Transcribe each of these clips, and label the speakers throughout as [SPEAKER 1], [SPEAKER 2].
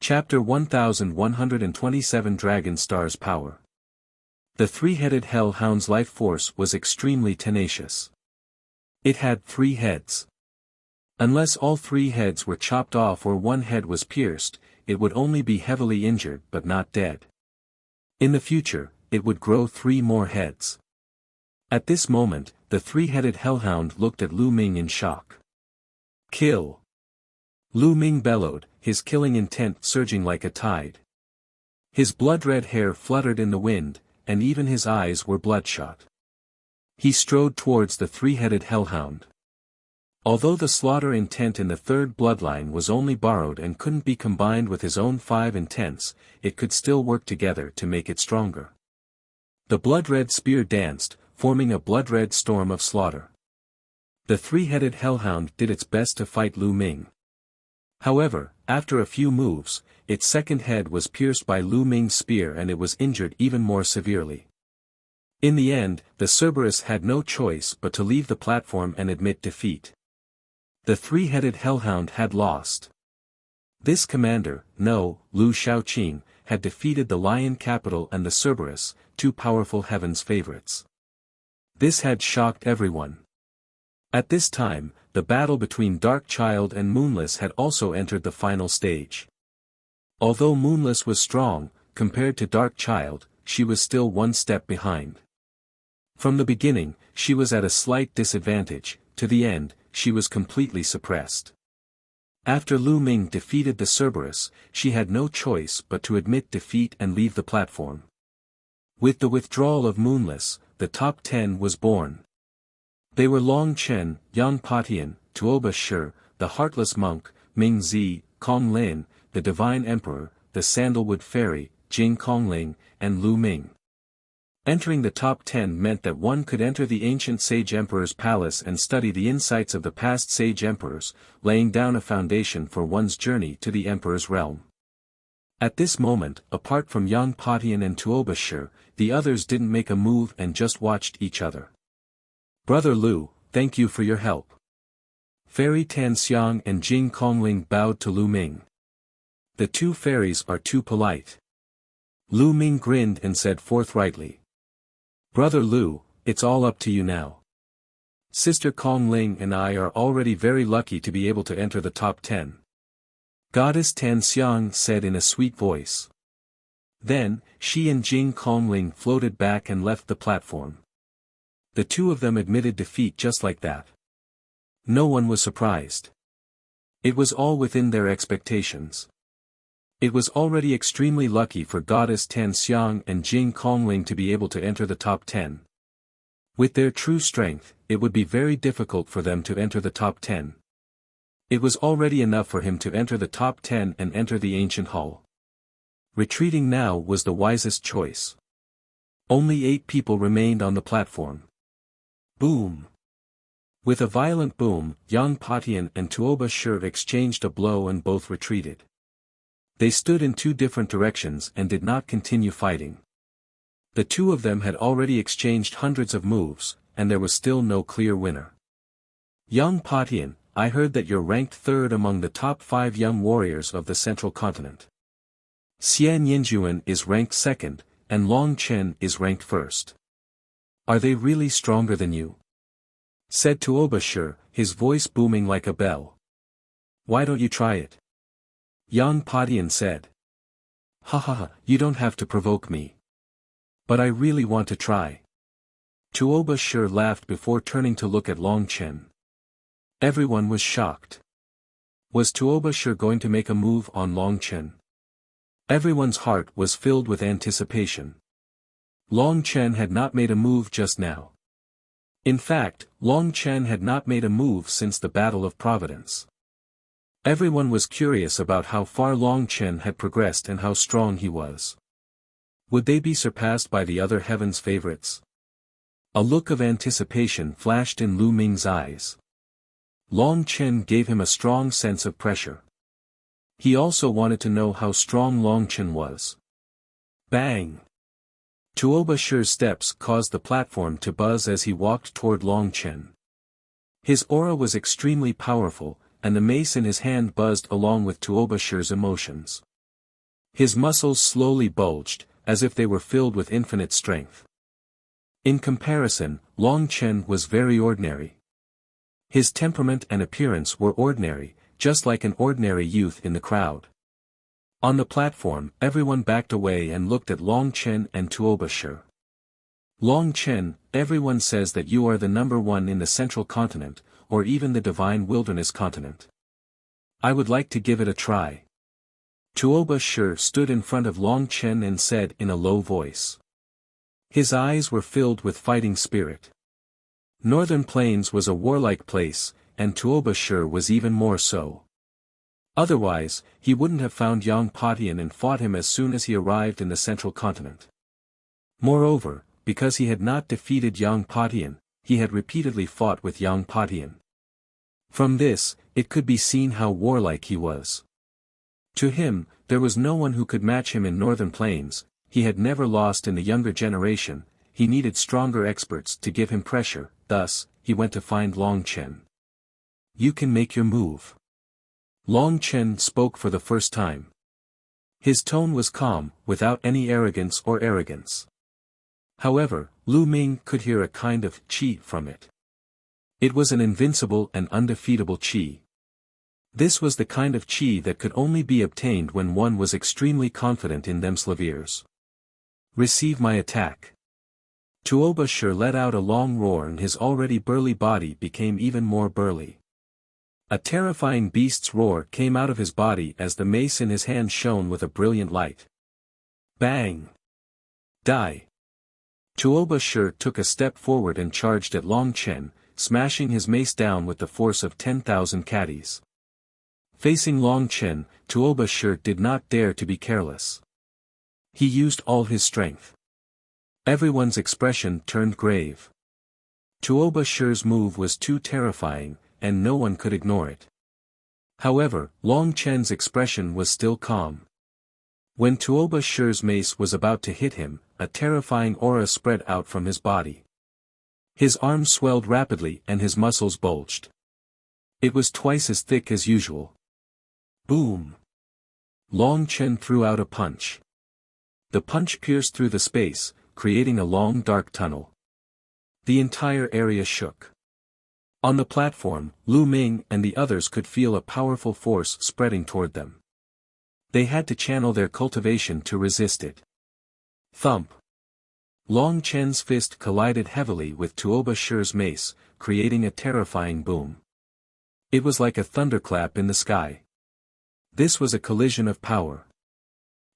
[SPEAKER 1] Chapter 1127 Dragon Star's Power. The three-headed hellhound's life force was extremely tenacious. It had 3 heads. Unless all 3 heads were chopped off or one head was pierced, it would only be heavily injured but not dead. In the future, it would grow 3 more heads. At this moment, the three-headed hellhound looked at Lu Ming in shock. Kill! Lu Ming bellowed, his killing intent surging like a tide. His blood-red hair fluttered in the wind, and even his eyes were bloodshot. He strode towards the three-headed hellhound. Although the slaughter intent in the 3rd bloodline was only borrowed and couldn't be combined with his own 5 intents, it could still work together to make it stronger. The blood-red spear danced, forming a blood-red storm of slaughter. The three-headed hellhound did its best to fight Lu Ming. However, after a few moves, its 2nd head was pierced by Lu Ming's spear and it was injured even more severely. In the end, the Cerberus had no choice but to leave the platform and admit defeat. The three-headed hellhound had lost. This commander, Lu Shaoqing, had defeated the Lion Capital and the Cerberus, 2 powerful heaven's favorites. This had shocked everyone. At this time, the battle between Dark Child and Moonless had also entered the final stage. Although Moonless was strong, compared to Dark Child, she was still 1 step behind. From the beginning, she was at a slight disadvantage, to the end, she was completely suppressed. After Lu Ming defeated the Cerberus, she had no choice but to admit defeat and leave the platform. With the withdrawal of Moonless, the top 10 was born. They were Long Chen, Yang Patian, Tuoba Shi, the Heartless Monk, Ming Zi, Kong Lin, the Divine Emperor, the Sandalwood Fairy, Jing Kongling, and Lu Ming. Entering the top 10 meant that one could enter the ancient Sage Emperor's palace and study the insights of the past Sage Emperors, laying down a foundation for one's journey to the Emperor's realm. At this moment, apart from Yang Patian and Tuoba Shi, the others didn't make a move and just watched each other. Brother Lu, thank you for your help. Fairy Tan Xiang and Jing Kongling bowed to Lu Ming. The 2 fairies are too polite. Lu Ming grinned and said forthrightly. Brother Lu, it's all up to you now. Sister Kongling and I are already very lucky to be able to enter the top 10. Goddess Tan Xiang said in a sweet voice. Then, she and Jing Kongling floated back and left the platform. The 2 of them admitted defeat just like that. No one was surprised. It was all within their expectations. It was already extremely lucky for Goddess Tan Xiang and Jing Kongling to be able to enter the top 10. With their true strength, it would be very difficult for them to enter the top 10. It was already enough for him to enter the top 10 and enter the ancient hall. Retreating now was the wisest choice. Only 8 people remained on the platform. Boom! With a violent boom, Yang Patian and Tuoba Shi exchanged a blow and both retreated. They stood in 2 different directions and did not continue fighting. The 2 of them had already exchanged hundreds of moves, and there was still no clear winner. Yang Patian, I heard that you're ranked 3rd among the top 5 young warriors of the Central Continent. Xian Yinjuan is ranked 2nd, and Long Chen is ranked 1st. Are they really stronger than you? Said Tuoba Shi, his voice booming like a bell. Why don't you try it? Yang Patian said. Ha ha ha, you don't have to provoke me. But I really want to try. Tuoba Shi laughed before turning to look at Long Chen. Everyone was shocked. Was Tuoba Shi going to make a move on Long Chen? Everyone's heart was filled with anticipation. Long Chen had not made a move just now. In fact, Long Chen had not made a move since the Battle of Providence. Everyone was curious about how far Long Chen had progressed and how strong he was. Would they be surpassed by the other heaven's favorites? A look of anticipation flashed in Lu Ming's eyes. Long Chen gave him a strong sense of pressure. He also wanted to know how strong Long Chen was. Bang! Tuoba Shi's steps caused the platform to buzz as he walked toward Long Chen. His aura was extremely powerful, and the mace in his hand buzzed along with Tuoba Shi's emotions. His muscles slowly bulged, as if they were filled with infinite strength. In comparison, Long Chen was very ordinary. His temperament and appearance were ordinary, just like an ordinary youth in the crowd. On the platform, everyone backed away and looked at Long Chen and Tuoba Shi. Long Chen, everyone says that you are the number one in the central continent, or even the divine wilderness continent. I would like to give it a try. Tuoba Shi stood in front of Long Chen and said in a low voice. His eyes were filled with fighting spirit. Northern Plains was a warlike place, and Tuoba Shi was even more so. Otherwise, he wouldn't have found Yang Patian and fought him as soon as he arrived in the central continent. Moreover, because he had not defeated Yang Patian, he had repeatedly fought with Yang Patian. From this, it could be seen how warlike he was. To him, there was no one who could match him in Northern Plains. He had never lost in the younger generation, he needed stronger experts to give him pressure, thus, he went to find Long Chen. You can make your move. Long Chen spoke for the first time. His tone was calm, without any arrogance or arrogance. However, Lu Ming could hear a kind of qi from it. It was an invincible and undefeatable qi. This was the kind of qi that could only be obtained when one was extremely confident in themselves. Receive my attack. Tuoba Shi let out a long roar and his already burly body became even more burly. A terrifying beast's roar came out of his body as the mace in his hand shone with a brilliant light. Bang! Die! Tuoba Shi took a step forward and charged at Long Chen, smashing his mace down with the force of 10,000 caddies. Facing Long Chen, Tuoba Shi did not dare to be careless. He used all his strength. Everyone's expression turned grave. Tuoba Shi's move was too terrifying, and no one could ignore it. However, Long Chen's expression was still calm. When Tuoba Shi's mace was about to hit him, a terrifying aura spread out from his body. His arms swelled rapidly and his muscles bulged. It was twice as thick as usual. Boom! Long Chen threw out a punch. The punch pierced through the space, creating a long dark tunnel. The entire area shook. On the platform, Lu Ming and the others could feel a powerful force spreading toward them. They had to channel their cultivation to resist it. Thump! Long Chen's fist collided heavily with Tuoba Shi's mace, creating a terrifying boom. It was like a thunderclap in the sky. This was a collision of power.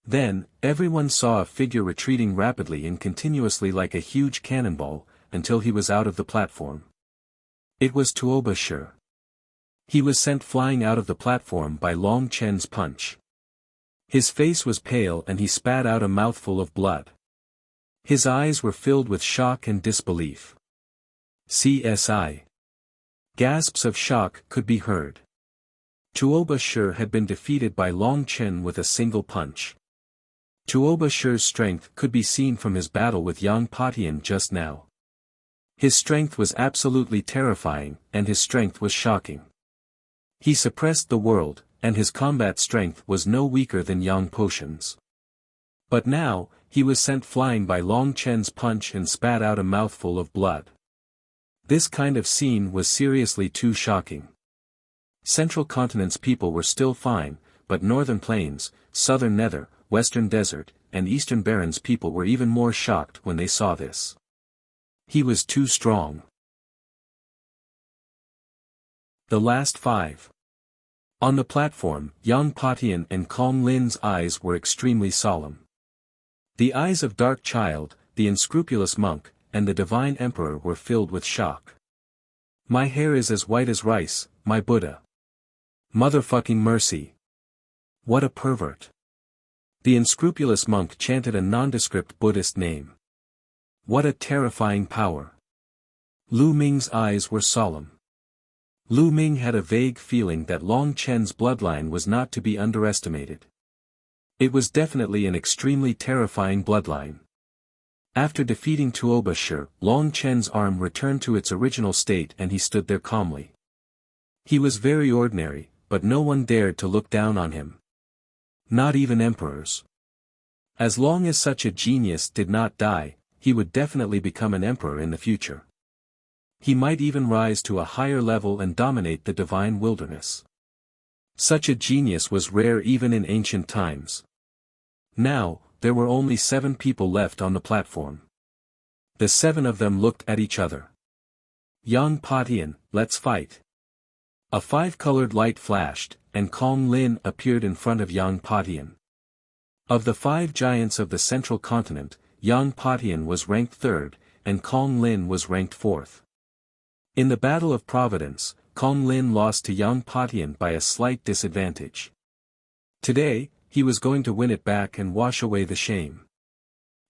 [SPEAKER 1] Then, everyone saw a figure retreating rapidly and continuously like a huge cannonball, until he was out of the platform. It was Tuoba Shi. He was sent flying out of the platform by Long Chen's punch. His face was pale and he spat out a mouthful of blood. His eyes were filled with shock and disbelief. CSI. Gasps of shock could be heard. Tuoba Shi had been defeated by Long Chen with a single punch. Tuoba Shi's strength could be seen from his battle with Yang Patian just now. His strength was absolutely terrifying, and his strength was shocking. He suppressed the world, and his combat strength was no weaker than Yang Potion's. But now, he was sent flying by Long Chen's punch and spat out a mouthful of blood. This kind of scene was seriously too shocking. Central Continent's people were still fine, but Northern Plains, Southern Nether, Western Desert, and Eastern Barrens people were even more shocked when they saw this. He was too strong. The last 5. On the platform, Yang Patian and Kong Lin's eyes were extremely solemn. The eyes of Dark Child, the unscrupulous monk, and the Divine Emperor were filled with shock. My hair is as white as rice, my Buddha. Motherfucking mercy. What a pervert. The unscrupulous monk chanted a nondescript Buddhist name. What a terrifying power. Lu Ming's eyes were solemn. Lu Ming had a vague feeling that Long Chen's bloodline was not to be underestimated. It was definitely an extremely terrifying bloodline. After defeating Tuoba Shi, Long Chen's arm returned to its original state and he stood there calmly. He was very ordinary, but no one dared to look down on him. Not even emperors. As long as such a genius did not die, he would definitely become an emperor in the future. He might even rise to a higher level and dominate the divine wilderness. Such a genius was rare even in ancient times. Now, there were only 7 people left on the platform. The 7 of them looked at each other. Yang Patian, let's fight. A 5-colored light flashed, and Kong Lin appeared in front of Yang Patian. Of the 5 giants of the central continent, Yang Patian was ranked 3rd, and Kong Lin was ranked 4th. In the Battle of Providence, Kong Lin lost to Yang Patian by a slight disadvantage. Today, he was going to win it back and wash away the shame.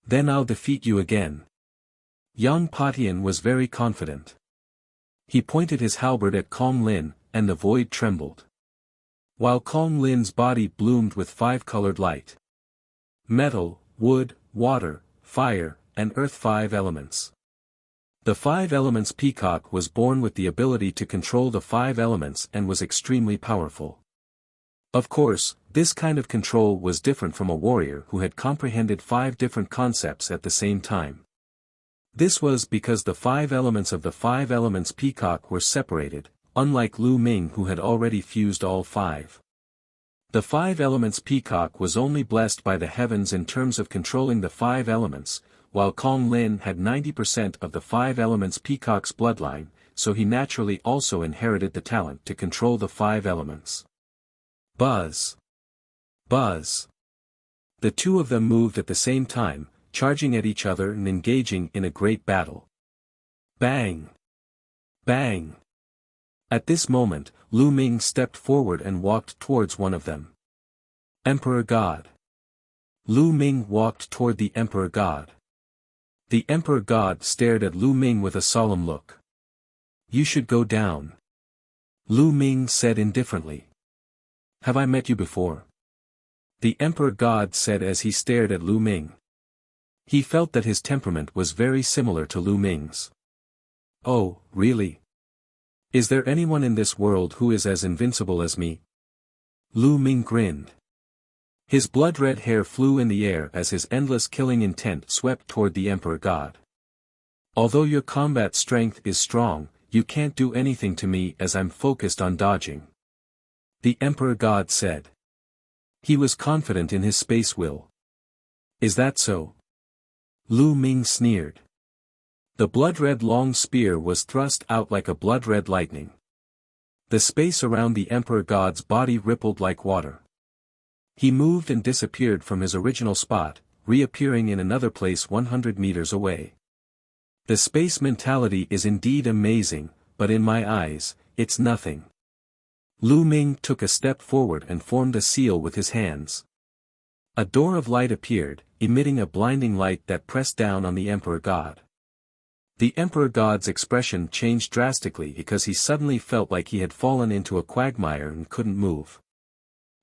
[SPEAKER 1] Then I'll defeat you again. Yang Patian was very confident. He pointed his halberd at Kong Lin, and the void trembled. While Kong Lin's body bloomed with 5-colored light. Metal, wood, water, fire, and earth, 5 elements. The 5 elements peacock was born with the ability to control the 5 elements and was extremely powerful. Of course, this kind of control was different from a warrior who had comprehended 5 different concepts at the same time. This was because the 5 elements of the 5 elements peacock were separated, unlike Lu Ming who had already fused all 5. The 5 elements peacock was only blessed by the heavens in terms of controlling the 5 elements, while Kong Lin had 90% of the 5 elements peacock's bloodline, so he naturally also inherited the talent to control the 5 elements. Buzz! Buzz! The 2 of them moved at the same time, charging at each other and engaging in a great battle. Bang! Bang! At this moment, Lu Ming stepped forward and walked towards one of them. Emperor God. Lu Ming walked toward the Emperor God. The Emperor God stared at Lu Ming with a solemn look. You should go down. Lu Ming said indifferently. Have I met you before? The Emperor God said as he stared at Lu Ming. He felt that his temperament was very similar to Lu Ming's. Oh, really? Is there anyone in this world who is as invincible as me? Lu Ming grinned. His blood-red hair flew in the air as his endless killing intent swept toward the Emperor God. Although your combat strength is strong, you can't do anything to me as I'm focused on dodging. The Emperor God said. He was confident in his space will. Is that so? Lu Ming sneered. The blood-red long spear was thrust out like a blood-red lightning. The space around the Emperor God's body rippled like water. He moved and disappeared from his original spot, reappearing in another place 100 meters away. The space mentality is indeed amazing, but in my eyes, it's nothing. Lu Ming took a step forward and formed a seal with his hands. A door of light appeared, emitting a blinding light that pressed down on the Emperor God. The Emperor God's expression changed drastically because he suddenly felt like he had fallen into a quagmire and couldn't move.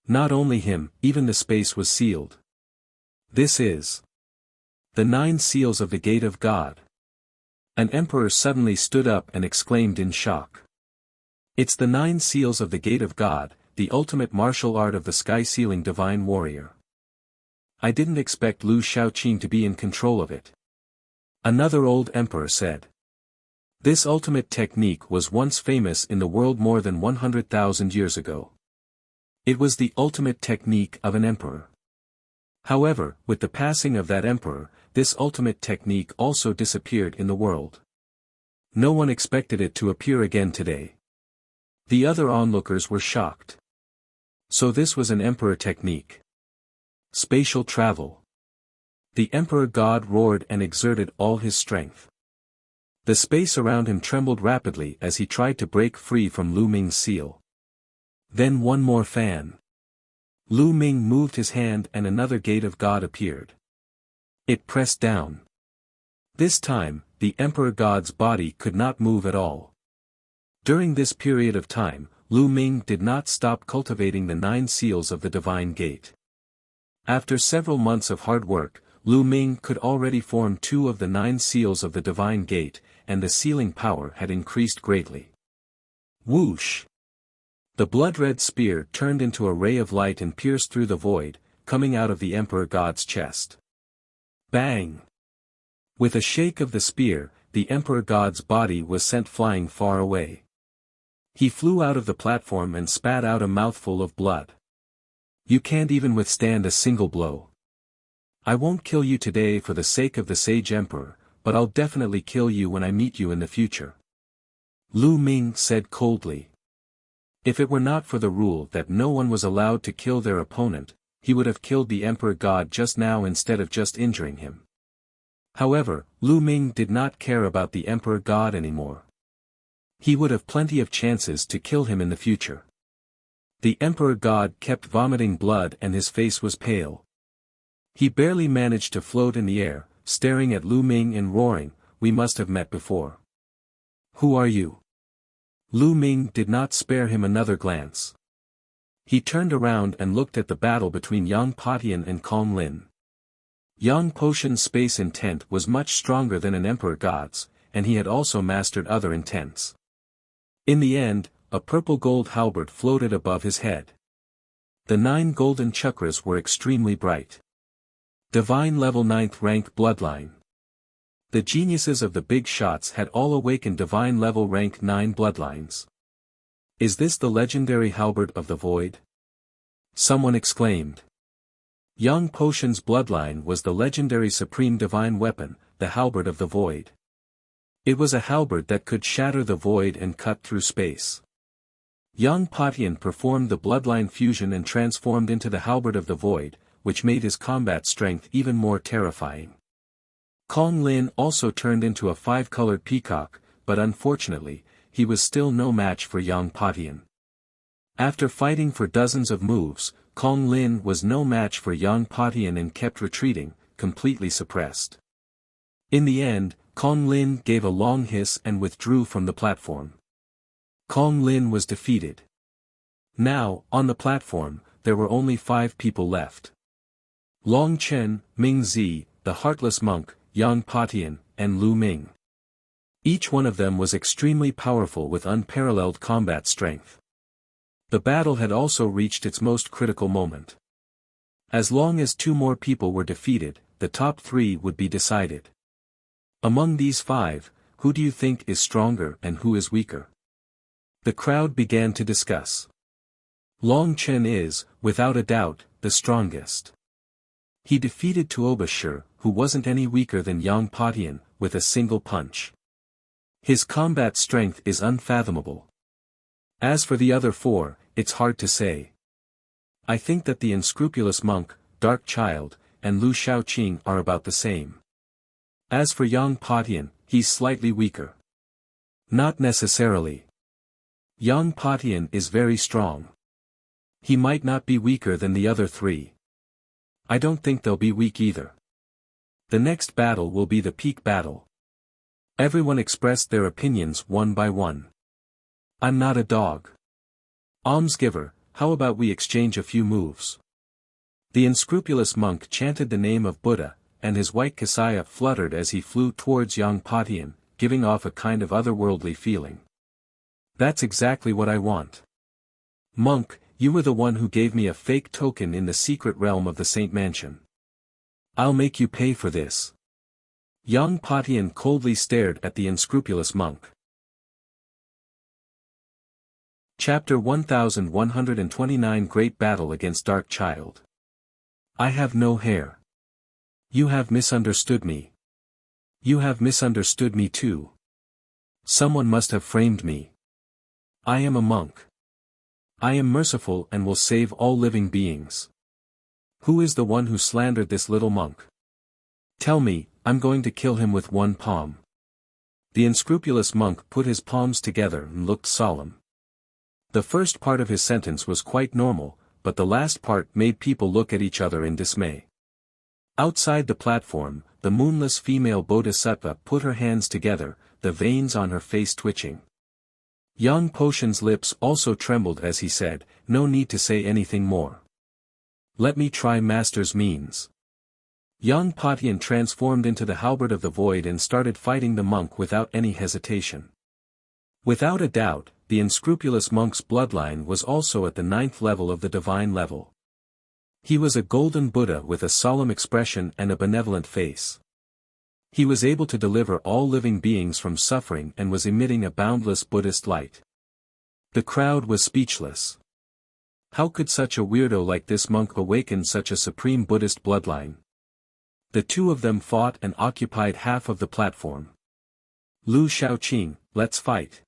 [SPEAKER 1] Not only him, even the space was sealed. This is the 9 seals of the Gate of God. An emperor suddenly stood up and exclaimed in shock. It's the 9 seals of the Gate of God, the ultimate martial art of the sky-sealing divine warrior. I didn't expect Lu Shaoqing to be in control of it. Another old emperor said. This ultimate technique was once famous in the world more than 100,000 years ago. It was the ultimate technique of an emperor. However, with the passing of that emperor, this ultimate technique also disappeared in the world. No one expected it to appear again today. The other onlookers were shocked. So this was an emperor technique. Spatial travel. The Emperor God roared and exerted all his strength. The space around him trembled rapidly as he tried to break free from Lu Ming's seal. Then one more fan. Lu Ming moved his hand and another Gate of God appeared. It pressed down. This time, the Emperor God's body could not move at all. During this period of time, Lu Ming did not stop cultivating the 9 seals of the Divine Gate. After several months of hard work, Lu Ming could already form 2 of the 9 seals of the Divine Gate, and the sealing power had increased greatly. Whoosh! The blood-red spear turned into a ray of light and pierced through the void, coming out of the Emperor God's chest. Bang! With a shake of the spear, the Emperor God's body was sent flying far away. He flew out of the platform and spat out a mouthful of blood. You can't even withstand a single blow. I won't kill you today for the sake of the sage emperor, but I'll definitely kill you when I meet you in the future. Lu Ming said coldly. If it were not for the rule that no one was allowed to kill their opponent, he would have killed the Emperor God just now instead of just injuring him. However, Lu Ming did not care about the Emperor God anymore. He would have plenty of chances to kill him in the future. The Emperor God kept vomiting blood and his face was pale. He barely managed to float in the air, staring at Lu Ming and roaring, "We must have met before. Who are you?" Lu Ming did not spare him another glance. He turned around and looked at the battle between Yang Patian and Kong Lin. Yang Potion's space intent was much stronger than an Emperor God's, and he had also mastered other intents. In the end, a purple gold halberd floated above his head. The 9 golden chakras were extremely bright. Divine level 9th rank bloodline. The geniuses of the big shots had all awakened divine level rank 9 bloodlines. Is this the legendary halberd of the void? Someone exclaimed. Yang Potion's bloodline was the legendary supreme divine weapon, the halberd of the void. It was a halberd that could shatter the void and cut through space. Yang Patian performed the bloodline fusion and transformed into the halberd of the void, which made his combat strength even more terrifying. Kong Lin also turned into a 5-colored peacock, but unfortunately, he was still no match for Yang Patian. After fighting for dozens of moves, Kong Lin was no match for Yang Patian and kept retreating, completely suppressed. In the end, Kong Lin gave a long hiss and withdrew from the platform. Kong Lin was defeated. Now, on the platform, there were only 5 people left. Long Chen, Ming Zi, the Heartless Monk, Yang Patian, and Lu Ming. Each one of them was extremely powerful with unparalleled combat strength. The battle had also reached its most critical moment. As long as 2 more people were defeated, the top 3 would be decided. Among these 5, who do you think is stronger and who is weaker? The crowd began to discuss. Long Chen is, without a doubt, the strongest. He defeated Tuoba Shi, who wasn't any weaker than Yang Patian, with a single punch. His combat strength is unfathomable. As for the other 4, it's hard to say. I think that the unscrupulous monk, Dark Child, and Lu Shaoqing are about the same. As for Yang Patian, he's slightly weaker. Not necessarily. Yang Patian is very strong. He might not be weaker than the other 3. I don't think they'll be weak either. The next battle will be the peak battle. Everyone expressed their opinions one by one. I'm not a dog. Almsgiver, how about we exchange a few moves? The unscrupulous monk chanted the name of Buddha, and his white kasaya fluttered as he flew towards Yang Patian, giving off a kind of otherworldly feeling. That's exactly what I want. Monk, you were the one who gave me a fake token in the secret realm of the Saint Mansion. I'll make you pay for this. Yang Patian coldly stared at the unscrupulous monk. Chapter 1129 Great Battle Against Dark Child. I have no hair. You have misunderstood me. You have misunderstood me too. Someone must have framed me. I am a monk. I am merciful and will save all living beings. Who is the one who slandered this little monk? Tell me, I'm going to kill him with one palm. The unscrupulous monk put his palms together and looked solemn. The first part of his sentence was quite normal, but the last part made people look at each other in dismay. Outside the platform, the moonless female bodhisattva put her hands together, the veins on her face twitching. Yang Potion's lips also trembled as he said, "No need to say anything more. Let me try Master's means." Yang Patian transformed into the halberd of the void and started fighting the monk without any hesitation. Without a doubt, the unscrupulous monk's bloodline was also at the 9th level of the divine level. He was a golden Buddha with a solemn expression and a benevolent face. He was able to deliver all living beings from suffering and was emitting a boundless Buddhist light. The crowd was speechless. How could such a weirdo like this monk awaken such a supreme Buddhist bloodline? The two of them fought and occupied half of the platform. Lu Shaoqing, let's fight.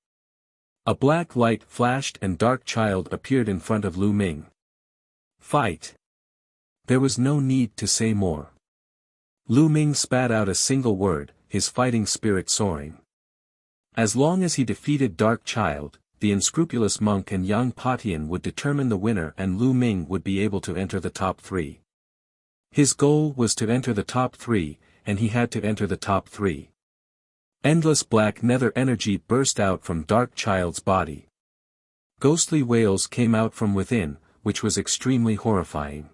[SPEAKER 1] A black light flashed and Dark Child appeared in front of Lu Ming. Fight. There was no need to say more. Lu Ming spat out a single word, his fighting spirit soaring. As long as he defeated Dark Child, the unscrupulous monk and Yang Patian would determine the winner and Lu Ming would be able to enter the top 3. His goal was to enter the top 3, and he had to enter the top 3. Endless black nether energy burst out from Dark Child's body. Ghostly wails came out from within, which was extremely horrifying.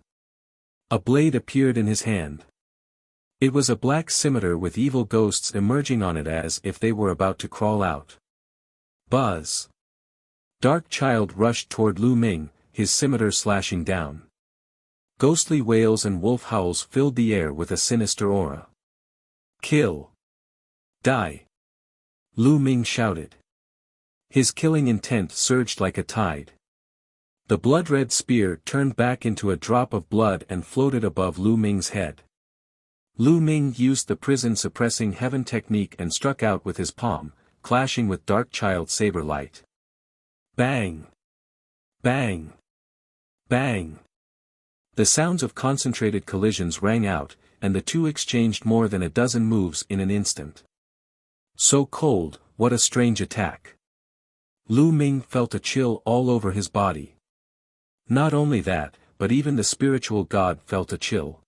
[SPEAKER 1] A blade appeared in his hand. It was a black scimitar with evil ghosts emerging on it as if they were about to crawl out. Buzz! Dark Child rushed toward Lu Ming, his scimitar slashing down. Ghostly wails and wolf howls filled the air with a sinister aura. Kill! Die! Lu Ming shouted. His killing intent surged like a tide. The blood-red spear turned back into a drop of blood and floated above Lu Ming's head. Lu Ming used the prison-suppressing heaven technique and struck out with his palm, clashing with Dark Child's saber light. Bang! Bang! Bang! The sounds of concentrated collisions rang out, and the two exchanged more than a dozen moves in an instant. So cold, what a strange attack. Lu Ming felt a chill all over his body. Not only that, but even the spiritual god felt a chill.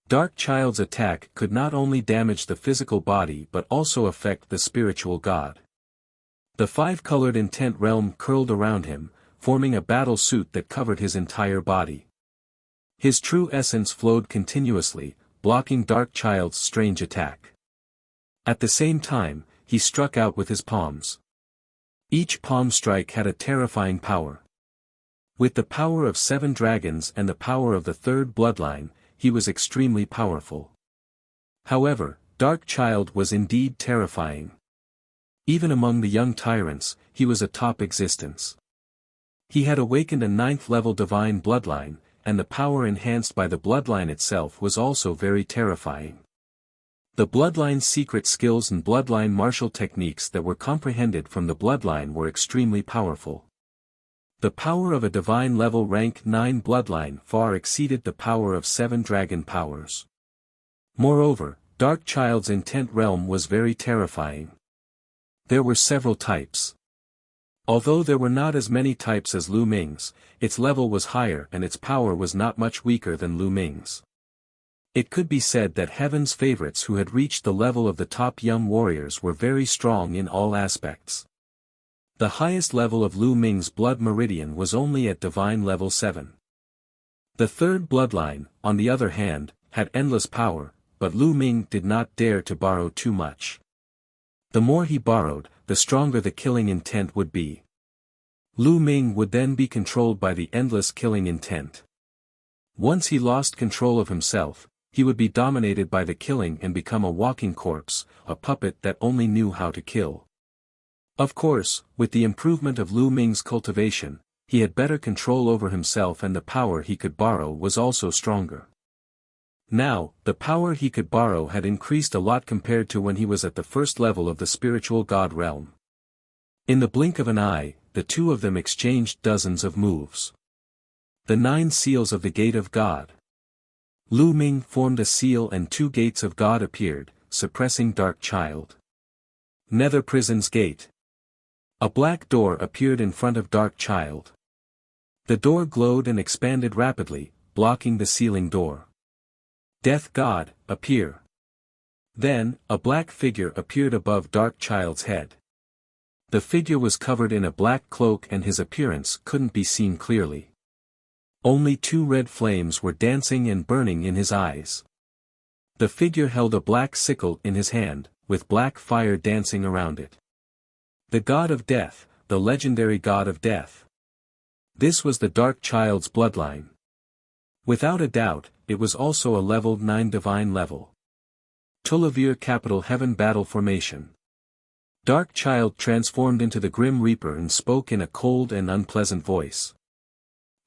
[SPEAKER 1] Dark Child's attack could not only damage the physical body but also affect the spiritual god. The five-colored intent realm curled around him, forming a battle suit that covered his entire body. His true essence flowed continuously, blocking Dark Child's strange attack. At the same time, he struck out with his palms. Each palm strike had a terrifying power. With the power of 7 dragons and the power of the 3rd bloodline, he was extremely powerful. However, Dark Child was indeed terrifying. Even among the young tyrants, he was a top existence. He had awakened a 9th-level divine bloodline, and the power enhanced by the bloodline itself was also very terrifying. The bloodline's secret skills and bloodline martial techniques that were comprehended from the bloodline were extremely powerful. The power of a divine level rank 9 bloodline far exceeded the power of 7 dragon powers. Moreover, Dark Child's intent realm was very terrifying. There were several types. Although there were not as many types as Lu Ming's, its level was higher and its power was not much weaker than Lu Ming's. It could be said that Heaven's favorites who had reached the level of the top young warriors were very strong in all aspects. The highest level of Lu Ming's blood meridian was only at divine level 7. The 3rd bloodline, on the other hand, had endless power, but Lu Ming did not dare to borrow too much. The more he borrowed, the stronger the killing intent would be. Lu Ming would then be controlled by the endless killing intent. Once he lost control of himself, he would be dominated by the killing and become a walking corpse, a puppet that only knew how to kill. Of course, with the improvement of Lu Ming's cultivation, he had better control over himself and the power he could borrow was also stronger. Now, the power he could borrow had increased a lot compared to when he was at the first level of the spiritual god realm. In the blink of an eye, the two of them exchanged dozens of moves. The 9 seals of the Gate of God. Lu Ming formed a seal and 2 gates of God appeared, suppressing Dark Child. Nether Prison's Gate. A black door appeared in front of Dark Child. The door glowed and expanded rapidly, blocking the sealing door. Death God, appear. Then, a black figure appeared above Dark Child's head. The figure was covered in a black cloak and his appearance couldn't be seen clearly. Only 2 red flames were dancing and burning in his eyes. The figure held a black sickle in his hand, with black fire dancing around it. The God of Death, the legendary God of Death. This was the Dark Child's bloodline. Without a doubt, it was also a level 9 divine level. Tulavir Capital Heaven Battle Formation. Dark Child transformed into the Grim Reaper and spoke in a cold and unpleasant voice.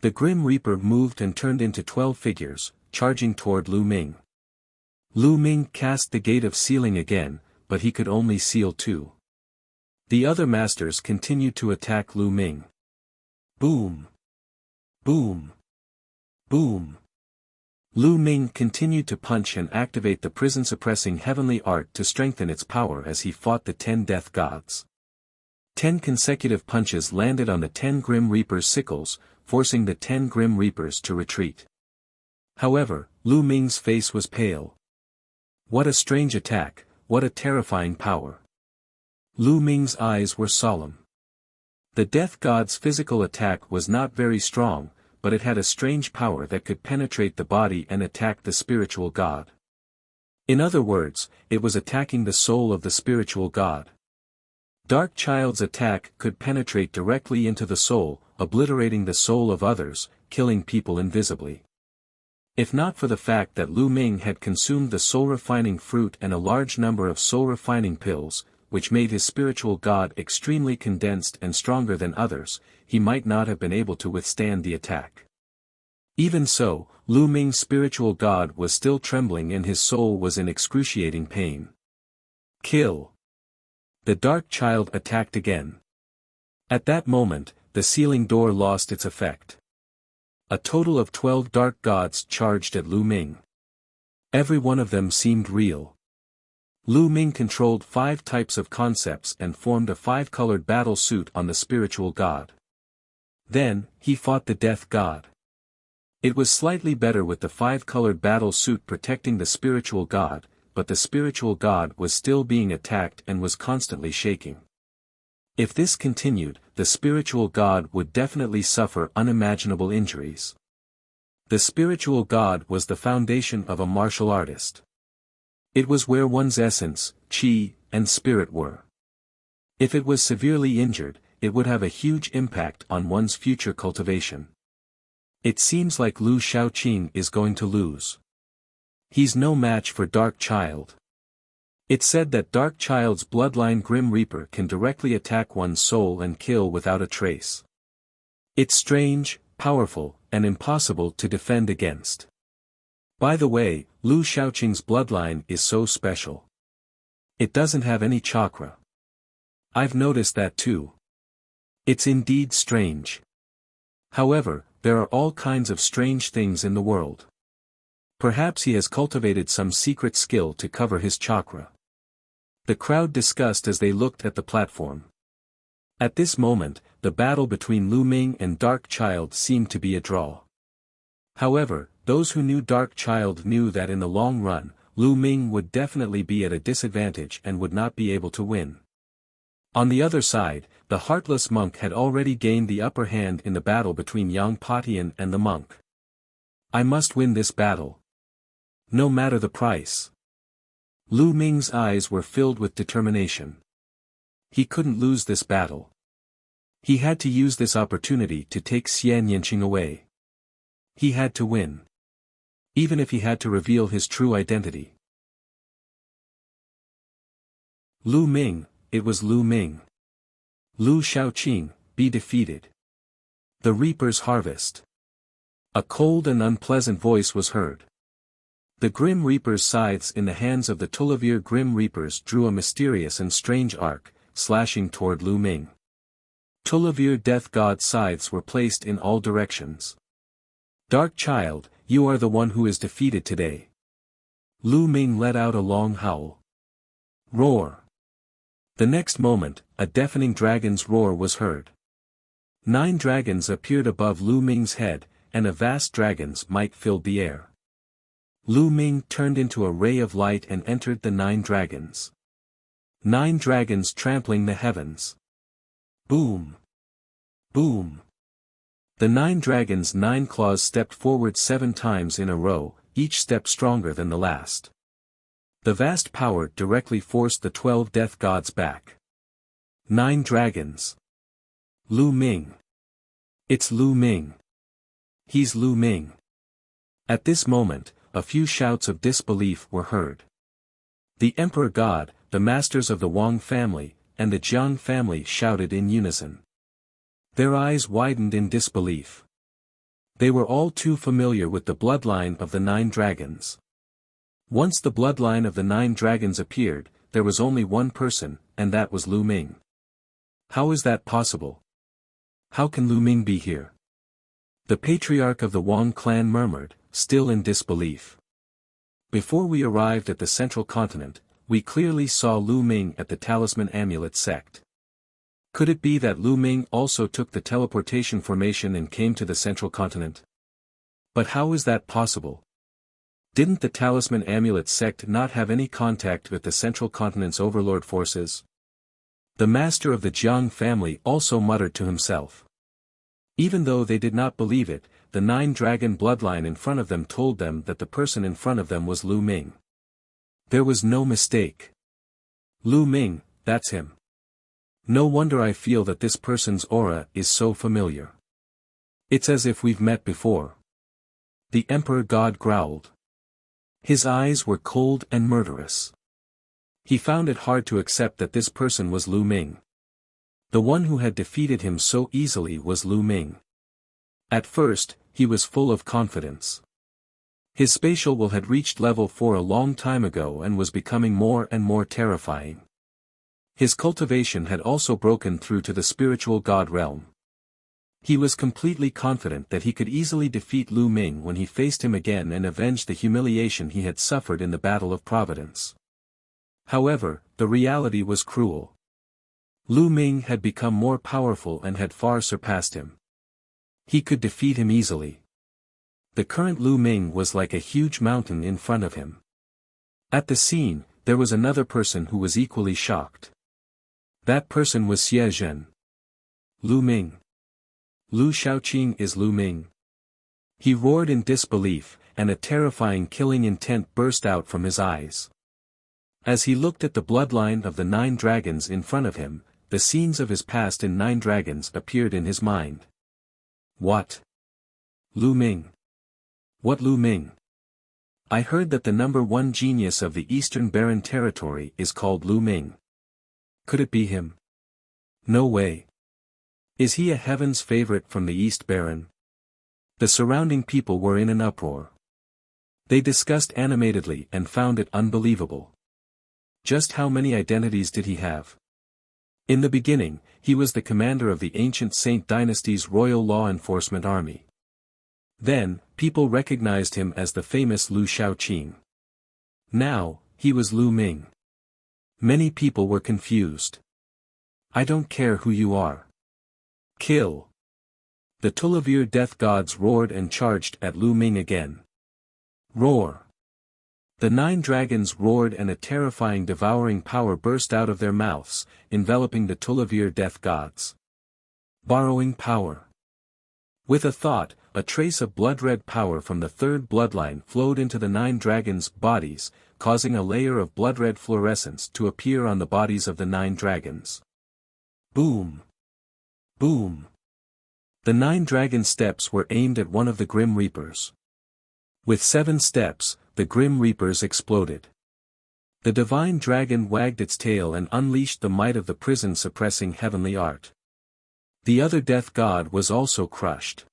[SPEAKER 1] The Grim Reaper moved and turned into 12 figures, charging toward Lu Ming. Lu Ming cast the Gate of Sealing again, but he could only seal 2. The other masters continued to attack Lu Ming. Boom! Boom! Boom! Lu Ming continued to punch and activate the prison-suppressing heavenly art to strengthen its power as he fought the 10 death gods. 10 consecutive punches landed on the 10 Grim Reaper's sickles, forcing the 10 Grim Reapers to retreat. However, Lu Ming's face was pale. What a strange attack, what a terrifying power. Lu Ming's eyes were solemn. The death god's physical attack was not very strong, but it had a strange power that could penetrate the body and attack the spiritual god. In other words, it was attacking the soul of the spiritual god. Dark Child's attack could penetrate directly into the soul, obliterating the soul of others, killing people invisibly. If not for the fact that Lu Ming had consumed the soul-refining fruit and a large number of soul-refining pills, which made his spiritual god extremely condensed and stronger than others, he might not have been able to withstand the attack. Even so, Lu Ming's spiritual god was still trembling and his soul was in excruciating pain. Kill! The Dark Child attacked again. At that moment, the sealing door lost its effect. A total of 12 dark gods charged at Lu Ming. Every one of them seemed real. Lu Ming controlled 5 types of concepts and formed a 5-colored battle suit on the spiritual god. Then, he fought the death god. It was slightly better with the 5-colored battle suit protecting the spiritual god, but the spiritual god was still being attacked and was constantly shaking. If this continued, the spiritual god would definitely suffer unimaginable injuries. The spiritual god was the foundation of a martial artist. It was where one's essence, chi, and spirit were. If it was severely injured, it would have a huge impact on one's future cultivation. It seems like Lu Shaoqing is going to lose. He's no match for Dark Child. It's said that Dark Child's bloodline Grim Reaper can directly attack one's soul and kill without a trace. It's strange, powerful, and impossible to defend against. By the way, Lu Shaoqing's bloodline is so special. It doesn't have any chakra. I've noticed that too. It's indeed strange. However, there are all kinds of strange things in the world. Perhaps he has cultivated some secret skill to cover his chakra. The crowd discussed as they looked at the platform. At this moment, the battle between Lu Ming and Dark Child seemed to be a draw. However, those who knew Dark Child knew that in the long run, Lu Ming would definitely be at a disadvantage and would not be able to win. On the other side, the heartless monk had already gained the upper hand in the battle between Yang Patian and the monk. I must win this battle. No matter the price. Lu Ming's eyes were filled with determination. He couldn't lose this battle. He had to use this opportunity to take Xian Yanqing away. He had to win. Even if he had to reveal his true identity. Lu Ming, it was Lu Ming. Lu Shaoqing, be defeated. The Reaper's Harvest. A cold and unpleasant voice was heard. The Grim Reaper's scythes in the hands of the Tulavir Grim Reapers drew a mysterious and strange arc, slashing toward Lu Ming. Tulavir Death God scythes were placed in all directions. Dark Child, you are the one who is defeated today. Lu Ming let out a long howl. Roar. The next moment, a deafening dragon's roar was heard. 9 dragons appeared above Lu Ming's head, and a vast dragon's might filled the air. Lu Ming turned into a ray of light and entered the 9 dragons. 9 dragons trampling the heavens. Boom! Boom! The 9 dragons' 9 claws stepped forward 7 times in a row, each step stronger than the last. The vast power directly forced the 12 death gods back. 9 dragons. Lu Ming. It's Lu Ming. He's Lu Ming. At this moment, a few shouts of disbelief were heard. The Emperor God, the masters of the Wang family, and the Jiang family shouted in unison. Their eyes widened in disbelief. They were all too familiar with the bloodline of the 9 dragons. Once the bloodline of the 9 dragons appeared, there was only one person, and that was Lu Ming. How is that possible? How can Lu Ming be here? The patriarch of the Wang clan murmured, still in disbelief. Before we arrived at the central continent, we clearly saw Lu Ming at the Talisman Amulet sect. Could it be that Lu Ming also took the teleportation formation and came to the central continent? But how is that possible? Didn't the Talisman Amulet sect not have any contact with the central continent's overlord forces? The master of the Jiang family also muttered to himself. Even though they did not believe it, the 9 dragon bloodline in front of them told them that the person in front of them was Lu Ming. There was no mistake. Lu Ming, that's him. No wonder I feel that this person's aura is so familiar. It's as if we've met before. The Emperor God growled. His eyes were cold and murderous. He found it hard to accept that this person was Lu Ming. The one who had defeated him so easily was Lu Ming. At first, he was full of confidence. His spatial will had reached level 4 a long time ago and was becoming more and more terrifying. His cultivation had also broken through to the spiritual god realm. He was completely confident that he could easily defeat Lu Ming when he faced him again and avenge the humiliation he had suffered in the Battle of Providence. However, the reality was cruel. Lu Ming had become more powerful and had far surpassed him. He could defeat him easily. The current Lu Ming was like a huge mountain in front of him. At the scene, there was another person who was equally shocked. That person was Xie Zhen. Lu Ming. Lu Shaoqing is Lu Ming. He roared in disbelief, and a terrifying killing intent burst out from his eyes. As he looked at the bloodline of the 9 dragons in front of him, the scenes of his past in 9 dragons appeared in his mind. What? Lu Ming. What Lu Ming? I heard that the number 1 genius of the Eastern Barren territory is called Lu Ming. Could it be him? No way. Is he a heaven's favorite from the East Barren? The surrounding people were in an uproar. They discussed animatedly and found it unbelievable. Just how many identities did he have? In the beginning, he was the commander of the ancient Saint Dynasty's royal law enforcement army. Then, people recognized him as the famous Lu Shaoqing. Now, he was Lu Ming. Many people were confused. I don't care who you are. Kill. The Tulavir death gods roared and charged at Lu Ming again. Roar. The 9 dragons roared and a terrifying devouring power burst out of their mouths, enveloping the Tulavir death gods. Borrowing power. With a thought, a trace of blood-red power from the 3rd bloodline flowed into the 9 dragons' bodies, causing a layer of blood-red fluorescence to appear on the bodies of the 9 dragons. Boom! Boom! The 9 dragon steps were aimed at one of the Grim Reapers. With 7 steps, the Grim Reapers exploded. The divine dragon wagged its tail and unleashed the might of the prison-suppressing heavenly art. The other death god was also crushed.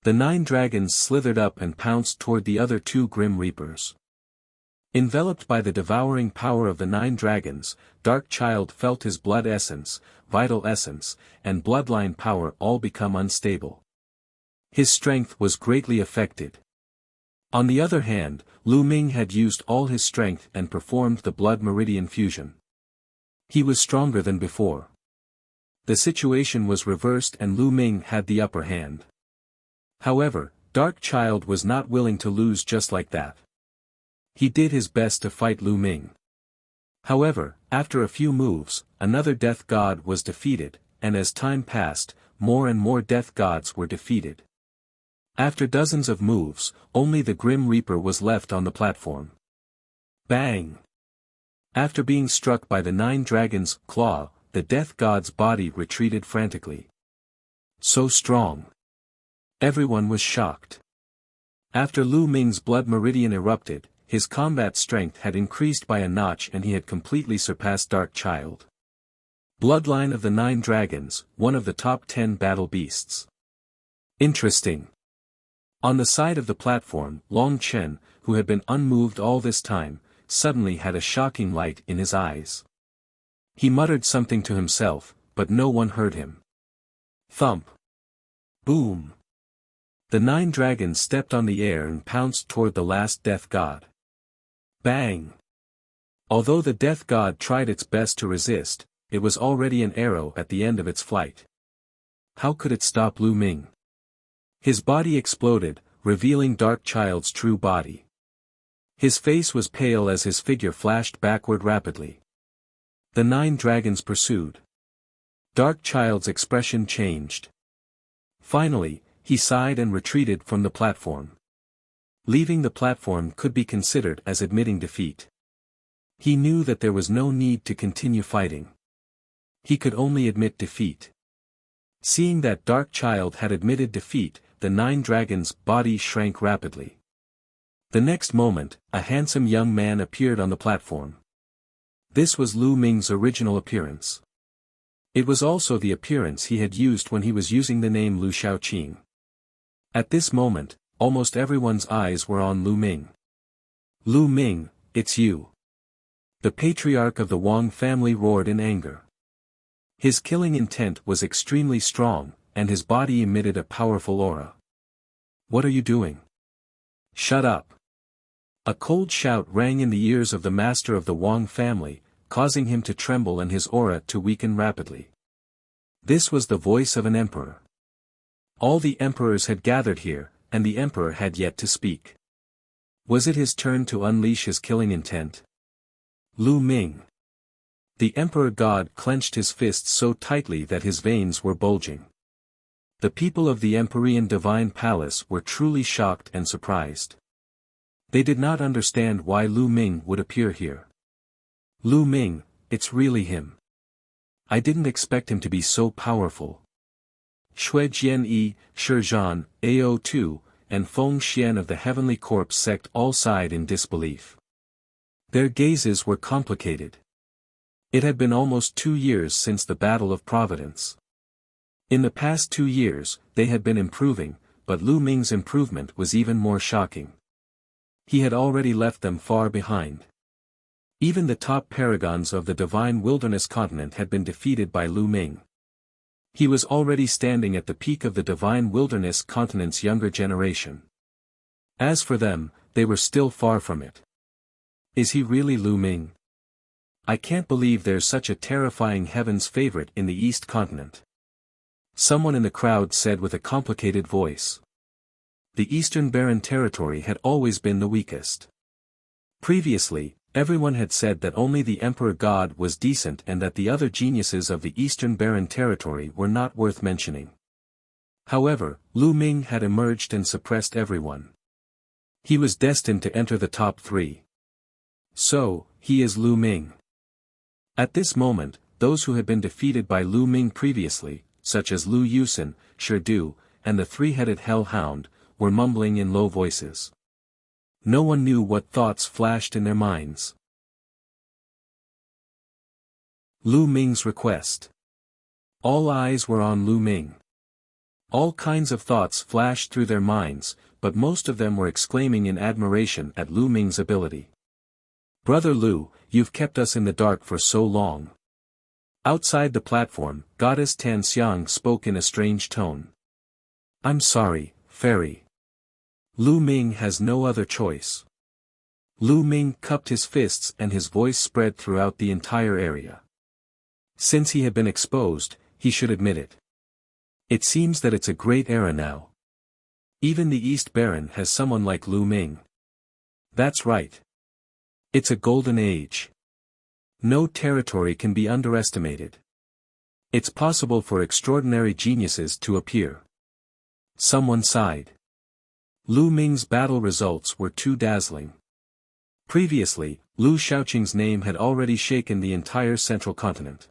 [SPEAKER 1] The 9 dragons slithered up and pounced toward the other 2 Grim Reapers. Enveloped by the devouring power of the 9 dragons, Dark Child felt his blood essence, vital essence, and bloodline power all become unstable. His strength was greatly affected. On the other hand, Lu Ming had used all his strength and performed the blood meridian fusion. He was stronger than before. The situation was reversed and Lu Ming had the upper hand. However, Dark Child was not willing to lose just like that. He did his best to fight Lu Ming. However, after a few moves, another death god was defeated, and as time passed, more and more death gods were defeated. After dozens of moves, only the Grim Reaper was left on the platform. Bang! After being struck by the 9 dragons' claw, the death god's body retreated frantically. So strong. Everyone was shocked. After Lu Ming's blood meridian erupted, his combat strength had increased by a notch and he had completely surpassed Dark Child. Bloodline of the 9 Dragons, one of the top 10 battle beasts. Interesting. On the side of the platform, Long Chen, who had been unmoved all this time, suddenly had a shocking light in his eyes. He muttered something to himself, but no one heard him. Thump. Boom. The 9 dragons stepped on the air and pounced toward the last death god. Bang! Although the death god tried its best to resist, it was already an arrow at the end of its flight. How could it stop Lu Ming? His body exploded, revealing Dark Child's true body. His face was pale as his figure flashed backward rapidly. The 9 dragons pursued. Dark Child's expression changed. Finally, he sighed and retreated from the platform. Leaving the platform could be considered as admitting defeat. He knew that there was no need to continue fighting. He could only admit defeat. Seeing that Dark Child had admitted defeat, the 9 dragons' bodies shrank rapidly. The next moment, a handsome young man appeared on the platform. This was Lu Ming's original appearance. It was also the appearance he had used when he was using the name Lu Shaoqing. At this moment, almost everyone's eyes were on Lu Ming. Lu Ming, it's you. The patriarch of the Wang family roared in anger. His killing intent was extremely strong, and his body emitted a powerful aura. What are you doing? Shut up. A cold shout rang in the ears of the master of the Wang family, causing him to tremble and his aura to weaken rapidly. This was the voice of an emperor. All the emperors had gathered here, and the emperor had yet to speak. Was it his turn to unleash his killing intent? Lu Ming. The emperor god clenched his fists so tightly that his veins were bulging. The people of the Empyrean Divine Palace were truly shocked and surprised. They did not understand why Lu Ming would appear here. Lu Ming, it's really him. I didn't expect him to be so powerful. Shui Jianyi, Shizhan, Ao2, and Feng Xian of the Heavenly Corpse sect all sighed in disbelief. Their gazes were complicated. It had been almost 2 years since the Battle of Providence. In the past 2 years, they had been improving, but Lu Ming's improvement was even more shocking. He had already left them far behind. Even the top paragons of the Divine Wilderness continent had been defeated by Lu Ming. He was already standing at the peak of the Divine Wilderness continent's younger generation. As for them, they were still far from it. Is he really Lu Ming? I can't believe there's such a terrifying heaven's favorite in the East continent. Someone in the crowd said with a complicated voice. The Eastern Barren Territory had always been the weakest. Previously, everyone had said that only the Emperor God was decent and that the other geniuses of the Eastern Barren Territory were not worth mentioning. However, Lu Ming had emerged and suppressed everyone. He was destined to enter the top 3. So, he is Lu Ming. At this moment, those who had been defeated by Lu Ming previously, such as Lu Yusen, Shi Du, and the 3-headed hellhound, were mumbling in low voices. No one knew what thoughts flashed in their minds. Lu Ming's request. All eyes were on Lu Ming. All kinds of thoughts flashed through their minds, but most of them were exclaiming in admiration at Lu Ming's ability. Brother Lu, you've kept us in the dark for so long. Outside the platform, Goddess Tan Xiang spoke in a strange tone. I'm sorry, Fairy. Lu Ming has no other choice. Lu Ming cupped his fists and his voice spread throughout the entire area. Since he had been exposed, he should admit it. It seems that it's a great era now. Even the East Baron has someone like Lu Ming. That's right. It's a golden age. No territory can be underestimated. It's possible for extraordinary geniuses to appear. Someone sighed. Lu Ming's battle results were too dazzling. Previously, Lu Shaoqing's name had already shaken the entire central continent.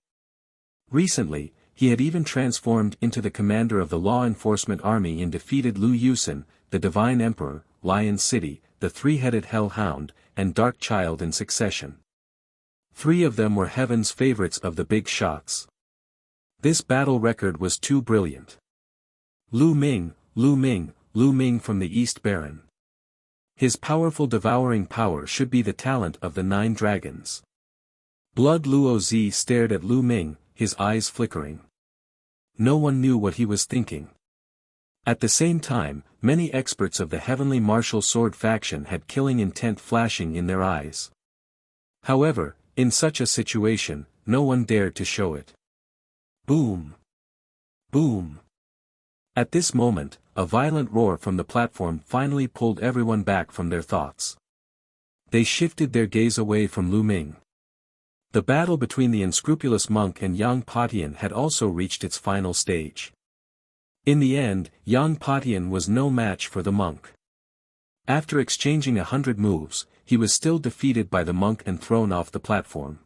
[SPEAKER 1] Recently, he had even transformed into the commander of the law enforcement army and defeated Lu Yusen, the Divine Emperor, Lion City, the three-headed Hellhound, and Dark Child in succession. 3 of them were Heaven's favorites of the big shots. This battle record was too brilliant. Lu Ming, Lu Ming, Lu Ming from the East Baron. His powerful devouring power should be the talent of the 9 dragons. Blood Luo Zi stared at Lu Ming, his eyes flickering. No one knew what he was thinking. At the same time, many experts of the heavenly martial sword faction had killing intent flashing in their eyes. However, in such a situation, no one dared to show it. Boom! Boom! At this moment, a violent roar from the platform finally pulled everyone back from their thoughts. They shifted their gaze away from Lu Ming. The battle between the unscrupulous monk and Yang Patian had also reached its final stage. In the end, Yang Patian was no match for the monk. After exchanging 100 moves, he was still defeated by the monk and thrown off the platform.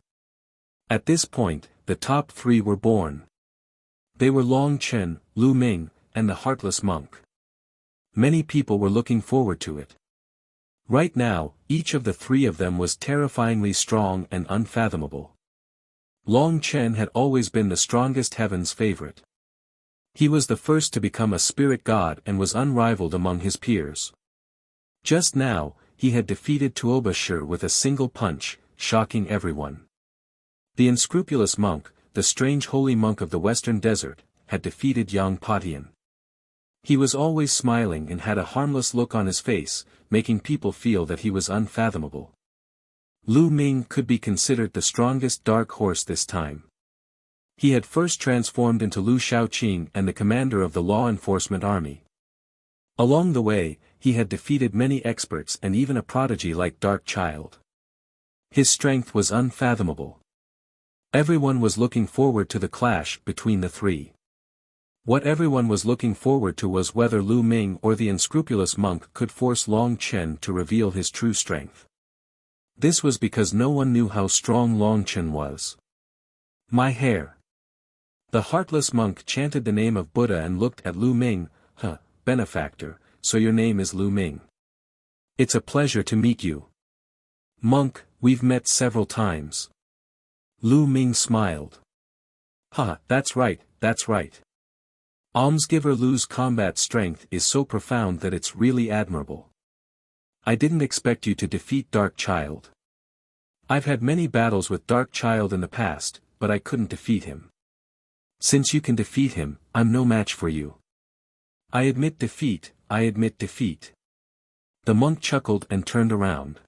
[SPEAKER 1] At this point, the top 3 were born. They were Long Chen, Lu Ming, and the Heartless Monk. Many people were looking forward to it. Right now, each of the 3 of them was terrifyingly strong and unfathomable. Long Chen had always been the strongest Heaven's favorite. He was the first to become a spirit god and was unrivaled among his peers. Just now, he had defeated Tuoba Shi with a single punch, shocking everyone. The unscrupulous monk, the strange holy monk of the Western Desert, had defeated Yang Patian. He was always smiling and had a harmless look on his face, making people feel that he was unfathomable. Lu Ming could be considered the strongest dark horse this time. He had first transformed into Lu Shaoqing and the commander of the law enforcement army. Along the way, he had defeated many experts and even a prodigy like Dark Child. His strength was unfathomable. Everyone was looking forward to the clash between the 3. What everyone was looking forward to was whether Lu Ming or the unscrupulous monk could force Long Chen to reveal his true strength. This was because no one knew how strong Long Chen was. My hair. The heartless monk chanted the name of Buddha and looked at Lu Ming. Benefactor, so your name is Lu Ming. It's a pleasure to meet you. Monk, we've met several times. Lu Ming smiled. That's right, that's right. Almsgiver Lu's combat strength is so profound that it's really admirable. I didn't expect you to defeat Dark Child. I've had many battles with Dark Child in the past, but I couldn't defeat him. Since you can defeat him, I'm no match for you. I admit defeat, I admit defeat. The monk chuckled and turned around.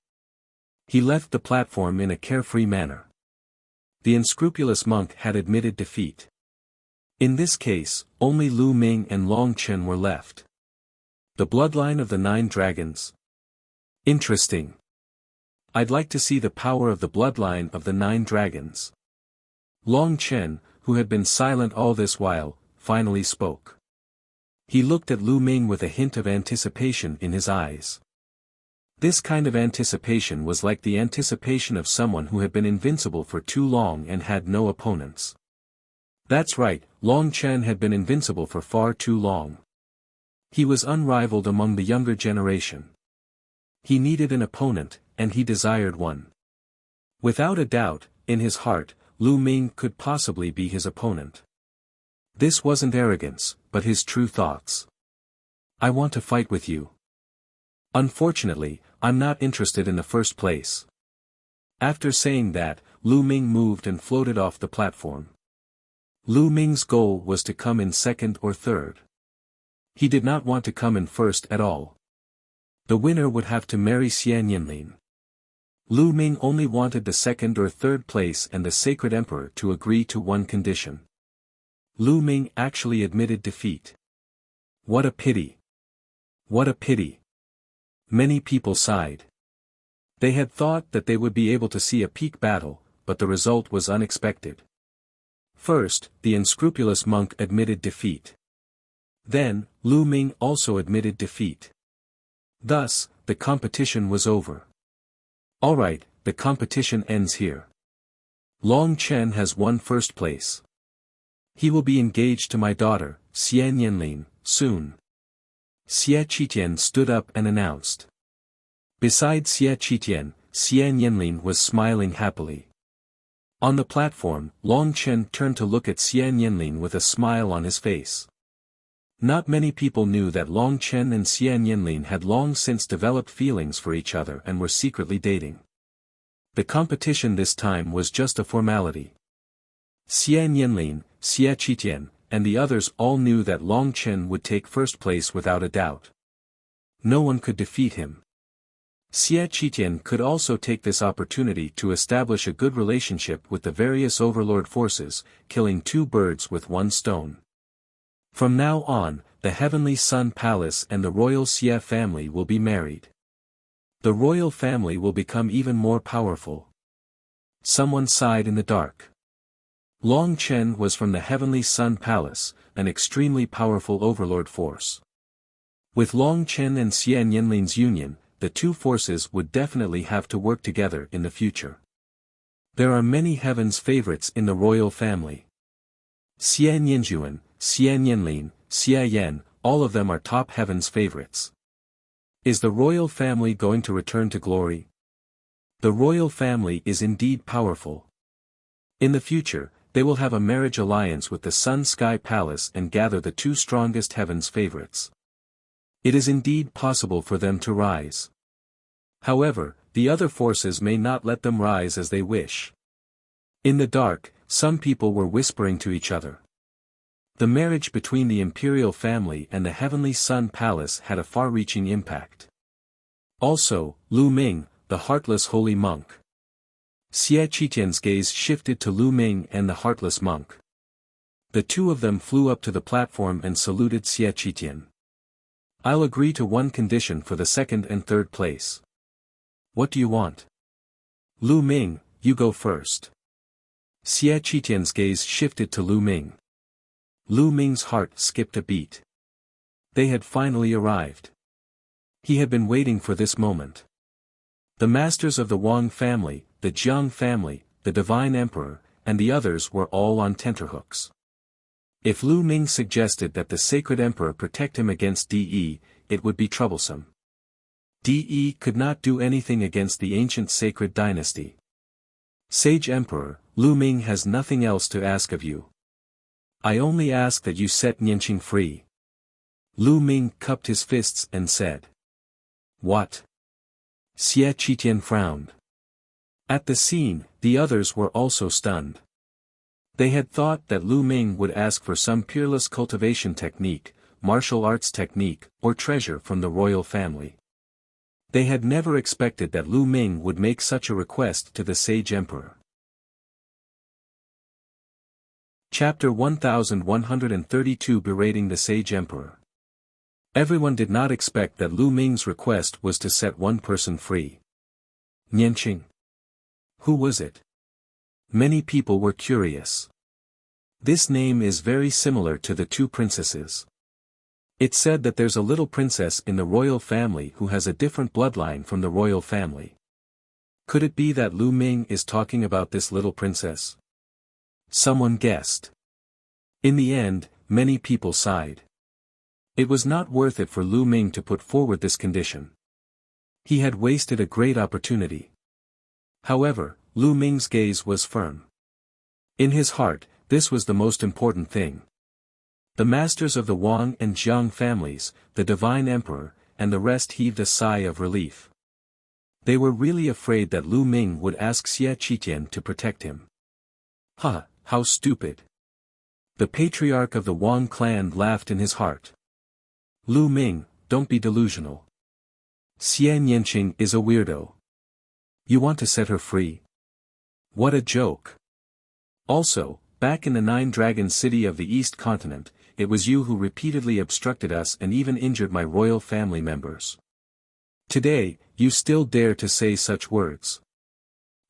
[SPEAKER 1] He left the platform in a carefree manner. The unscrupulous monk had admitted defeat. In this case, only Lu Ming and Long Chen were left. The bloodline of the 9 dragons. Interesting. I'd like to see the power of the bloodline of the 9 dragons. Long Chen, who had been silent all this while, finally spoke. He looked at Lu Ming with a hint of anticipation in his eyes. This kind of anticipation was like the anticipation of someone who had been invincible for too long and had no opponents. That's right, Long Chen had been invincible for far too long. He was unrivaled among the younger generation. He needed an opponent, and he desired one. Without a doubt, in his heart, Lu Ming could possibly be his opponent. This wasn't arrogance, but his true thoughts. I want to fight with you. Unfortunately, I'm not interested in the first place. After saying that, Lu Ming moved and floated off the platform. Lu Ming's goal was to come in second or third. He did not want to come in first at all. The winner would have to marry Xian Yinlin. Lu Ming only wanted the second or third place and the Sacred Emperor to agree to one condition. Lu Ming actually admitted defeat. What a pity. What a pity. Many people sighed. They had thought that they would be able to see a peak battle, but the result was unexpected. First, the unscrupulous monk admitted defeat. Then, Lu Ming also admitted defeat. Thus, the competition was over. Alright, the competition ends here. Long Chen has won first place. He will be engaged to my daughter, Xian Yinlin, soon. Xie Qitian stood up and announced. Beside Xie Qitian, Xie Nianlin was smiling happily. On the platform, Long Chen turned to look at Xie Nianlin with a smile on his face. Not many people knew that Long Chen and Xie Nianlin had long since developed feelings for each other and were secretly dating. The competition this time was just a formality. Xie Nianlin, Xie Qitian, and the others all knew that Long Chen would take first place without a doubt. No one could defeat him. Xie Qitian could also take this opportunity to establish a good relationship with the various overlord forces, killing two birds with one stone. From now on, the Heavenly Sun Palace and the royal Xie family will be married. The royal family will become even more powerful. Someone sighed in the dark. Long Chen was from the Heavenly Sun Palace, an extremely powerful overlord force. With Long Chen and Xie Nianlin's union, the two forces would definitely have to work together in the future. There are many heaven's favorites in the royal family. Xie Nianjuan, Xie Nianlin, Xie Yan, all of them are top heaven's favorites. Is the royal family going to return to glory? The royal family is indeed powerful. In the future, they will have a marriage alliance with the Sun Sky Palace and gather the two strongest heaven's favorites. It is indeed possible for them to rise. However, the other forces may not let them rise as they wish. In the dark, some people were whispering to each other. The marriage between the imperial family and the Heavenly Sun Palace had a far-reaching impact. Also, Lu Ming, the heartless holy monk. Xie Qitian's gaze shifted to Lu Ming and the heartless monk. The two of them flew up to the platform and saluted Xie Qitian. I'll agree to one condition for the second and third place. What do you want? Lu Ming, you go first. Xie Qitian's gaze shifted to Lu Ming. Lu Ming's heart skipped a beat. They had finally arrived. He had been waiting for this moment. The masters of the Wang family, the Jiang family, the Divine Emperor, and the others were all on tenterhooks. If Lu Ming suggested that the Sacred Emperor protect him against De, it would be troublesome. De could not do anything against the ancient sacred dynasty. Sage Emperor, Lu Ming has nothing else to ask of you. I only ask that you set Nianqing free. Lu Ming cupped his fists and said. What? Xie Qitian frowned. At the scene, the others were also stunned. They had thought that Lu Ming would ask for some peerless cultivation technique, martial arts technique, or treasure from the royal family. They had never expected that Lu Ming would make such a request to the Sage Emperor. Chapter 1132 Berating the Sage Emperor. Everyone did not expect that Lu Ming's request was to set one person free. Nianqing. Who was it? Many people were curious. This name is very similar to the two princesses. It's said that there's a little princess in the royal family who has a different bloodline from the royal family. Could it be that Lu Ming is talking about this little princess? Someone guessed. In the end, many people sighed. It was not worth it for Lu Ming to put forward this condition. He had wasted a great opportunity. However, Lu Ming's gaze was firm. In his heart, this was the most important thing. The masters of the Wang and Jiang families, the Divine Emperor, and the rest heaved a sigh of relief. They were really afraid that Lu Ming would ask Xie Qitian to protect him. Ha, how stupid. The patriarch of the Wang clan laughed in his heart. Lu Ming, don't be delusional. Xie Nianqing is a weirdo. You want to set her free? What a joke. Also, back in the Nine-Dragon City of the East Continent, it was you who repeatedly obstructed us and even injured my royal family members. Today, you still dare to say such words.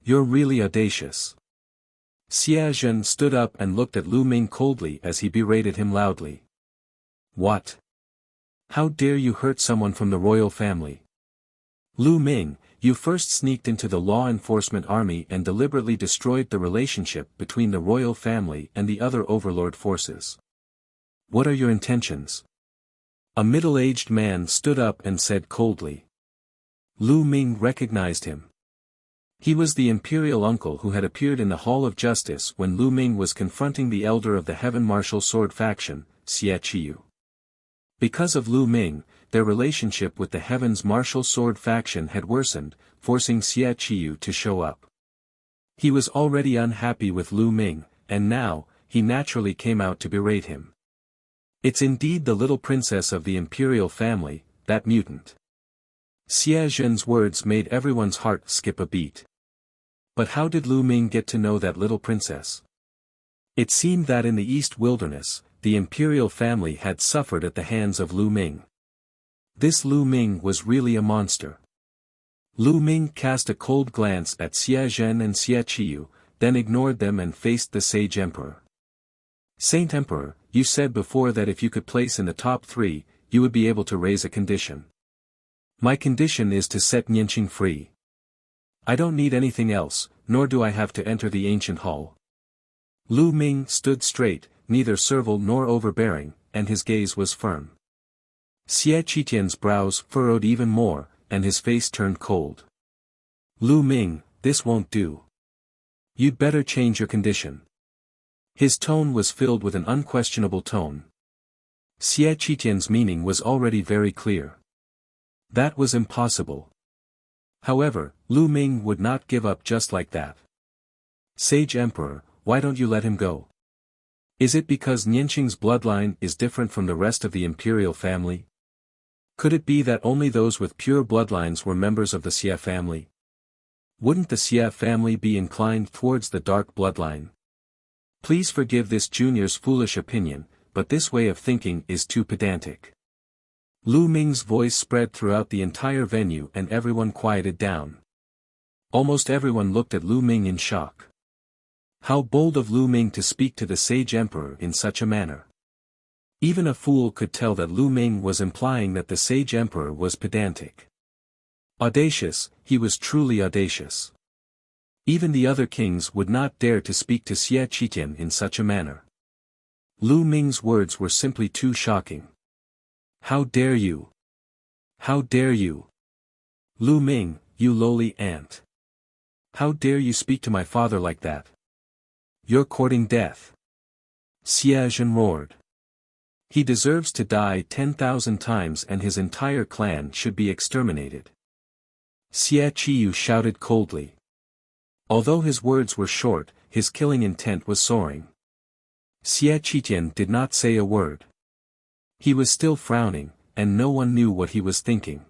[SPEAKER 1] You're really audacious. Xie Zhen stood up and looked at Lu Ming coldly as he berated him loudly. What? How dare you hurt someone from the royal family? Lu Ming, you first sneaked into the law enforcement army and deliberately destroyed the relationship between the royal family and the other overlord forces. What are your intentions? A middle-aged man stood up and said coldly. Lu Ming recognized him. He was the imperial uncle who had appeared in the Hall of Justice when Lu Ming was confronting the elder of the Heaven Martial Sword faction, Xie Qiyu. Because of Lu Ming, their relationship with the Heaven's Martial Sword faction had worsened, forcing Xie Qiyu to show up. He was already unhappy with Lu Ming, and now, he naturally came out to berate him. It's indeed the little princess of the imperial family, that mutant. Xie Zhen's words made everyone's heart skip a beat. But how did Lu Ming get to know that little princess? It seemed that in the East Wilderness, the imperial family had suffered at the hands of Lu Ming. This Lu Ming was really a monster. Lu Ming cast a cold glance at Xie Zhen and Xie Qiyu, then ignored them and faced the Sage Emperor. Saint Emperor, you said before that if you could place in the top 3, you would be able to raise a condition. My condition is to set Nianqing free. I don't need anything else, nor do I have to enter the ancient hall. Lu Ming stood straight, neither servile nor overbearing, and his gaze was firm. Xie Qitian's brows furrowed even more, and his face turned cold. Lu Ming, this won't do. You'd better change your condition. His tone was filled with an unquestionable tone. Xie Qitian's meaning was already very clear. That was impossible. However, Lu Ming would not give up just like that. Sage Emperor, why don't you let him go? Is it because Nianqing's bloodline is different from the rest of the imperial family? Could it be that only those with pure bloodlines were members of the Xie family? Wouldn't the Xie family be inclined towards the dark bloodline? Please forgive this junior's foolish opinion, but this way of thinking is too pedantic. Lu Ming's voice spread throughout the entire venue and everyone quieted down. Almost everyone looked at Lu Ming in shock. How bold of Lu Ming to speak to the Sage Emperor in such a manner. Even a fool could tell that Lu Ming was implying that the Sage Emperor was pedantic. Audacious, he was truly audacious. Even the other kings would not dare to speak to Xie Qitian in such a manner. Lu Ming's words were simply too shocking. How dare you? How dare you? Lu Ming, you lowly ant. How dare you speak to my father like that? You're courting death. Xie Zhen roared. He deserves to die 10,000 times and his entire clan should be exterminated. Xie Qiyu shouted coldly. Although his words were short, his killing intent was soaring. Xie Qitian did not say a word. He was still frowning, and no one knew what he was thinking.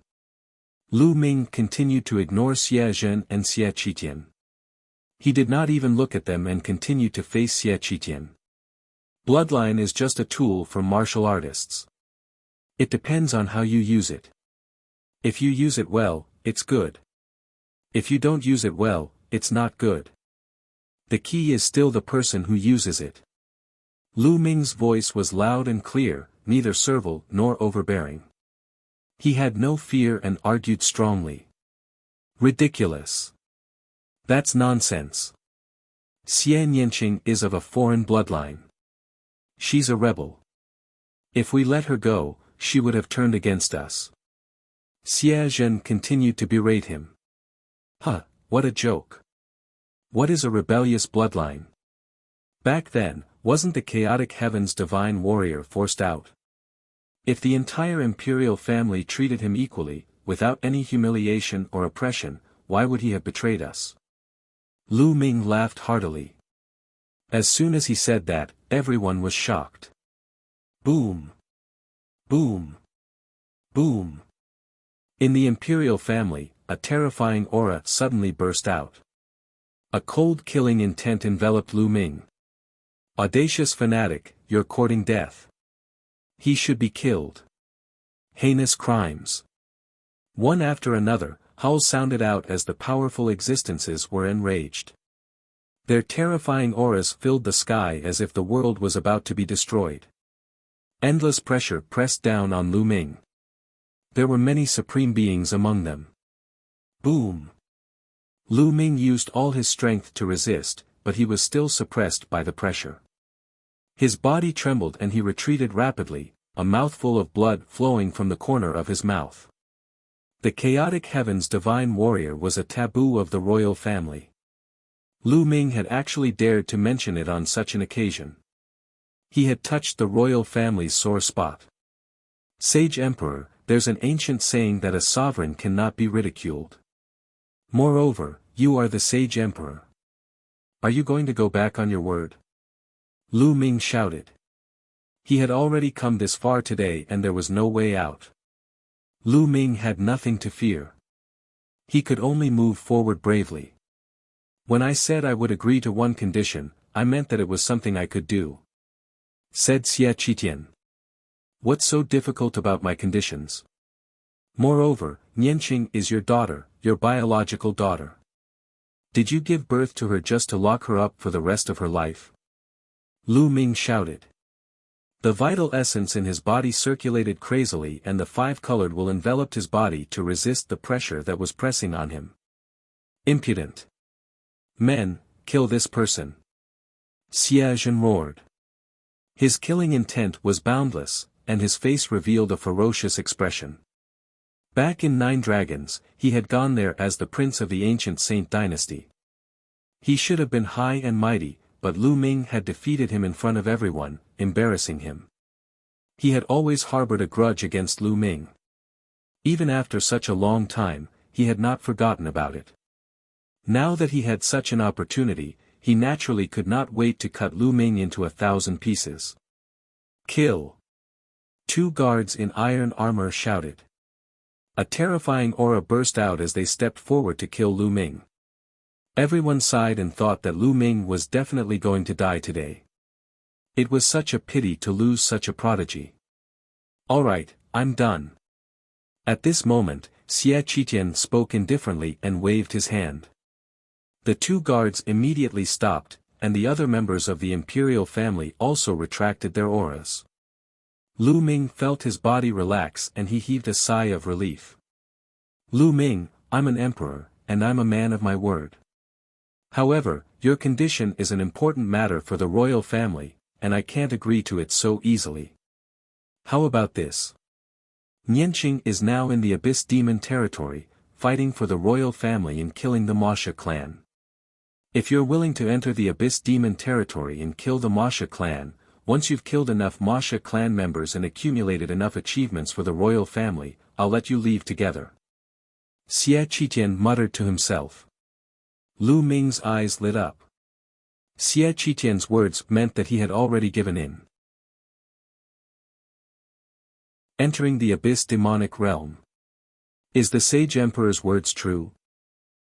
[SPEAKER 1] Lu Ming continued to ignore Xie Zhen and Xie Qitian. He did not even look at them and continued to face Xie Qitian. Bloodline is just a tool for martial artists. It depends on how you use it. If you use it well, it's good. If you don't use it well, it's not good. The key is still the person who uses it. Lu Ming's voice was loud and clear, neither servile nor overbearing. He had no fear and argued strongly. Ridiculous. That's nonsense. Xie Nianqing is of a foreign bloodline. She's a rebel. If we let her go, she would have turned against us. Xie Zhen continued to berate him. Huh, what a joke. What is a rebellious bloodline? Back then, wasn't the chaotic heaven's divine warrior forced out? If the entire imperial family treated him equally, without any humiliation or oppression, why would he have betrayed us? Lu Ming laughed heartily. As soon as he said that, everyone was shocked. Boom! Boom! Boom! In the imperial family, a terrifying aura suddenly burst out. A cold killing intent enveloped Lu Ming. Audacious fanatic, you're courting death. He should be killed. Heinous crimes. One after another, howls sounded out as the powerful existences were enraged. Their terrifying auras filled the sky as if the world was about to be destroyed. Endless pressure pressed down on Lu Ming. There were many supreme beings among them. Boom! Lu Ming used all his strength to resist, but he was still suppressed by the pressure. His body trembled and he retreated rapidly, a mouthful of blood flowing from the corner of his mouth. The chaotic heavens divine warrior was a taboo of the royal family. Lu Ming had actually dared to mention it on such an occasion. He had touched the royal family's sore spot. Sage Emperor, there's an ancient saying that a sovereign cannot be ridiculed. Moreover, you are the Sage Emperor. Are you going to go back on your word? Lu Ming shouted. He had already come this far today and there was no way out. Lu Ming had nothing to fear. He could only move forward bravely. When I said I would agree to one condition, I meant that it was something I could do, said Xie Qitian. What's so difficult about my conditions? Moreover, Nianqing is your daughter, your biological daughter. Did you give birth to her just to lock her up for the rest of her life? Lu Ming shouted. The vital essence in his body circulated crazily and the five-colored wool enveloped his body to resist the pressure that was pressing on him. Impudent. Men, kill this person. Xie Zhen roared. His killing intent was boundless, and his face revealed a ferocious expression. Back in Nine Dragons, he had gone there as the prince of the ancient Saint dynasty. He should have been high and mighty, but Lu Ming had defeated him in front of everyone, embarrassing him. He had always harbored a grudge against Lu Ming. Even after such a long time, he had not forgotten about it. Now that he had such an opportunity, he naturally could not wait to cut Lu Ming into 1,000 pieces. Kill! 2 guards in iron armor shouted. A terrifying aura burst out as they stepped forward to kill Lu Ming. Everyone sighed and thought that Lu Ming was definitely going to die today. It was such a pity to lose such a prodigy. Alright, I'm done. At this moment, Xie Qitian spoke indifferently and waved his hand. The 2 guards immediately stopped, and the other members of the imperial family also retracted their auras. Lu Ming felt his body relax and he heaved a sigh of relief. Lu Ming, I'm an emperor, and I'm a man of my word. However, your condition is an important matter for the royal family, and I can't agree to it so easily. How about this? Nianqing is now in the Abyss Demon territory, fighting for the royal family and killing the Wuxia clan. If you're willing to enter the Abyss Demon territory and kill the Wuxia clan, once you've killed enough Wuxia clan members and accumulated enough achievements for the royal family, I'll let you leave together. Xie Qitian muttered to himself. Lu Ming's eyes lit up. Xie Qitian's words meant that he had already given in. Entering the Abyss Demonic Realm. Is the Sage Emperor's words true?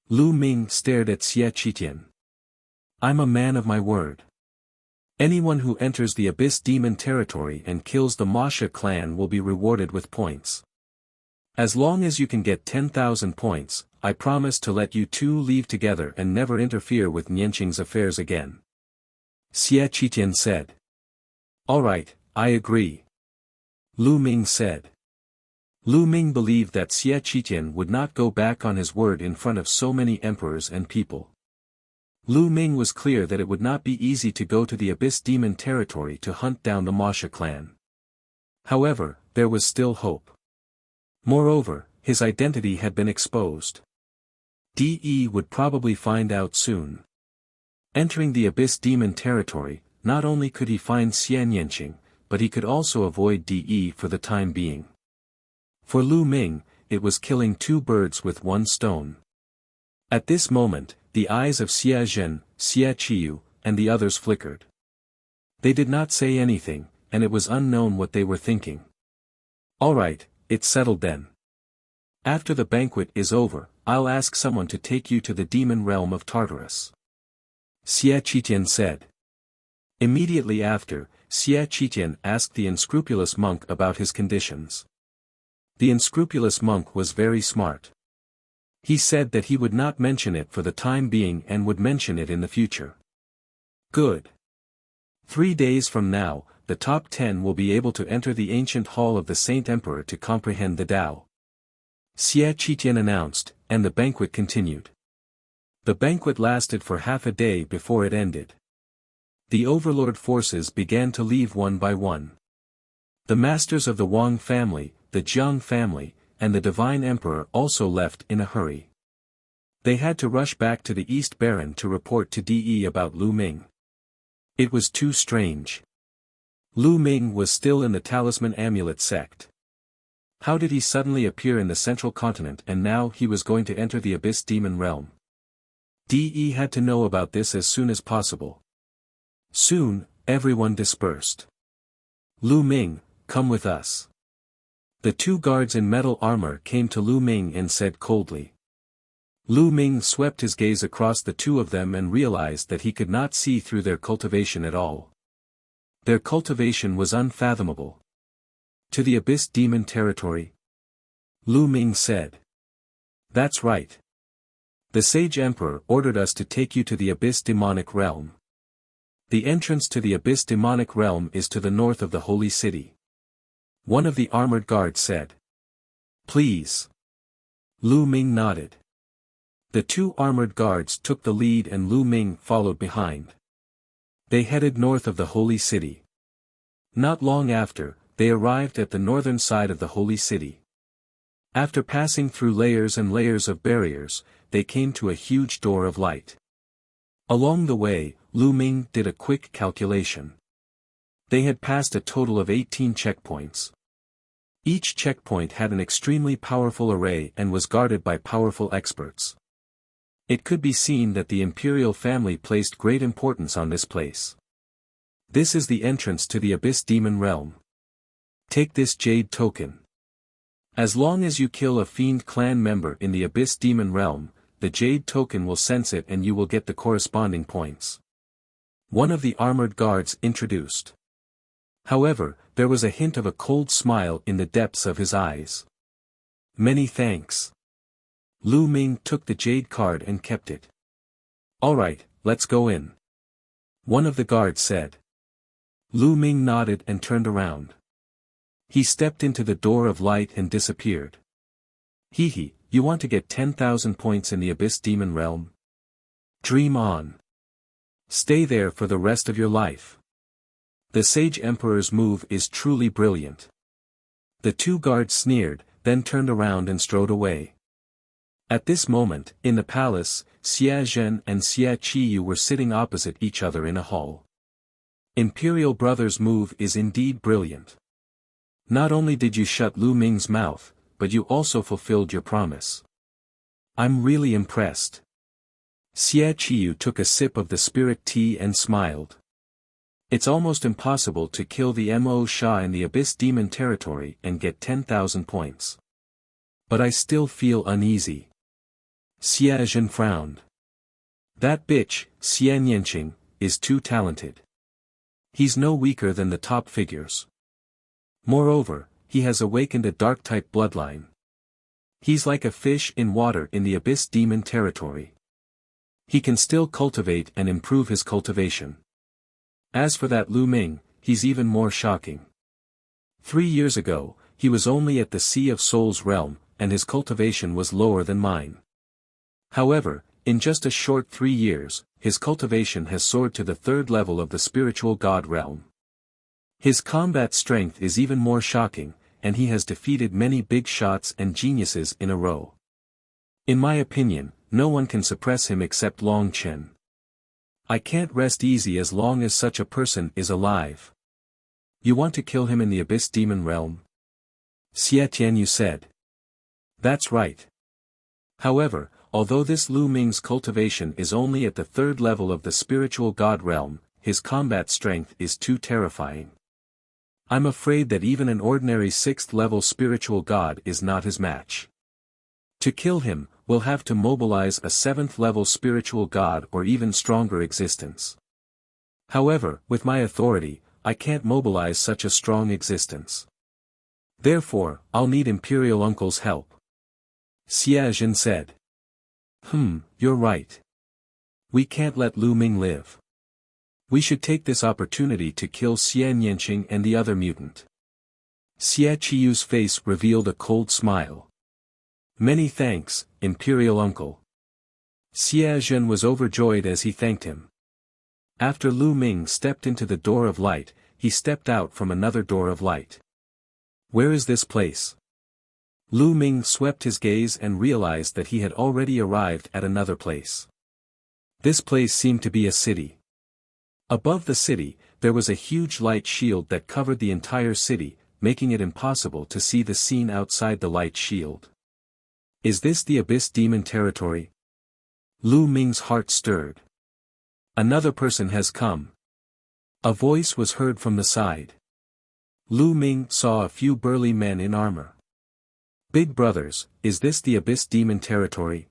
[SPEAKER 1] Lu Ming stared at Xie Qitian. I'm a man of my word. Anyone who enters the Abyss Demon territory and kills the Wuxia clan will be rewarded with points. As long as you can get 10,000 points, I promise to let you 2 leave together and never interfere with Nianqing's affairs again. Xie Qitian said. Alright, I agree. Lu Ming said. Lu Ming believed that Xie Qitian would not go back on his word in front of so many emperors and people. Lu Ming was clear that it would not be easy to go to the Abyss Demon territory to hunt down the Wuxia clan. However, there was still hope. Moreover, his identity had been exposed. DE would probably find out soon. Entering the Abyss Demon territory, not only could he find Xian Nianqing, but he could also avoid DE for the time being. For Lu Ming, it was killing 2 birds with 1 stone. At this moment, the eyes of Xie Zhen, Xie Qiyu, and the others flickered. They did not say anything, and it was unknown what they were thinking. Alright, it's settled then. After the banquet is over, I'll ask someone to take you to the demon realm of Tartarus. Xie Qitian said. Immediately after, Xie Qitian asked the unscrupulous monk about his conditions. The unscrupulous monk was very smart. He said that he would not mention it for the time being and would mention it in the future. Good. 3 days from now, the top 10 will be able to enter the ancient hall of the Saint Emperor to comprehend the Tao. Xie Qitian announced, and the banquet continued. The banquet lasted for half a day before it ended. The overlord forces began to leave one by one. The masters of the Wang family, the Jiang family, and the Divine Emperor also left in a hurry. They had to rush back to the East Baron to report to De about Lu Ming. It was too strange. Lu Ming was still in the Talisman Amulet sect. How did he suddenly appear in the Central Continent and now he was going to enter the Abyss Demon Realm? De had to know about this as soon as possible. Soon, everyone dispersed. Lu Ming, come with us. The two guards in metal armor came to Lu Ming and said coldly. Lu Ming swept his gaze across the two of them and realized that he could not see through their cultivation at all. Their cultivation was unfathomable. To the Abyss Demon territory? Lu Ming said. That's right. The Sage Emperor ordered us to take you to the Abyss Demonic Realm. The entrance to the Abyss Demonic Realm is to the north of the Holy City. One of the armored guards said. Please. Lu Ming nodded. The two armored guards took the lead and Lu Ming followed behind. They headed north of the Holy City. Not long after, they arrived at the northern side of the Holy City. After passing through layers and layers of barriers, they came to a huge door of light. Along the way, Lu Ming did a quick calculation. They had passed a total of 18 checkpoints. Each checkpoint had an extremely powerful array and was guarded by powerful experts. It could be seen that the imperial family placed great importance on this place. This is the entrance to the Abyss Demon Realm. Take this jade token. As long as you kill a Fiend clan member in the Abyss Demon Realm, the jade token will sense it and you will get the corresponding points. One of the armored guards introduced. However, there was a hint of a cold smile in the depths of his eyes. Many thanks. Lu Ming took the jade card and kept it. Alright, let's go in. One of the guards said. Lu Ming nodded and turned around. He stepped into the door of light and disappeared. Hee, you want to get 10,000 points in the Abyss Demon Realm? Dream on. Stay there for the rest of your life. The Sage Emperor's move is truly brilliant. The two guards sneered, then turned around and strode away. At this moment, in the palace, Xia Zhen and Xia Qiyu were sitting opposite each other in a hall. Imperial Brother's move is indeed brilliant. Not only did you shut Lu Ming's mouth, but you also fulfilled your promise. I'm really impressed. Xia Qiyu took a sip of the spirit tea and smiled. It's almost impossible to kill the Mo Sha in the Abyss Demon territory and get 10,000 points. But I still feel uneasy. Xia Zhen frowned. That bitch, Xia Nianqing, is too talented. He's no weaker than the top figures. Moreover, he has awakened a dark-type bloodline. He's like a fish in water in the Abyss Demon territory. He can still cultivate and improve his cultivation. As for that Lu Ming, he's even more shocking. 3 years ago, he was only at the Sea of Souls realm, and his cultivation was lower than mine. However, in just a short 3 years, his cultivation has soared to the 3rd level of the spiritual god realm. His combat strength is even more shocking, and he has defeated many big shots and geniuses in a row. In my opinion, no one can suppress him except Long Chen. I can't rest easy as long as such a person is alive. You want to kill him in the Abyss Demon Realm? Xia Tianyu said. That's right. However, although this Lu Ming's cultivation is only at the 3rd level of the spiritual god realm, his combat strength is too terrifying. I'm afraid that even an ordinary 6th level spiritual god is not his match. To kill him, we'll have to mobilize a 7th level spiritual god or even stronger existence. However, with my authority, I can't mobilize such a strong existence. Therefore, I'll need Imperial Uncle's help. Xia Zhen said. You're right. We can't let Lu Ming live. We should take this opportunity to kill Xia Nianqing and the other mutant. Xia Qiyu's face revealed a cold smile. Many thanks, Imperial Uncle. Xia Zhen was overjoyed as he thanked him. After Lu Ming stepped into the door of light, he stepped out from another door of light. Where is this place? Lu Ming swept his gaze and realized that he had already arrived at another place. This place seemed to be a city. Above the city, there was a huge light shield that covered the entire city, making it impossible to see the scene outside the light shield. Is this the Abyss Demon territory? Lu Ming's heart stirred. Another person has come. A voice was heard from the side. Lu Ming saw a few burly men in armor. Big brothers, is this the Abyss Demon territory?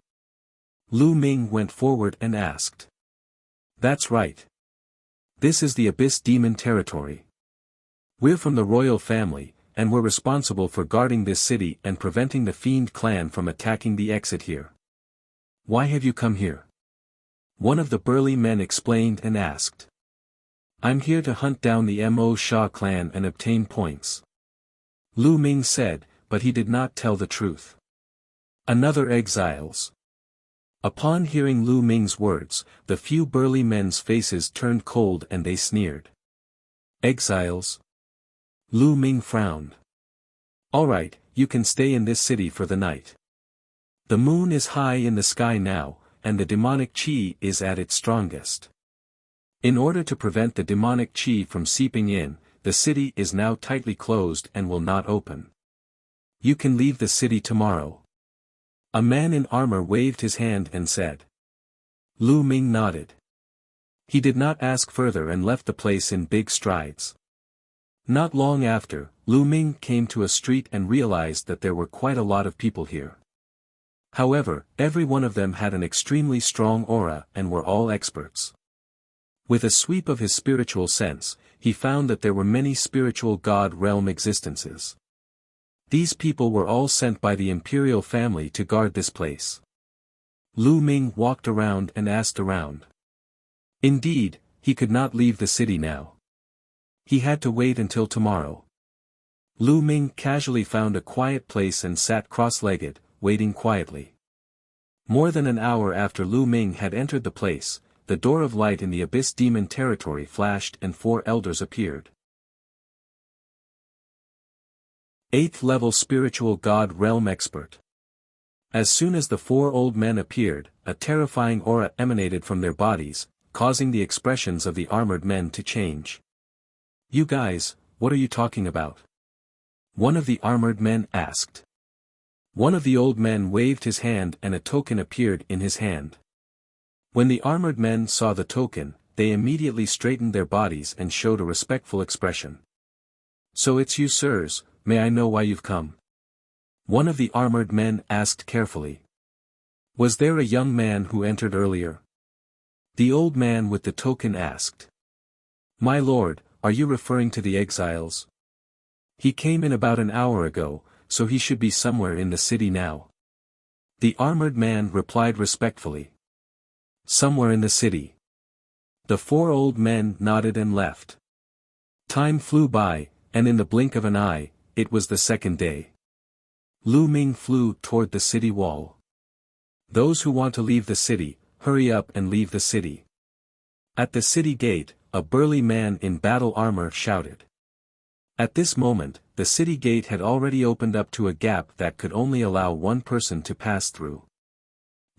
[SPEAKER 1] Lu Ming went forward and asked. That's right. This is the Abyss Demon territory. We're from the royal family, and we're responsible for guarding this city and preventing the Fiend clan from attacking the exit here. Why have you come here? One of the burly men explained and asked. I'm here to hunt down the Mo Sha clan and obtain points. Lu Ming said, but he did not tell the truth. Another exiles. Upon hearing Lu Ming's words, the few burly men's faces turned cold and they sneered. Exiles? Lu Ming frowned. Alright, you can stay in this city for the night. The moon is high in the sky now, and the demonic chi is at its strongest. In order to prevent the demonic chi from seeping in, the city is now tightly closed and will not open. You can leave the city tomorrow. A man in armor waved his hand and said. Lu Ming nodded. He did not ask further and left the place in big strides. Not long after, Lu Ming came to a street and realized that there were quite a lot of people here. However, every one of them had an extremely strong aura and were all experts. With a sweep of his spiritual sense, he found that there were many spiritual god realm existences. These people were all sent by the imperial family to guard this place. Lu Ming walked around and asked around. Indeed, he could not leave the city now. He had to wait until tomorrow. Lu Ming casually found a quiet place and sat cross-legged, waiting quietly. More than an hour after Lu Ming had entered the place, the door of light in the Abyss Demon territory flashed and 4 elders appeared. 8th level Spiritual God Realm Expert. As soon as the 4 old men appeared, a terrifying aura emanated from their bodies, causing the expressions of the armored men to change. You guys, what are you talking about? One of the armored men asked. One of the old men waved his hand and a token appeared in his hand. When the armored men saw the token, they immediately straightened their bodies and showed a respectful expression. So it's you sirs, may I know why you've come? One of the armored men asked carefully. Was there a young man who entered earlier? The old man with the token asked. My lord, are you referring to the exiles? He came in about an hour ago, so he should be somewhere in the city now. The armored man replied respectfully. Somewhere in the city. The 4 old men nodded and left. Time flew by, and in the blink of an eye, it was the second day. Lu Ming flew toward the city wall. Those who want to leave the city, hurry up and leave the city. At the city gate, a burly man in battle armor shouted. At this moment, the city gate had already opened up to a gap that could only allow one person to pass through.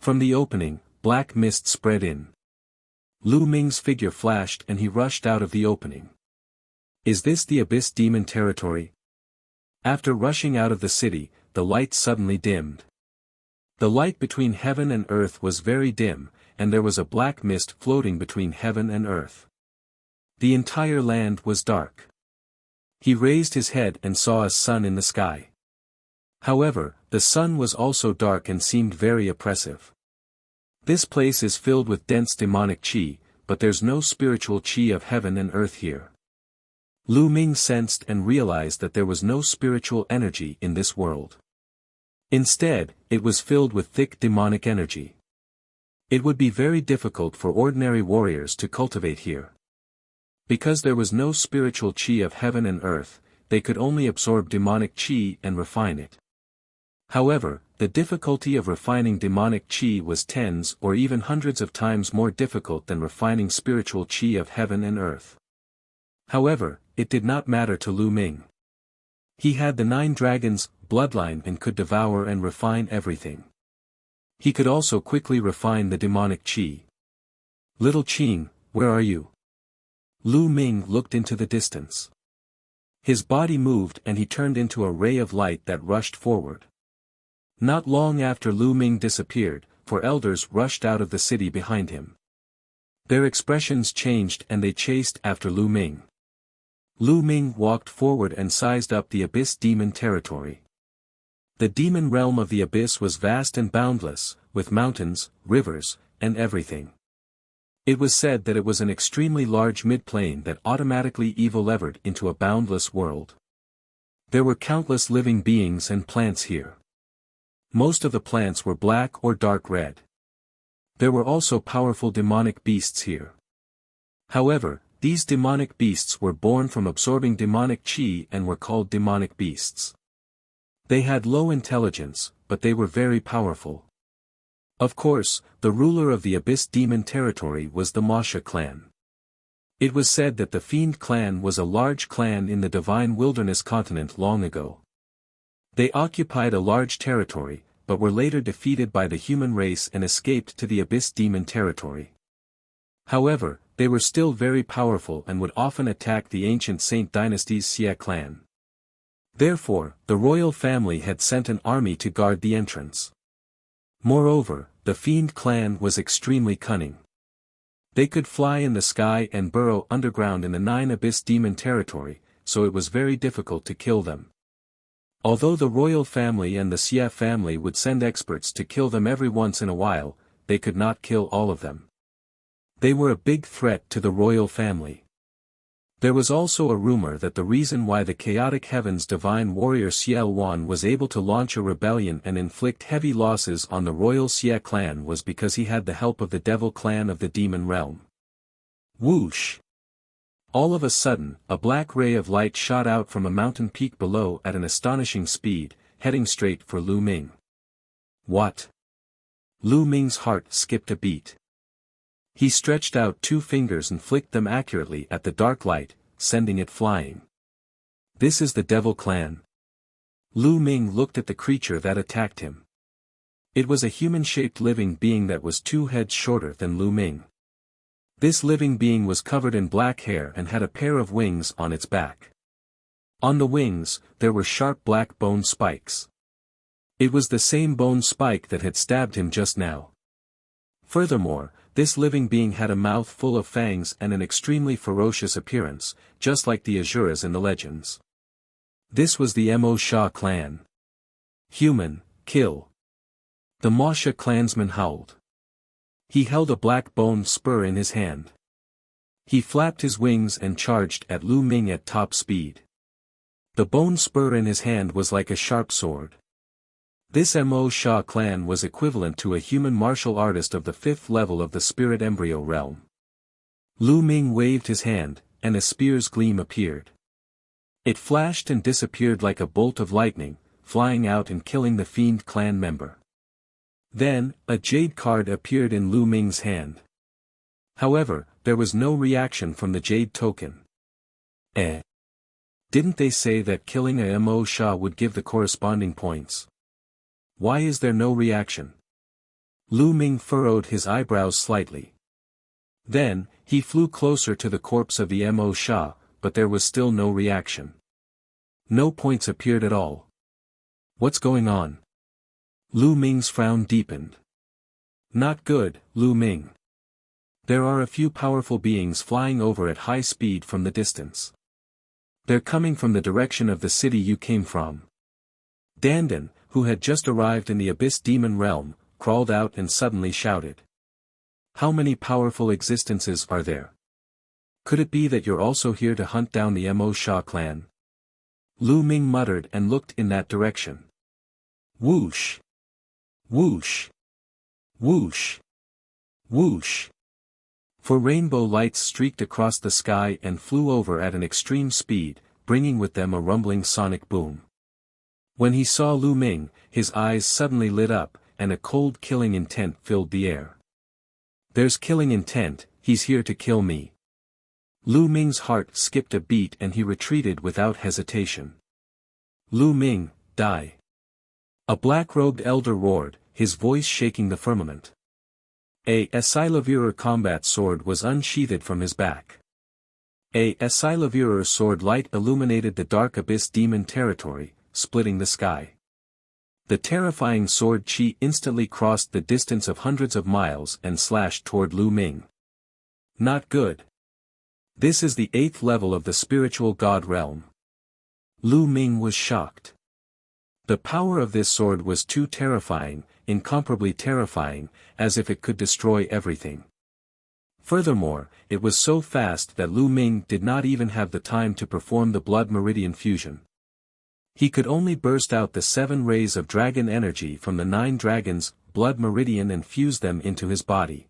[SPEAKER 1] From the opening, black mist spread in. Lu Ming's figure flashed and he rushed out of the opening. Is this the Abyss Demon territory? After rushing out of the city, the light suddenly dimmed. The light between heaven and earth was very dim, and there was a black mist floating between heaven and earth. The entire land was dark. He raised his head and saw a sun in the sky. However, the sun was also dark and seemed very oppressive. This place is filled with dense demonic chi, but there's no spiritual chi of heaven and earth here. Lu Ming sensed and realized that there was no spiritual energy in this world. Instead, it was filled with thick demonic energy. It would be very difficult for ordinary warriors to cultivate here. Because there was no spiritual chi of heaven and earth, they could only absorb demonic chi and refine it. However, the difficulty of refining demonic chi was tens or even hundreds of times more difficult than refining spiritual chi of heaven and earth. However, it did not matter to Lu Ming. He had the 9 dragons' bloodline and could devour and refine everything. He could also quickly refine the demonic qi. Little Qing, where are you? Lu Ming looked into the distance. His body moved and he turned into a ray of light that rushed forward. Not long after Lu Ming disappeared, 4 elders rushed out of the city behind him. Their expressions changed and they chased after Lu Ming. Lu Ming walked forward and sized up the Abyss demon territory. The demon realm of the Abyss was vast and boundless, with mountains, rivers, and everything. It was said that it was an extremely large mid-plane that automatically evo-levered into a boundless world. There were countless living beings and plants here. Most of the plants were black or dark red. There were also powerful demonic beasts here. However, these demonic beasts were born from absorbing demonic qi and were called demonic beasts. They had low intelligence, but they were very powerful. Of course, the ruler of the Abyss demon territory was the Wuxia clan. It was said that the Fiend clan was a large clan in the Divine Wilderness continent long ago. They occupied a large territory, but were later defeated by the human race and escaped to the Abyss demon territory. However, they were still very powerful and would often attack the ancient Saint dynasty's Xia clan. Therefore, the royal family had sent an army to guard the entrance. Moreover, the Fiend clan was extremely cunning. They could fly in the sky and burrow underground in the 9 Abyss demon territory, so it was very difficult to kill them. Although the royal family and the Xia family would send experts to kill them every once in a while, they could not kill all of them. They were a big threat to the royal family. There was also a rumor that the reason why the chaotic heavens divine warrior Xiao Wan was able to launch a rebellion and inflict heavy losses on the royal Xia clan was because he had the help of the devil clan of the demon realm. Whoosh! All of a sudden, a black ray of light shot out from a mountain peak below at an astonishing speed, heading straight for Lu Ming. What? Lu Ming's heart skipped a beat. He stretched out 2 fingers and flicked them accurately at the dark light, sending it flying. This is the devil clan. Lu Ming looked at the creature that attacked him. It was a human-shaped living being that was 2 heads shorter than Lu Ming. This living being was covered in black hair and had a pair of wings on its back. On the wings, there were sharp black bone spikes. It was the same bone spike that had stabbed him just now. Furthermore, this living being had a mouth full of fangs and an extremely ferocious appearance, just like the Asuras in the legends. This was the Mo Sha clan. Human, kill. The Wuxia clansman howled. He held a black bone spur in his hand. He flapped his wings and charged at Lu Ming at top speed. The bone spur in his hand was like a sharp sword. This Mo Sha clan was equivalent to a human martial artist of the 5th level of the spirit embryo realm. Lu Ming waved his hand, and a spear's gleam appeared. It flashed and disappeared like a bolt of lightning, flying out and killing the Fiend clan member. Then, a jade card appeared in Lu Ming's hand. However, there was no reaction from the jade token. Didn't they say that killing a Mo Sha would give the corresponding points? Why is there no reaction? Lu Ming furrowed his eyebrows slightly. Then, he flew closer to the corpse of the Mo Sha, but there was still no reaction. No points appeared at all. What's going on? Lu Ming's frown deepened. Not good, Lu Ming. There are a few powerful beings flying over at high speed from the distance. They're coming from the direction of the city you came from. Dandan, who had just arrived in the Abyss demon realm, crawled out and suddenly shouted. How many powerful existences are there? Could it be that you're also here to hunt down the Mo Sha clan? Lu Ming muttered and looked in that direction. Whoosh! Whoosh! Whoosh! Whoosh! 4 rainbow lights streaked across the sky and flew over at an extreme speed, bringing with them a rumbling sonic boom. When he saw Lu Ming, his eyes suddenly lit up, and a cold killing intent filled the air. There's killing intent, he's here to kill me. Lu Ming's heart skipped a beat and he retreated without hesitation. Lu Ming, die. A black-robed elder roared, his voice shaking the firmament. A Silavirer combat sword was unsheathed from his back. A Silavirer sword light illuminated the dark abyss demon territory, splitting the sky. The terrifying sword chi instantly crossed the distance of hundreds of miles and slashed toward Lu Ming. Not good. This is the 8th level of the spiritual god realm. Lu Ming was shocked. The power of this sword was too terrifying, incomparably terrifying, as if it could destroy everything. Furthermore, it was so fast that Lu Ming did not even have the time to perform the blood meridian fusion. He could only burst out the 7 rays of dragon energy from the 9 dragons' blood meridian and fuse them into his body.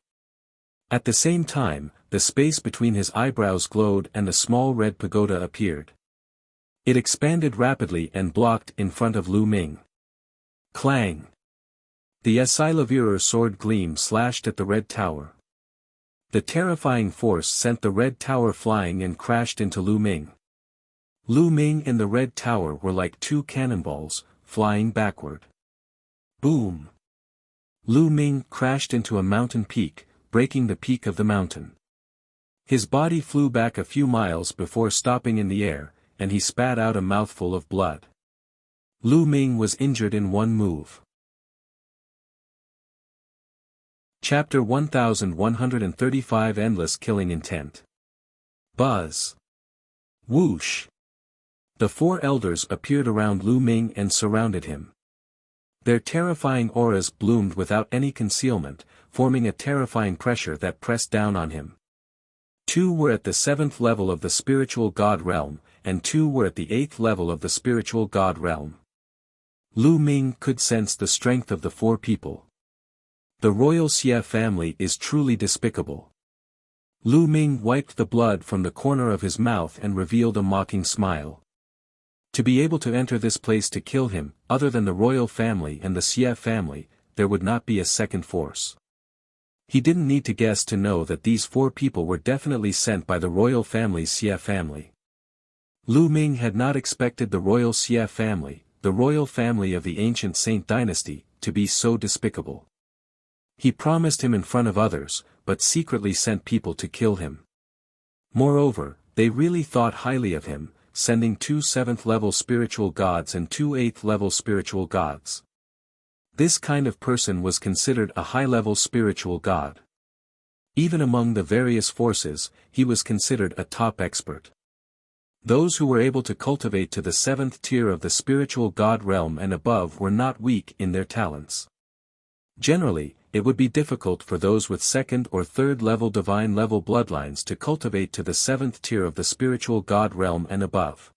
[SPEAKER 1] At the same time, the space between his eyebrows glowed and a small red pagoda appeared. It expanded rapidly and blocked in front of Lu Ming. Clang! The Silavirer sword gleam slashed at the red tower. The terrifying force sent the red tower flying and crashed into Lu Ming. Lu Ming and the red tower were like 2 cannonballs, flying backward. Boom! Lu Ming crashed into a mountain peak, breaking the peak of the mountain. His body flew back a few miles before stopping in the air, and he spat out a mouthful of blood. Lu Ming was injured in one move. Chapter 1135 Endless Killing Intent. Buzz. Whoosh. The 4 elders appeared around Lu Ming and surrounded him. Their terrifying auras bloomed without any concealment, forming a terrifying pressure that pressed down on him. 2 were at the 7th level of the spiritual god realm, and 2 were at the 8th level of the spiritual god realm. Lu Ming could sense the strength of the 4 people. The royal Xie family is truly despicable. Lu Ming wiped the blood from the corner of his mouth and revealed a mocking smile. To be able to enter this place to kill him, other than the royal family and the Xie family, there would not be a second force. He didn't need to guess to know that these 4 people were definitely sent by the royal family's Xie family. Lu Ming had not expected the royal Xie family, the royal family of the ancient Saint dynasty, to be so despicable. He promised him in front of others, but secretly sent people to kill him. Moreover, they really thought highly of him, sending 2 7th-level spiritual gods and 2 8th-level spiritual gods. This kind of person was considered a high-level spiritual god. Even among the various forces, he was considered a top expert. Those who were able to cultivate to the 7th tier of the spiritual god realm and above were not weak in their talents. Generally, it would be difficult for those with 2nd or 3rd level divine level bloodlines to cultivate to the 7th tier of the spiritual god realm and above.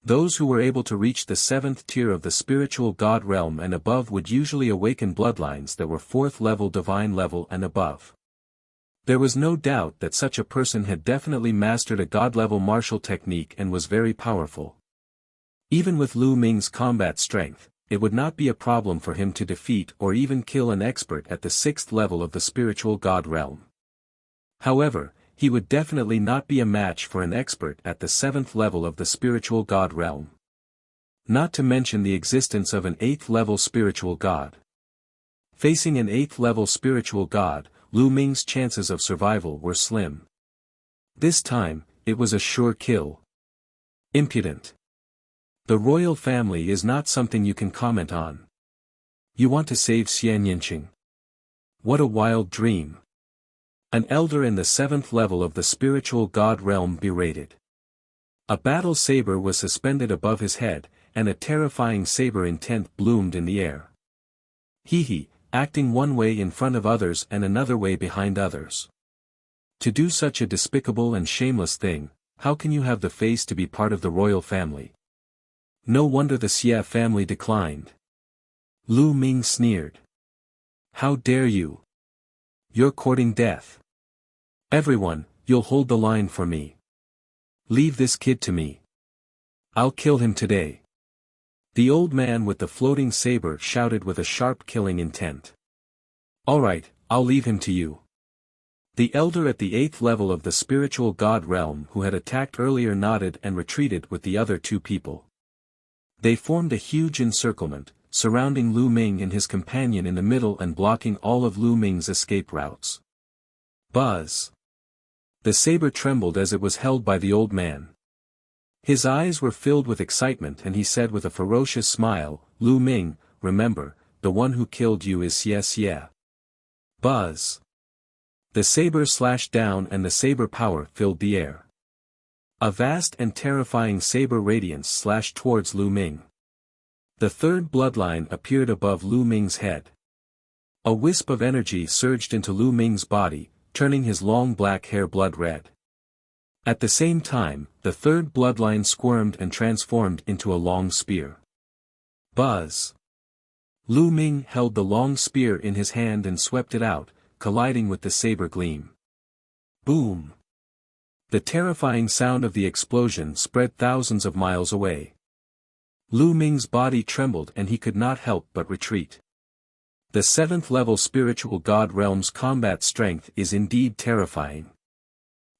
[SPEAKER 1] Those who were able to reach the 7th tier of the spiritual god realm and above would usually awaken bloodlines that were 4th level divine level and above. There was no doubt that such a person had definitely mastered a god-level martial technique and was very powerful. Even with Lu Ming's combat strength, it would not be a problem for him to defeat or even kill an expert at the 6th level of the spiritual god realm. However, he would definitely not be a match for an expert at the 7th level of the spiritual god realm. Not to mention the existence of an 8th level spiritual god. Facing an 8th level spiritual god, Lu Ming's chances of survival were slim. This time, it was a sure kill. Impudent. The royal family is not something you can comment on. You want to save Xian Yinqing. What a wild dream. An elder in the 7th level of the spiritual god realm berated. A battle saber was suspended above his head, and a terrifying saber intent bloomed in the air. He, acting one way in front of others and another way behind others. To do such a despicable and shameless thing, how can you have the face to be part of the royal family? No wonder the Xie family declined. Lu Ming sneered. How dare you? You're courting death. Everyone, you'll hold the line for me. Leave this kid to me. I'll kill him today. The old man with the floating saber shouted with a sharp killing intent. All right, I'll leave him to you. The elder at the 8th level of the spiritual god realm who had attacked earlier nodded and retreated with the other 2 people. They formed a huge encirclement, surrounding Lu Ming and his companion in the middle and blocking all of Lu Ming's escape routes. Buzz! The saber trembled as it was held by the old man. His eyes were filled with excitement and he said with a ferocious smile, "Lu Ming, remember, the one who killed you is Xie Xie." Buzz! The saber slashed down and the saber power filled the air. A vast and terrifying saber radiance slashed towards Lu Ming. The third bloodline appeared above Lu Ming's head. A wisp of energy surged into Lu Ming's body, turning his long black hair blood red. At the same time, the third bloodline squirmed and transformed into a long spear. Buzz! Lu Ming held the long spear in his hand and swept it out, colliding with the saber gleam. Boom! The terrifying sound of the explosion spread thousands of miles away. Lu Ming's body trembled and he could not help but retreat. The 7th level spiritual god realm's combat strength is indeed terrifying.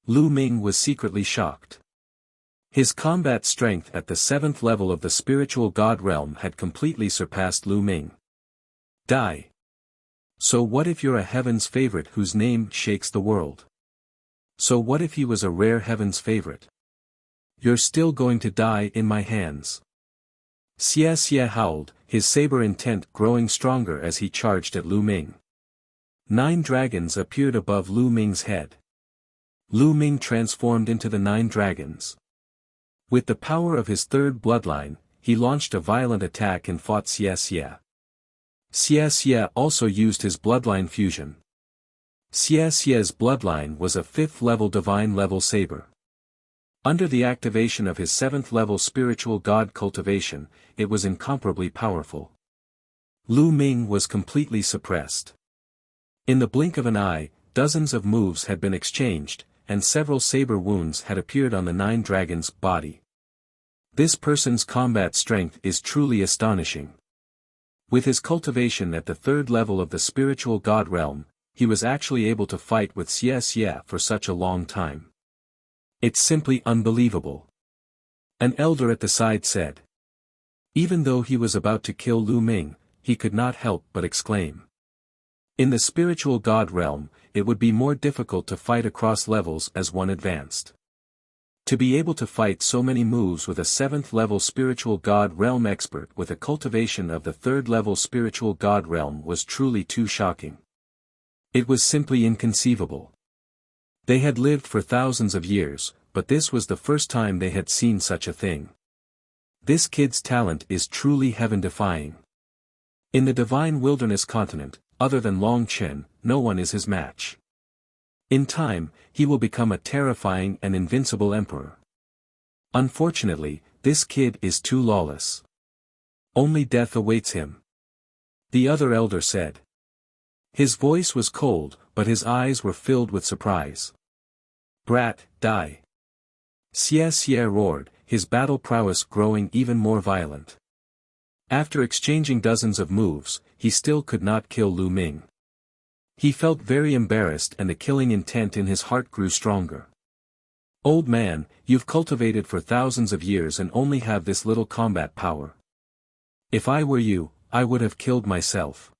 [SPEAKER 1] Lu Ming was secretly shocked. His combat strength at the 7th level of the spiritual god realm had completely surpassed Lu Ming. Die. So what if you're a heaven's favorite whose name shakes the world? So what if he was a rare heaven's favorite? You're still going to die in my hands. Xie Xie howled, his saber intent growing stronger as he charged at Lu Ming. 9 dragons appeared above Lu Ming's head. Lu Ming transformed into the 9 dragons. With the power of his third bloodline, he launched a violent attack and fought Xie Xie. Xie Xie also used his bloodline fusion. Xie Xie's bloodline was a 5th level divine level saber. Under the activation of his 7th level spiritual god cultivation, it was incomparably powerful. Lu Ming was completely suppressed. In the blink of an eye, dozens of moves had been exchanged, and several saber wounds had appeared on the 9 dragons' body. This person's combat strength is truly astonishing. With his cultivation at the 3rd level of the spiritual god realm, he was actually able to fight with Xie Xie for such a long time. It's simply unbelievable. An elder at the side said. Even though he was about to kill Lu Ming, he could not help but exclaim. In the spiritual god realm, it would be more difficult to fight across levels as one advanced. To be able to fight so many moves with a 7th level spiritual god realm expert with a cultivation of the 3rd level spiritual god realm was truly too shocking. It was simply inconceivable. They had lived for thousands of years, but this was the first time they had seen such a thing. This kid's talent is truly heaven-defying. In the divine wilderness continent, other than Long Chen, no one is his match. In time, he will become a terrifying and invincible emperor. Unfortunately, this kid is too lawless. Only death awaits him. The other elder said. His voice was cold, but his eyes were filled with surprise. Brat, die. Xie Xie roared, his battle prowess growing even more violent. After exchanging dozens of moves, he still could not kill Lu Ming. He felt very embarrassed and the killing intent in his heart grew stronger. Old man, you've cultivated for thousands of years and only have this little combat power. If I were you, I would have killed myself.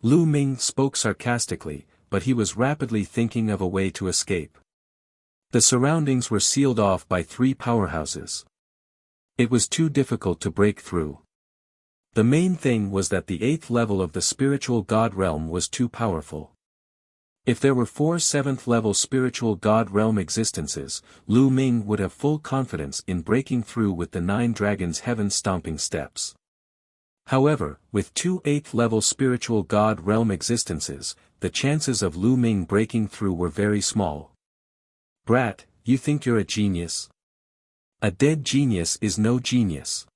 [SPEAKER 1] Lu Ming spoke sarcastically, but he was rapidly thinking of a way to escape. The surroundings were sealed off by 3 powerhouses. It was too difficult to break through. The main thing was that the 8th level of the spiritual god realm was too powerful. If there were 4 7th level spiritual god realm existences, Lu Ming would have full confidence in breaking through with the 9 dragons' heaven-stomping steps. However, with 2 8th level spiritual god realm existences, the chances of Lu Ming breaking through were very small. Brat, you think you're a genius? A dead genius is no genius.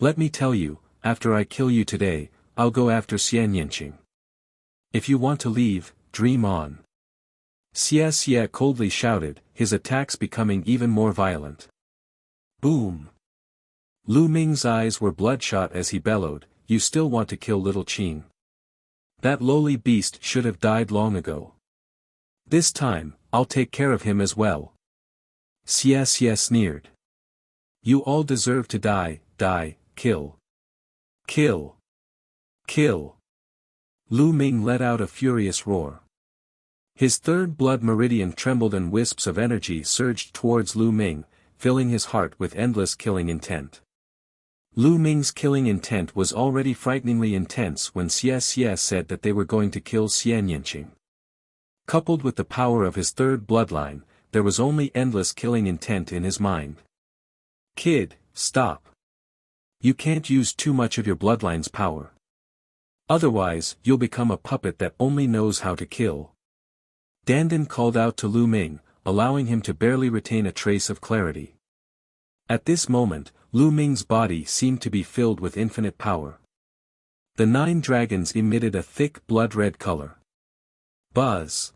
[SPEAKER 1] Let me tell you, after I kill you today, I'll go after Xianyanqing. If you want to leave, dream on. Xie Xie coldly shouted, his attacks becoming even more violent. Boom! Lu Ming's eyes were bloodshot as he bellowed, you still want to kill little Qing. That lowly beast should have died long ago. This time, I'll take care of him as well. Xie Xie sneered. You all deserve to die, die, kill. Kill. Kill. Lu Ming let out a furious roar. His third blood meridian trembled and wisps of energy surged towards Lu Ming, filling his heart with endless killing intent. Lu Ming's killing intent was already frighteningly intense when Xie said that they were going to kill Xian Yanqing. Coupled with the power of his third bloodline, there was only endless killing intent in his mind. Kid, stop. You can't use too much of your bloodline's power. Otherwise, you'll become a puppet that only knows how to kill. Dandan called out to Lu Ming, allowing him to barely retain a trace of clarity. At this moment, Lu Ming's body seemed to be filled with infinite power. The 9 dragons emitted a thick blood-red color. Buzz!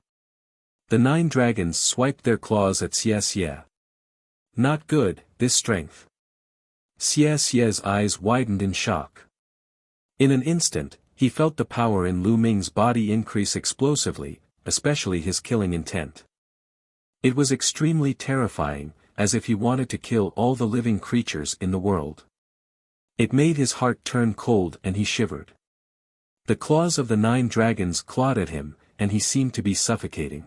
[SPEAKER 1] The 9 dragons swiped their claws at Xie. Not good, this strength. Xie's eyes widened in shock. In an instant, he felt the power in Lu Ming's body increase explosively, especially his killing intent. It was extremely terrifying, as if he wanted to kill all the living creatures in the world. It made his heart turn cold and he shivered. The claws of the 9 dragons clawed at him, and he seemed to be suffocating.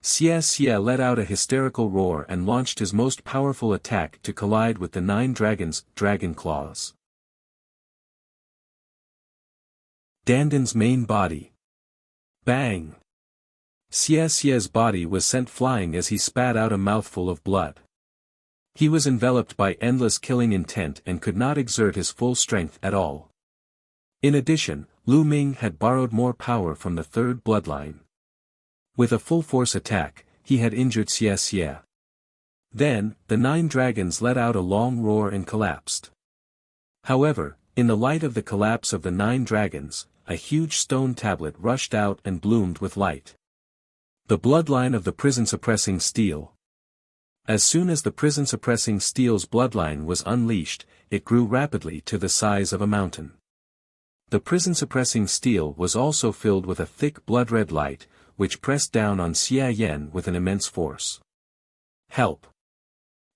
[SPEAKER 1] Xie let out a hysterical roar and launched his most powerful attack to collide with the 9 dragons' dragon claws. Dandan's main body. Bang! Xie's body was sent flying as he spat out a mouthful of blood. He was enveloped by endless killing intent and could not exert his full strength at all. In addition, Lu Ming had borrowed more power from the third bloodline. With a full-force attack, he had injured Xie. Then, the 9 dragons let out a long roar and collapsed. However, in the light of the collapse of the 9 dragons, a huge stone tablet rushed out and bloomed with light. The bloodline of the prison-suppressing steel. As soon as the prison-suppressing steel's bloodline was unleashed, it grew rapidly to the size of a mountain. The prison-suppressing steel was also filled with a thick blood-red light, which pressed down on Xie Yan with an immense force. Help!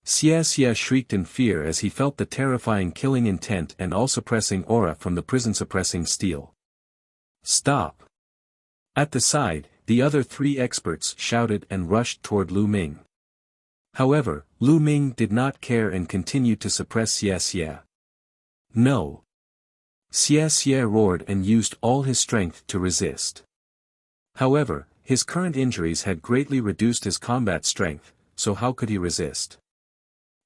[SPEAKER 1] Xie shrieked in fear as he felt the terrifying killing intent and all-suppressing aura from the prison-suppressing steel. Stop! At the side, the other 3 experts shouted and rushed toward Lu Ming. However, Lu Ming did not care and continued to suppress Xie. No! Xie roared and used all his strength to resist. However, his current injuries had greatly reduced his combat strength, so how could he resist?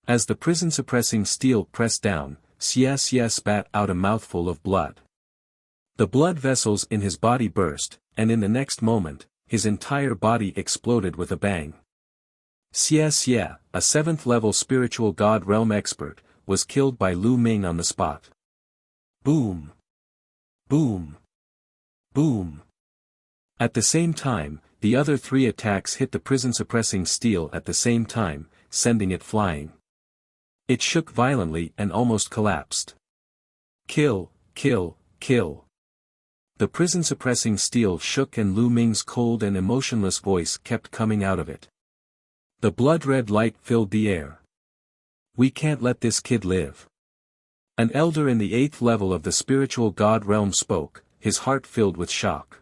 [SPEAKER 1] As the prison-suppressing steel pressed down, Xie spat out a mouthful of blood. The blood vessels in his body burst, and in the next moment, his entire body exploded with a bang. Xie, a 7th-level spiritual god realm expert, was killed by Lu Ming on the spot. Boom! Boom! Boom! At the same time, the other 3 attacks hit the prison-suppressing steel at the same time, sending it flying. It shook violently and almost collapsed. Kill, kill, kill. The prison-suppressing steel shook and Lu Ming's cold and emotionless voice kept coming out of it. The blood-red light filled the air. We can't let this kid live. An elder in the 8th level of the spiritual god realm spoke, his heart filled with shock.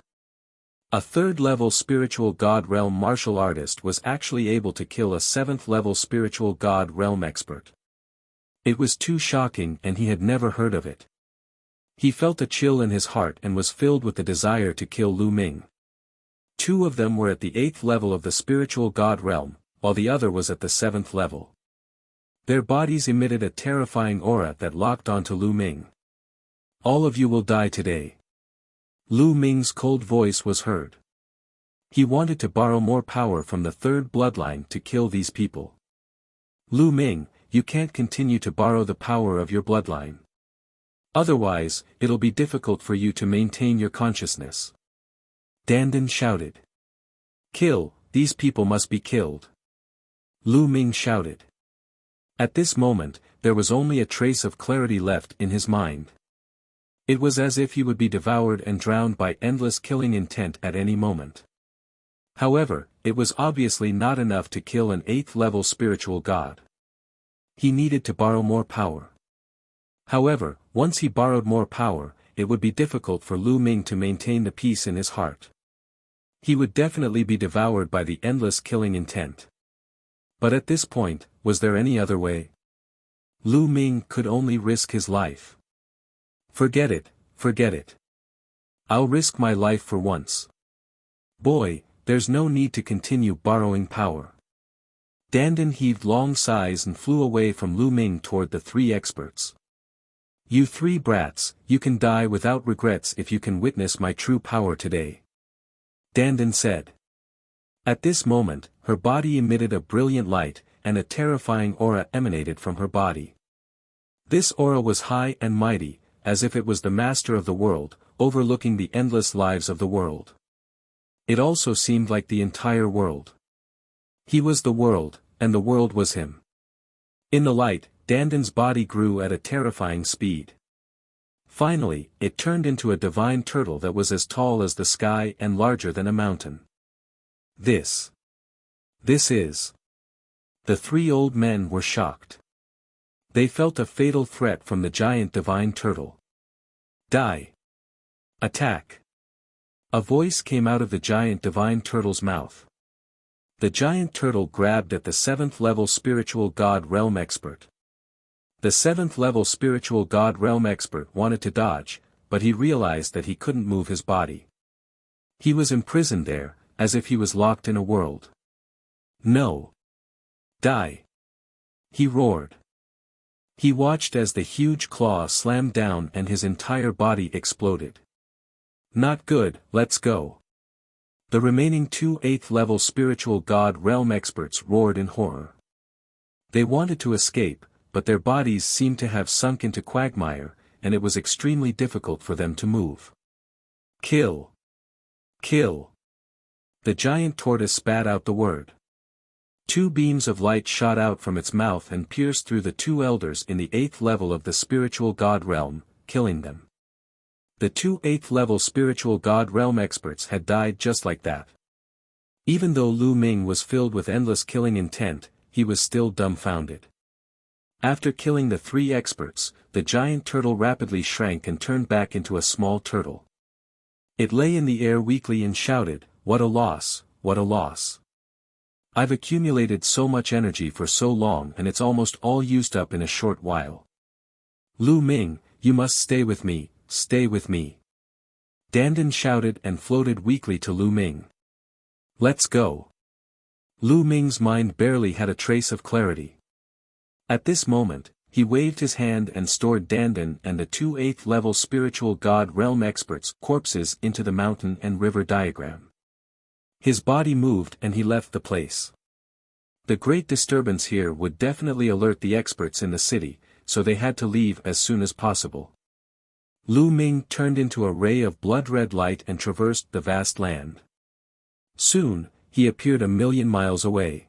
[SPEAKER 1] A 3rd-level spiritual god realm martial artist was actually able to kill a 7th-level spiritual god realm expert. It was too shocking and he had never heard of it. He felt a chill in his heart and was filled with the desire to kill Lu Ming. 2 of them were at the 8th level of the spiritual god realm, while the other was at the 7th level. Their bodies emitted a terrifying aura that locked onto Lu Ming. All of you will die today. Lu Ming's cold voice was heard. He wanted to borrow more power from the 3rd bloodline to kill these people. Lu Ming, you can't continue to borrow the power of your bloodline. Otherwise, it'll be difficult for you to maintain your consciousness. Dandan shouted. Kill, these people must be killed. Lu Ming shouted. At this moment, there was only a trace of clarity left in his mind. It was as if he would be devoured and drowned by endless killing intent at any moment. However, it was obviously not enough to kill an 8th-level spiritual god. He needed to borrow more power. However, once he borrowed more power, it would be difficult for Lu Ming to maintain the peace in his heart. He would definitely be devoured by the endless killing intent. But at this point, was there any other way? Lu Ming could only risk his life. Forget it, forget it. I'll risk my life for once. Boy, there's no need to continue borrowing power. Dandan heaved long sighs and flew away from Lu Ming toward the three experts. You three brats, you can die without regrets if you can witness my true power today. Dandan said. At this moment, her body emitted a brilliant light, and a terrifying aura emanated from her body. This aura was high and mighty, as if it was the master of the world, overlooking the endless lives of the world. It also seemed like the entire world. He was the world, and the world was him. In the light, Dandan's body grew at a terrifying speed. Finally, it turned into a divine turtle that was as tall as the sky and larger than a mountain. This is. The three old men were shocked. They felt a fatal threat from the giant divine turtle. Die. Attack. A voice came out of the giant divine turtle's mouth. The giant turtle grabbed at the 7th level spiritual god realm expert. The 7th level spiritual god realm expert wanted to dodge, but he realized that he couldn't move his body. He was imprisoned there, as if he was locked in a world. No. Die. He roared. He watched as the huge claw slammed down and his entire body exploded. Not good, let's go. The remaining two 8th level spiritual god realm experts roared in horror. They wanted to escape, but their bodies seemed to have sunk into quagmire, and it was extremely difficult for them to move. Kill. Kill. The giant tortoise spat out the word. Two beams of light shot out from its mouth and pierced through the two elders in the 8th level of the spiritual god realm, killing them. The two 8th level spiritual god realm experts had died just like that. Even though Lu Ming was filled with endless killing intent, he was still dumbfounded. After killing the three experts, the giant turtle rapidly shrank and turned back into a small turtle. It lay in the air weakly and shouted, "What a loss, what a loss. I've accumulated so much energy for so long and it's almost all used up in a short while. Lu Ming, you must stay with me, stay with me." Dandan shouted and floated weakly to Lu Ming. Let's go. Lu Ming's mind barely had a trace of clarity. At this moment, he waved his hand and stored Dandan and the two 8th level spiritual god realm experts' corpses into the mountain and river diagram. His body moved and he left the place. The great disturbance here would definitely alert the experts in the city, so they had to leave as soon as possible. Lu Ming turned into a ray of blood-red light and traversed the vast land. Soon, he appeared 1,000,000 miles away.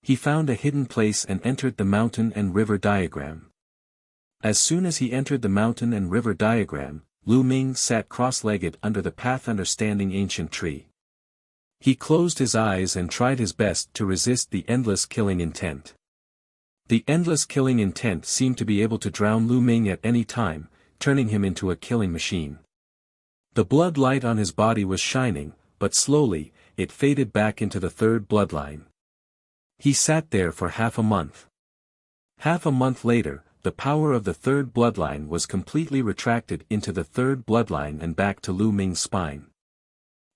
[SPEAKER 1] He found a hidden place and entered the mountain and river diagram. As soon as he entered the mountain and river diagram, Lu Ming sat cross-legged under the path understanding ancient tree. He closed his eyes and tried his best to resist the endless killing intent. The endless killing intent seemed to be able to drown Lu Ming at any time, turning him into a killing machine. The blood light on his body was shining, but slowly, it faded back into the third bloodline. He sat there for half a month. Half a month later, the power of the third bloodline was completely retracted into the third bloodline and back to Lu Ming's spine.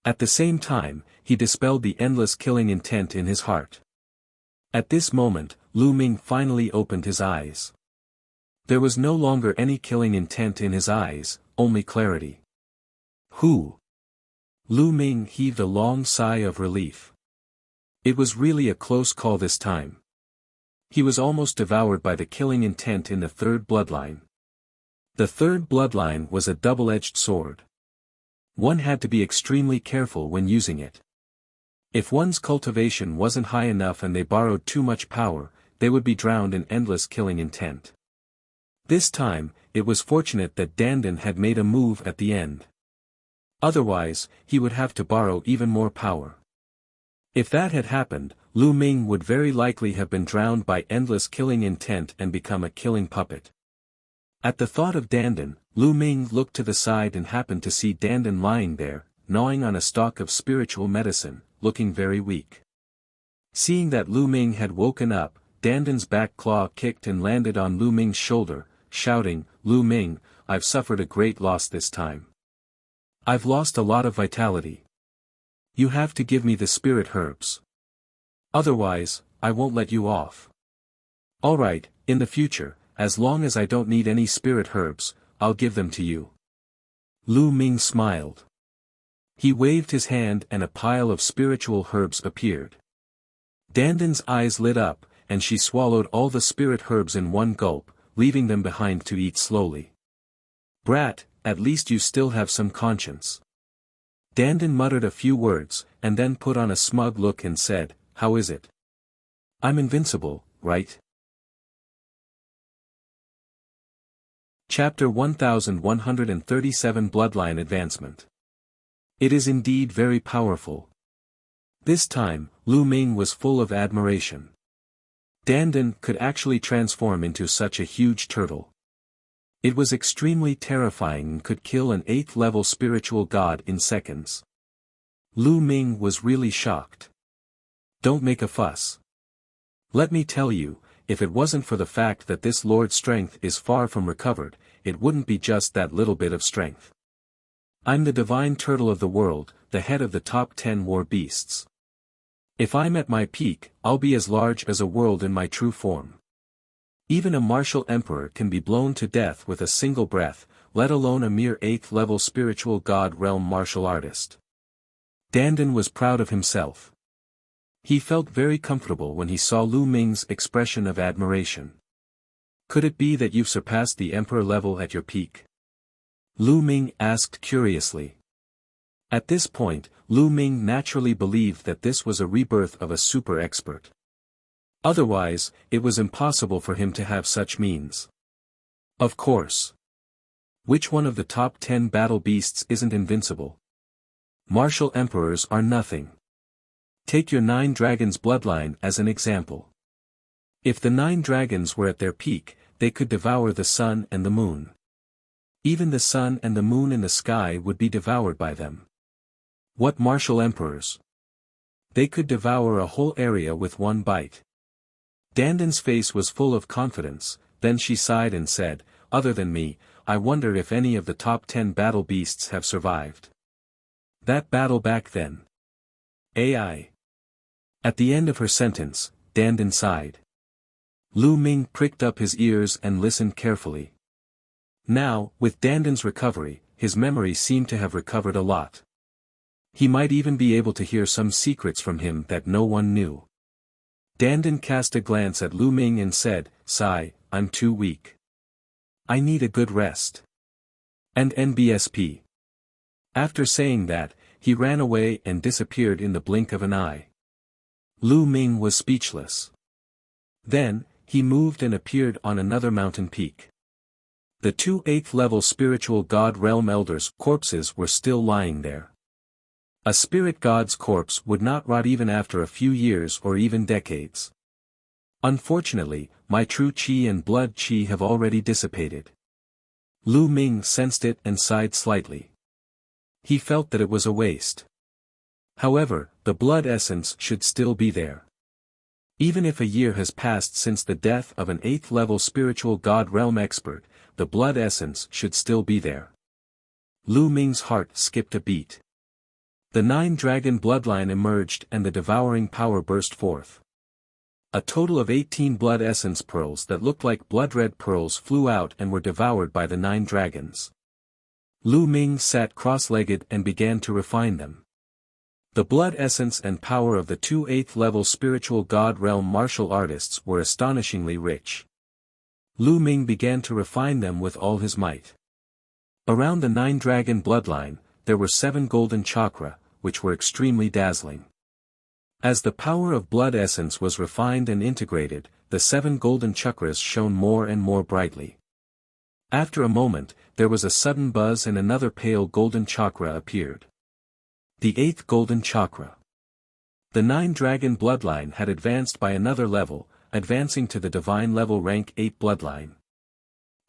[SPEAKER 1] At the same time, he dispelled the endless killing intent in his heart. At this moment, Lu Ming finally opened his eyes. There was no longer any killing intent in his eyes, only clarity. Who? Lu Ming heaved a long sigh of relief. It was really a close call this time. He was almost devoured by the killing intent in the third bloodline. The third bloodline was a double-edged sword. One had to be extremely careful when using it. If one's cultivation wasn't high enough and they borrowed too much power, they would be drowned in endless killing intent. This time, it was fortunate that Dandan had made a move at the end. Otherwise, he would have to borrow even more power. If that had happened, Lu Ming would very likely have been drowned by endless killing intent and become a killing puppet. At the thought of Dandan, Lu Ming looked to the side and happened to see Dandan lying there, gnawing on a stalk of spiritual medicine, looking very weak. Seeing that Lu Ming had woken up, Dandan's back claw kicked and landed on Lu Ming's shoulder, shouting, "Lu Ming, I've suffered a great loss this time. I've lost a lot of vitality. You have to give me the spirit herbs. Otherwise, I won't let you off." "Alright, in the future, as long as I don't need any spirit herbs, I'll give them to you." Lu Ming smiled. He waved his hand and a pile of spiritual herbs appeared. Dandan's eyes lit up, and she swallowed all the spirit herbs in one gulp, leaving them behind to eat slowly. "Brat, at least you still have some conscience." Dandan muttered a few words, and then put on a smug look and said, "How is it? I'm invincible, right?" Chapter 1137 Bloodline Advancement. It is indeed very powerful. This time, Lu Ming was full of admiration. Dandan could actually transform into such a huge turtle. It was extremely terrifying and could kill an 8th-level spiritual god in seconds. Lu Ming was really shocked. "Don't make a fuss. Let me tell you, if it wasn't for the fact that this lord's strength is far from recovered, it wouldn't be just that little bit of strength. I'm the divine turtle of the world, the head of the top 10 war beasts. If I'm at my peak, I'll be as large as a world in my true form. Even a martial emperor can be blown to death with a single breath, let alone a mere 8th-level spiritual god realm martial artist." Dandan was proud of himself. He felt very comfortable when he saw Lu Ming's expression of admiration. "Could it be that you've surpassed the emperor level at your peak?" Lu Ming asked curiously. At this point, Lu Ming naturally believed that this was a rebirth of a super expert. Otherwise, it was impossible for him to have such means. Of course. Which one of the top 10 battle beasts isn't invincible? Martial emperors are nothing. Take your 9 dragons bloodline as an example. If the 9 dragons were at their peak, they could devour the sun and the moon. Even the sun and the moon in the sky would be devoured by them. What martial emperors? They could devour a whole area with one bite. Dandan's face was full of confidence, then she sighed and said, "Other than me, I wonder if any of the top 10 battle beasts have survived. That battle back then. AI." At the end of her sentence, Dandan sighed. Lu Ming pricked up his ears and listened carefully. Now, with Dandan's recovery, his memory seemed to have recovered a lot. He might even be able to hear some secrets from him that no one knew. Dandan cast a glance at Lu Ming and said, "Sigh, I'm too weak. I need a good rest. And NBSP." After saying that, he ran away and disappeared in the blink of an eye. Lu Ming was speechless. Then, he moved and appeared on another mountain peak. The 2 8th-level spiritual god realm elders' corpses were still lying there. A spirit god's corpse would not rot even after a few years or even decades. Unfortunately, my true chi and blood chi have already dissipated. Lu Ming sensed it and sighed slightly. He felt that it was a waste. However, the blood essence should still be there. Even if a year has passed since the death of an 8th-level spiritual god realm expert, the blood essence should still be there. Lu Ming's heart skipped a beat. The 9-dragon bloodline emerged and the devouring power burst forth. A total of 18 blood essence pearls that looked like blood-red pearls flew out and were devoured by the 9 dragons. Lu Ming sat cross-legged and began to refine them. The blood essence and power of the 2 8th-level spiritual god realm martial artists were astonishingly rich. Lu Ming began to refine them with all his might. Around the 9-dragon bloodline, there were 7 golden chakra, which were extremely dazzling. As the power of blood essence was refined and integrated, the 7 golden chakras shone more and more brightly. After a moment, there was a sudden buzz and another pale golden chakra appeared. The 8th golden chakra. The 9-dragon bloodline had advanced by another level, advancing to the divine level rank 8 bloodline.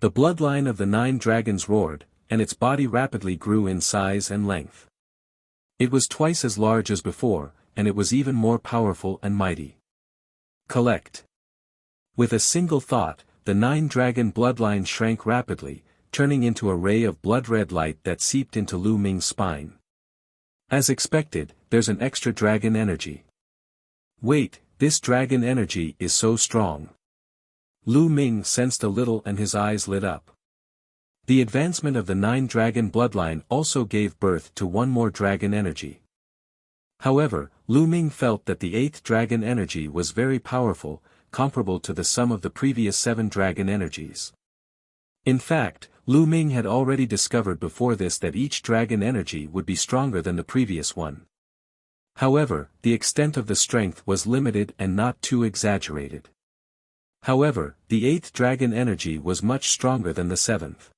[SPEAKER 1] The bloodline of the 9 dragons roared, and its body rapidly grew in size and length. It was twice as large as before, and it was even more powerful and mighty. Collect. With a single thought, the 9 dragon bloodline shrank rapidly, turning into a ray of blood-red light that seeped into Lu Ming's spine. As expected, there's an extra dragon energy. Wait, this dragon energy is so strong. Lu Ming sensed a little and his eyes lit up. The advancement of the 9 dragon bloodline also gave birth to one more dragon energy. However, Lu Ming felt that the 8th dragon energy was very powerful, comparable to the sum of the previous 7 dragon energies. In fact, Lu Ming had already discovered before this that each dragon energy would be stronger than the previous one. However, the extent of the strength was limited and not too exaggerated. However, the 8th dragon energy was much stronger than the 7th.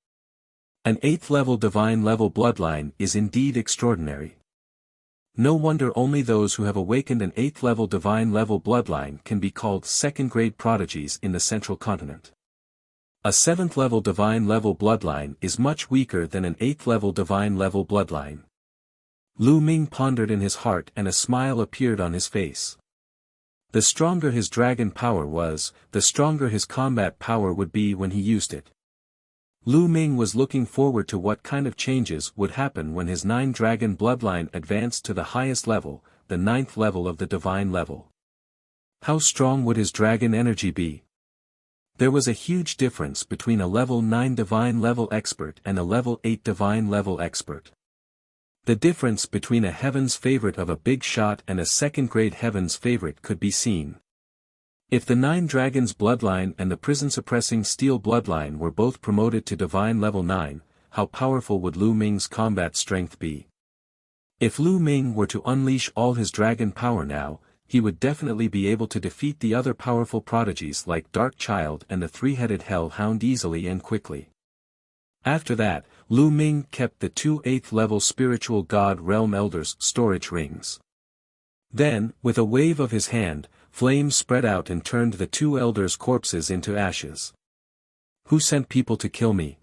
[SPEAKER 1] An 8th level divine level bloodline is indeed extraordinary. No wonder only those who have awakened an 8th level divine level bloodline can be called second-grade prodigies in the central continent. A 7th level divine level bloodline is much weaker than an 8th level divine level bloodline. Lu Ming pondered in his heart and a smile appeared on his face. The stronger his dragon power was, the stronger his combat power would be when he used it. Lu Ming was looking forward to what kind of changes would happen when his 9 dragon bloodline advanced to the highest level, the 9th level of the divine level. How strong would his dragon energy be? There was a huge difference between a level 9 divine level expert and a level 8 divine level expert. The difference between a heaven's favorite of a big shot and a second-grade heaven's favorite could be seen. If the 9 dragons bloodline and the prison-suppressing steel bloodline were both promoted to divine level 9, how powerful would Lu Ming's combat strength be? If Lu Ming were to unleash all his dragon power now, he would definitely be able to defeat the other powerful prodigies like Dark Child and the 3-headed Hell Hound easily and quickly. After that, Lu Ming kept the 2 8th-level spiritual god realm elders' storage rings. Then, with a wave of his hand, flames spread out and turned the 2 elders' corpses into ashes. Who sent people to kill me?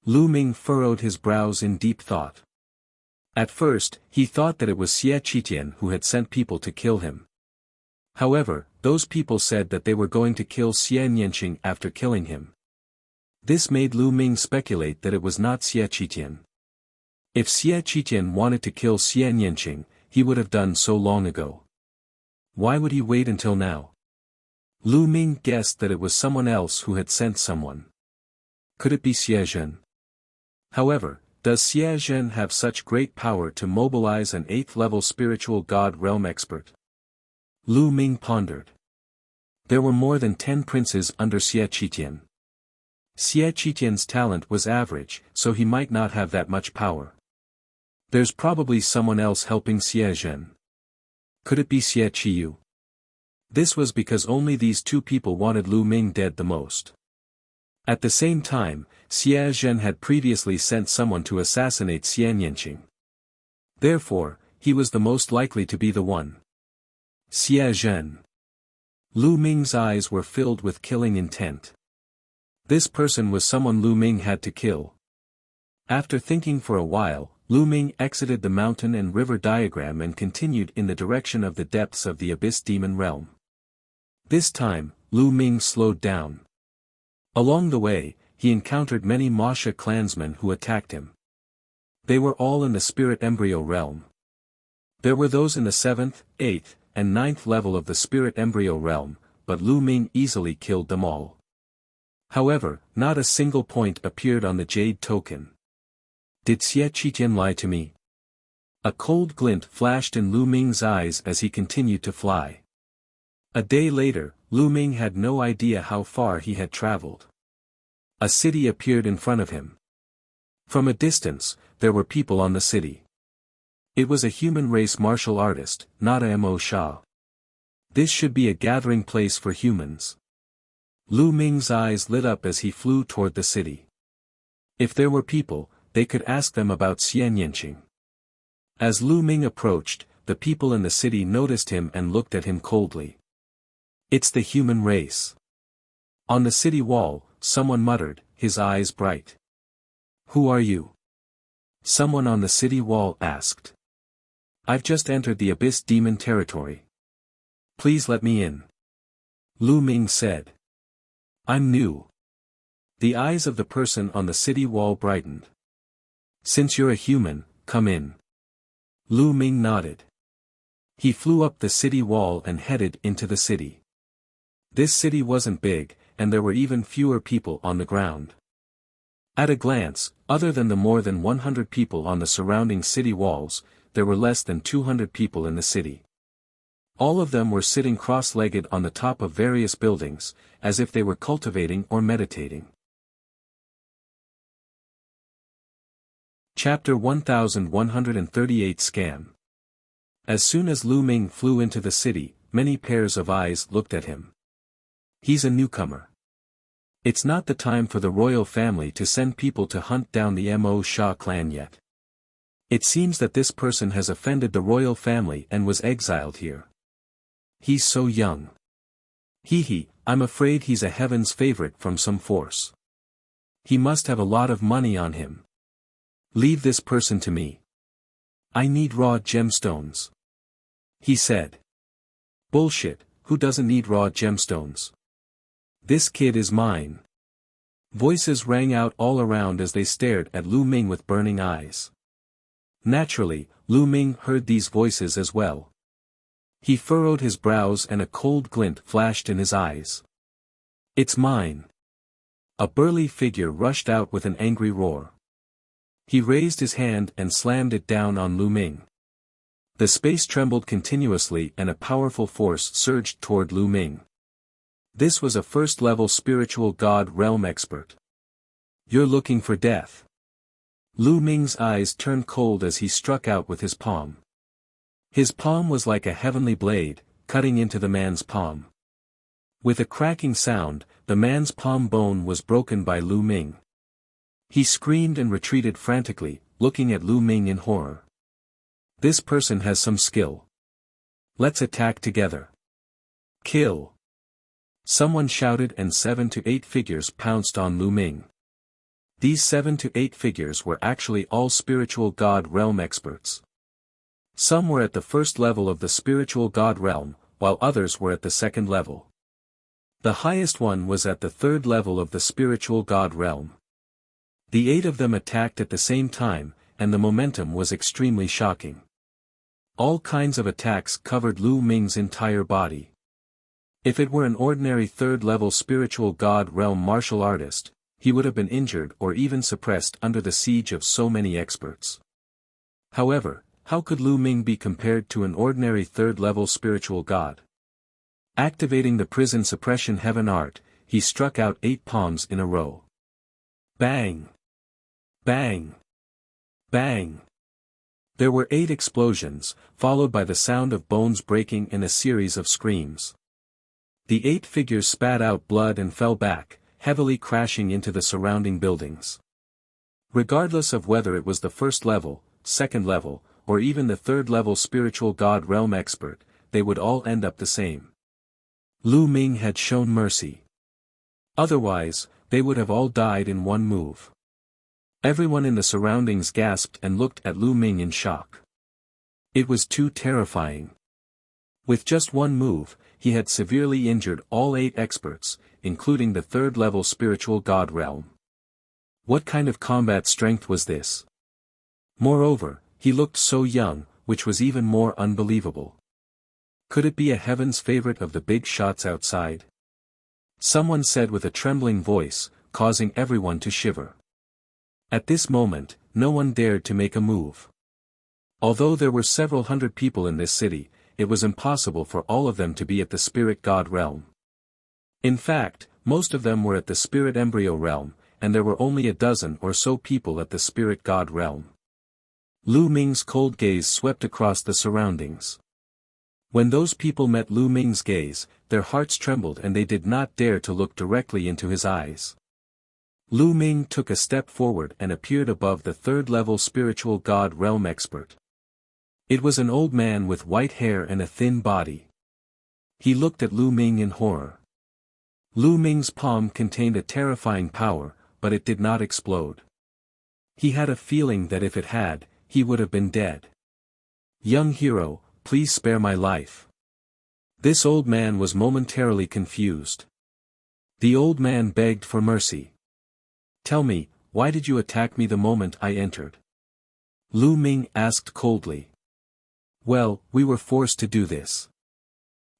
[SPEAKER 1] Lu Ming furrowed his brows in deep thought. At first, he thought that it was Xie Qitian who had sent people to kill him. However, those people said that they were going to kill Xie Nianqing after killing him. This made Lu Ming speculate that it was not Xie Qitian. If Xie Qitian wanted to kill Xie Nianqing, he would have done so long ago. Why would he wait until now? Lu Ming guessed that it was someone else who had sent someone. Could it be Xie Zhen? However, does Xie Zhen have such great power to mobilize an 8th-level spiritual god realm expert? Lu Ming pondered. There were more than 10 princes under Xie Qitian. Xie Qitian's talent was average, so he might not have that much power. There's probably someone else helping Xie Zhen. Could it be Xie Qiyu? This was because only these 2 people wanted Lu Ming dead the most. At the same time, Xie Zhen had previously sent someone to assassinate Xie Nianqing. Therefore, he was the most likely to be the one. Xie Zhen. Lu Ming's eyes were filled with killing intent. This person was someone Lu Ming had to kill. After thinking for a while, Lu Ming exited the mountain and river diagram and continued in the direction of the depths of the Abyss Demon Realm. This time, Lu Ming slowed down. Along the way, he encountered many Masha clansmen who attacked him. They were all in the Spirit Embryo Realm. There were those in the 7th, 8th, and 9th level of the Spirit Embryo Realm, but Lu Ming easily killed them all. However, not a single point appeared on the Jade Token. Did Xie Qitian lie to me? A cold glint flashed in Lu Ming's eyes as he continued to fly. A day later, Lu Ming had no idea how far he had traveled. A city appeared in front of him. From a distance, there were people on the city. It was a human race martial artist, not a Mo Sha. This should be a gathering place for humans. Lu Ming's eyes lit up as he flew toward the city. If there were people, they could ask them about Xie Nianqing. As Lu Ming approached, the people in the city noticed him and looked at him coldly. It's the human race. On the city wall, someone muttered, his eyes bright. "Who are you?" Someone on the city wall asked. "I've just entered the Abyss Demon territory. Please let me in." Lu Ming said. "I'm new." The eyes of the person on the city wall brightened. "Since you're a human, come in." Lu Ming nodded. He flew up the city wall and headed into the city. This city wasn't big, and there were even fewer people on the ground. At a glance, other than the more than 100 people on the surrounding city walls, there were less than 200 people in the city. All of them were sitting cross-legged on the top of various buildings, as if they were cultivating or meditating. Chapter 1138 Scam. As soon as Lu Ming flew into the city, many pairs of eyes looked at him. He's a newcomer. It's not the time for the royal family to send people to hunt down the Mo Sha clan yet. It seems that this person has offended the royal family and was exiled here. He's so young. I'm afraid he's a heaven's favorite from some force. He must have a lot of money on him. Leave this person to me. I need raw gemstones. He said. Bullshit, who doesn't need raw gemstones? This kid is mine. Voices rang out all around as they stared at Lu Ming with burning eyes. Naturally, Lu Ming heard these voices as well. He furrowed his brows and a cold glint flashed in his eyes. It's mine. A burly figure rushed out with an angry roar. He raised his hand and slammed it down on Lu Ming. The space trembled continuously and a powerful force surged toward Lu Ming. This was a first-level spiritual god realm expert. You're looking for death. Lu Ming's eyes turned cold as he struck out with his palm. His palm was like a heavenly blade, cutting into the man's palm. With a cracking sound, the man's palm bone was broken by Lu Ming. He screamed and retreated frantically, looking at Lu Ming in horror. This person has some skill. Let's attack together. Kill. Someone shouted and 7 to 8 figures pounced on Lu Ming. These 7 to 8 figures were actually all spiritual god realm experts. Some were at the first level of the spiritual god realm, while others were at the second level. The highest one was at the third level of the spiritual god realm. The 8 of them attacked at the same time, and the momentum was extremely shocking. All kinds of attacks covered Lu Ming's entire body. If it were an ordinary third-level spiritual god realm martial artist, he would have been injured or even suppressed under the siege of so many experts. However, how could Lu Ming be compared to an ordinary third-level spiritual god? Activating the prison suppression heaven art, he struck out 8 palms in a row. Bang! Bang! Bang! There were 8 explosions, followed by the sound of bones breaking and a series of screams. The 8 figures spat out blood and fell back, heavily crashing into the surrounding buildings. Regardless of whether it was the first level, second level, or even the third level spiritual god realm expert, they would all end up the same. Lu Ming had shown mercy. Otherwise, they would have all died in one move. Everyone in the surroundings gasped and looked at Lu Ming in shock. It was too terrifying. With just one move, he had severely injured all 8 experts, including the third-level spiritual god realm. What kind of combat strength was this? Moreover, he looked so young, which was even more unbelievable. Could it be a heaven's favorite of the big shots outside? Someone said with a trembling voice, causing everyone to shiver. At this moment, no one dared to make a move. Although there were several hundred people in this city, it was impossible for all of them to be at the spirit god realm. In fact, most of them were at the spirit embryo realm, and there were only a dozen or so people at the spirit god realm. Lu Ming's cold gaze swept across the surroundings. When those people met Lu Ming's gaze, their hearts trembled and they did not dare to look directly into his eyes. Lu Ming took a step forward and appeared above the third-level spiritual god realm expert. It was an old man with white hair and a thin body. He looked at Lu Ming in horror. Lu Ming's palm contained a terrifying power, but it did not explode. He had a feeling that if it had, he would have been dead. "Young hero, please spare my life." This old man was momentarily confused. The old man begged for mercy. "Tell me, why did you attack me the moment I entered?" Lu Ming asked coldly. "Well, we were forced to do this.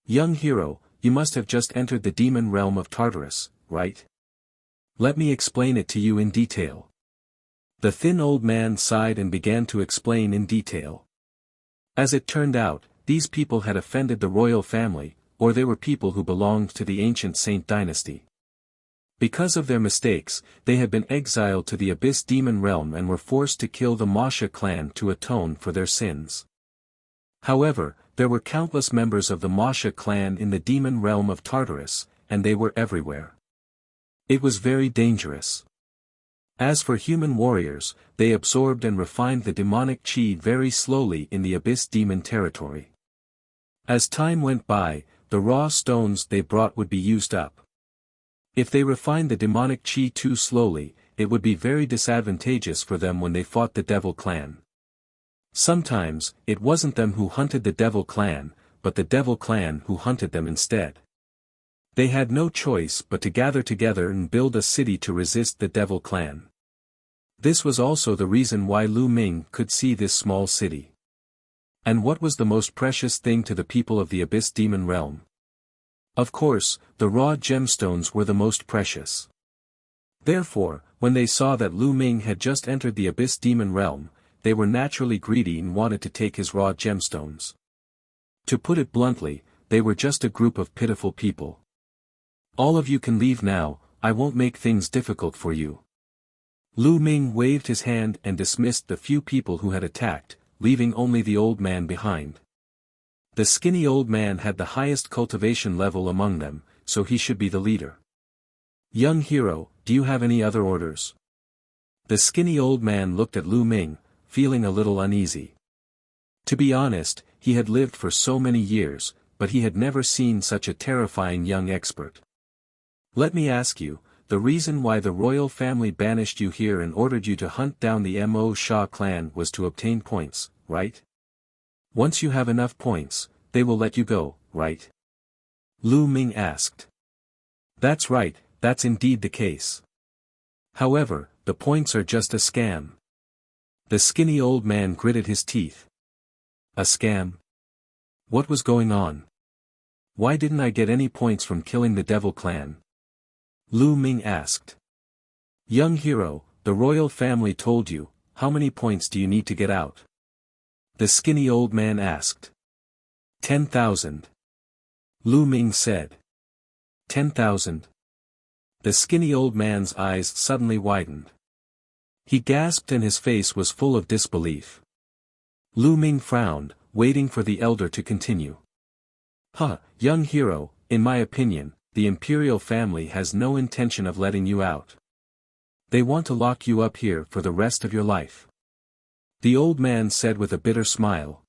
[SPEAKER 1] Young hero, you must have just entered the demon realm of Tartarus, right? Let me explain it to you in detail." The thin old man sighed and began to explain in detail. As it turned out, these people had offended the royal family, or they were people who belonged to the ancient Saint dynasty. Because of their mistakes, they had been exiled to the Abyss demon realm and were forced to kill the Wuxia clan to atone for their sins. However, there were countless members of the Wuxia clan in the demon realm of Tartarus, and they were everywhere. It was very dangerous. As for human warriors, they absorbed and refined the demonic chi very slowly in the Abyss demon territory. As time went by, the raw stones they brought would be used up. If they refined the demonic chi too slowly, it would be very disadvantageous for them when they fought the Devil Clan. Sometimes, it wasn't them who hunted the Devil Clan, but the Devil Clan who hunted them instead. They had no choice but to gather together and build a city to resist the Devil Clan. This was also the reason why Lu Ming could see this small city. And what was the most precious thing to the people of the Abyss demon realm? Of course, the raw gemstones were the most precious. Therefore, when they saw that Lu Ming had just entered the Abyss demon realm, they were naturally greedy and wanted to take his raw gemstones. To put it bluntly, they were just a group of pitiful people. "All of you can leave now, I won't make things difficult for you." Lu Ming waved his hand and dismissed the few people who had attacked, leaving only the old man behind. The skinny old man had the highest cultivation level among them, so he should be the leader. "Young hero, do you have any other orders?" The skinny old man looked at Lu Ming, feeling a little uneasy. To be honest, he had lived for so many years, but he had never seen such a terrifying young expert. "Let me ask you, the reason why the royal family banished you here and ordered you to hunt down the Mo Sha clan was to obtain points, right? Once you have enough points, they will let you go, right?" Lu Ming asked. "That's right, that's indeed the case. However, the points are just a scam." The skinny old man gritted his teeth. "A scam? What was going on? Why didn't I get any points from killing the Devil Clan?" Lu Ming asked. "Young hero, the royal family told you, how many points do you need to get out?" The skinny old man asked. 10,000. Lu Ming said. 10,000. The skinny old man's eyes suddenly widened. He gasped and his face was full of disbelief. Lu Ming frowned, waiting for the elder to continue. Young hero, in my opinion, the imperial family has no intention of letting you out. They want to lock you up here for the rest of your life." The old man said with a bitter smile.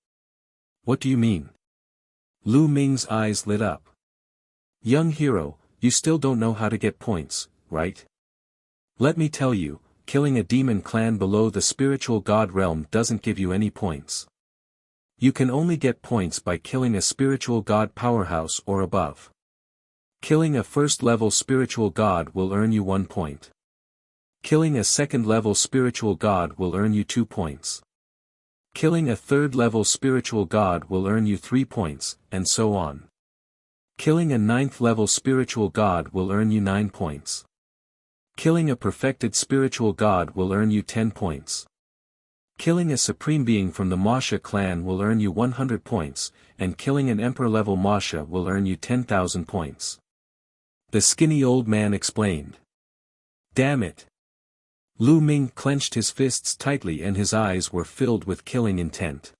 [SPEAKER 1] "What do you mean?" Lu Ming's eyes lit up. "Young hero, you still don't know how to get points, right? Let me tell you, killing a demon clan below the spiritual god realm doesn't give you any points. You can only get points by killing a spiritual god powerhouse or above. Killing a first-level spiritual god will earn you 1 point. Killing a second-level spiritual god will earn you 2 points. Killing a third-level spiritual god will earn you 3 points, and so on. Killing a 9th-level spiritual god will earn you 9 points. Killing a perfected spiritual god will earn you 10 points. Killing a supreme being from the Wuxia clan will earn you 100 points, and killing an emperor-level Wuxia will earn you 10,000 points. The skinny old man explained. Damn it! Lu Ming clenched his fists tightly and his eyes were filled with killing intent.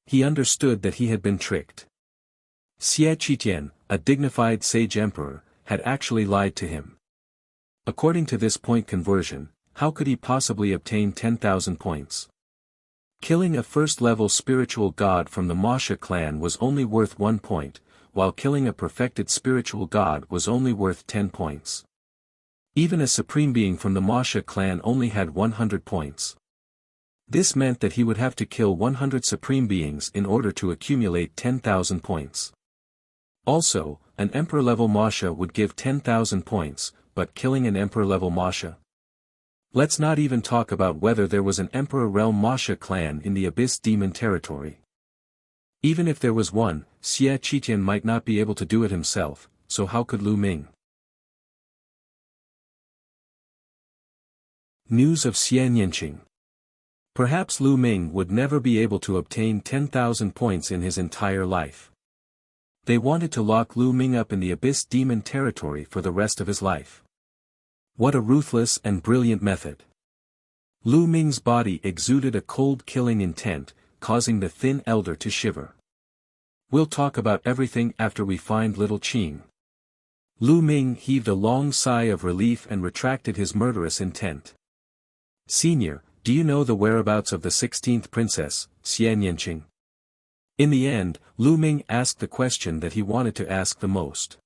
[SPEAKER 1] He understood that he had been tricked. Xie Qitian, a dignified sage emperor, had actually lied to him. According to this point conversion, how could he possibly obtain 10,000 points? Killing a first-level spiritual god from the Wuxia clan was only worth 1 point, while killing a perfected spiritual god was only worth 10 points. Even a supreme being from the Wuxia clan only had 100 points. This meant that he would have to kill 100 supreme beings in order to accumulate 10,000 points. Also, an emperor-level Wuxia would give 10,000 points, but killing an emperor-level Wuxia? Let's not even talk about whether there was an emperor realm Wuxia clan in the Abyss Demon territory. Even if there was one, Xie Qitian might not be able to do it himself, so how could Lu Ming? News of Xian Yanqing. Perhaps Lu Ming would never be able to obtain 10,000 points in his entire life. They wanted to lock Lu Ming up in the Abyss Demon territory for the rest of his life. What a ruthless and brilliant method. Lu Ming's body exuded a cold killing intent, causing the thin elder to shiver. We'll talk about everything after we find little Qing. Lu Ming heaved a long sigh of relief and retracted his murderous intent. Senior, do you know the whereabouts of the 16th princess, Xian Yanqing? In the end, Lu Ming asked the question that he wanted to ask the most.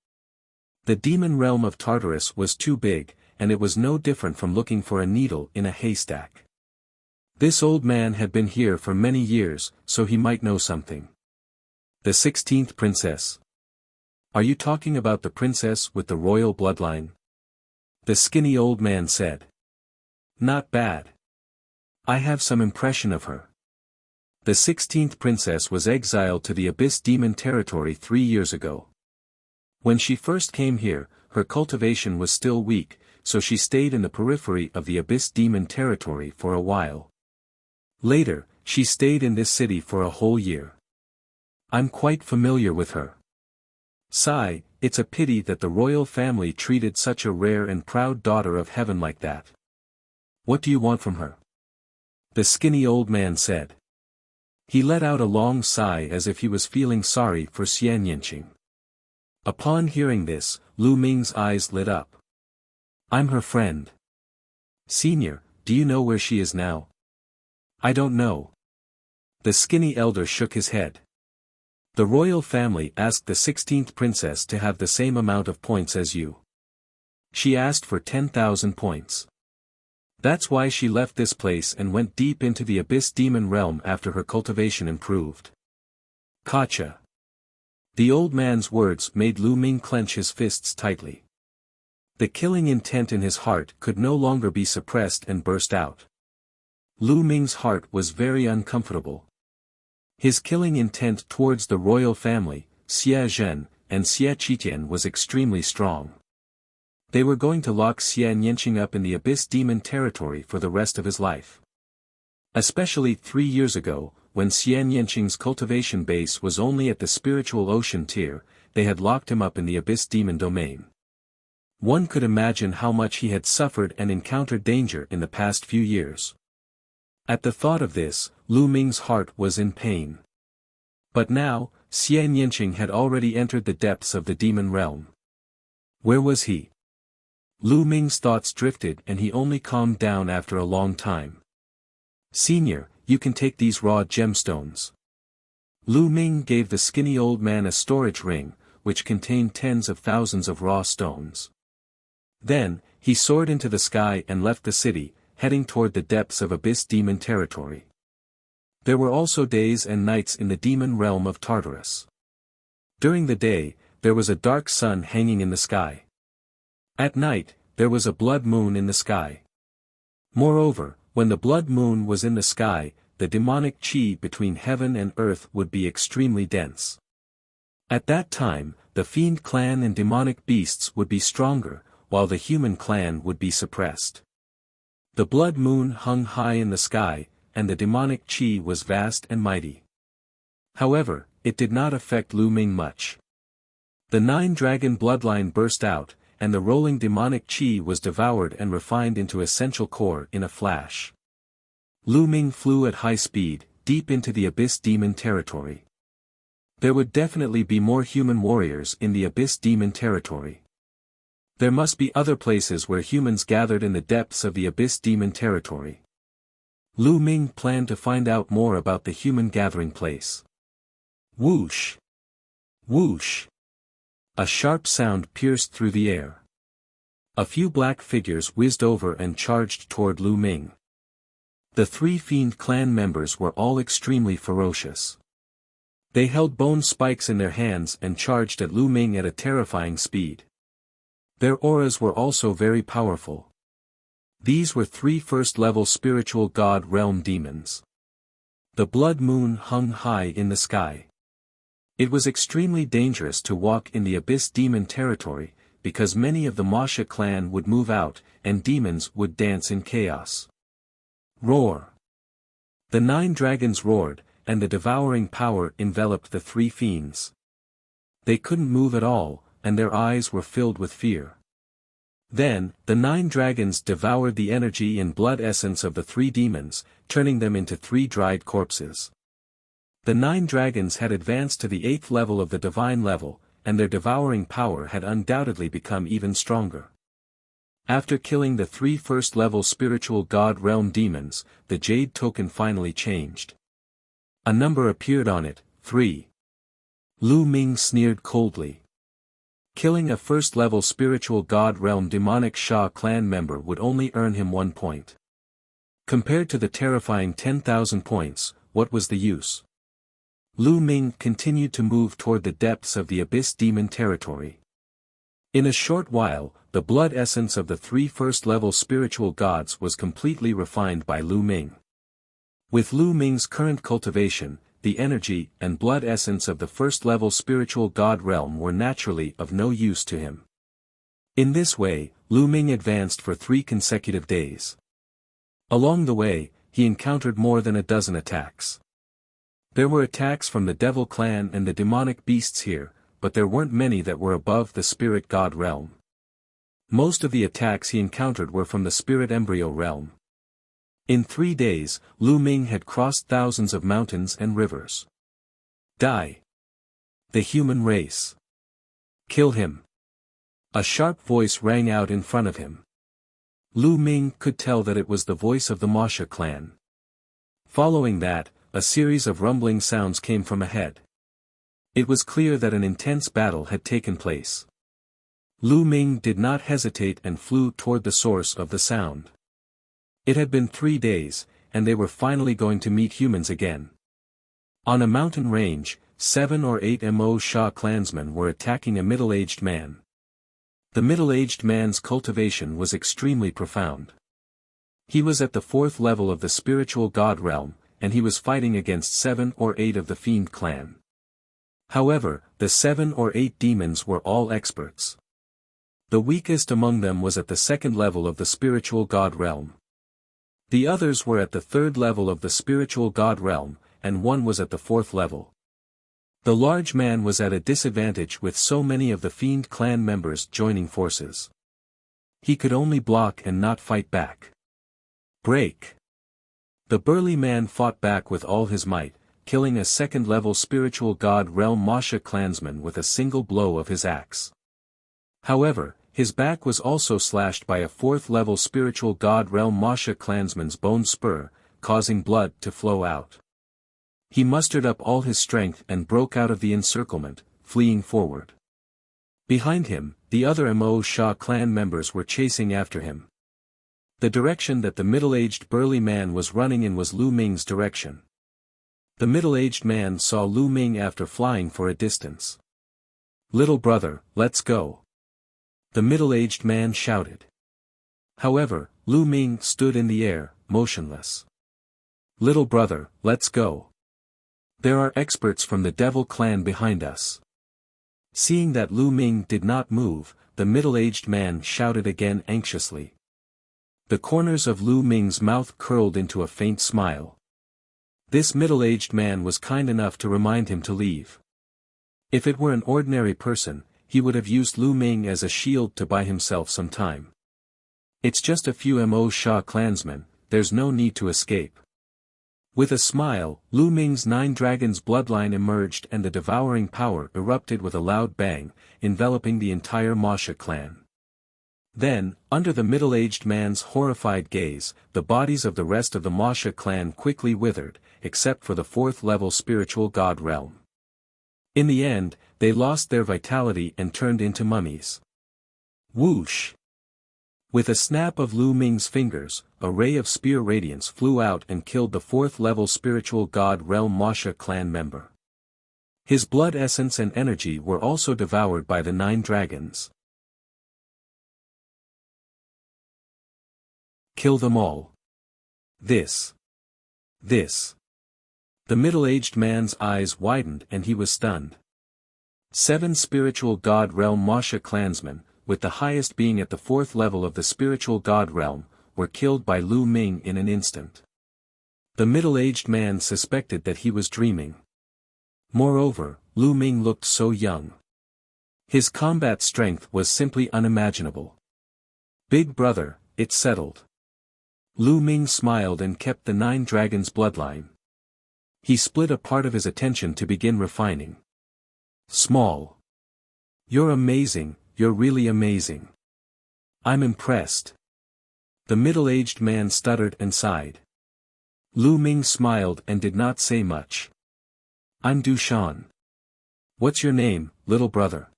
[SPEAKER 1] The demon realm of Tartarus was too big, and it was no different from looking for a needle in a haystack. This old man had been here for many years, so he might know something. The 16th princess. Are you talking about the princess with the royal bloodline? The skinny old man said. Not bad. I have some impression of her. The 16th princess was exiled to the Abyss Demon territory 3 years ago. When she first came here, her cultivation was still weak, so she stayed in the periphery of the Abyss Demon territory for a while. Later, she stayed in this city for a whole year. I'm quite familiar with her. Sigh, it's a pity that the royal family treated such a rare and proud daughter of heaven like that. What do you want from her? The skinny old man said. He let out a long sigh as if he was feeling sorry for Xian Yanqing. Upon hearing this, Lu Ming's eyes lit up. I'm her friend. Senior, do you know where she is now? I don't know. The skinny elder shook his head. The royal family asked the 16th princess to have the same amount of points as you. She asked for 10,000 points. That's why she left this place and went deep into the Abyss Demon realm after her cultivation improved. Gotcha. The old man's words made Lu Ming clench his fists tightly. The killing intent in his heart could no longer be suppressed and burst out. Lu Ming's heart was very uncomfortable. His killing intent towards the royal family, Xie Zhen, and Xie Qitian was extremely strong. They were going to lock Xian Yanqing up in the Abyss Demon territory for the rest of his life. Especially 3 years ago, when Xian Yanqing's cultivation base was only at the spiritual ocean tier, they had locked him up in the Abyss Demon domain. One could imagine how much he had suffered and encountered danger in the past few years. At the thought of this, Lu Ming's heart was in pain. But now, Xian Yanqing had already entered the depths of the demon realm. Where was he? Lu Ming's thoughts drifted and he only calmed down after a long time. Senior, you can take these raw gemstones. Lu Ming gave the skinny old man a storage ring, which contained tens of thousands of raw stones. Then, he soared into the sky and left the city, heading toward the depths of Abyss Demon territory. There were also days and nights in the demon realm of Tartarus. During the day, there was a dark sun hanging in the sky. At night, there was a blood moon in the sky. Moreover, when the blood moon was in the sky, the demonic chi between heaven and earth would be extremely dense. At that time, the fiend clan and demonic beasts would be stronger, while the human clan would be suppressed. The blood moon hung high in the sky, and the demonic chi was vast and mighty. However, it did not affect Lu Ming much. The 9-dragon bloodline burst out, and the rolling demonic chi was devoured and refined into essential core in a flash. Lu Ming flew at high speed, deep into the Abyss Demon territory. There would definitely be more human warriors in the Abyss Demon territory. There must be other places where humans gathered in the depths of the Abyss Demon territory. Lu Ming planned to find out more about the human gathering place. Whoosh! Whoosh! A sharp sound pierced through the air. A few black figures whizzed over and charged toward Lu Ming. The three Fiend clan members were all extremely ferocious. They held bone spikes in their hands and charged at Lu Ming at a terrifying speed. Their auras were also very powerful. These were three first-level spiritual god realm demons. The blood moon hung high in the sky. It was extremely dangerous to walk in the abyss demon territory, because many of the Wuxia clan would move out, and demons would dance in chaos. Roar! The 9 dragons roared, and the devouring power enveloped the three fiends. They couldn't move at all, and their eyes were filled with fear. Then, the 9 dragons devoured the energy and blood essence of the 3 demons, turning them into 3 dried corpses. The 9 dragons had advanced to the 8th level of the divine level, and their devouring power had undoubtedly become even stronger. After killing the 3 first-level spiritual god realm demons, the jade token finally changed. A number appeared on it, 3. Lu Ming sneered coldly. Killing a first-level spiritual god realm demonic Sha clan member would only earn him 1 point. Compared to the terrifying 10,000 points, what was the use? Lu Ming continued to move toward the depths of the abyss demon territory. In a short while, the blood essence of the 3 first-level spiritual gods was completely refined by Lu Ming. With Lu Ming's current cultivation, the energy and blood essence of the first-level spiritual god realm were naturally of no use to him. In this way, Lu Ming advanced for 3 consecutive days. Along the way, he encountered more than a dozen attacks. There were attacks from the Devil clan and the demonic beasts here, but there weren't many that were above the spirit god realm. Most of the attacks he encountered were from the spirit embryo realm. In 3 days, Lu Ming had crossed thousands of mountains and rivers. Die! The human race! Kill him! A sharp voice rang out in front of him. Lu Ming could tell that it was the voice of the Wuxia clan. Following that, a series of rumbling sounds came from ahead. It was clear that an intense battle had taken place. Lu Ming did not hesitate and flew toward the source of the sound. It had been 3 days, and they were finally going to meet humans again. On a mountain range, 7 or 8 Mo Sha clansmen were attacking a middle-aged man. The middle-aged man's cultivation was extremely profound. He was at the 4th level of the spiritual god realm, and he was fighting against 7 or 8 of the Fiend clan. However, the 7 or 8 demons were all experts. The weakest among them was at the 2nd level of the spiritual god realm. The others were at the 3rd level of the spiritual god realm, and one was at the 4th level. The large man was at a disadvantage with so many of the Fiend clan members joining forces. He could only block and not fight back. Break! The burly man fought back with all his might, killing a 2nd-level spiritual god realm Wuxia clansman with a single blow of his axe. However, his back was also slashed by a 4th-level spiritual god realm Wuxia clansman's bone spur, causing blood to flow out. He mustered up all his strength and broke out of the encirclement, fleeing forward. Behind him, the other Mo Sha clan members were chasing after him. The direction that the middle-aged burly man was running in was Lu Ming's direction. The middle-aged man saw Lu Ming after flying for a distance. "Little brother, let's go!" The middle-aged man shouted. However, Lu Ming stood in the air, motionless. "Little brother, let's go. There are experts from the Devil clan behind us." Seeing that Lu Ming did not move, the middle-aged man shouted again anxiously. The corners of Lu Ming's mouth curled into a faint smile. This middle-aged man was kind enough to remind him to leave. If it were an ordinary person, he would have used Lu Ming as a shield to buy himself some time. It's just a few Mo Sha clansmen, there's no need to escape. With a smile, Lu Ming's 9 dragons bloodline emerged and the devouring power erupted with a loud bang, enveloping the entire Wuxia clan. Then, under the middle-aged man's horrified gaze, the bodies of the rest of the Wuxia clan quickly withered, except for the 4th-level spiritual god realm. In the end, they lost their vitality and turned into mummies. Whoosh! With a snap of Lu Ming's fingers, a ray of spear radiance flew out and killed the 4th-level spiritual god realm Wuxia clan member. His blood essence and energy were also devoured by the 9 dragons. Kill them all. This. The middle-aged man's eyes widened and he was stunned. 7 spiritual god realm Wuxia clansmen, with the highest being at the 4th level of the spiritual god realm, were killed by Lu Ming in an instant. The middle-aged man suspected that he was dreaming. Moreover, Lu Ming looked so young. His combat strength was simply unimaginable. Big brother, it's settled. Lu Ming smiled and kept the 9 dragons' bloodline. He split a part of his attention to begin refining. Small. You're amazing, you're really amazing. I'm impressed. The middle-aged man stuttered and sighed. Lu Ming smiled and did not say much. I'm Dushan. What's your name, little brother?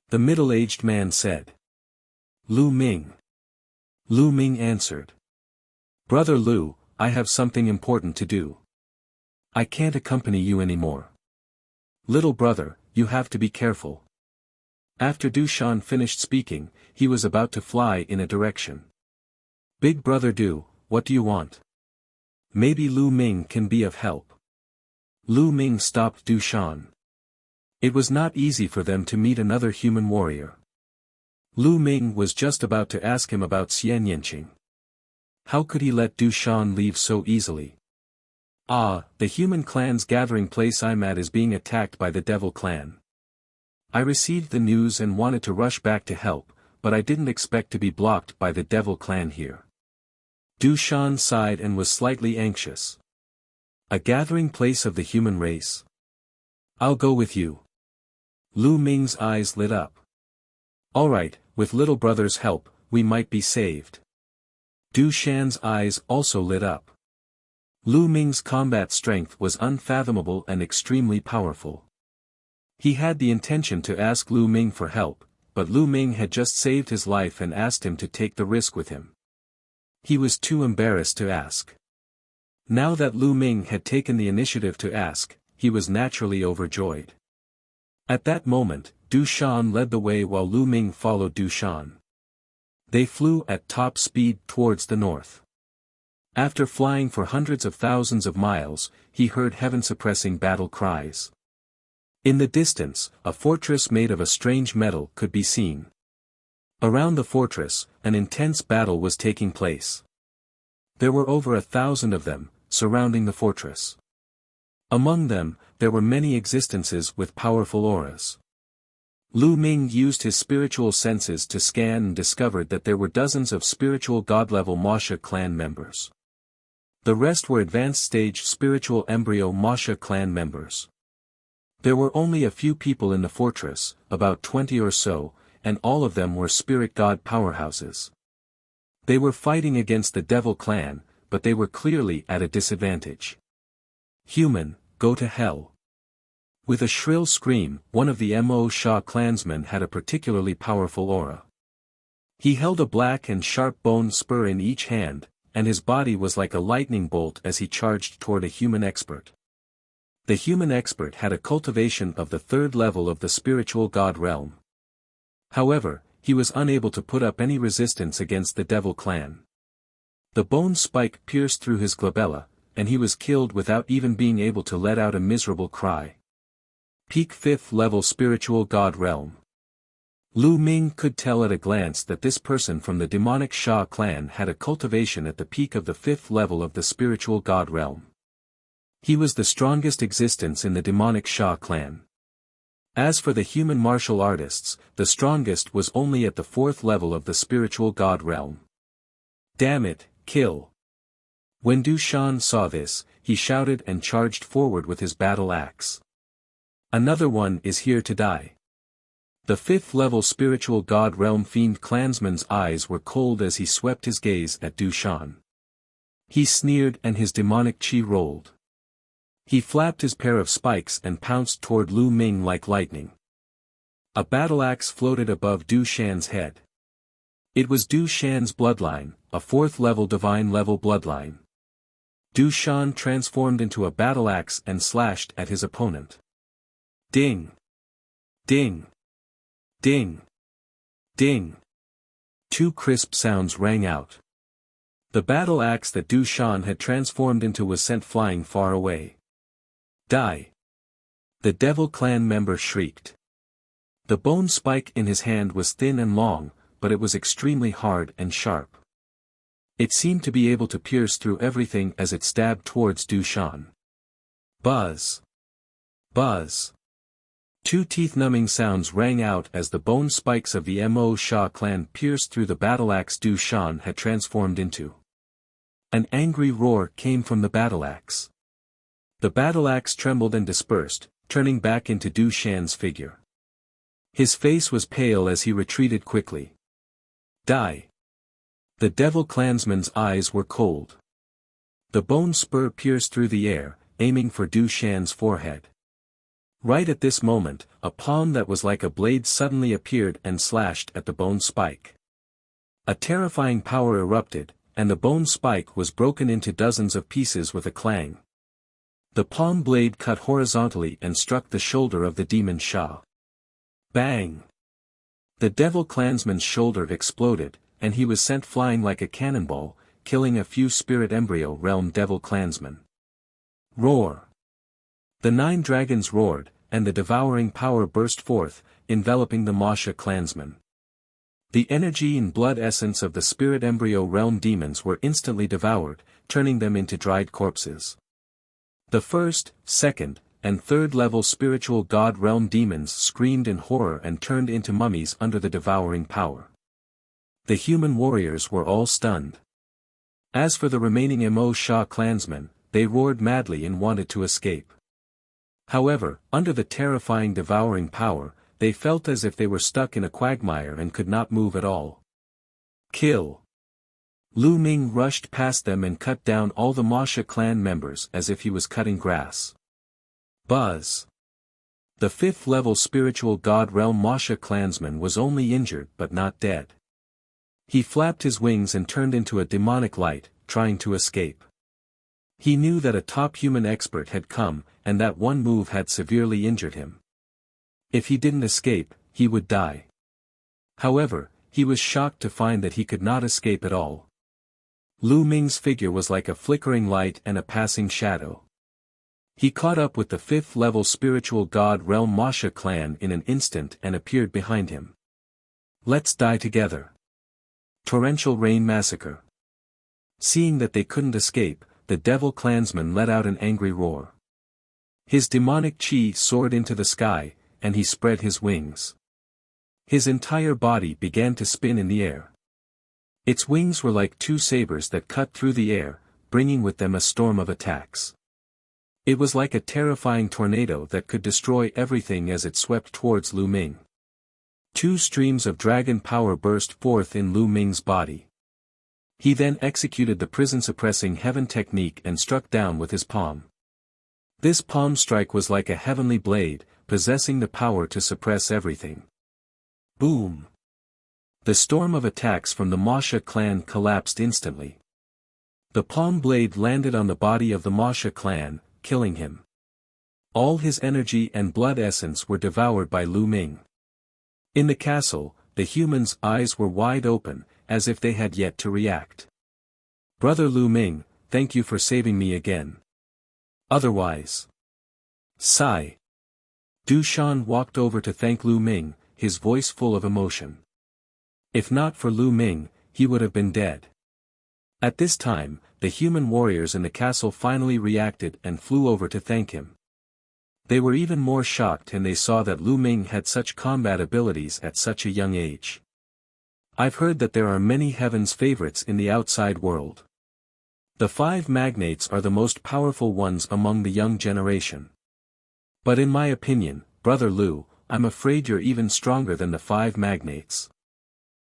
[SPEAKER 1] The middle-aged man said. Lu Ming. Lu Ming answered. Brother Lu, I have something important to do. I can't accompany you anymore. Little brother, you have to be careful. After Dushan finished speaking, he was about to fly in a direction. Big brother Du, what do you want? Maybe Lu Ming can be of help. Lu Ming stopped Dushan. It was not easy for them to meet another human warrior. Lu Ming was just about to ask him about Xian Yanqing. How could he let Dushan leave so easily? Ah, the human clan's gathering place I'm at is being attacked by the devil clan. I received the news and wanted to rush back to help, but I didn't expect to be blocked by the devil clan here. Dushan sighed and was slightly anxious. A gathering place of the human race? I'll go with you. Lu Ming's eyes lit up. Alright, with little brother's help, we might be saved. Dushan's eyes also lit up. Lu Ming's combat strength was unfathomable and extremely powerful. He had the intention to ask Lu Ming for help, but Lu Ming had just saved his life and asked him to take the risk with him. He was too embarrassed to ask. Now that Lu Ming had taken the initiative to ask, he was naturally overjoyed. At that moment, Dushan led the way while Lu Ming followed Dushan. They flew at top speed towards the north. After flying for hundreds of thousands of miles, he heard heaven-suppressing battle cries. In the distance, a fortress made of a strange metal could be seen. Around the fortress, an intense battle was taking place. There were over 1,000 of them, surrounding the fortress. Among them, there were many existences with powerful auras. Lu Ming used his spiritual senses to scan and discovered that there were dozens of spiritual god-level Wuxia clan members. The rest were advanced stage spiritual embryo Wuxia clan members. There were only a few people in the fortress, about 20 or so, and all of them were spirit god powerhouses. They were fighting against the devil clan, but they were clearly at a disadvantage. Human, go to hell. With a shrill scream, one of the Mo Sha clansmen had a particularly powerful aura. He held a black and sharp bone spur in each hand, and his body was like a lightning bolt as he charged toward a human expert. The human expert had a cultivation of the 3rd level of the spiritual god realm. However, he was unable to put up any resistance against the devil clan. The bone spike pierced through his glabella, and he was killed without even being able to let out a miserable cry. Peak 5th level spiritual god realm. Lu Ming could tell at a glance that this person from the demonic Sha clan had a cultivation at the peak of the 5th level of the spiritual god realm. He was the strongest existence in the demonic Sha clan. As for the human martial artists, the strongest was only at the 4th level of the spiritual god realm. Damn it, kill! When Dushan saw this, he shouted and charged forward with his battle axe. Another one is here to die. The 5th level spiritual god realm fiend clansman's eyes were cold as he swept his gaze at Dushan. He sneered and his demonic chi rolled. He flapped his pair of spikes and pounced toward Lu Ming like lightning. A battle axe floated above Du Shan's head. It was Du Shan's bloodline, a 4th-level divine level bloodline. Du Shan transformed into a battle axe and slashed at his opponent. Ding! Ding! Ding! Ding! 2 crisp sounds rang out. The battle axe that Du Shan had transformed into was sent flying far away. Die! The Devil Clan member shrieked. The bone spike in his hand was thin and long, but it was extremely hard and sharp. It seemed to be able to pierce through everything as it stabbed towards Du Shan. Buzz! Buzz! 2 teeth-numbing sounds rang out as the bone spikes of the Mo Sha clan pierced through the battle axe Du Shan had transformed into. An angry roar came from the battle axe. The battle axe trembled and dispersed, turning back into Du Shan's figure. His face was pale as he retreated quickly. Die! The Devil Clansman's eyes were cold. The bone spur pierced through the air, aiming for Du Shan's forehead. Right at this moment, a palm that was like a blade suddenly appeared and slashed at the bone spike. A terrifying power erupted, and the bone spike was broken into dozens of pieces with a clang. The palm blade cut horizontally and struck the shoulder of the demon Sha. Bang! The Devil Clansman's shoulder exploded, and he was sent flying like a cannonball, killing a few Spirit Embryo Realm Devil Clansmen. Roar! The 9 dragons roared, and the devouring power burst forth, enveloping the Wuxia clansmen. The energy and blood essence of the Spirit Embryo Realm demons were instantly devoured, turning them into dried corpses. The 1st, 2nd, and 3rd level Spiritual God Realm demons screamed in horror and turned into mummies under the devouring power. The human warriors were all stunned. As for the remaining Mo Sha clansmen, they roared madly and wanted to escape. However, under the terrifying devouring power, they felt as if they were stuck in a quagmire and could not move at all. Kill! Lu Ming rushed past them and cut down all the Wuxia clan members as if he was cutting grass. Buzz! The 5th level Spiritual God Realm Wuxia clansman was only injured but not dead. He flapped his wings and turned into a demonic light, trying to escape. He knew that a top human expert had come, and that one move had severely injured him. If he didn't escape, he would die. However, he was shocked to find that he could not escape at all. Lu Ming's figure was like a flickering light and a passing shadow. He caught up with the 5th level Spiritual God Realm Wuxia clan in an instant and appeared behind him. Let's die together. Torrential Rain Massacre. Seeing that they couldn't escape, the Devil Clansman let out an angry roar. His demonic chi soared into the sky, and he spread his wings. His entire body began to spin in the air. Its wings were like 2 sabers that cut through the air, bringing with them a storm of attacks. It was like a terrifying tornado that could destroy everything as it swept towards Lu Ming. 2 streams of dragon power burst forth in Lu Ming's body. He then executed the prison-suppressing heaven technique and struck down with his palm. This palm strike was like a heavenly blade, possessing the power to suppress everything. Boom! The storm of attacks from the Wuxia clan collapsed instantly. The palm blade landed on the body of the Wuxia clan, killing him. All his energy and blood essence were devoured by Lu Ming. In the castle, the humans' eyes were wide open, as if they had yet to react. Brother Lu Ming, thank you for saving me again. Otherwise. Sigh. Du Shan walked over to thank Lu Ming, his voice full of emotion. If not for Lu Ming, he would have been dead. At this time, the human warriors in the castle finally reacted and flew over to thank him. They were even more shocked when they saw that Lu Ming had such combat abilities at such a young age. I've heard that there are many heaven's favorites in the outside world. The 5 magnates are the most powerful ones among the young generation. But in my opinion, Brother Lu, I'm afraid you're even stronger than the 5 magnates.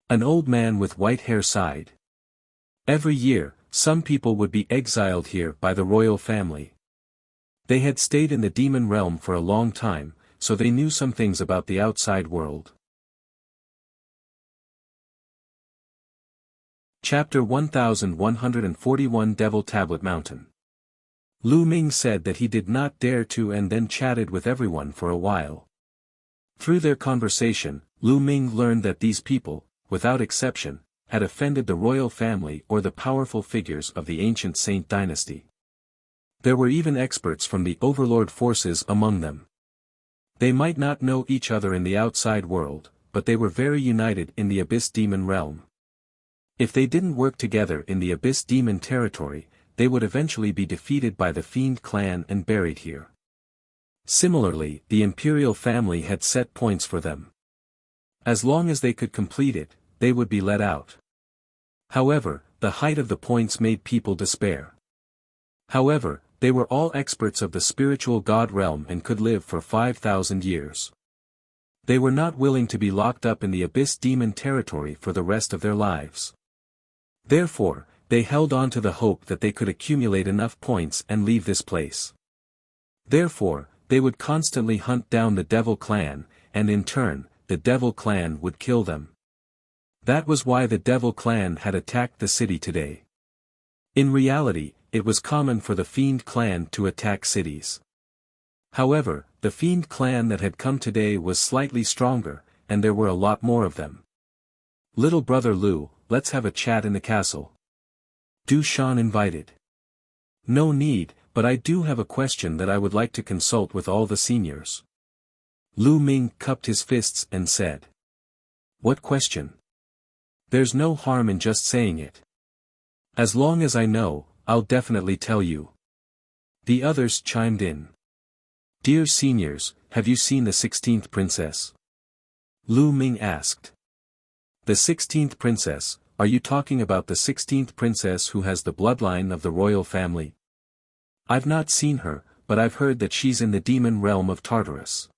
[SPEAKER 1] An old man with white hair sighed. Every year, some people would be exiled here by the royal family. They had stayed in the demon realm for a long time, so they knew some things about the outside world. Chapter 1141 Devil Tablet Mountain. Lu Ming said that he did not dare to and then chatted with everyone for a while. Through their conversation, Lu Ming learned that these people, without exception, had offended the royal family or the powerful figures of the ancient Saint dynasty. There were even experts from the overlord forces among them. They might not know each other in the outside world, but they were very united in the Abyss Demon realm. If they didn't work together in the Abyss Demon territory, they would eventually be defeated by the Fiend clan and buried here. Similarly, the imperial family had set points for them. As long as they could complete it, they would be let out. However, the height of the points made people despair. However, they were all experts of the spiritual god realm and could live for 5,000 years. They were not willing to be locked up in the Abyss Demon territory for the rest of their lives. Therefore, they held on to the hope that they could accumulate enough points and leave this place. Therefore, they would constantly hunt down the Devil Clan, and in turn, the Devil Clan would kill them. That was why the Devil Clan had attacked the city today. In reality, it was common for the Fiend clan to attack cities. However, the Fiend clan that had come today was slightly stronger, and there were a lot more of them. "Little brother Lu, let's have a chat in the castle." Du Shan invited. "No need, but I do have a question that I would like to consult with all the seniors." Lu Ming cupped his fists and said. "What question?" "There's no harm in just saying it. As long as I know, I'll definitely tell you." The others chimed in. "Dear seniors, have you seen the 16th princess?" Lu Ming asked. "The 16th princess, are you talking about the 16th princess who has the bloodline of the royal family?" "I've not seen her, but I've heard that she's in the demon realm of Tartarus."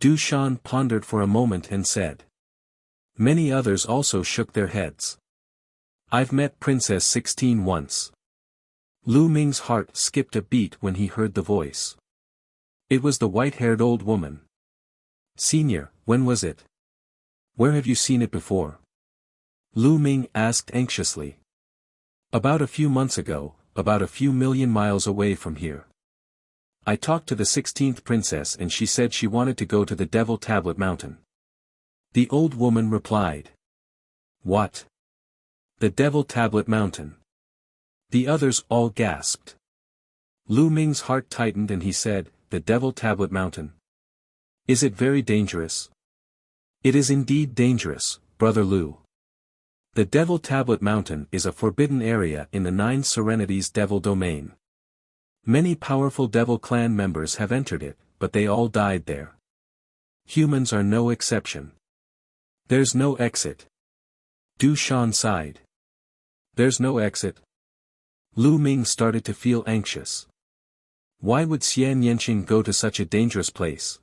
[SPEAKER 1] Du Shan pondered for a moment and said. Many others also shook their heads. "I've met Princess 16 once." Lu Ming's heart skipped a beat when he heard the voice. It was the white-haired old woman. "Senior, when was it? Where have you seen it before?" Lu Ming asked anxiously. "About a few months ago, about a few million miles away from here. I talked to the 16th princess and she said she wanted to go to the Devil Tablet Mountain." The old woman replied. "What? The Devil Tablet Mountain?" The others all gasped. Lu Ming's heart tightened and he said, "The Devil Tablet Mountain? Is it very dangerous?" "It is indeed dangerous, Brother Lu. The Devil Tablet Mountain is a forbidden area in the Nine Serenities Devil Domain. Many powerful Devil Clan members have entered it, but they all died there. Humans are no exception. There's no exit." Du Shan sighed. "There's no exit?" Lu Ming started to feel anxious. Why would Xian Yanqing go to such a dangerous place?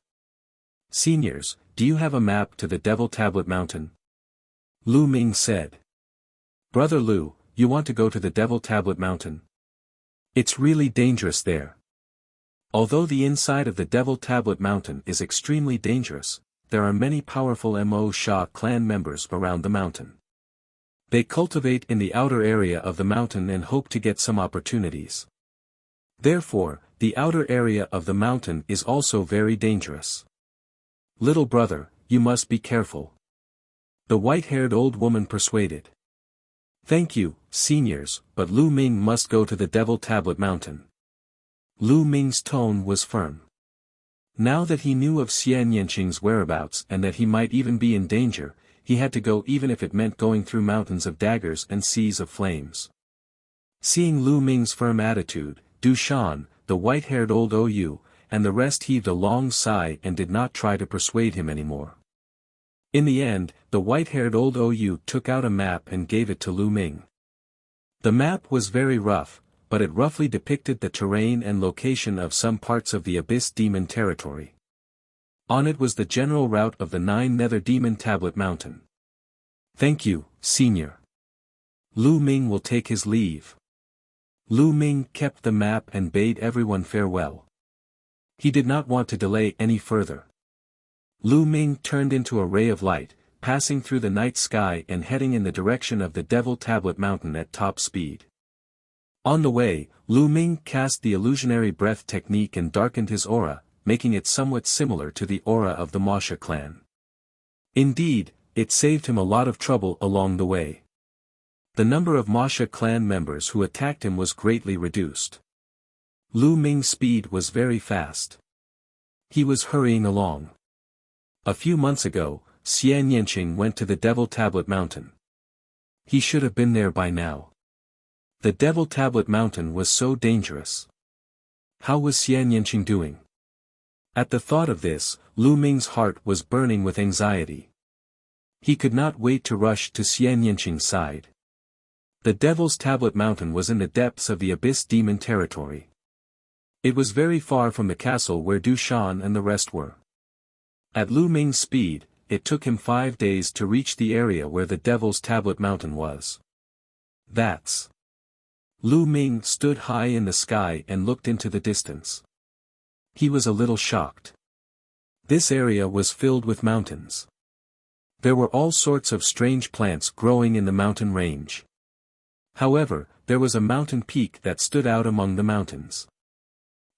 [SPEAKER 1] "Seniors, do you have a map to the Devil Tablet Mountain?" Lu Ming said. "Brother Lu, you want to go to the Devil Tablet Mountain? It's really dangerous there. Although the inside of the Devil Tablet Mountain is extremely dangerous, there are many powerful Mo Sha clan members around the mountain. They cultivate in the outer area of the mountain and hope to get some opportunities. Therefore, the outer area of the mountain is also very dangerous. Little brother, you must be careful." The white-haired old woman persuaded. "Thank you, seniors, but Lu Ming must go to the Devil Tablet Mountain." Lu Ming's tone was firm. Now that he knew of Xian Yanqing's whereabouts and that he might even be in danger, he had to go even if it meant going through mountains of daggers and seas of flames. Seeing Lu Ming's firm attitude, Du Shan, the white-haired old OU, and the rest heaved a long sigh and did not try to persuade him anymore. In the end, the white-haired old OU took out a map and gave it to Lu Ming. The map was very rough, but it roughly depicted the terrain and location of some parts of the Abyss Demon territory. On it was the general route of the 9 Nether Demon Tablet Mountain. "Thank you, senior. Lu Ming will take his leave." Lu Ming kept the map and bade everyone farewell. He did not want to delay any further. Lu Ming turned into a ray of light, passing through the night sky and heading in the direction of the Devil Tablet Mountain at top speed. On the way, Lu Ming cast the illusionary breath technique and darkened his aura, making it somewhat similar to the aura of the Wuxia clan. Indeed, it saved him a lot of trouble along the way. The number of Wuxia clan members who attacked him was greatly reduced. Lu Ming's speed was very fast. He was hurrying along. A few months ago, Xian Yanqing went to the Devil Tablet Mountain. He should have been there by now. The Devil Tablet Mountain was so dangerous. How was Xian Yanqing doing? At the thought of this, Lu Ming's heart was burning with anxiety. He could not wait to rush to Xian Yanqing's side. The Devil's Tablet Mountain was in the depths of the Abyss Demon territory. It was very far from the castle where Du Shan and the rest were. At Lu Ming's speed, it took him 5 days to reach the area where the Devil's Tablet Mountain was. That's... Lu Ming stood high in the sky and looked into the distance. He was a little shocked. This area was filled with mountains. There were all sorts of strange plants growing in the mountain range. However, there was a mountain peak that stood out among the mountains.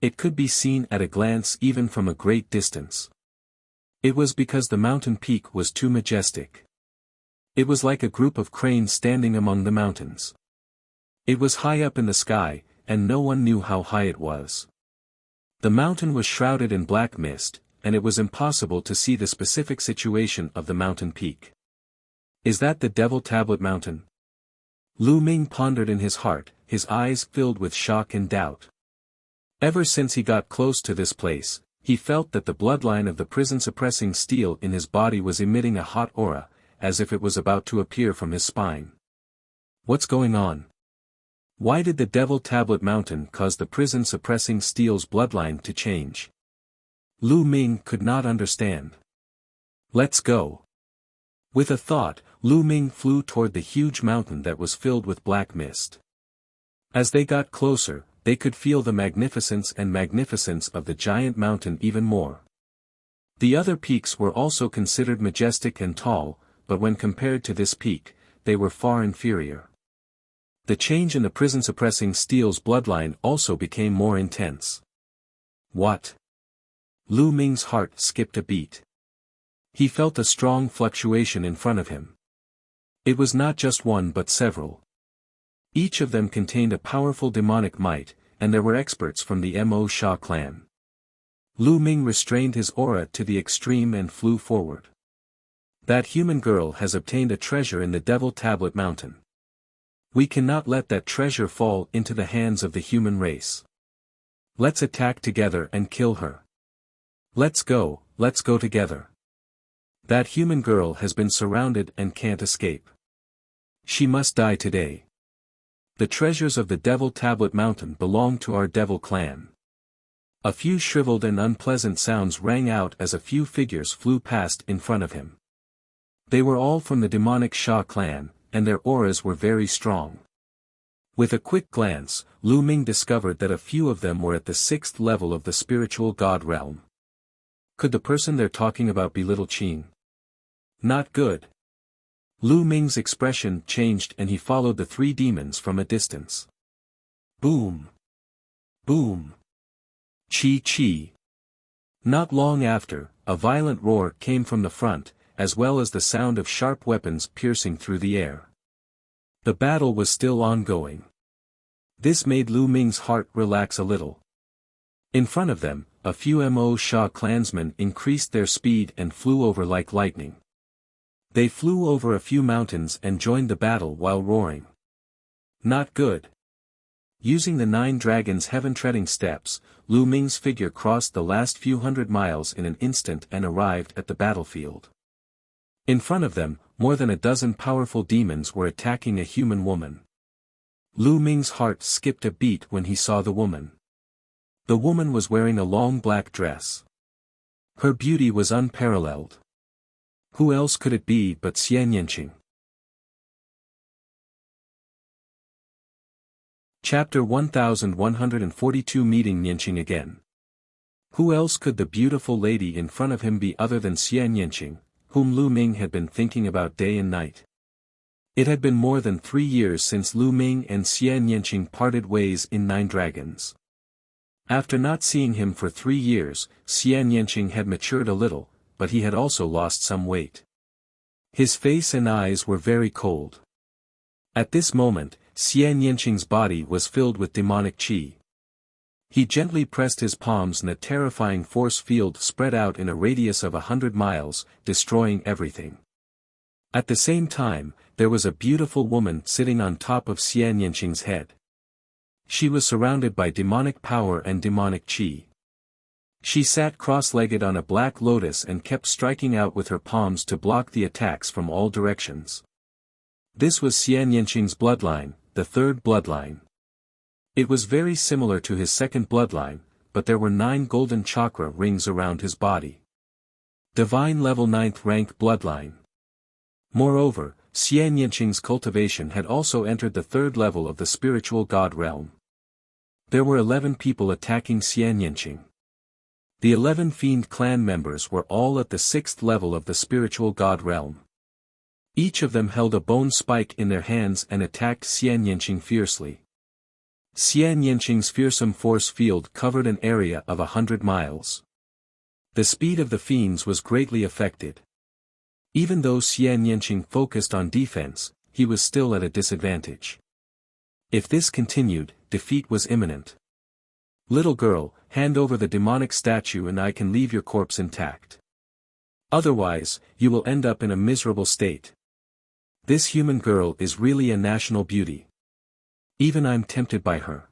[SPEAKER 1] It could be seen at a glance even from a great distance. It was because the mountain peak was too majestic. It was like a group of cranes standing among the mountains. It was high up in the sky, and no one knew how high it was. The mountain was shrouded in black mist, and it was impossible to see the specific situation of the mountain peak. Is that the Devil Tablet Mountain? Lu Ming pondered in his heart, his eyes filled with shock and doubt. Ever since he got close to this place, he felt that the bloodline of the prison-suppressing steel in his body was emitting a hot aura, as if it was about to appear from his spine. What's going on? Why did the Devil Tablet Mountain cause the prison-suppressing steel's bloodline to change? Lu Ming could not understand. Let's go. With a thought, Lu Ming flew toward the huge mountain that was filled with black mist. As they got closer, they could feel the magnificence of the giant mountain even more. The other peaks were also considered majestic and tall, but when compared to this peak, they were far inferior. The change in the prison-suppressing steel's bloodline also became more intense. What? Lu Ming's heart skipped a beat. He felt a strong fluctuation in front of him. It was not just one but several. Each of them contained a powerful demonic might, and there were experts from the Mo Sha clan. Lu Ming restrained his aura to the extreme and flew forward. That human girl has obtained a treasure in the Devil Tablet Mountain. We cannot let that treasure fall into the hands of the human race. Let's attack together and kill her. Let's go together. That human girl has been surrounded and can't escape. She must die today. The treasures of the Devil Tablet Mountain belong to our Devil clan. A few shriveled and unpleasant sounds rang out as a few figures flew past in front of him. They were all from the demonic Sha clan, and their auras were very strong. With a quick glance, Lu Ming discovered that a few of them were at the 6th level of the spiritual god realm. Could the person they're talking about be Little Qin? Not good. Lu Ming's expression changed and he followed the 3 demons from a distance. Boom! Boom! Chi chi! Not long after, a violent roar came from the front, as well as the sound of sharp weapons piercing through the air. The battle was still ongoing. This made Lu Ming's heart relax a little. In front of them, a few Mo Sha clansmen increased their speed and flew over like lightning. They flew over a few mountains and joined the battle while roaring. Not good. Using the 9 dragons' heaven-treading steps, Lu Ming's figure crossed the last few hundred miles in an instant and arrived at the battlefield. In front of them, more than a dozen powerful demons were attacking a human woman. Lu Ming's heart skipped a beat when he saw the woman. The woman was wearing a long black dress. Her beauty was unparalleled. Who else could it be but Xian Yanqing? Chapter 1142 Meeting Yanqing again. Who else could the beautiful lady in front of him be other than Xian Yanqing, whom Lu Ming had been thinking about day and night? It had been more than 3 years since Lu Ming and Xian Yanqing parted ways in Nine Dragons. After not seeing him for 3 years, Xian Yanqing had matured a little, but he had also lost some weight. His face and eyes were very cold. At this moment, Xian Yanqing's body was filled with demonic qi. He gently pressed his palms and a terrifying force field spread out in a radius of 100 miles, destroying everything. At the same time, there was a beautiful woman sitting on top of Xian Yanqing's head. She was surrounded by demonic power and demonic qi. She sat cross-legged on a black lotus and kept striking out with her palms to block the attacks from all directions. This was Xian Yanqing's bloodline, the third bloodline. It was very similar to his second bloodline, but there were 9 golden chakra rings around his body. Divine level 9th rank bloodline. Moreover, Xian Yanqing's cultivation had also entered the 3rd level of the spiritual god realm. There were 11 people attacking Xian Yanqing. The 11 fiend clan members were all at the 6th level of the spiritual god realm. Each of them held a bone spike in their hands and attacked Xian Yanqing fiercely. Xian Yanqing's fearsome force field covered an area of 100 miles. The speed of the fiends was greatly affected. Even though Xian Yanqing focused on defense, he was still at a disadvantage. If this continued, defeat was imminent. Little girl, hand over the demonic statue and I can leave your corpse intact. Otherwise, you will end up in a miserable state. This human girl is really a national beauty. Even I'm tempted by her.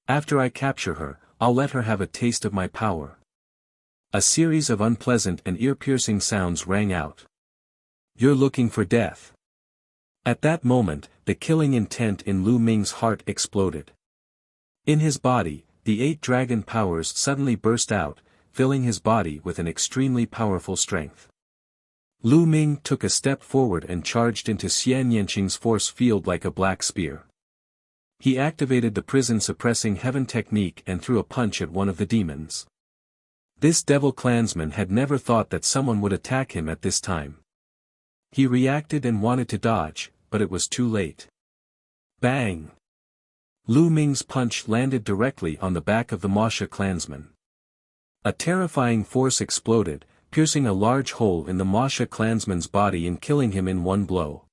[SPEAKER 1] After I capture her, I'll let her have a taste of my power. A series of unpleasant and ear-piercing sounds rang out. You're looking for death. At that moment, the killing intent in Lu Ming's heart exploded. In his body, the 8 dragon powers suddenly burst out, filling his body with an extremely powerful strength. Lu Ming took a step forward and charged into Xian Yanqing's force field like a black spear. He activated the prison-suppressing heaven technique and threw a punch at one of the demons. This devil clansman had never thought that someone would attack him at this time. He reacted and wanted to dodge, but it was too late. Bang! Lu Ming's punch landed directly on the back of the Wuxia clansman. A terrifying force exploded, piercing a large hole in the Wuxia clansman's body and killing him in one blow.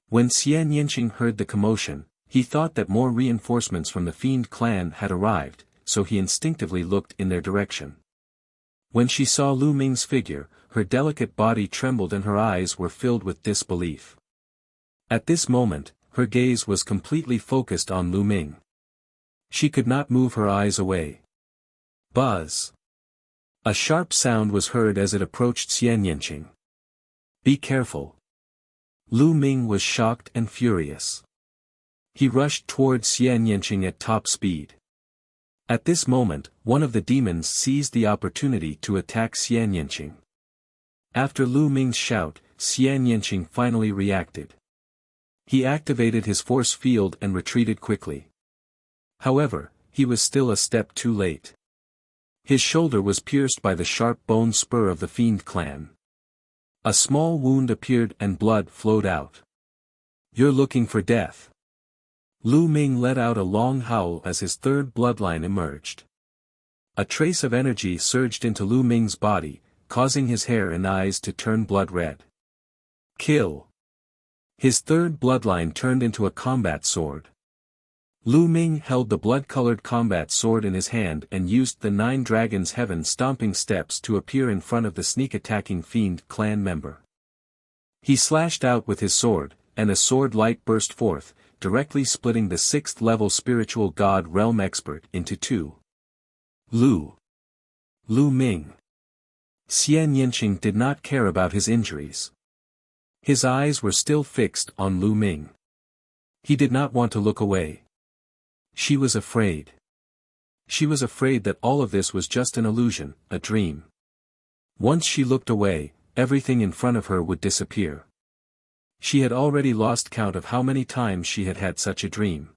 [SPEAKER 1] When Xian Yanqing heard the commotion, he thought that more reinforcements from the fiend clan had arrived, so he instinctively looked in their direction. When she saw Lu Ming's figure, her delicate body trembled and her eyes were filled with disbelief. At this moment, her gaze was completely focused on Lu Ming. She could not move her eyes away. Buzz! A sharp sound was heard as it approached Xian Yanqing. Be careful. Lu Ming was shocked and furious. He rushed towards Xian Yanqing at top speed. At this moment, one of the demons seized the opportunity to attack Xian Yanqing. After Lu Ming's shout, Xian Yanqing finally reacted. He activated his force field and retreated quickly. However, he was still a step too late. His shoulder was pierced by the sharp bone spur of the fiend clan. A small wound appeared and blood flowed out. You're looking for death. Lu Ming let out a long howl as his 3rd bloodline emerged. A trace of energy surged into Lu Ming's body, causing his hair and eyes to turn blood red. Kill! His 3rd bloodline turned into a combat sword. Lu Ming held the blood-colored combat sword in his hand and used the 9 dragons' heaven stomping steps to appear in front of the sneak-attacking fiend clan member. He slashed out with his sword, and a sword light burst forth, directly splitting the 6th level spiritual god realm expert into 2. Lu Ming. Xian Yanqing did not care about his injuries. His eyes were still fixed on Lu Ming. He did not want to look away. She was afraid. She was afraid that all of this was just an illusion, a dream. Once she looked away, everything in front of her would disappear. She had already lost count of how many times she had had such a dream.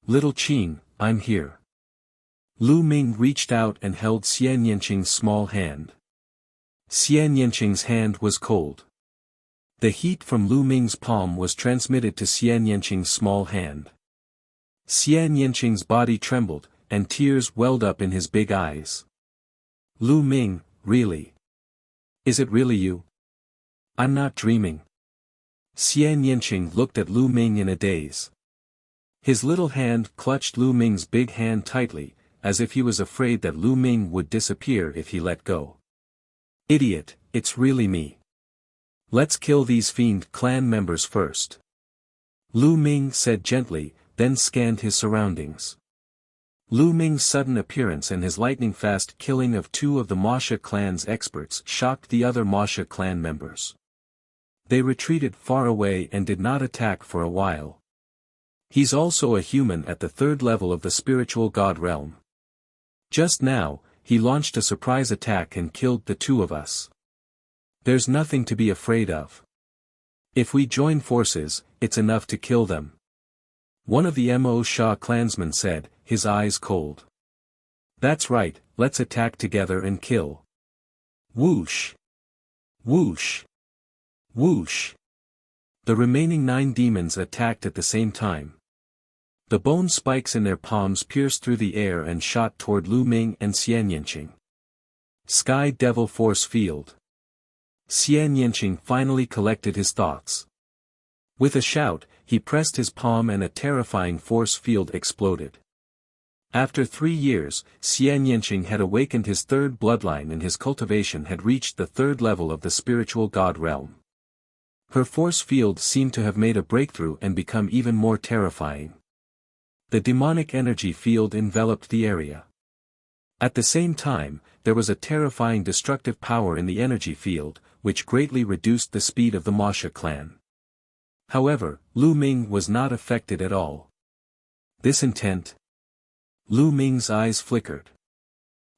[SPEAKER 1] Little Qing, I'm here. Lu Ming reached out and held Xian Yanqing's small hand. Xian Yanqing's hand was cold. The heat from Lu Ming's palm was transmitted to Xian Yanqing's small hand. Xian Yanqing's body trembled, and tears welled up in his big eyes. Lu Ming, really? Is it really you? I'm not dreaming. Xian Yanqing looked at Lu Ming in a daze. His little hand clutched Lu Ming's big hand tightly, as if he was afraid that Lu Ming would disappear if he let go. Idiot, it's really me. Let's kill these fiend clan members first. Lu Ming said gently, then scanned his surroundings. Lu Ming's sudden appearance and his lightning-fast killing of two of the Wuxia clan's experts shocked the other Wuxia clan members. They retreated far away and did not attack for a while. He's also a human at the third level of the spiritual god realm. Just now, he launched a surprise attack and killed the two of us. There's nothing to be afraid of. If we join forces, it's enough to kill them. One of the Mo Sha clansmen said, his eyes cold. That's right, let's attack together and kill. Whoosh! Whoosh! Whoosh! The remaining 9 demons attacked at the same time. The bone spikes in their palms pierced through the air and shot toward Lu Ming and Xian Yanqing. Sky Devil Force Field. Xian Yanqing finally collected his thoughts. With a shout, he pressed his palm and a terrifying force field exploded. After 3 years, Xian Yanqing had awakened his third bloodline and his cultivation had reached the third level of the spiritual god realm. Her force field seemed to have made a breakthrough and become even more terrifying. The demonic energy field enveloped the area. At the same time, there was a terrifying destructive power in the energy field, which greatly reduced the speed of the Wuxia clan. However, Lu Ming was not affected at all. This intent? Lu Ming's eyes flickered.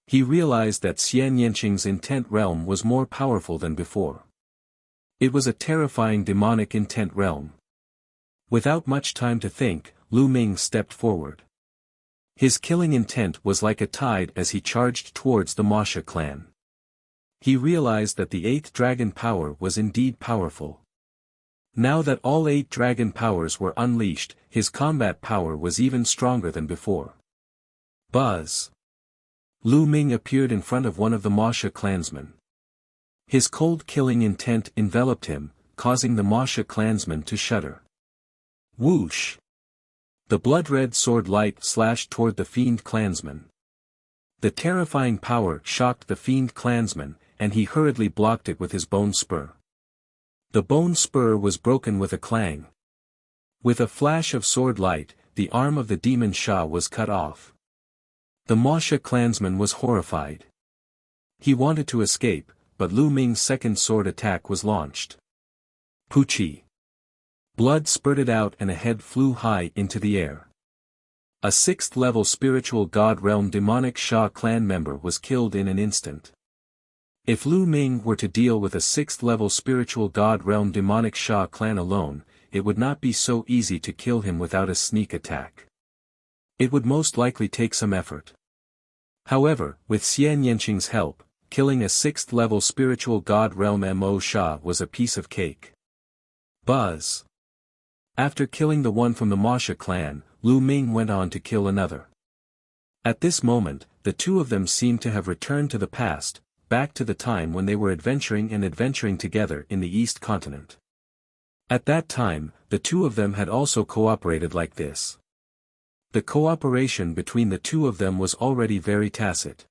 [SPEAKER 1] He realized that Xian Yanqing's intent realm was more powerful than before. It was a terrifying demonic intent realm. Without much time to think, Lu Ming stepped forward. His killing intent was like a tide as he charged towards the Wuxia clan. He realized that the 8th dragon power was indeed powerful. Now that all 8 dragon powers were unleashed, his combat power was even stronger than before. Buzz! Lu Ming appeared in front of one of the Wuxia clansmen. His cold killing intent enveloped him, causing the Wuxia clansman to shudder. Whoosh! The blood-red sword light slashed toward the fiend clansman. The terrifying power shocked the fiend clansman, and he hurriedly blocked it with his bone spur. The bone spur was broken with a clang. With a flash of sword light, the arm of the demon Sha was cut off. The Wuxia clansman was horrified. He wanted to escape, but Lu Ming's second sword attack was launched. Poochie! Blood spurted out and a head flew high into the air. A 6th-level spiritual god realm demonic Sha clan member was killed in an instant. If Lu Ming were to deal with a 6th-level spiritual god realm demonic Sha clan alone, it would not be so easy to kill him without a sneak attack. It would most likely take some effort. However, with Xian Yanqing's help, killing a 6th-level spiritual god realm Mo Sha was a piece of cake. Buzz! After killing the one from the Wuxia clan, Lu Ming went on to kill another. At this moment, the two of them seemed to have returned to the past, back to the time when they were adventuring together in the East continent. At that time, the two of them had also cooperated like this. The cooperation between the two of them was already very tacit.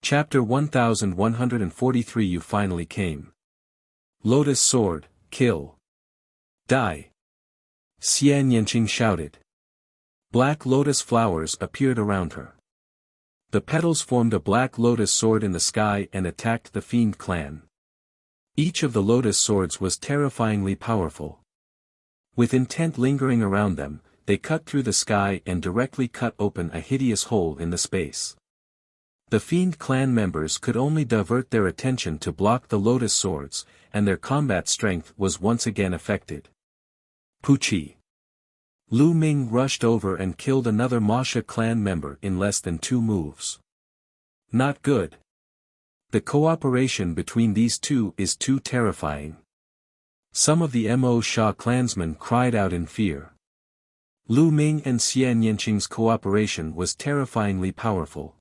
[SPEAKER 1] Chapter 1143 You finally came. Lotus sword, kill. Die. Xian Yanqing shouted. Black lotus flowers appeared around her. The petals formed a black lotus sword in the sky and attacked the fiend clan. Each of the lotus swords was terrifyingly powerful. With intent lingering around them, they cut through the sky and directly cut open a hideous hole in the space. The fiend clan members could only divert their attention to block the lotus swords, and their combat strength was once again affected. Poochie! Lu Ming rushed over and killed another Wuxia clan member in less than 2 moves. Not good. The cooperation between these two is too terrifying. Some of the Mo Sha clansmen cried out in fear. Lu Ming and Xian Yanqing's cooperation was terrifyingly powerful.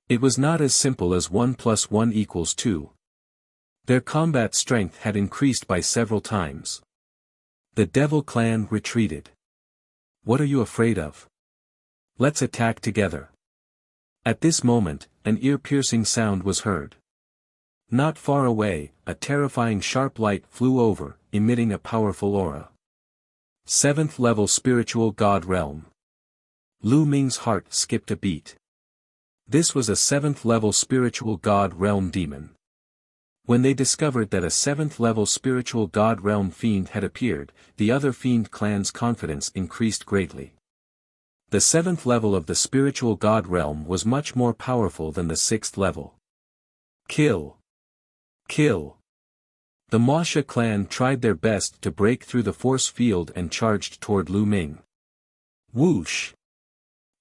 [SPEAKER 1] It was not as simple as 1 + 1 = 2. Their combat strength had increased by several times. The Devil clan retreated. What are you afraid of? Let's attack together. At this moment, an ear-piercing sound was heard. Not far away, a terrifying sharp light flew over, emitting a powerful aura. 7th level spiritual god realm. Lu Ming's heart skipped a beat. This was a 7th level spiritual god realm demon. When they discovered that a 7th level spiritual god realm fiend had appeared, the other fiend clan's confidence increased greatly. The 7th level of the spiritual god realm was much more powerful than the 6th level. Kill! Kill! The Wuxia clan tried their best to break through the force field and charged toward Lu Ming. Whoosh!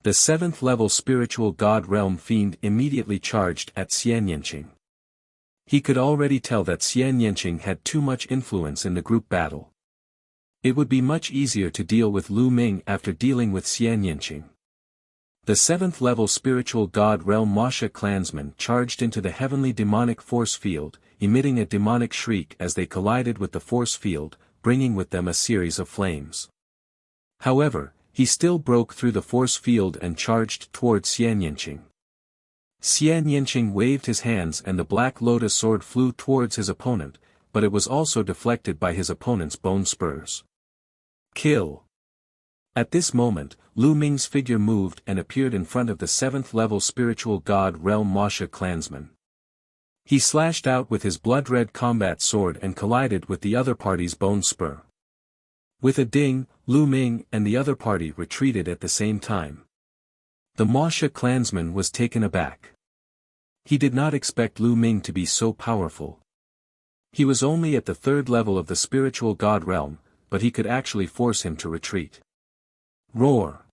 [SPEAKER 1] The 7th level spiritual god realm fiend immediately charged at Xian Yanqing. He could already tell that Xian Yanqing had too much influence in the group battle. It would be much easier to deal with Lu Ming after dealing with Xian Yanqing. The 7th level spiritual god realm Wuxia clansmen charged into the heavenly demonic force field, emitting a demonic shriek as they collided with the force field, bringing with them a series of flames. However, he still broke through the force field and charged toward Xian Yanqing. Xian Yanqing waved his hands and the black lotus sword flew towards his opponent, but it was also deflected by his opponent's bone spurs. Kill! At this moment, Lu Ming's figure moved and appeared in front of the 7th level spiritual god realm Wuxia clansman. He slashed out with his blood-red combat sword and collided with the other party's bone spur. With a ding, Lu Ming and the other party retreated at the same time. The Wuxia clansman was taken aback. He did not expect Lu Ming to be so powerful. He was only at the 3rd level of the spiritual god realm, but he could actually force him to retreat. Roar!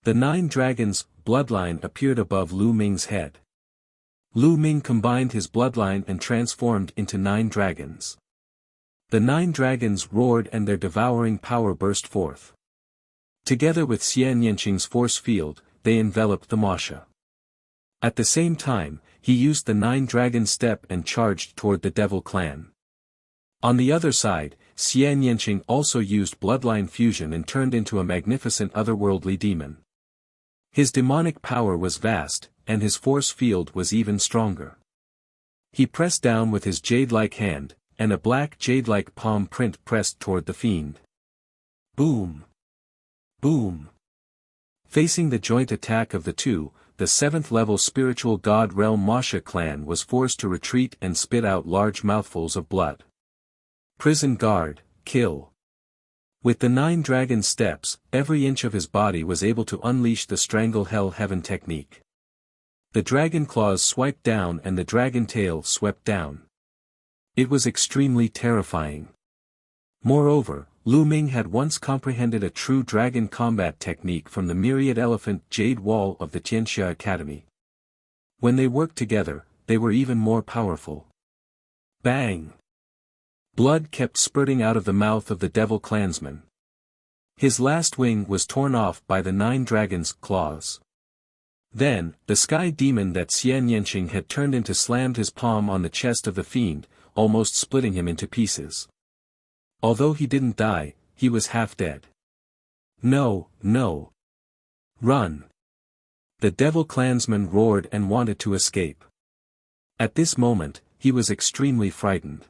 [SPEAKER 1] The 9 dragons' bloodline appeared above Lu Ming's head. Lu Ming combined his bloodline and transformed into 9 dragons. The 9 dragons roared and their devouring power burst forth. Together with Xian Yanqing's force field, they enveloped the Wuxia. At the same time, he used the 9 dragon step and charged toward the Devil clan. On the other side, Xian Yanqing also used bloodline fusion and turned into a magnificent otherworldly demon. His demonic power was vast, and his force field was even stronger. He pressed down with his jade-like hand, and a black jade-like palm print pressed toward the fiend. Boom! Boom! Facing the joint attack of the two, the 7th level spiritual god realm Wuxia clan was forced to retreat and spit out large mouthfuls of blood. Prison guard, kill. With the 9 dragon steps, every inch of his body was able to unleash the strangle hell heaven technique. The dragon claws swiped down and the dragon tail swept down. It was extremely terrifying. Moreover, Lu Ming had once comprehended a true dragon combat technique from the myriad elephant jade wall of the Tianxia Academy. When they worked together, they were even more powerful. Bang! Blood kept spurting out of the mouth of the Devil clansman. His last wing was torn off by the 9 dragons' claws. Then, the sky demon that Xian Yanqing had turned into slammed his palm on the chest of the fiend, almost splitting him into pieces. Although he didn't die, he was half dead. No, no! Run! The Devil clansman roared and wanted to escape. At this moment, he was extremely frightened.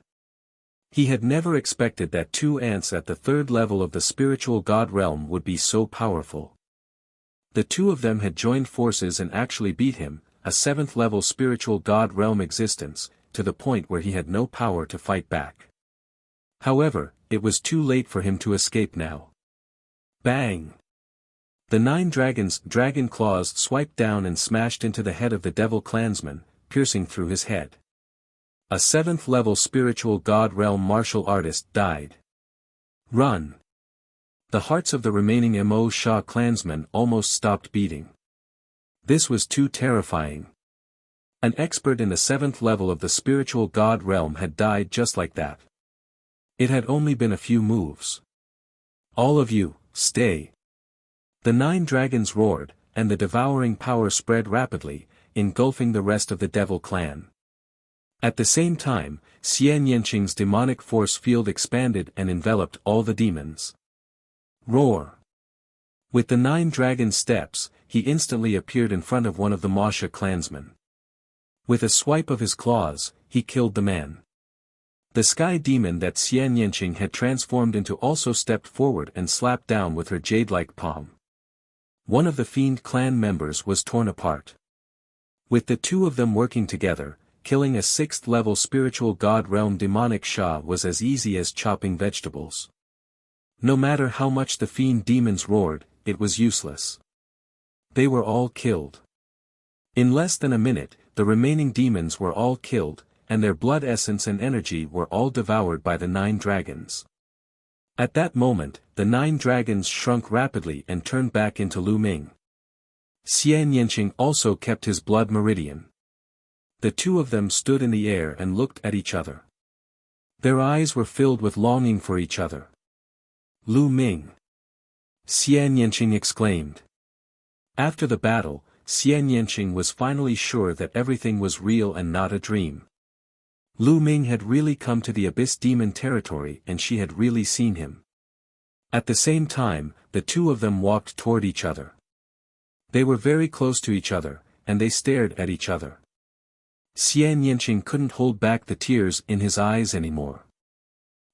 [SPEAKER 1] He had never expected that 2 ants at the 3rd level of the spiritual god realm would be so powerful. The 2 of them had joined forces and actually beat him, a 7th level spiritual god realm existence, to the point where he had no power to fight back. However, it was too late for him to escape now. Bang! The 9 dragons' dragon claws swiped down and smashed into the head of the Devil clansman, piercing through his head. A 7th level spiritual god realm martial artist died. Run! The hearts of the remaining Mo Sha clansmen almost stopped beating. This was too terrifying. An expert in the 7th level of the spiritual god realm had died just like that. It had only been a few moves. All of you, stay. The 9 dragons roared, and the devouring power spread rapidly, engulfing the rest of the devil clan. At the same time, Xian Yanqing's demonic force field expanded and enveloped all the demons. Roar! With the 9 dragon steps, he instantly appeared in front of one of the Wuxia clansmen. With a swipe of his claws, he killed the man. The sky demon that Xian Yanqing had transformed into also stepped forward and slapped down with her jade-like palm. One of the fiend clan members was torn apart. With the 2 of them working together, killing a 6th level spiritual god realm demonic Sha was as easy as chopping vegetables. No matter how much the fiend demons roared, it was useless. They were all killed. In less than a minute, the remaining demons were all killed, and their blood essence and energy were all devoured by the 9 dragons. At that moment, the 9 dragons shrunk rapidly and turned back into Lu Ming. Xian Yanqing also kept his blood meridian. The 2 of them stood in the air and looked at each other. Their eyes were filled with longing for each other. Lu Ming! Xian Yanqing exclaimed. After the battle, Xian Yanqing was finally sure that everything was real and not a dream. Lu Ming had really come to the Abyss Demon territory and she had really seen him. At the same time, the 2 of them walked toward each other. They were very close to each other, and they stared at each other. Xian Yanqing couldn't hold back the tears in his eyes anymore.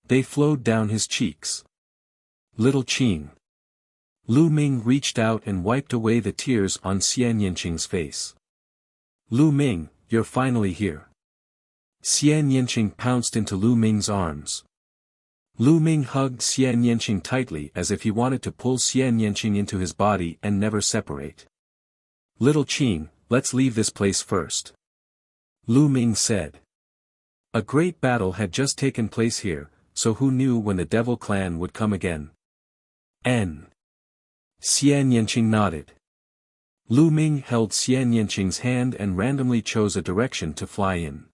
[SPEAKER 1] They flowed down his cheeks. Little Qing. Lu Ming reached out and wiped away the tears on Xian Yanqing's face. Lu Ming, you're finally here. Xian Yanqing pounced into Lu Ming's arms. Lu Ming hugged Xian Yanqing tightly as if he wanted to pull Xian Yanqing into his body and never separate. Little Qing, let's leave this place first. Lu Ming said. A great battle had just taken place here, so who knew when the Devil Clan would come again? Xian Yanqing nodded. Lu Ming held Xian Yanqing's hand and randomly chose a direction to fly in.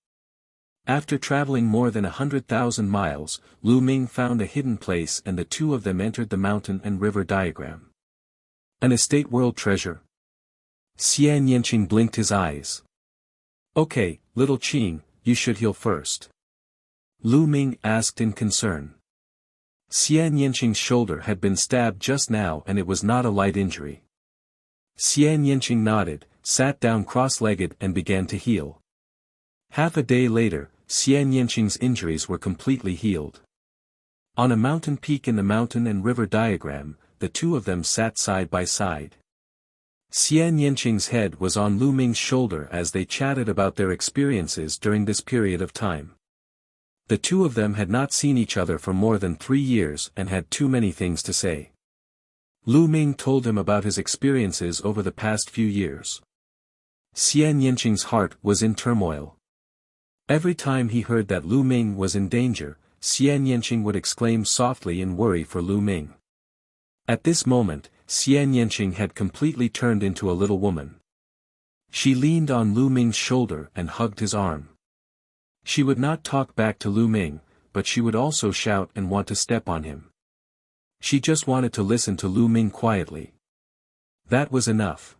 [SPEAKER 1] After traveling more than 100,000 miles, Lu Ming found a hidden place and the 2 of them entered the mountain and river diagram. An estate world treasure. Xian Yanqing blinked his eyes. Okay, little Qing, you should heal first. Lu Ming asked in concern. Xian Yanqing's shoulder had been stabbed just now and it was not a light injury. Xian Yanqing nodded, sat down cross-legged and began to heal. Half a day later, Xian Yanqing's injuries were completely healed. On a mountain peak in the mountain and river diagram, the 2 of them sat side by side. Xian Yanqing's head was on Lu Ming's shoulder as they chatted about their experiences during this period of time. The 2 of them had not seen each other for more than 3 years and had too many things to say. Lu Ming told him about his experiences over the past few years. Xian Yanqing's heart was in turmoil. Every time he heard that Lu Ming was in danger, Xian Yanqing would exclaim softly in worry for Lu Ming. At this moment, Xian Yanqing had completely turned into a little woman. She leaned on Lu Ming's shoulder and hugged his arm. She would not talk back to Lu Ming, but she would also shout and want to step on him. She just wanted to listen to Lu Ming quietly. That was enough.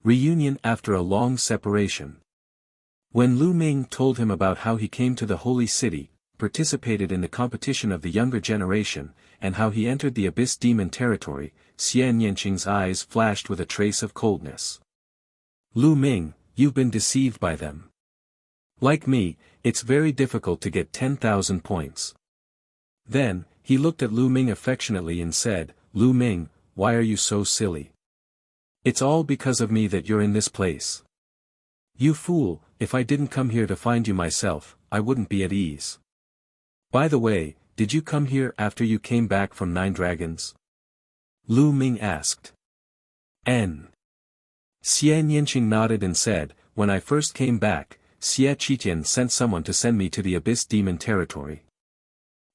[SPEAKER 1] Reunion after a long separation. When Lu Ming told him about how he came to the Holy City, participated in the competition of the younger generation, and how he entered the Abyss Demon territory, Xian Yanqing's eyes flashed with a trace of coldness. Lu Ming, you've been deceived by them. Like me, it's very difficult to get 10,000 points. Then, he looked at Lu Ming affectionately and said, Lu Ming, why are you so silly? It's all because of me that you're in this place. You fool, if I didn't come here to find you myself, I wouldn't be at ease. By the way, did you come here after you came back from 9 dragons? Lu Ming asked. Xian Yanqing nodded and said, when I first came back, Xie Qitian sent someone to send me to the Abyss Demon territory.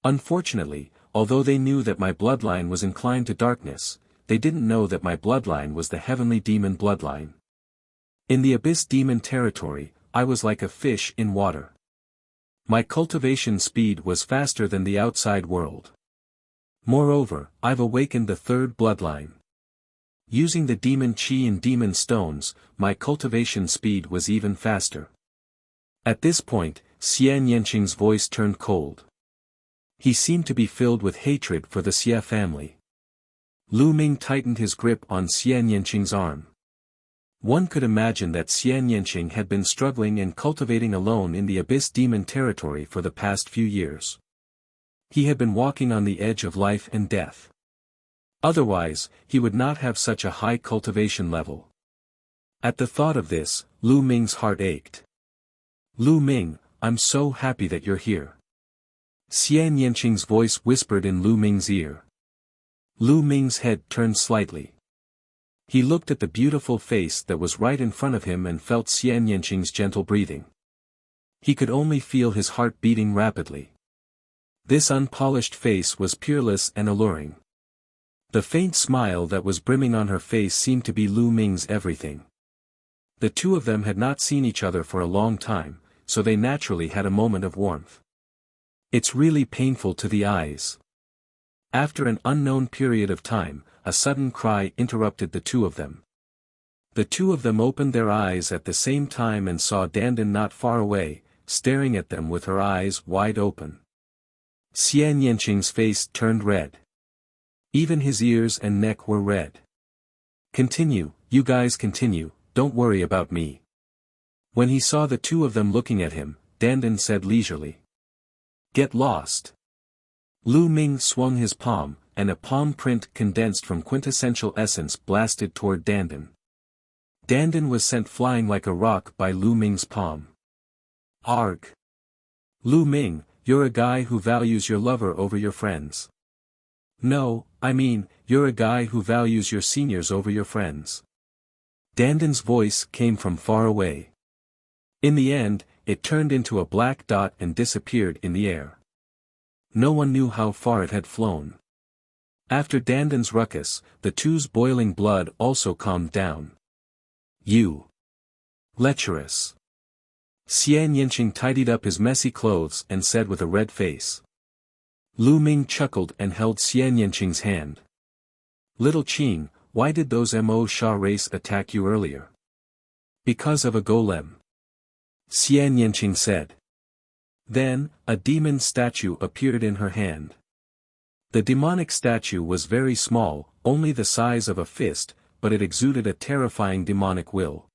[SPEAKER 1] Unfortunately, although they knew that my bloodline was inclined to darkness, they didn't know that my bloodline was the heavenly demon bloodline. In the abyss demon territory, I was like a fish in water. My cultivation speed was faster than the outside world. Moreover, I've awakened the third bloodline. Using the demon chi and demon stones, my cultivation speed was even faster. At this point, Xian Yanqing's voice turned cold. He seemed to be filled with hatred for the Xie family. Lu Ming tightened his grip on Xian Yanqing's arm. One could imagine that Xian Yanqing had been struggling and cultivating alone in the abyss demon territory for the past few years. He had been walking on the edge of life and death. Otherwise, he would not have such a high cultivation level. At the thought of this, Lu Ming's heart ached. Lu Ming, I'm so happy that you're here. Xian Yanqing's voice whispered in Lu Ming's ear. Lu Ming's head turned slightly. He looked at the beautiful face that was right in front of him and felt Xian Yanqing's gentle breathing. He could only feel his heart beating rapidly. This unpolished face was peerless and alluring. The faint smile that was brimming on her face seemed to be Lu Ming's everything. The two of them had not seen each other for a long time, so they naturally had a moment of warmth. It's really painful to the eyes. After an unknown period of time, a sudden cry interrupted the two of them. The two of them opened their eyes at the same time and saw Dandan not far away, staring at them with her eyes wide open. Xian Yanqing's face turned red. Even his ears and neck were red. Continue, you guys continue, don't worry about me. When he saw the two of them looking at him, Dandan said leisurely. Get lost. Lu Ming swung his palm, and a palm print condensed from quintessential essence blasted toward Dandan. Dandan was sent flying like a rock by Lu Ming's palm. Arg! Lu Ming, you're a guy who values your lover over your friends. No, I mean, you're a guy who values your seniors over your friends. Dandan's voice came from far away. In the end, it turned into a black dot and disappeared in the air. No one knew how far it had flown. After Dandan's ruckus, the two's boiling blood also calmed down. You. Lecherous. Xian Yanqing tidied up his messy clothes and said with a red face. Lu Ming chuckled and held Xian Yanqing's hand. Little Qing, why did those Mo Sha race attack you earlier? Because of a golem. Xian Yanqing said. Then, a demon statue appeared in her hand. The demonic statue was very small, only the size of a fist, but it exuded a terrifying demonic will.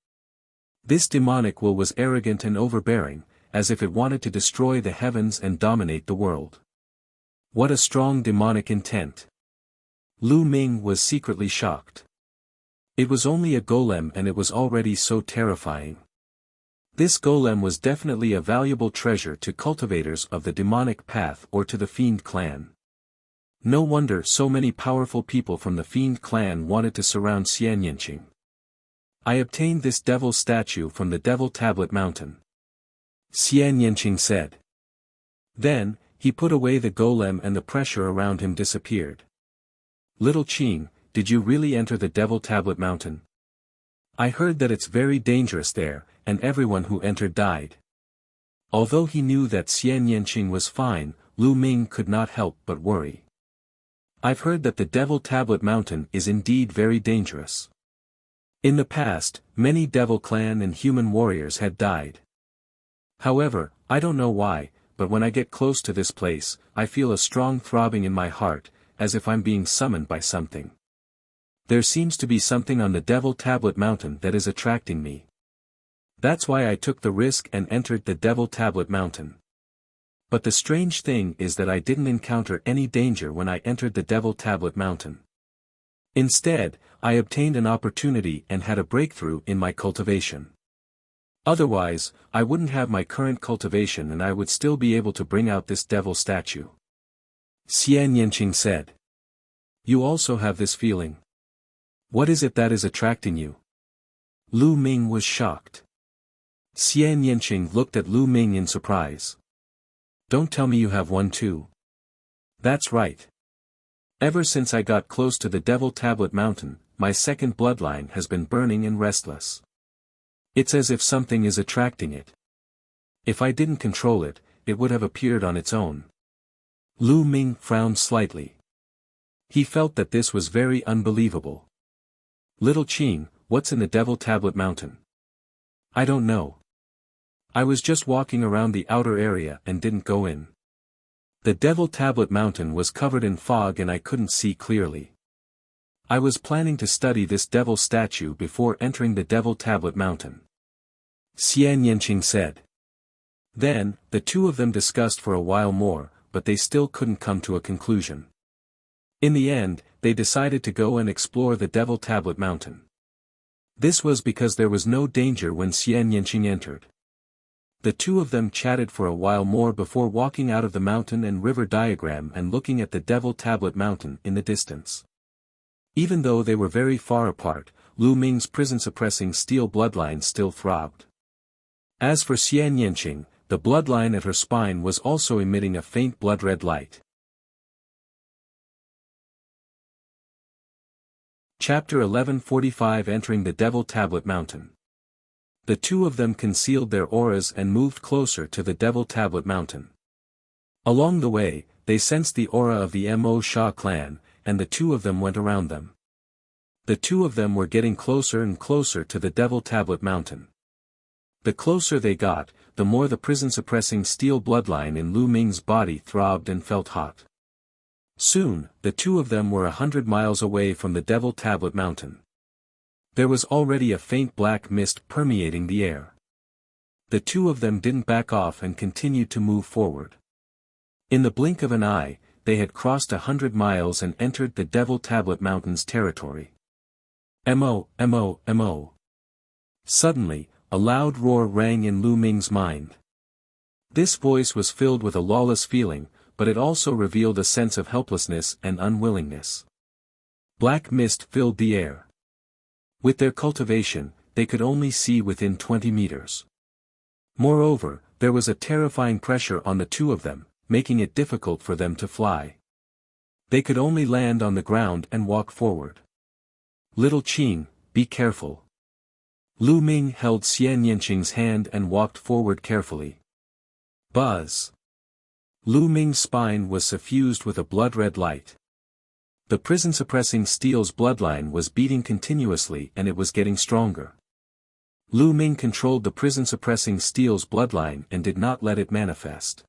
[SPEAKER 1] This demonic will was arrogant and overbearing, as if it wanted to destroy the heavens and dominate the world. What a strong demonic intent. Lu Ming was secretly shocked. It was only a golem and it was already so terrifying. This golem was definitely a valuable treasure to cultivators of the demonic path or to the Fiend clan. No wonder so many powerful people from the Fiend clan wanted to surround Xian Yanqing. I obtained this devil statue from the Devil Tablet Mountain. Xian Yanqing said. Then, he put away the golem and the pressure around him disappeared. Little Qing, did you really enter the Devil Tablet Mountain? I heard that it's very dangerous there, and everyone who entered died. Although he knew that Xian Yanqing was fine, Lu Ming could not help but worry. I've heard that the Devil Tablet Mountain is indeed very dangerous. In the past, many Devil Clan and human warriors had died. However, I don't know why, but when I get close to this place, I feel a strong throbbing in my heart, as if I'm being summoned by something. There seems to be something on the Devil Tablet Mountain that is attracting me. That's why I took the risk and entered the Devil Tablet Mountain. But the strange thing is that I didn't encounter any danger when I entered the Devil Tablet Mountain. Instead, I obtained an opportunity and had a breakthrough in my cultivation. Otherwise, I wouldn't have my current cultivation and I would still be able to bring out this devil statue. Xian Yanqing said. You also have this feeling. What is it that is attracting you? Lu Ming was shocked. Xian Yanqing looked at Lu Ming in surprise. Don't tell me you have one too. That's right. Ever since I got close to the Devil Tablet Mountain, my second bloodline has been burning and restless. It's as if something is attracting it. If I didn't control it, it would have appeared on its own. Lu Ming frowned slightly. He felt that this was very unbelievable. Little Qing, what's in the Devil Tablet Mountain? I don't know. I was just walking around the outer area and didn't go in. The Devil Tablet Mountain was covered in fog and I couldn't see clearly. I was planning to study this devil statue before entering the Devil Tablet Mountain. Xian Yanqing said. Then, the two of them discussed for a while more, but they still couldn't come to a conclusion. In the end, they decided to go and explore the Devil Tablet Mountain. This was because there was no danger when Xian Yanqing entered. The two of them chatted for a while more before walking out of the mountain and river diagram and looking at the Devil Tablet Mountain in the distance. Even though they were very far apart, Lu Ming's prison-suppressing steel bloodline still throbbed. As for Xian Yanqing, the bloodline at her spine was also emitting a faint blood-red light. Chapter 1145 Entering the Devil Tablet Mountain. The two of them concealed their auras and moved closer to the Devil Tablet Mountain. Along the way, they sensed the aura of the Mo Sha clan, and the two of them went around them. The two of them were getting closer and closer to the Devil Tablet Mountain. The closer they got, the more the prison-suppressing steel bloodline in Lu Ming's body throbbed and felt hot. Soon, the two of them were 100 miles away from the Devil Tablet Mountain. There was already a faint black mist permeating the air. The two of them didn't back off and continued to move forward. In the blink of an eye, they had crossed 100 miles and entered the Devil Tablet Mountain's territory. Mo. Suddenly, a loud roar rang in Lu Ming's mind. This voice was filled with a lawless feeling, but it also revealed a sense of helplessness and unwillingness. Black mist filled the air. With their cultivation, they could only see within 20 meters. Moreover, there was a terrifying pressure on the two of them, making it difficult for them to fly. They could only land on the ground and walk forward. Little Qing, be careful. Lu Ming held Xian Yanqing's hand and walked forward carefully. Buzz. Lu Ming's spine was suffused with a blood-red light. The prison-suppressing steel's bloodline was beating continuously and it was getting stronger. Lu Ming controlled the prison-suppressing steel's bloodline and did not let it manifest.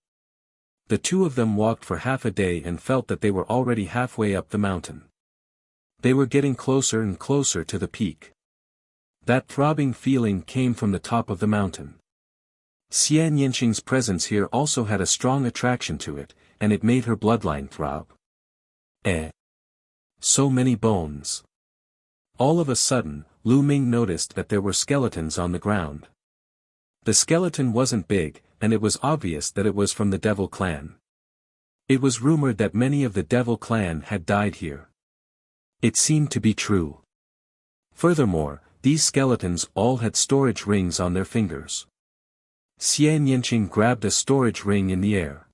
[SPEAKER 1] The two of them walked for half a day and felt that they were already halfway up the mountain. They were getting closer and closer to the peak. That throbbing feeling came from the top of the mountain. Xian Yanqing's presence here also had a strong attraction to it, and it made her bloodline throb. So many bones. All of a sudden, Lu Ming noticed that there were skeletons on the ground. The skeleton wasn't big, and it was obvious that it was from the Devil Clan. It was rumored that many of the Devil Clan had died here. It seemed to be true. Furthermore, these skeletons all had storage rings on their fingers. Xian Yanqing grabbed a storage ring in the air.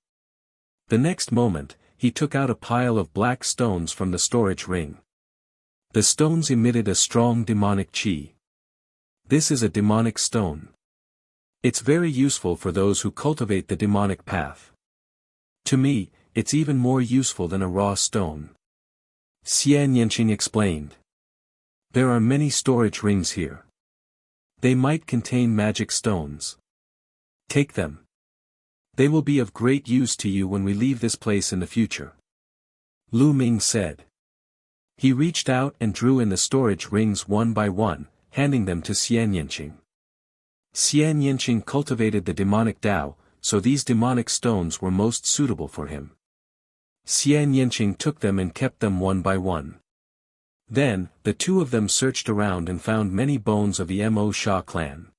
[SPEAKER 1] The next moment, he took out a pile of black stones from the storage ring. The stones emitted a strong demonic qi. This is a demonic stone. It's very useful for those who cultivate the demonic path. To me, it's even more useful than a raw stone. Xian Yanqing explained. There are many storage rings here. They might contain magic stones. Take them. They will be of great use to you when we leave this place in the future. Lu Ming said. He reached out and drew in the storage rings one by one, handing them to Xian Yanqing. Xian Yanqing cultivated the demonic Tao, so these demonic stones were most suitable for him. Xian Yanqing took them and kept them one by one. Then, the two of them searched around and found many bones of the Mo Sha clan.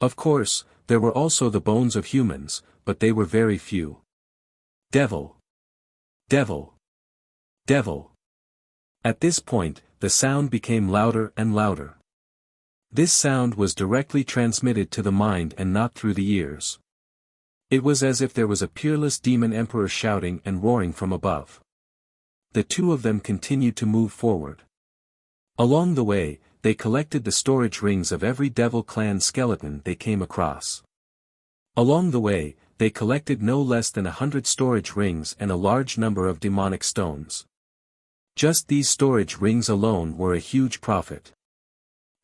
[SPEAKER 1] Of course, there were also the bones of humans, but they were very few. Devil! Devil! Devil! At this point, the sound became louder and louder. This sound was directly transmitted to the mind and not through the ears. It was as if there was a peerless demon emperor shouting and roaring from above. The two of them continued to move forward. Along the way, they collected the storage rings of every devil clan skeleton they came across. Along the way, they collected no less than 100 storage rings and a large number of demonic stones. Just these storage rings alone were a huge profit.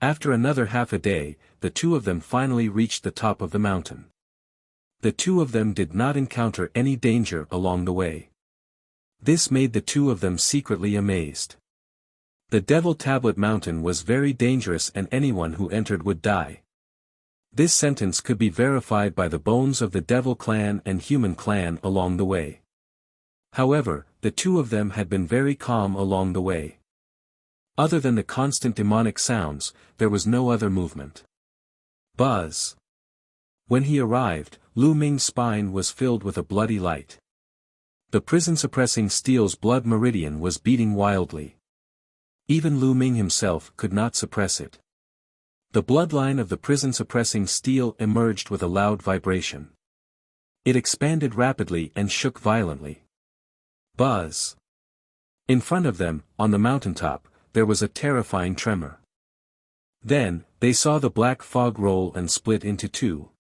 [SPEAKER 1] After another half a day, the two of them finally reached the top of the mountain. The two of them did not encounter any danger along the way. This made the two of them secretly amazed. The Devil Tablet Mountain was very dangerous and anyone who entered would die. This sentence could be verified by the bones of the Devil Clan and Human Clan along the way. However, the two of them had been very calm along the way. Other than the constant demonic sounds, there was no other movement. Buzz. When he arrived, Lu Ming's spine was filled with a bloody light. The prison-suppressing steel's blood meridian was beating wildly. Even Lu Ming himself could not suppress it. The bloodline of the prison-suppressing steel emerged with a loud vibration. It expanded rapidly and shook violently. Buzz. In front of them, on the mountaintop, there was a terrifying tremor. Then, they saw the black fog roll and split into two.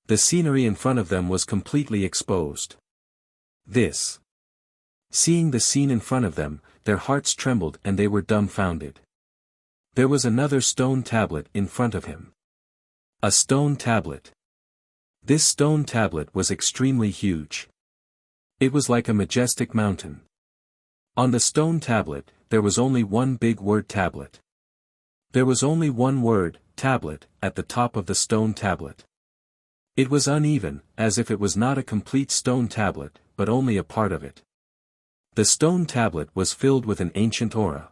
[SPEAKER 1] The scenery in front of them was completely exposed. Seeing the scene in front of them, their hearts trembled and they were dumbfounded. There was another stone tablet in front of him. A stone tablet. This stone tablet was extremely huge. It was like a majestic mountain. On the stone tablet, there was only one big word tablet. There was only one word, tablet, at the top of the stone tablet. It was uneven, as if it was not a complete stone tablet, but only a part of it. The stone tablet was filled with an ancient aura.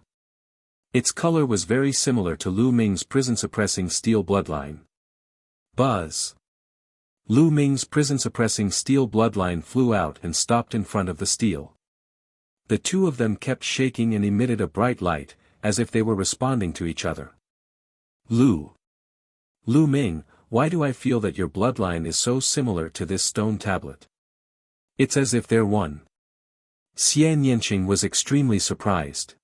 [SPEAKER 1] Its color was very similar to Lu Ming's prison-suppressing steel bloodline. Buzz. Lu Ming's prison-suppressing steel bloodline flew out and stopped in front of the steel. The two of them kept shaking and emitted a bright light, as if they were responding to each other. Lu Ming, why do I feel that your bloodline is so similar to this stone tablet? It's as if they're one. Xian Yanqing was extremely surprised.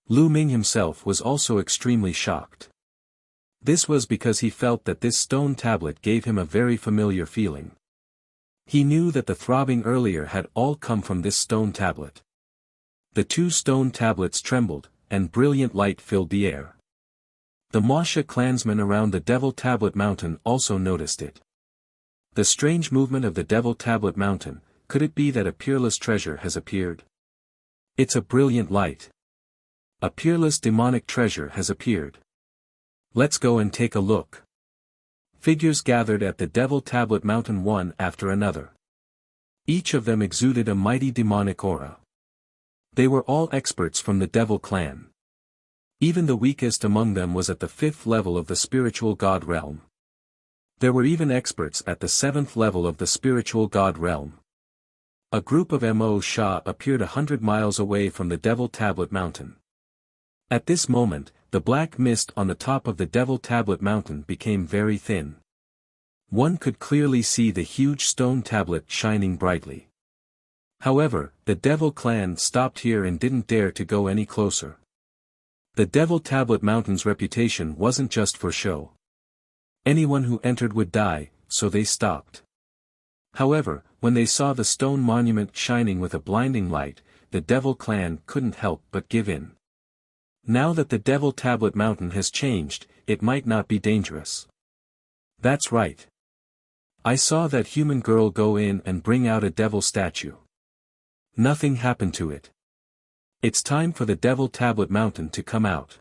[SPEAKER 1] Lu Ming himself was also extremely shocked. This was because he felt that this stone tablet gave him a very familiar feeling. He knew that the throbbing earlier had all come from this stone tablet. The two stone tablets trembled, and brilliant light filled the air. The Wuxia clansmen around the Devil Tablet Mountain also noticed it. The strange movement of the Devil Tablet Mountain, could it be that a peerless treasure has appeared? It's a brilliant light. A peerless demonic treasure has appeared. Let's go and take a look. Figures gathered at the Devil Tablet Mountain one after another. Each of them exuded a mighty demonic aura. They were all experts from the Devil Clan. Even the weakest among them was at the 5th level of the spiritual god realm. There were even experts at the 7th level of the spiritual god realm. A group of Mo Sha appeared 100 miles away from the Devil Tablet Mountain. At this moment, the black mist on the top of the Devil Tablet Mountain became very thin. One could clearly see the huge stone tablet shining brightly. However, the Devil Clan stopped here and didn't dare to go any closer. The Devil Tablet Mountain's reputation wasn't just for show. Anyone who entered would die, so they stopped. However, when they saw the stone monument shining with a blinding light, the Devil Clan couldn't help but give in. Now that the Devil Tablet Mountain has changed, it might not be dangerous. That's right. I saw that human girl go in and bring out a devil statue. Nothing happened to it. It's time for the Devil Tablet Mountain to come out.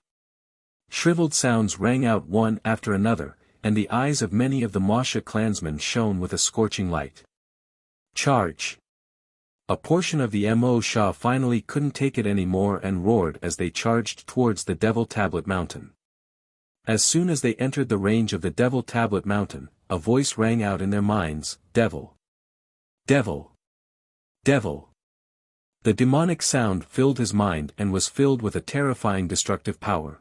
[SPEAKER 1] Shriveled sounds rang out one after another, and the eyes of many of the Wuxia clansmen shone with a scorching light. Charge! A portion of the Mo Sha finally couldn't take it anymore and roared as they charged towards the Devil Tablet Mountain. As soon as they entered the range of the Devil Tablet Mountain, a voice rang out in their minds, Devil! Devil! Devil! The demonic sound filled his mind and was filled with a terrifying destructive power.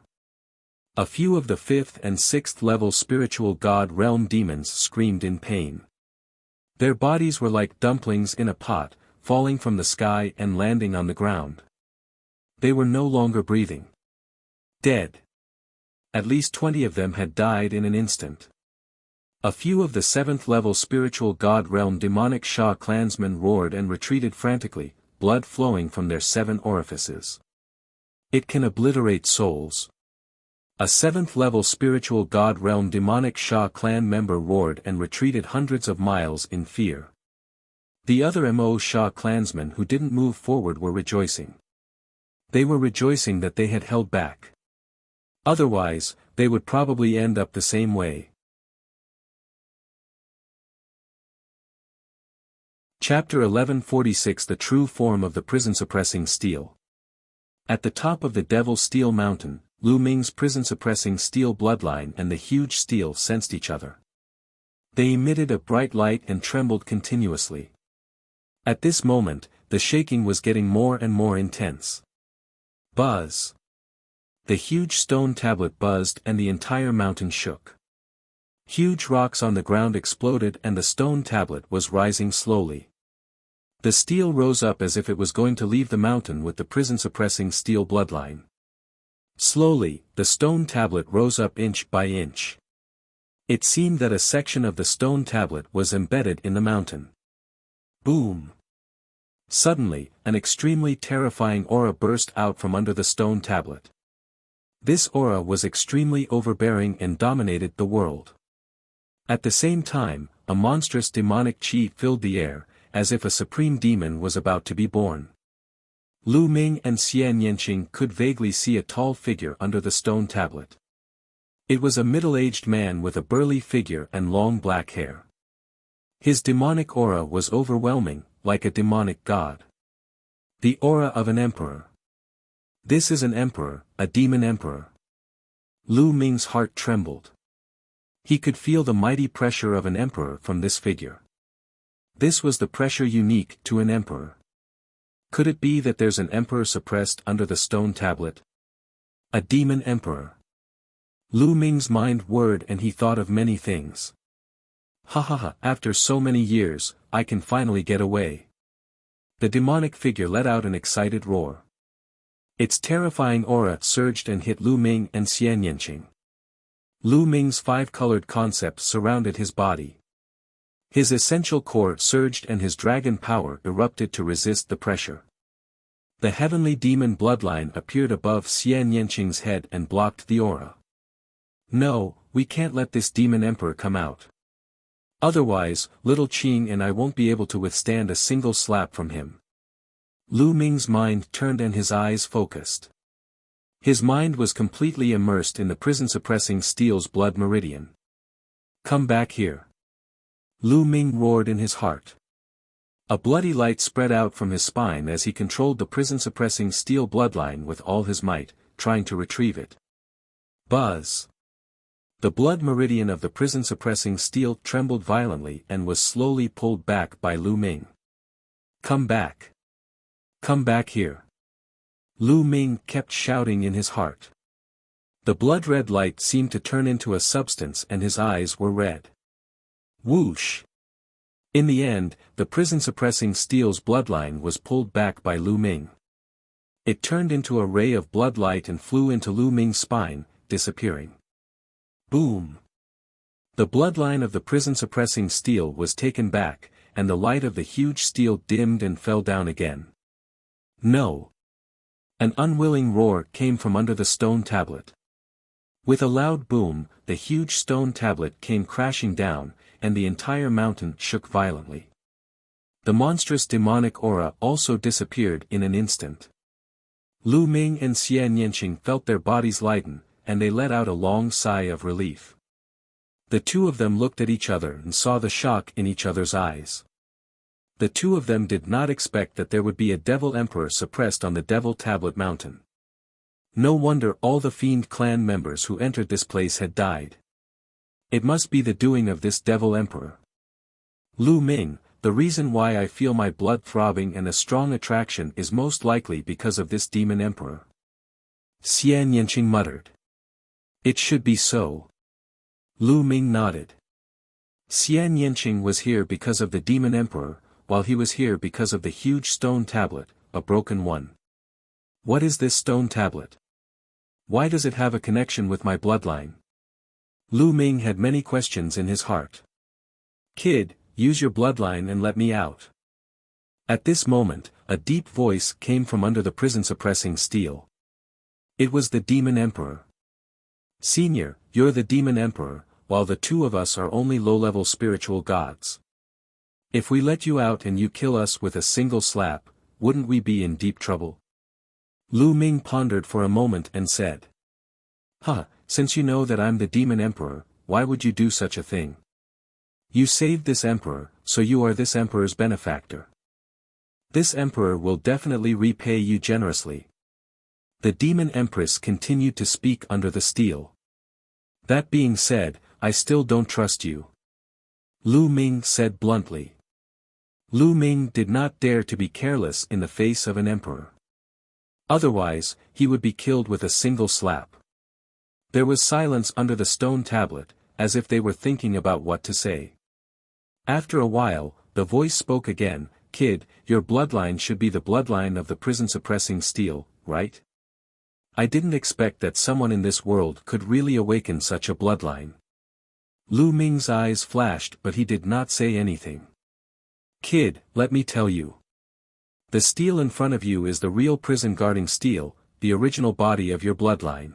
[SPEAKER 1] A few of the 5th and 6th level spiritual god realm demons screamed in pain. Their bodies were like dumplings in a pot, falling from the sky and landing on the ground. They were no longer breathing. Dead. At least 20 of them had died in an instant. A few of the 7th-level spiritual god realm demonic Sha clansmen roared and retreated frantically, blood flowing from their 7 orifices. It can obliterate souls. A 7th-level spiritual god realm demonic Sha clan member roared and retreated hundreds of miles in fear. The other Mo Sha clansmen who didn't move forward were rejoicing. They were rejoicing that they had held back. Otherwise, they would probably end up the same way. Chapter 1146 The True Form of the Prison-Suppressing Steel. At the top of the Devil Steel Mountain, Lu Ming's prison-suppressing steel bloodline and the huge steel sensed each other. They emitted a bright light and trembled continuously. At this moment, the shaking was getting more and more intense. Buzz! The huge stone tablet buzzed and the entire mountain shook. Huge rocks on the ground exploded and the stone tablet was rising slowly. The steel rose up as if it was going to leave the mountain with the prison-suppressing steel bloodline. Slowly, the stone tablet rose up inch by inch. It seemed that a section of the stone tablet was embedded in the mountain. Boom! Suddenly, an extremely terrifying aura burst out from under the stone tablet. This aura was extremely overbearing and dominated the world. At the same time, a monstrous demonic chi filled the air, as if a supreme demon was about to be born. Lu Ming and Xian Yanqing could vaguely see a tall figure under the stone tablet. It was a middle-aged man with a burly figure and long black hair. His demonic aura was overwhelming, like a demonic god. The aura of an emperor. This is an emperor, a demon emperor. Lu Ming's heart trembled. He could feel the mighty pressure of an emperor from this figure. This was the pressure unique to an emperor. Could it be that there's an emperor suppressed under the stone tablet? A demon emperor. Lu Ming's mind whirred and he thought of many things. Ha ha ha, after so many years, I can finally get away. The demonic figure let out an excited roar. Its terrifying aura surged and hit Lu Ming and Xian Yanqing. Lu Ming's 5-colored concept surrounded his body. His essential core surged and his dragon power erupted to resist the pressure. The heavenly demon bloodline appeared above Xian Yanqing's head and blocked the aura. No, we can't let this demon emperor come out. Otherwise, little Qing and I won't be able to withstand a single slap from him. Lu Ming's mind turned and his eyes focused. His mind was completely immersed in the prison-suppressing steel's blood meridian. Come back here. Lu Ming roared in his heart. A bloody light spread out from his spine as he controlled the prison-suppressing steel bloodline with all his might, trying to retrieve it. Buzz! The blood meridian of the prison-suppressing steel trembled violently and was slowly pulled back by Lu Ming. Come back. Come back here. Lu Ming kept shouting in his heart. The blood-red light seemed to turn into a substance and his eyes were red. Whoosh! In the end, the prison-suppressing steel's bloodline was pulled back by Lu Ming. It turned into a ray of blood light and flew into Lu Ming's spine, disappearing. Boom! The bloodline of the prison-suppressing steel was taken back, and the light of the huge steel dimmed and fell down again. No! An unwilling roar came from under the stone tablet. With a loud boom, the huge stone tablet came crashing down, and the entire mountain shook violently. The monstrous demonic aura also disappeared in an instant. Lu Ming and Xian Yanqing felt their bodies lighten, and they let out a long sigh of relief. The two of them looked at each other and saw the shock in each other's eyes. The two of them did not expect that there would be a devil emperor suppressed on the Devil Tablet Mountain. No wonder all the Fiend clan members who entered this place had died. It must be the doing of this devil emperor. Lu Ming, the reason why I feel my blood throbbing and a strong attraction is most likely because of this demon emperor. Xian Yanqing muttered. It should be so. Lu Ming nodded. Xian Yanqing was here because of the demon emperor, while he was here because of the huge stone tablet, a broken one. What is this stone tablet? Why does it have a connection with my bloodline? Lu Ming had many questions in his heart. Kid, use your bloodline and let me out. At this moment, a deep voice came from under the prison-suppressing steel. It was the demon emperor. Senior, you're the demon emperor, while the two of us are only low-level spiritual gods. If we let you out and you kill us with a single slap, wouldn't we be in deep trouble? Lu Ming pondered for a moment and said. Since you know that I'm the demon emperor, why would you do such a thing? You saved this emperor, so you are this emperor's benefactor. This emperor will definitely repay you generously. The demon empress continued to speak under the steel. That being said, I still don't trust you. Lu Ming said bluntly. Lu Ming did not dare to be careless in the face of an emperor. Otherwise, he would be killed with a single slap. There was silence under the stone tablet, as if they were thinking about what to say. After a while, the voice spoke again. Kid, your bloodline should be the bloodline of the prison-suppressing steel, right? I didn't expect that someone in this world could really awaken such a bloodline. Lu Ming's eyes flashed but he did not say anything. Kid, let me tell you. The steel in front of you is the real prison-guarding steel, the original body of your bloodline.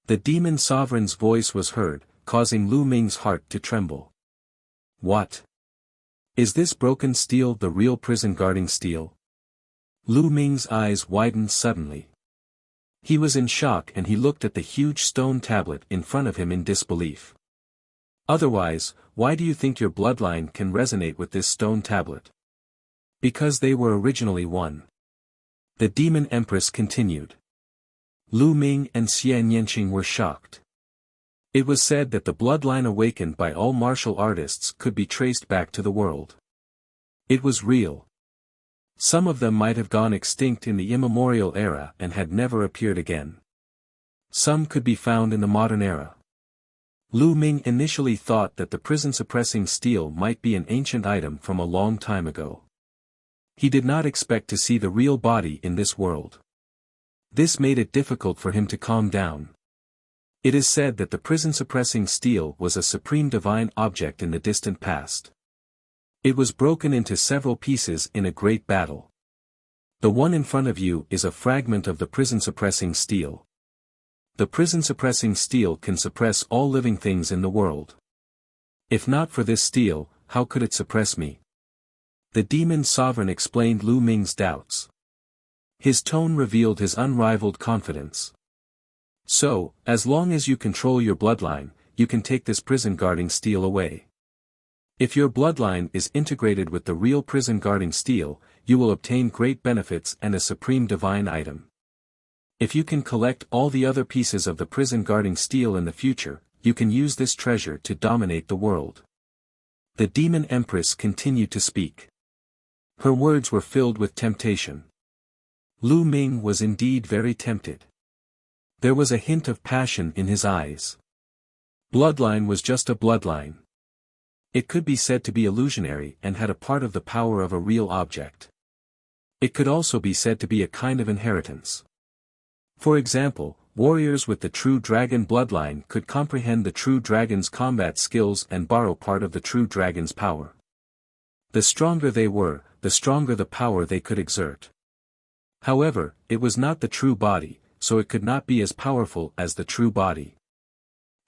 [SPEAKER 1] The demon sovereign's voice was heard, causing Lu Ming's heart to tremble. What? Is this broken steel the real prison-guarding steel? Lu Ming's eyes widened suddenly. He was in shock and he looked at the huge stone tablet in front of him in disbelief. Otherwise, why do you think your bloodline can resonate with this stone tablet? Because they were originally one. The demon empress continued. Lu Ming and Xian Yanqing were shocked. It was said that the bloodline awakened by all martial artists could be traced back to the world. It was real. Some of them might have gone extinct in the immemorial era and had never appeared again. Some could be found in the modern era. Lu Ming initially thought that the prison-suppressing steel might be an ancient item from a long time ago. He did not expect to see the real body in this world. This made it difficult for him to calm down. It is said that the prison-suppressing steel was a supreme divine object in the distant past. It was broken into several pieces in a great battle. The one in front of you is a fragment of the prison-suppressing steel. The prison-suppressing steel can suppress all living things in the world. If not for this steel, how could it suppress me? The demon sovereign explained Lu Ming's doubts. His tone revealed his unrivaled confidence. So, as long as you control your bloodline, you can take this prison-guarding steel away. If your bloodline is integrated with the real prison-guarding steel, you will obtain great benefits and a supreme divine item. If you can collect all the other pieces of the prison-guarding steel in the future, you can use this treasure to dominate the world. The demon empress continued to speak. Her words were filled with temptation. Lu Ming was indeed very tempted. There was a hint of passion in his eyes. Bloodline was just a bloodline. It could be said to be illusionary and had a part of the power of a real object. It could also be said to be a kind of inheritance. For example, warriors with the true dragon bloodline could comprehend the true dragon's combat skills and borrow part of the true dragon's power. The stronger they were, the stronger the power they could exert. However, it was not the true body, so it could not be as powerful as the true body.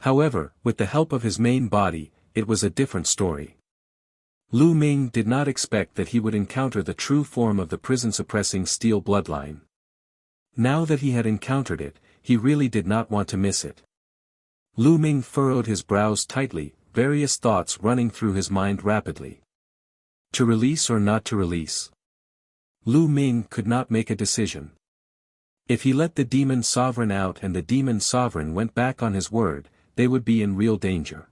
[SPEAKER 1] However, with the help of his main body, it was a different story. Lu Ming did not expect that he would encounter the true form of the prison-suppressing steel bloodline. Now that he had encountered it, he really did not want to miss it. Lu Ming furrowed his brows tightly, various thoughts running through his mind rapidly. To release or not to release? Lu Ming could not make a decision. If he let the demon sovereign out and the demon sovereign went back on his word, they would be in real danger.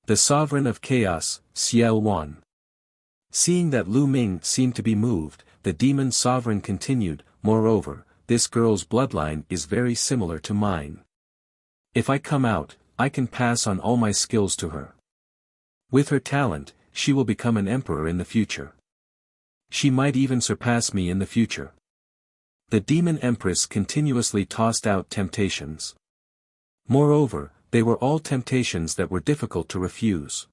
[SPEAKER 1] The sovereign of chaos, Xiao Wan. Seeing that Lu Ming seemed to be moved, the demon sovereign continued, moreover, this girl's bloodline is very similar to mine. If I come out, I can pass on all my skills to her. With her talent, she will become an emperor in the future. She might even surpass me in the future. The demon empress continuously tossed out temptations. Moreover, they were all temptations that were difficult to refuse.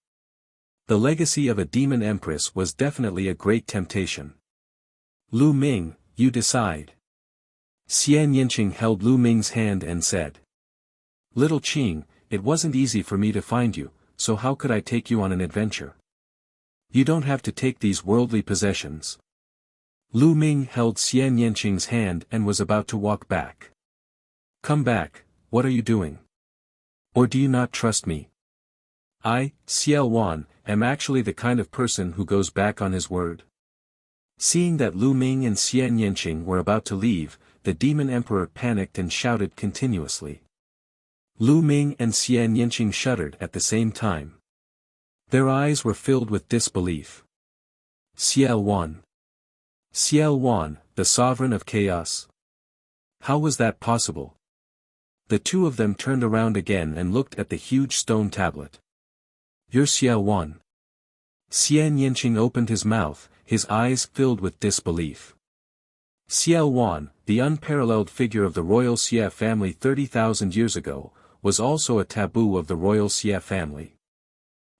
[SPEAKER 1] The legacy of a demon empress was definitely a great temptation. Lu Ming, you decide. Xian Yinqing held Lu Ming's hand and said. Little Qing, it wasn't easy for me to find you, so how could I take you on an adventure? You don't have to take these worldly possessions. Lu Ming held Xian Yinqing's hand and was about to walk back. Come back, what are you doing? Or do you not trust me? I, Xiao Wan, am actually the kind of person who goes back on his word. Seeing that Lu Ming and Xian Yinqing were about to leave, the demon emperor panicked and shouted continuously. Lu Ming and Xian Yinqing shuddered at the same time. Their eyes were filled with disbelief. Xiao Wan. Xiao Wan, the sovereign of chaos. How was that possible? The two of them turned around again and looked at the huge stone tablet. You're Xiao Wan. Xian Yinqing opened his mouth, his eyes filled with disbelief. Xiao Wan, the unparalleled figure of the royal Xie family 30,000 years ago, was also a taboo of the royal Xie family.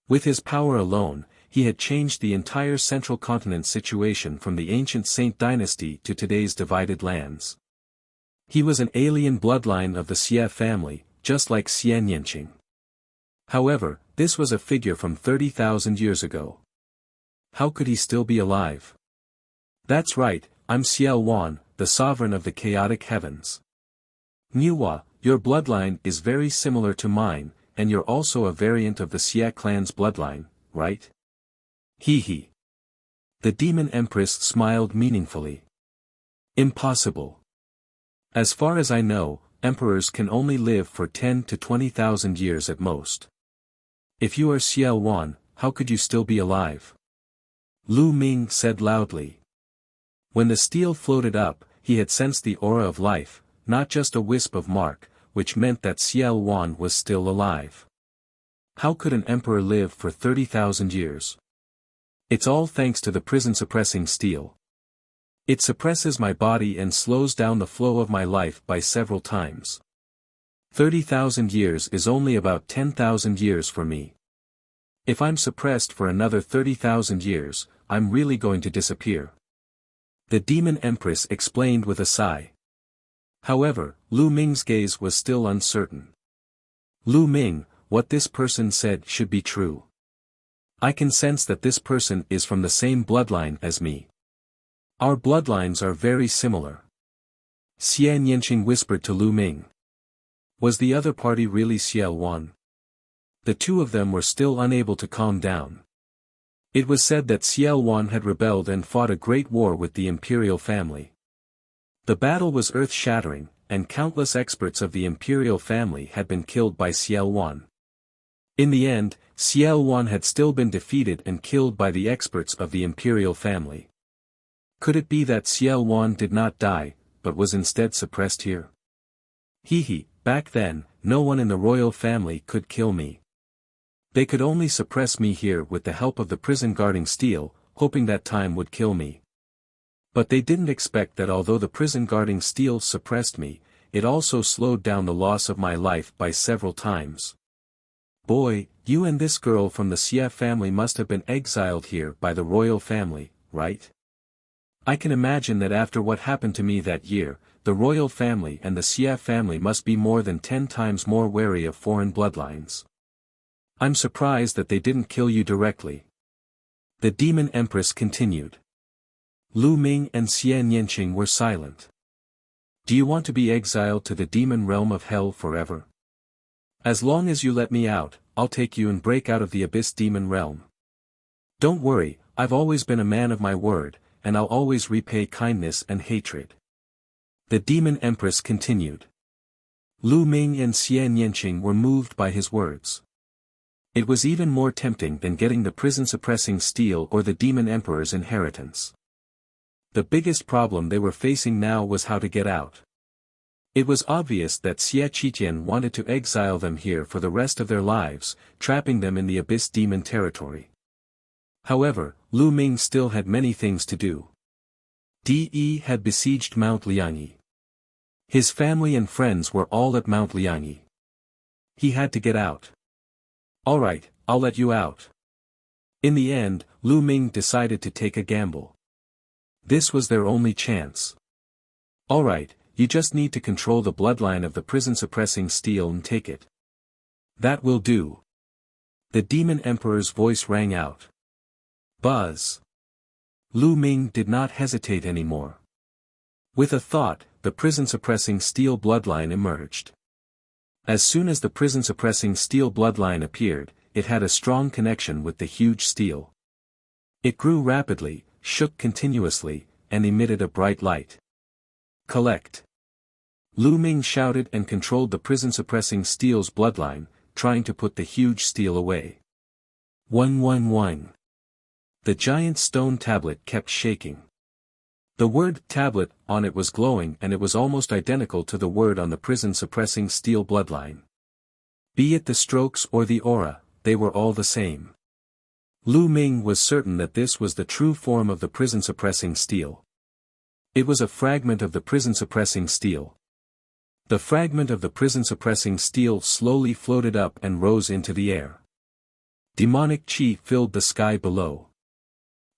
[SPEAKER 1] With his power alone, he had changed the entire central continent situation from the ancient Saint dynasty to today's divided lands. He was an alien bloodline of the Xie family, just like Xian Yinqing. However, this was a figure from 30,000 years ago. How could he still be alive? That's right, I'm Xiao Wan, the sovereign of the chaotic heavens. Niwa, your bloodline is very similar to mine, and you're also a variant of the Xie clan's bloodline, right? Hee hee. The demon empress smiled meaningfully. Impossible. As far as I know, emperors can only live for 10 to 20,000 years at most. If you are Xiao Wan, how could you still be alive? Lu Ming said loudly. When the steel floated up, he had sensed the aura of life, not just a wisp of mark, which meant that Xiao Wan was still alive. How could an emperor live for 30,000 years? It's all thanks to the prison-suppressing steel. It suppresses my body and slows down the flow of my life by several times. 30,000 years is only about 10,000 years for me. If I'm suppressed for another 30,000 years, I'm really going to disappear. The demon empress explained with a sigh. However, Lu Ming's gaze was still uncertain. Lu Ming, what this person said should be true. I can sense that this person is from the same bloodline as me. Our bloodlines are very similar. Xian Yinqing whispered to Lu Ming. Was the other party really Xiao Wan? The two of them were still unable to calm down. It was said that Xiao Wan had rebelled and fought a great war with the imperial family. The battle was earth-shattering, and countless experts of the imperial family had been killed by Xiao Wan. In the end, Xiao Wan had still been defeated and killed by the experts of the imperial family. Could it be that Xiao Wan did not die, but was instead suppressed here? Hee hee, back then, no one in the royal family could kill me. They could only suppress me here with the help of the prison guarding steel, hoping that time would kill me. But they didn't expect that although the prison guarding steel suppressed me, it also slowed down the loss of my life by several times. Boy, you and this girl from the Xie family must have been exiled here by the royal family, right? I can imagine that after what happened to me that year, the royal family and the Xie family must be more than 10 times more wary of foreign bloodlines. I'm surprised that they didn't kill you directly. The demon empress continued. Lu Ming and Xian Yinqing were silent. Do you want to be exiled to the demon realm of hell forever? As long as you let me out, I'll take you and break out of the abyss demon realm. Don't worry, I've always been a man of my word, and I'll always repay kindness and hatred. The demon empress continued. Lu Ming and Xian Yinqing were moved by his words. It was even more tempting than getting the prison-suppressing steel or the demon emperor's inheritance. The biggest problem they were facing now was how to get out. It was obvious that Xie Qitian wanted to exile them here for the rest of their lives, trapping them in the Abyss Demon territory. However, Lu Ming still had many things to do. De had besieged Mount Liangyi. His family and friends were all at Mount Liangyi. He had to get out. "Alright, I'll let you out." In the end, Lu Ming decided to take a gamble. This was their only chance. "Alright, you just need to control the bloodline of the prison-suppressing steel and take it." "That will do." The Demon Emperor's voice rang out. Buzz. Lu Ming did not hesitate anymore. With a thought, the prison-suppressing steel bloodline emerged. As soon as the prison-suppressing steel bloodline appeared, it had a strong connection with the huge steel. It grew rapidly, shook continuously, and emitted a bright light. "Collect." Lu Ming shouted and controlled the prison-suppressing steel's bloodline, trying to put the huge steel away. One. The giant stone tablet kept shaking. The word tablet on it was glowing and it was almost identical to the word on the prison-suppressing steel bloodline. Be it the strokes or the aura, they were all the same. Lu Ming was certain that this was the true form of the prison-suppressing steel. It was a fragment of the prison-suppressing steel. The fragment of the prison-suppressing steel slowly floated up and rose into the air. Demonic chi filled the sky below.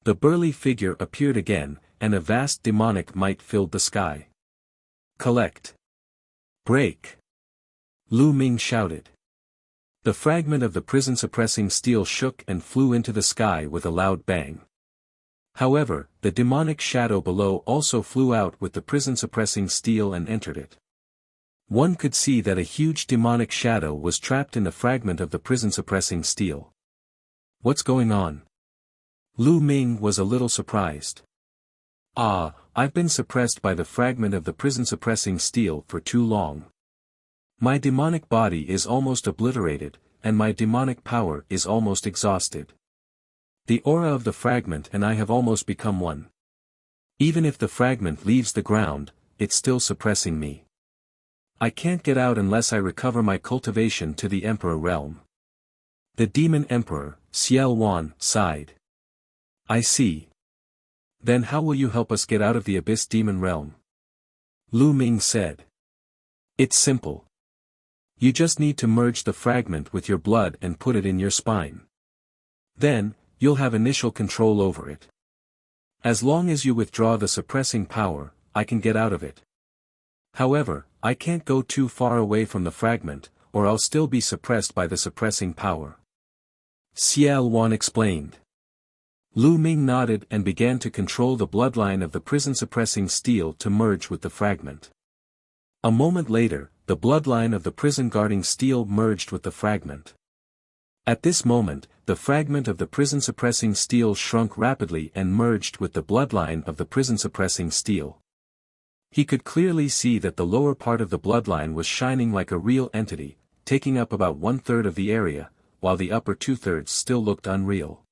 [SPEAKER 1] The burly figure appeared again, and a vast demonic might filled the sky. "Collect." "Break." Lu Ming shouted. The fragment of the prison-suppressing steel shook and flew into the sky with a loud bang. However, the demonic shadow below also flew out with the prison-suppressing steel and entered it. One could see that a huge demonic shadow was trapped in the fragment of the prison-suppressing steel. "What's going on?" Lu Ming was a little surprised. I've been suppressed by the fragment of the prison-suppressing steel for too long. My demonic body is almost obliterated, and my demonic power is almost exhausted. The aura of the fragment and I have almost become one. Even if the fragment leaves the ground, it's still suppressing me. I can't get out unless I recover my cultivation to the Emperor realm." The Demon Emperor, Xiao Wan, sighed. "I see. Then how will you help us get out of the Abyss Demon realm?" Lu Ming said. "It's simple. You just need to merge the fragment with your blood and put it in your spine. Then, you'll have initial control over it. As long as you withdraw the suppressing power, I can get out of it. However, I can't go too far away from the fragment, or I'll still be suppressed by the suppressing power." Xiao Wan explained. Lu Ming nodded and began to control the bloodline of the prison-suppressing steel to merge with the fragment. A moment later, the bloodline of the prison-guarding steel merged with the fragment. At this moment, the fragment of the prison-suppressing steel shrunk rapidly and merged with the bloodline of the prison-suppressing steel. He could clearly see that the lower part of the bloodline was shining like a real entity, taking up about 1/3 of the area, while the upper 2/3 still looked unreal.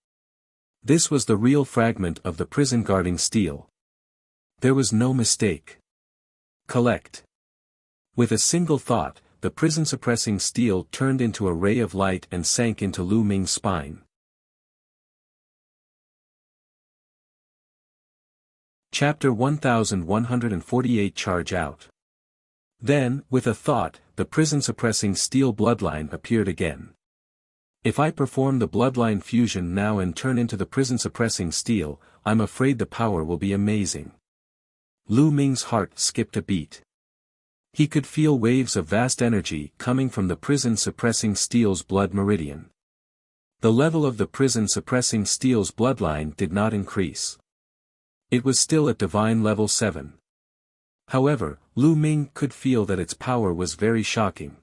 [SPEAKER 1] This was the real fragment of the prison-guarding steel. There was no mistake. "Collect." With a single thought, the prison-suppressing steel turned into a ray of light and sank into Lu Ming's spine. Chapter 1148 Charge Out. Then, with a thought, the prison-suppressing steel bloodline appeared again. If I perform the bloodline fusion now and turn into the prison-suppressing steel, I'm afraid the power will be amazing. Lu Ming's heart skipped a beat. He could feel waves of vast energy coming from the prison-suppressing steel's blood meridian. The level of the prison-suppressing steel's bloodline did not increase. It was still at divine level 7. However, Lu Ming could feel that its power was very shocking.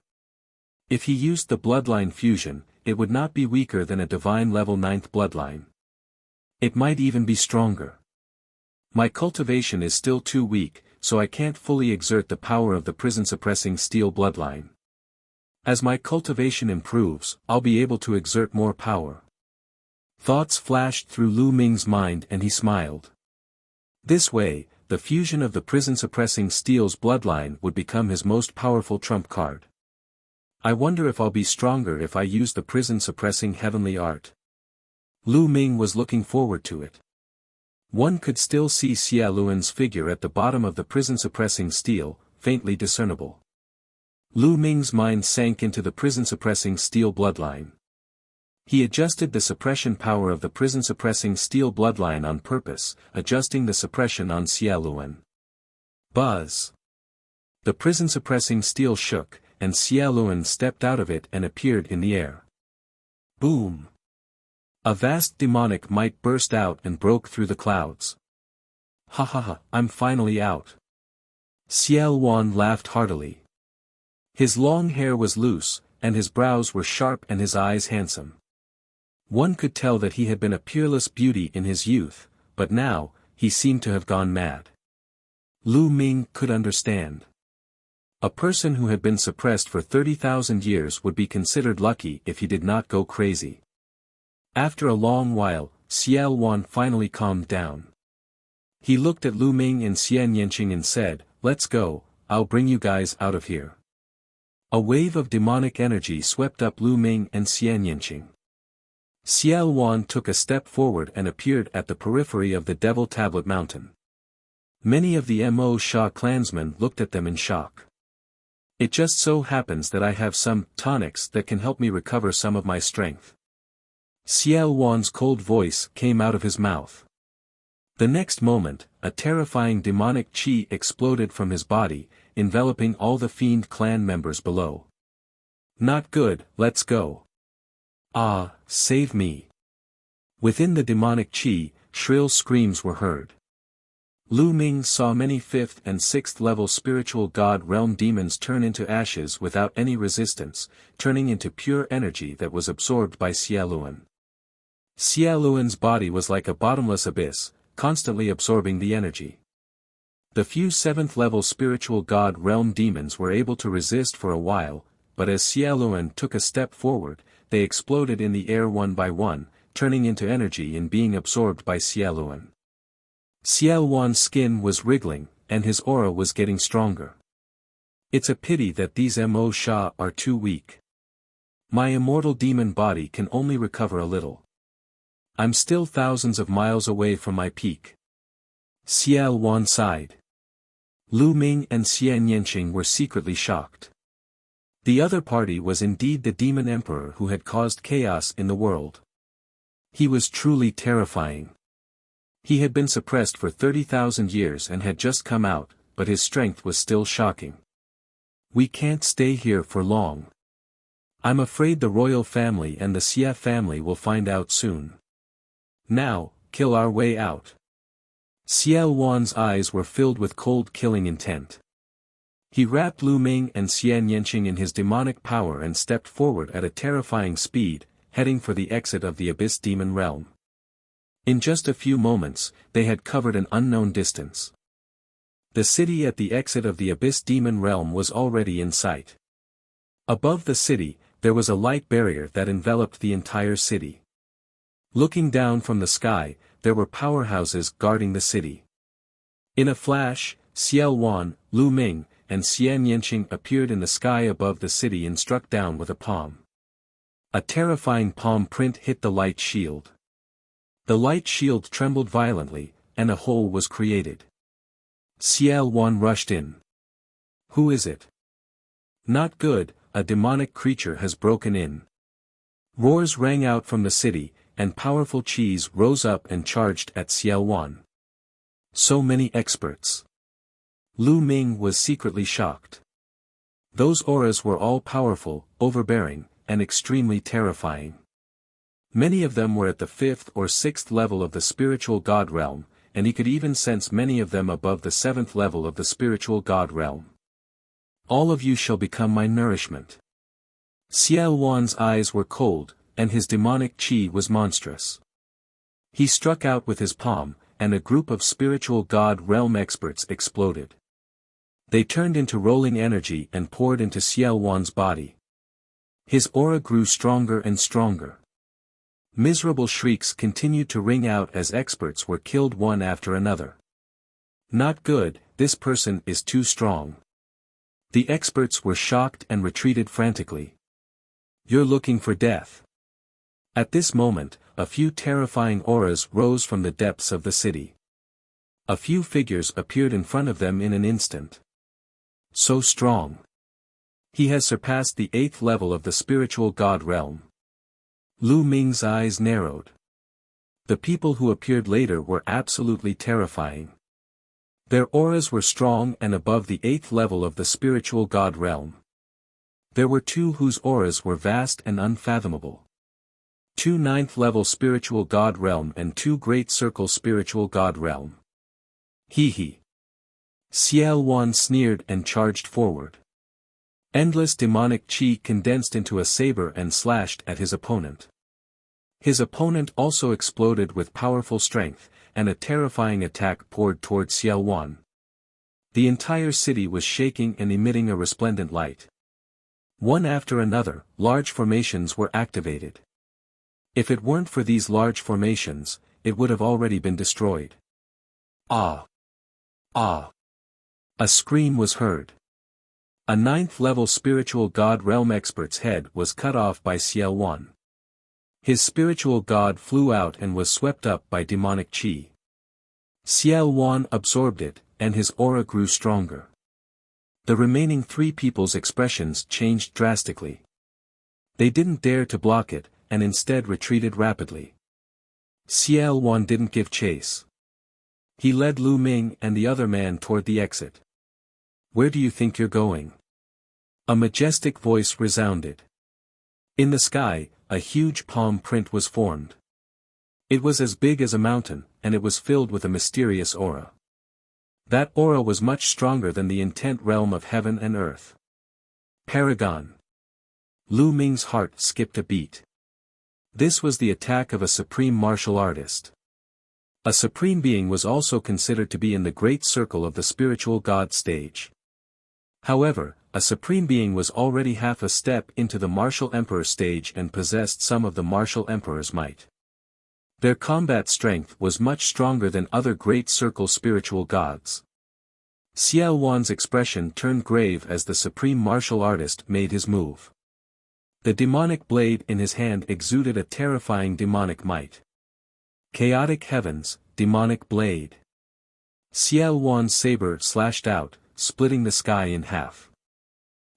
[SPEAKER 1] If he used the bloodline fusion, it would not be weaker than a divine level 9th bloodline. It might even be stronger. My cultivation is still too weak, so I can't fully exert the power of the prison-suppressing steel bloodline. As my cultivation improves, I'll be able to exert more power. Thoughts flashed through Lu Ming's mind and he smiled. This way, the the fusion of the prison-suppressing steel's bloodline would become his most powerful trump card. I wonder if I'll be stronger if I use the prison-suppressing heavenly art. Lu Ming was looking forward to it. One could still see Xia Luan's figure at the bottom of the prison-suppressing steel, faintly discernible. Lu Ming's mind sank into the prison-suppressing steel bloodline. He adjusted the suppression power of the prison-suppressing steel bloodline on purpose, adjusting the suppression on Xia Luan. Buzz! The prison-suppressing steel shook, and Xia Luan stepped out of it and appeared in the air. Boom! A vast demonic might burst out and broke through the clouds. Ha ha ha, I'm finally out. Xia Luan laughed heartily. His long hair was loose, and his brows were sharp and his eyes handsome. One could tell that he had been a peerless beauty in his youth, but now, he seemed to have gone mad. Lu Ming could understand. A person who had been suppressed for 30,000 years would be considered lucky if he did not go crazy. After a long while, Xia Luan finally calmed down. He looked at Lu Ming and Xian Yanqing and said, "Let's go, I'll bring you guys out of here." A wave of demonic energy swept up Lu Ming and Xian Yanqing. Xia Luan took a step forward and appeared at the periphery of the Devil Tablet Mountain. Many of the Mo Sha clansmen looked at them in shock. "It just so happens that I have some tonics that can help me recover some of my strength." Xia Luan's cold voice came out of his mouth. The next moment, a terrifying demonic chi exploded from his body, enveloping all the Fiend clan members below. "Not good, let's go. Ah, save me." Within the demonic chi, shrill screams were heard. Lu Ming saw many 5th and 6th level spiritual god realm demons turn into ashes without any resistance, turning into pure energy that was absorbed by Xia Luan. Xia Luan's body was like a bottomless abyss, constantly absorbing the energy. The few 7th level spiritual god realm demons were able to resist for a while, but as Xia Luan took a step forward, they exploded in the air one by one, turning into energy and being absorbed by Xia Luan. Xia Luan's skin was wriggling, and his aura was getting stronger. "It's a pity that these Mo Sha are too weak. My immortal demon body can only recover a little. I'm still thousands of miles away from my peak." Xia Luan sighed. Lu Ming and Xian Yanqing were secretly shocked. The other party was indeed the demon emperor who had caused chaos in the world. He was truly terrifying. He had been suppressed for 30,000 years and had just come out, but his strength was still shocking. "We can't stay here for long. I'm afraid the royal family and the Xia family will find out soon. Now, kill our way out." Xia Luan's eyes were filled with cold killing intent. He wrapped Lu Ming and Xian Yanqing in his demonic power and stepped forward at a terrifying speed, heading for the exit of the Abyss Demon Realm. In just a few moments, they had covered an unknown distance. The city at the exit of the Abyss Demon Realm was already in sight. Above the city, there was a light barrier that enveloped the entire city. Looking down from the sky, there were powerhouses guarding the city. In a flash, Xia Luan, Lu Ming, and Xian Yanqing appeared in the sky above the city and struck down with a palm. A terrifying palm print hit the light shield. The light shield trembled violently, and a hole was created. Xia Luan rushed in. "Who is it? Not good, a demonic creature has broken in." Roars rang out from the city, and powerful chis rose up and charged at Xia Luan. So many experts. Lu Ming was secretly shocked. Those auras were all powerful, overbearing, and extremely terrifying. Many of them were at the 5th or 6th level of the spiritual god realm, and he could even sense many of them above the 7th level of the spiritual god realm. "All of you shall become my nourishment." Xia Luan's eyes were cold, and his demonic chi was monstrous. He struck out with his palm, and a group of spiritual god realm experts exploded. They turned into rolling energy and poured into Xia Luan's body. His aura grew stronger and stronger. Miserable shrieks continued to ring out as experts were killed one after another. Not good, this person is too strong. The experts were shocked and retreated frantically. You're looking for death. At this moment, a few terrifying auras rose from the depths of the city. A few figures appeared in front of them in an instant. So strong. He has surpassed the 8th level of the spiritual god realm. Lu Ming's eyes narrowed. The people who appeared later were absolutely terrifying. Their auras were strong and above the 8th level of the spiritual god realm. There were 2 whose auras were vast and unfathomable. 2 9th level spiritual god realm and 2 great circle spiritual god realm. He. Xiao Wan sneered and charged forward. Endless demonic chi condensed into a saber and slashed at his opponent. His opponent also exploded with powerful strength, and a terrifying attack poured toward Xiao Wan. The entire city was shaking and emitting a resplendent light. One after another, large formations were activated. If it weren't for these large formations, it would have already been destroyed. Ah! Ah! A scream was heard. A 9th level spiritual god realm expert's head was cut off by Xiao Wan. His spiritual god flew out and was swept up by demonic chi. Xiao Wan absorbed it, and his aura grew stronger. The remaining 3 people's expressions changed drastically. They didn't dare to block it, and instead retreated rapidly. Xiao Wan didn't give chase. He led Lu Ming and the other man toward the exit. Where do you think you're going? A majestic voice resounded. In the sky, a huge palm print was formed. It was as big as a mountain, and it was filled with a mysterious aura. That aura was much stronger than the intent realm of heaven and earth. Paragon. Lu Ming's heart skipped a beat. This was the attack of a supreme martial artist. A supreme being was also considered to be in the great circle of the spiritual god stage. However, a supreme being was already half a step into the martial emperor stage and possessed some of the martial emperor's might. Their combat strength was much stronger than other great circle spiritual gods. Xiao Wan's expression turned grave as the supreme martial artist made his move. The demonic blade in his hand exuded a terrifying demonic might. Chaotic heavens, demonic blade. Xiao Wan's saber slashed out, splitting the sky in half.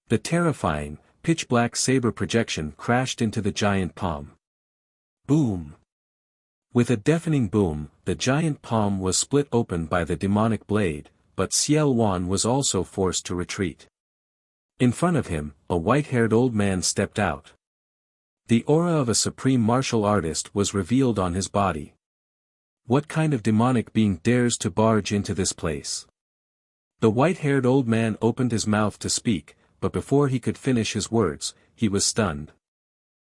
[SPEAKER 1] The terrifying, pitch-black saber projection crashed into the giant palm. Boom! With a deafening boom, the giant palm was split open by the demonic blade, but Xiao Wan was also forced to retreat. In front of him, a white-haired old man stepped out. The aura of a supreme martial artist was revealed on his body. What kind of demonic being dares to barge into this place? The white-haired old man opened his mouth to speak, but before he could finish his words, he was stunned.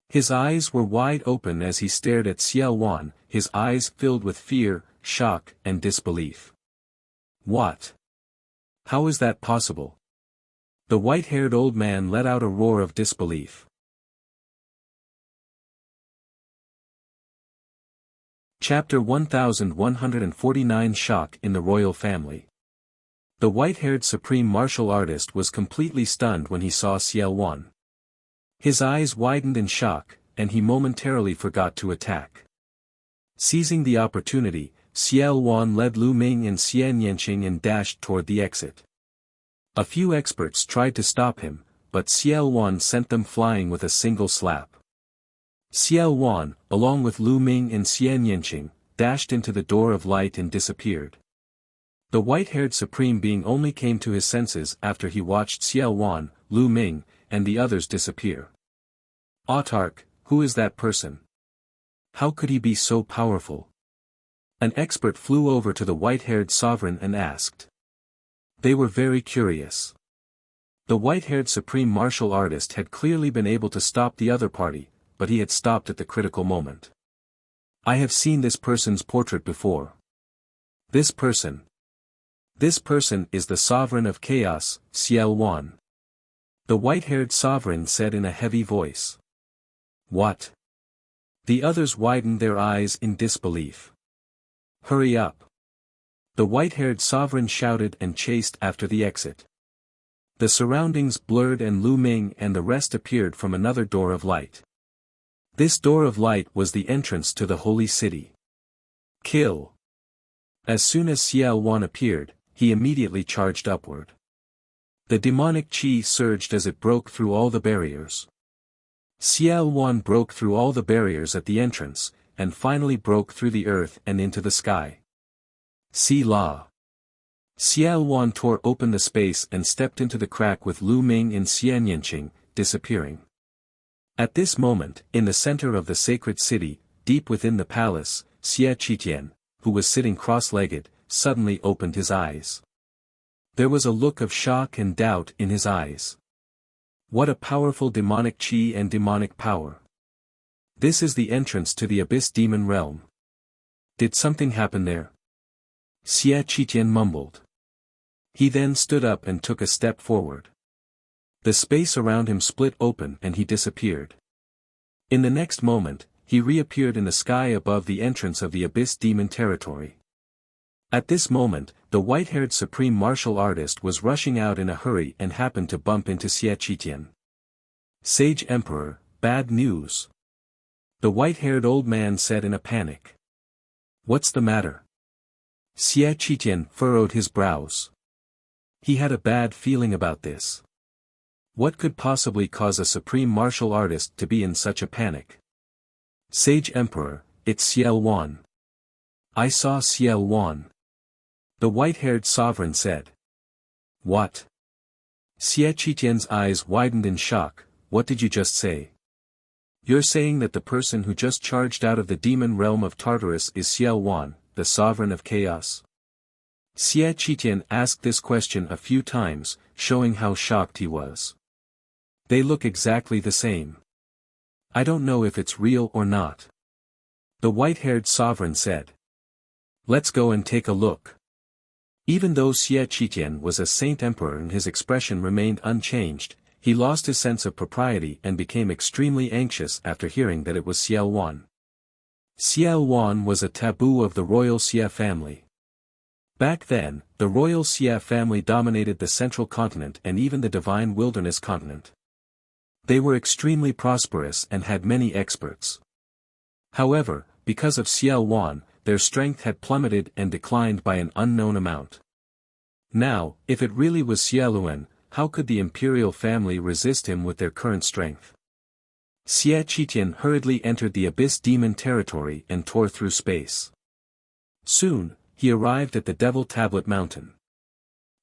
[SPEAKER 1] His eyes were wide open as he stared at Xiao Wan, his eyes filled with fear, shock, and disbelief. What? How is that possible? The white-haired old man let out a roar of disbelief. Chapter 1149 Shock in the Royal Family. The white-haired supreme martial artist was completely stunned when he saw Xiao Wan. His eyes widened in shock, and he momentarily forgot to attack. Seizing the opportunity, Xiao Wan led Lu Ming and Xian Yanqing and dashed toward the exit. A few experts tried to stop him, but Xiao Wan sent them flying with a single slap. Xiao Wan, along with Lu Ming and Xian Yanqing, dashed into the door of light and disappeared. The white-haired supreme being only came to his senses after he watched Xiao Wan, Lu Ming, and the others disappear. Autarch, who is that person? How could he be so powerful? An expert flew over to the white-haired sovereign and asked. They were very curious. The white-haired supreme martial artist had clearly been able to stop the other party, but he had stopped at the critical moment. I have seen this person's portrait before. This person is the sovereign of chaos, Xiao Wan. The white-haired sovereign said in a heavy voice. What? The others widened their eyes in disbelief. Hurry up. The white-haired sovereign shouted and chased after the exit. The surroundings blurred and Lu Ming and the rest appeared from another door of light. This door of light was the entrance to the holy city. Kill! As soon as Xiao Wan appeared, he immediately charged upward. The demonic qi surged as it broke through all the barriers. Xiao Wan broke through all the barriers at the entrance, and finally broke through the earth and into the sky. See La. Xiao Wan tore open the space and stepped into the crack with Lu Ming and Xian Yanqing, disappearing. At this moment, in the center of the sacred city, deep within the palace, Xie Qitian, who was sitting cross-legged, suddenly opened his eyes. There was a look of shock and doubt in his eyes. What a powerful demonic qi and demonic power. This is the entrance to the abyss demon realm. Did something happen there? Xie Qitian mumbled. He then stood up and took a step forward. The space around him split open and he disappeared. In the next moment, he reappeared in the sky above the entrance of the abyss demon territory. At this moment, the white-haired supreme martial artist was rushing out in a hurry and happened to bump into Xie Qitian. Sage Emperor, bad news. The white-haired old man said in a panic. What's the matter? Xie Qitian furrowed his brows. He had a bad feeling about this. What could possibly cause a supreme martial artist to be in such a panic? Sage Emperor, it's Xiao Wan. I saw Xiao Wan. The white-haired sovereign said. What? Xie Qitian's eyes widened in shock. What did you just say? You're saying that the person who just charged out of the demon realm of Tartarus is Xiao Wan, the sovereign of chaos? Xie Qitian asked this question a few times, showing how shocked he was. They look exactly the same. I don't know if it's real or not. The white-haired sovereign said. Let's go and take a look. Even though Xie Qitian was a saint emperor and his expression remained unchanged, he lost his sense of propriety and became extremely anxious after hearing that it was Xiao Wan. Xiao Wan was a taboo of the royal Xie family. Back then, the royal Xie family dominated the central continent and even the divine wilderness continent. They were extremely prosperous and had many experts. However, because of Xiao Wan, their strength had plummeted and declined by an unknown amount. Now, if it really was Xiaoluan, how could the imperial family resist him with their current strength? Xie Qitian hurriedly entered the abyss demon territory and tore through space. Soon, he arrived at the Devil Tablet Mountain.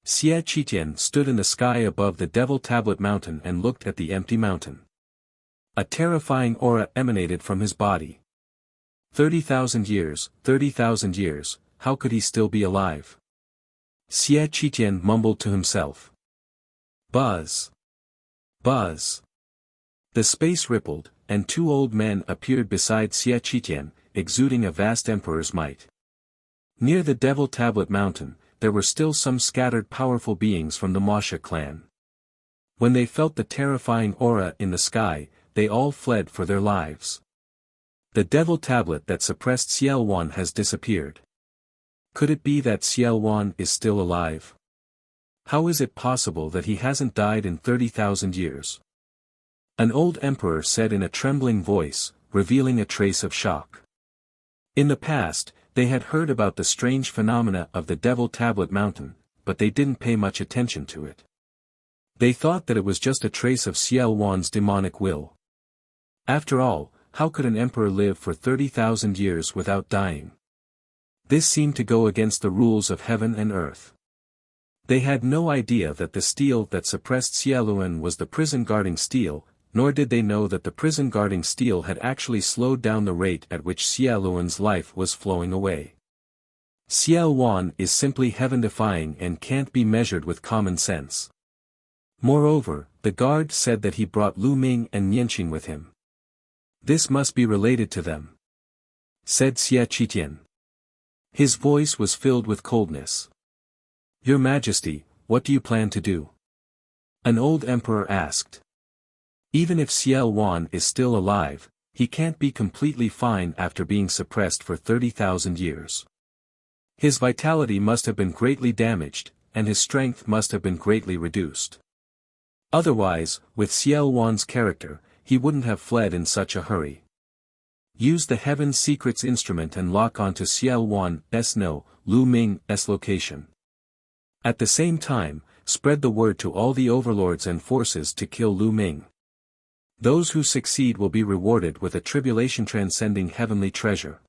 [SPEAKER 1] Xie Qitian stood in the sky above the Devil Tablet Mountain and looked at the empty mountain. A terrifying aura emanated from his body. 30,000 years, how could he still be alive? Xie Qitian mumbled to himself. Buzz. Buzz. The space rippled, and two old men appeared beside Xie Qitian, exuding a vast emperor's might. Near the Devil Tablet Mountain, there were still some scattered powerful beings from the Wuxia clan. When they felt the terrifying aura in the sky, they all fled for their lives. The Devil Tablet that suppressed Xiao Wan has disappeared. Could it be that Xiao Wan is still alive? How is it possible that he hasn't died in 30,000 years? An old emperor said in a trembling voice, revealing a trace of shock. In the past, they had heard about the strange phenomena of the Devil Tablet Mountain, but they didn't pay much attention to it. They thought that it was just a trace of Xiao Wan's demonic will. After all, how could an emperor live for 30,000 years without dying? This seemed to go against the rules of heaven and earth. They had no idea that the steel that suppressed Xiaoluan was the prison-guarding steel, nor did they know that the prison-guarding steel had actually slowed down the rate at which Xiaoluan's life was flowing away. Xiao Wan is simply heaven-defying and can't be measured with common sense. Moreover, the guard said that he brought Lu Ming and Yanqing with him. This must be related to them, said Xie Qitian. His voice was filled with coldness. Your Majesty, what do you plan to do? An old emperor asked. Even if Xiao Wan is still alive, he can't be completely fine after being suppressed for 30,000 years. His vitality must have been greatly damaged, and his strength must have been greatly reduced. Otherwise, with Xiao Wan's character, he wouldn't have fled in such a hurry. Use the Heaven's Secrets instrument and lock onto Xiao Wan's Lu Ming's location. At the same time, spread the word to all the overlords and forces to kill Lu Ming. Those who succeed will be rewarded with a tribulation-transcending heavenly treasure.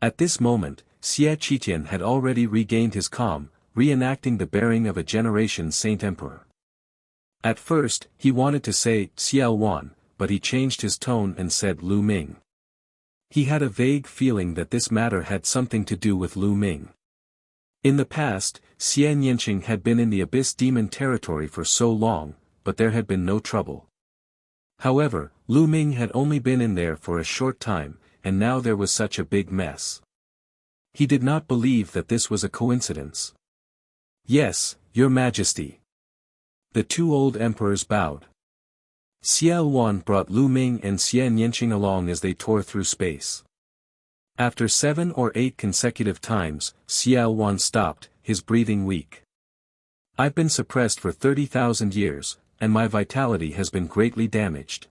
[SPEAKER 1] At this moment, Xie Qitian had already regained his calm, reenacting the bearing of a generation Saint Emperor. At first, he wanted to say Xiao Wan, but he changed his tone and said Lu Ming. He had a vague feeling that this matter had something to do with Lu Ming. In the past, Xie Nianqing had been in the Abyss Demon territory for so long, but there had been no trouble. However, Lu Ming had only been in there for a short time, and now there was such a big mess. He did not believe that this was a coincidence. Yes, Your Majesty. The two old emperors bowed. Xiao Wan brought Lu Ming and Xie Nianqing along as they tore through space. After 7 or 8 consecutive times, Xiao Wan stopped, his breathing weak. I've been suppressed for 30,000 years, and my vitality has been greatly damaged.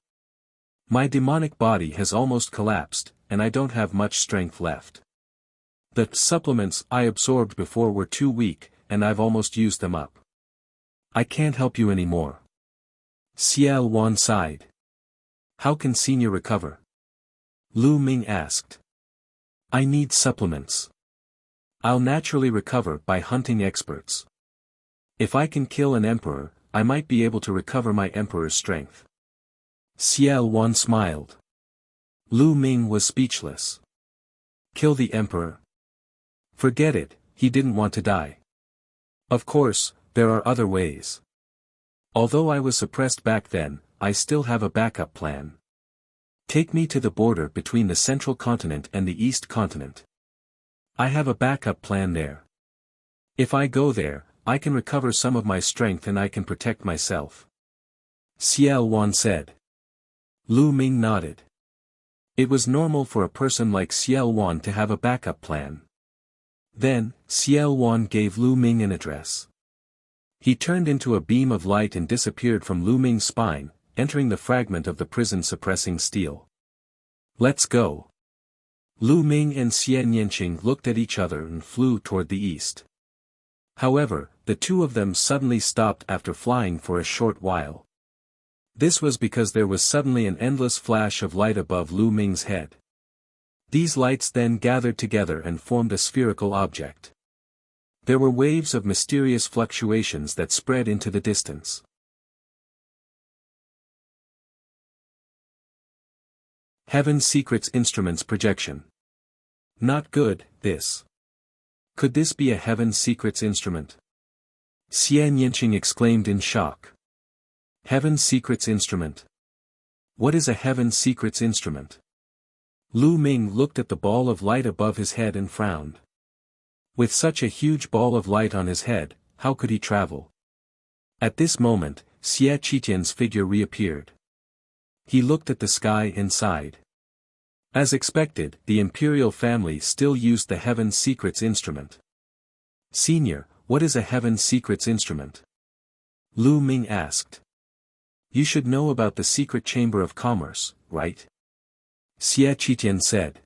[SPEAKER 1] My demonic body has almost collapsed, and I don't have much strength left. The supplements I absorbed before were too weak, and I've almost used them up. I can't help you anymore. Xiao Wan sighed. How can Senior recover? Lu Ming asked. I need supplements. I'll naturally recover by hunting experts. If I can kill an emperor, I might be able to recover my emperor's strength. Xiao Wan smiled. Lu Ming was speechless. Kill the emperor? Forget it, he didn't want to die. Of course, there are other ways. Although I was suppressed back then, I still have a backup plan. Take me to the border between the Central Continent and the East Continent. I have a backup plan there. If I go there, I can recover some of my strength and I can protect myself. Xiao Wan said. Lu Ming nodded. It was normal for a person like Xiao Wan to have a backup plan. Then, Xiao Wan gave Lu Ming an address. He turned into a beam of light and disappeared from Lu Ming's spine, entering the fragment of the prison-suppressing steel. Let's go. Lu Ming and Xie Nianqing looked at each other and flew toward the east. However, the two of them suddenly stopped after flying for a short while. This was because there was suddenly an endless flash of light above Lu Ming's head. These lights then gathered together and formed a spherical object. There were waves of mysterious fluctuations that spread into the distance. Heaven's Secrets Instruments Projection. Not good, this. Could this be a Heaven's Secrets instrument? Xie Nianqing exclaimed in shock. Heaven's Secrets Instrument. What is a Heaven's Secrets instrument? Lu Ming looked at the ball of light above his head and frowned. With such a huge ball of light on his head, how could he travel? At this moment, Xie Qitian's figure reappeared. He looked at the sky and sighed. As expected, the imperial family still used the Heaven's Secrets instrument. Senior, what is a Heaven's Secrets instrument? Lu Ming asked. You should know about the secret chamber of commerce, right? Xie Qitian said.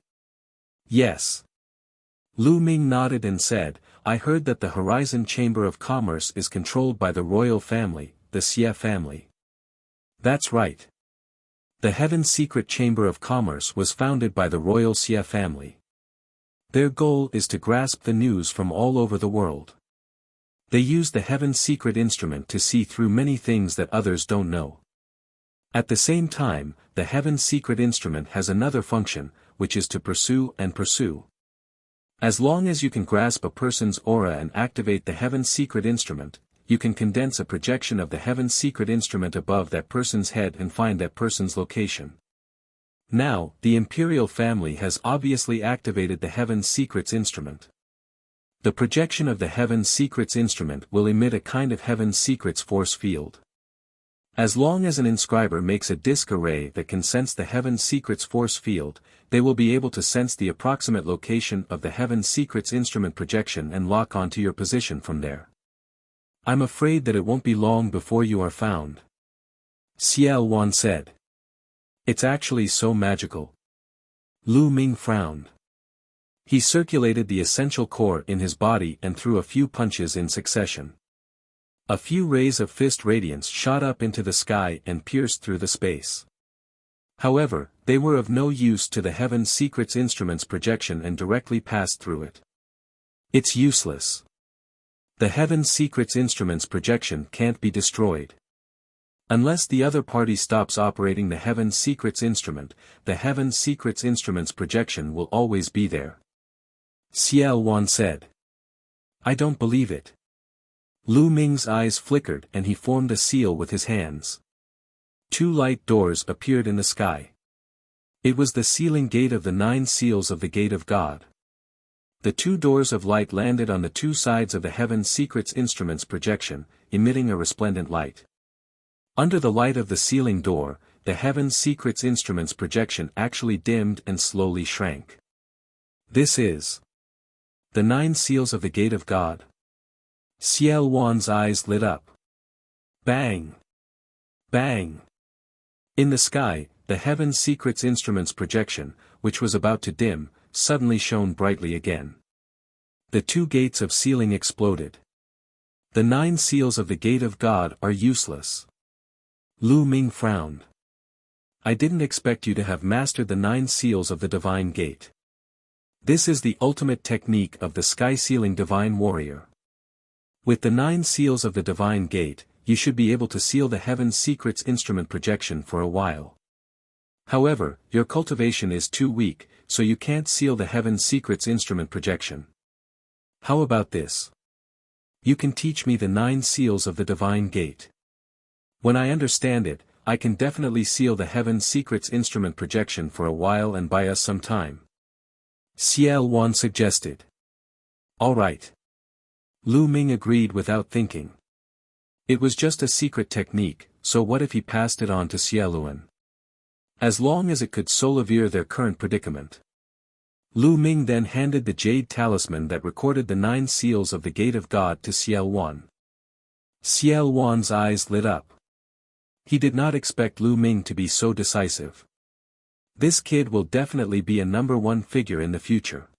[SPEAKER 1] Yes. Lu Ming nodded and said, I heard that the Horizon Chamber of Commerce is controlled by the royal family, the Xie family. That's right. The Heaven's Secret Chamber of Commerce was founded by the royal Xie family. Their goal is to grasp the news from all over the world. They use the Heaven's Secret instrument to see through many things that others don't know. At the same time, the Heaven's Secret instrument has another function, which is to pursue and pursue. As long as you can grasp a person's aura and activate the Heaven's Secret instrument, you can condense a projection of the Heaven's Secret instrument above that person's head and find that person's location. Now, the imperial family has obviously activated the Heaven's Secrets instrument. The projection of the Heaven's Secrets instrument will emit a kind of Heaven's Secrets force field. As long as an inscriber makes a disk array that can sense the Heaven Secrets force field, they will be able to sense the approximate location of the Heaven Secrets instrument projection and lock onto your position from there. I'm afraid that it won't be long before you are found. Xiao Wan said. It's actually so magical. Lu Ming frowned. He circulated the essential core in his body and threw a few punches in succession. A few rays of fist radiance shot up into the sky and pierced through the space. However, they were of no use to the Heaven Secrets instrument's projection and directly passed through it. It's useless. The Heaven Secrets instrument's projection can't be destroyed. Unless the other party stops operating the Heaven Secrets instrument, the Heaven Secrets instrument's projection will always be there. Xiao Wan said. I don't believe it. Lu Ming's eyes flickered and he formed a seal with his hands. Two light doors appeared in the sky. It was the sealing gate of the 9 seals of the Gate of God. The 2 doors of light landed on the 2 sides of the Heaven Secrets instrument's projection, emitting a resplendent light. Under the light of the sealing door, the Heaven Secrets instrument's projection actually dimmed and slowly shrank. This is the 9 seals of the Gate of God. Xiao Wan's eyes lit up. Bang! Bang! In the sky, the Heaven Secrets instrument's projection, which was about to dim, suddenly shone brightly again. The 2 gates of sealing exploded. The 9 seals of the Gate of God are useless. Lu Ming frowned. I didn't expect you to have mastered the 9 seals of the Divine Gate. This is the ultimate technique of the sky-sealing Divine Warrior. With the 9 seals of the Divine Gate, you should be able to seal the Heaven Secrets instrument projection for a while. However, your cultivation is too weak, so you can't seal the Heaven Secrets instrument projection. How about this? You can teach me the 9 seals of the Divine Gate. When I understand it, I can definitely seal the Heaven Secrets instrument projection for a while and buy us some time. Xiao Wan suggested. All right. Lu Ming agreed without thinking. It was just a secret technique, so what if he passed it on to Xiaoluan? As long as it could solve their current predicament. Lu Ming then handed the jade talisman that recorded the 9 seals of the Gate of God to Xiao Wan. Xiao Wan's eyes lit up. He did not expect Lu Ming to be so decisive. This kid will definitely be a number 1 figure in the future.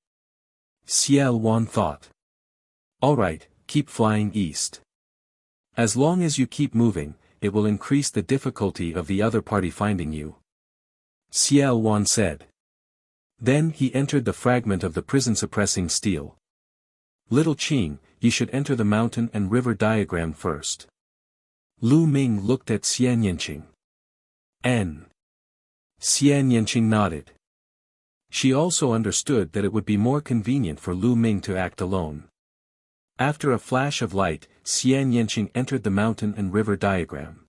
[SPEAKER 1] Xiao Wan thought. Alright, keep flying east. As long as you keep moving, it will increase the difficulty of the other party finding you. Xiao Wan said. Then he entered the fragment of the prison suppressing steel. Little Qing, you should enter the mountain and river diagram first. Lu Ming looked at Xian Yanqing. Xian Yanqing nodded. She also understood that it would be more convenient for Lu Ming to act alone. After a flash of light, Xian Yanqing entered the mountain and river diagram.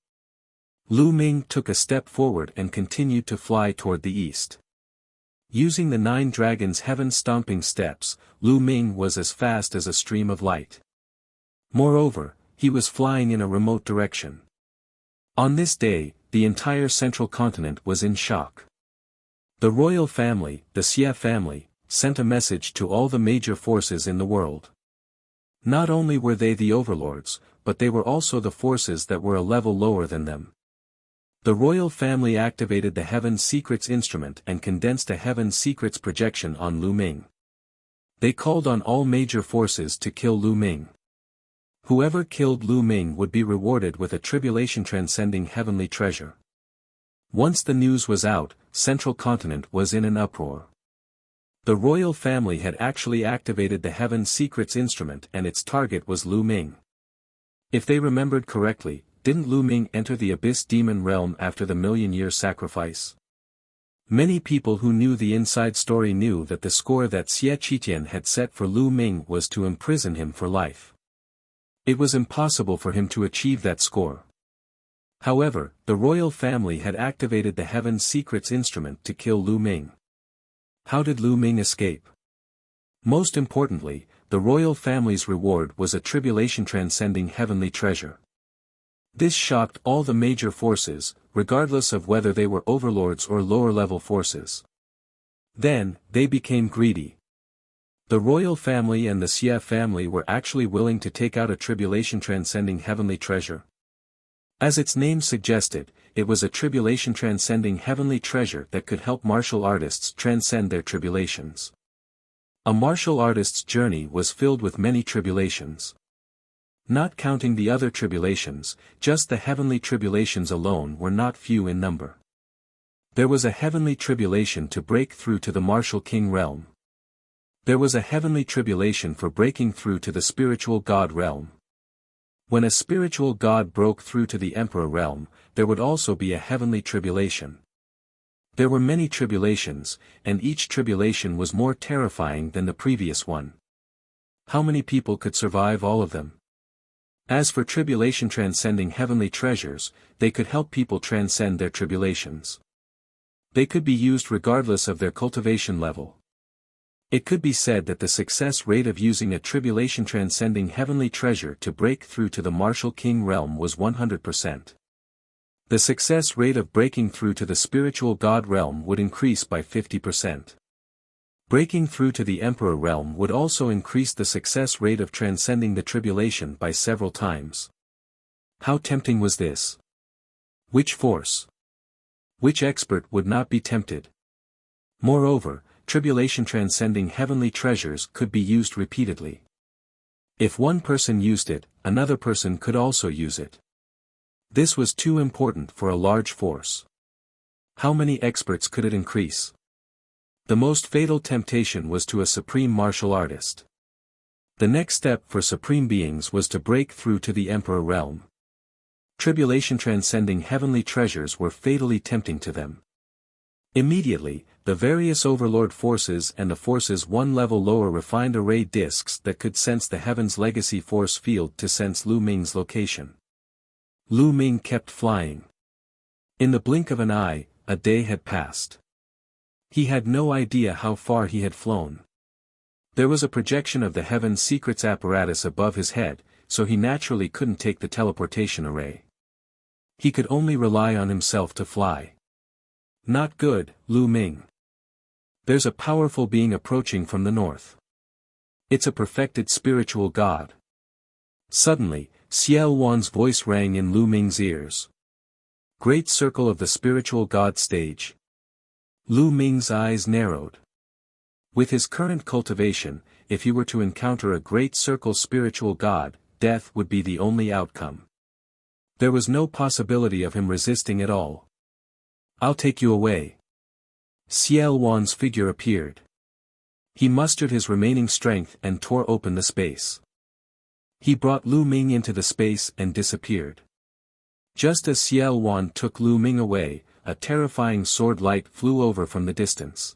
[SPEAKER 1] Lu Ming took a step forward and continued to fly toward the east. Using the 9 dragons' heaven-stomping steps, Lu Ming was as fast as a stream of light. Moreover, he was flying in a remote direction. On this day, the entire central continent was in shock. The royal family, the Xie family, sent a message to all the major forces in the world. Not only were they the overlords, but they were also the forces that were a level lower than them. The royal family activated the Heaven Secrets instrument and condensed a Heaven Secrets projection on Lu Ming. They called on all major forces to kill Lu Ming. Whoever killed Lu Ming would be rewarded with a tribulation-transcending heavenly treasure. Once the news was out, Central Continent was in an uproar. The royal family had actually activated the Heaven Secrets instrument and its target was Lu Ming. If they remembered correctly, didn't Lu Ming enter the Abyss Demon realm after the million-year sacrifice? Many people who knew the inside story knew that the score that Xie Qitian had set for Lu Ming was to imprison him for life. It was impossible for him to achieve that score. However, the royal family had activated the Heaven Secrets instrument to kill Lu Ming. How did Lu Ming escape? Most importantly, the royal family's reward was a tribulation-transcending heavenly treasure. This shocked all the major forces, regardless of whether they were overlords or lower-level forces. Then, they became greedy. The royal family and the Xie family were actually willing to take out a tribulation-transcending heavenly treasure. As its name suggested, it was a tribulation-transcending heavenly treasure that could help martial artists transcend their tribulations. A martial artist's journey was filled with many tribulations. Not counting the other tribulations, just the heavenly tribulations alone were not few in number. There was a heavenly tribulation to break through to the martial king realm. There was a heavenly tribulation for breaking through to the spiritual god realm. When a spiritual god broke through to the emperor realm, there would also be a heavenly tribulation. There were many tribulations, and each tribulation was more terrifying than the previous one. How many people could survive all of them? As for tribulation transcending heavenly treasures, they could help people transcend their tribulations. They could be used regardless of their cultivation level. It could be said that the success rate of using a tribulation-transcending heavenly treasure to break through to the martial king realm was 100%. The success rate of breaking through to the spiritual god realm would increase by 50%. Breaking through to the emperor realm would also increase the success rate of transcending the tribulation by several times. How tempting was this? Which force? Which expert would not be tempted? Moreover, tribulation-transcending heavenly treasures could be used repeatedly. If one person used it, another person could also use it. This was too important for a large force. How many experts could it increase? The most fatal temptation was to a supreme martial artist. The next step for supreme beings was to break through to the emperor realm. Tribulation-transcending heavenly treasures were fatally tempting to them. Immediately, the various overlord forces and the forces one level lower refined array discs that could sense the heaven's legacy force field to sense Lu Ming's location. Lu Ming kept flying. In the blink of an eye, a day had passed. He had no idea how far he had flown. There was a projection of the heaven's secrets apparatus above his head, so he naturally couldn't take the teleportation array. He could only rely on himself to fly. Not good, Lu Ming. There's a powerful being approaching from the north. It's a perfected spiritual god. Suddenly, Xiao Wan's voice rang in Lu Ming's ears. Great circle of the spiritual god stage. Lu Ming's eyes narrowed. With his current cultivation, if he were to encounter a great circle spiritual god, death would be the only outcome. There was no possibility of him resisting at all. I'll take you away. Xiao Wan's figure appeared. He mustered his remaining strength and tore open the space. He brought Lu Ming into the space and disappeared. Just as Xiao Wan took Lu Ming away, a terrifying sword light flew over from the distance.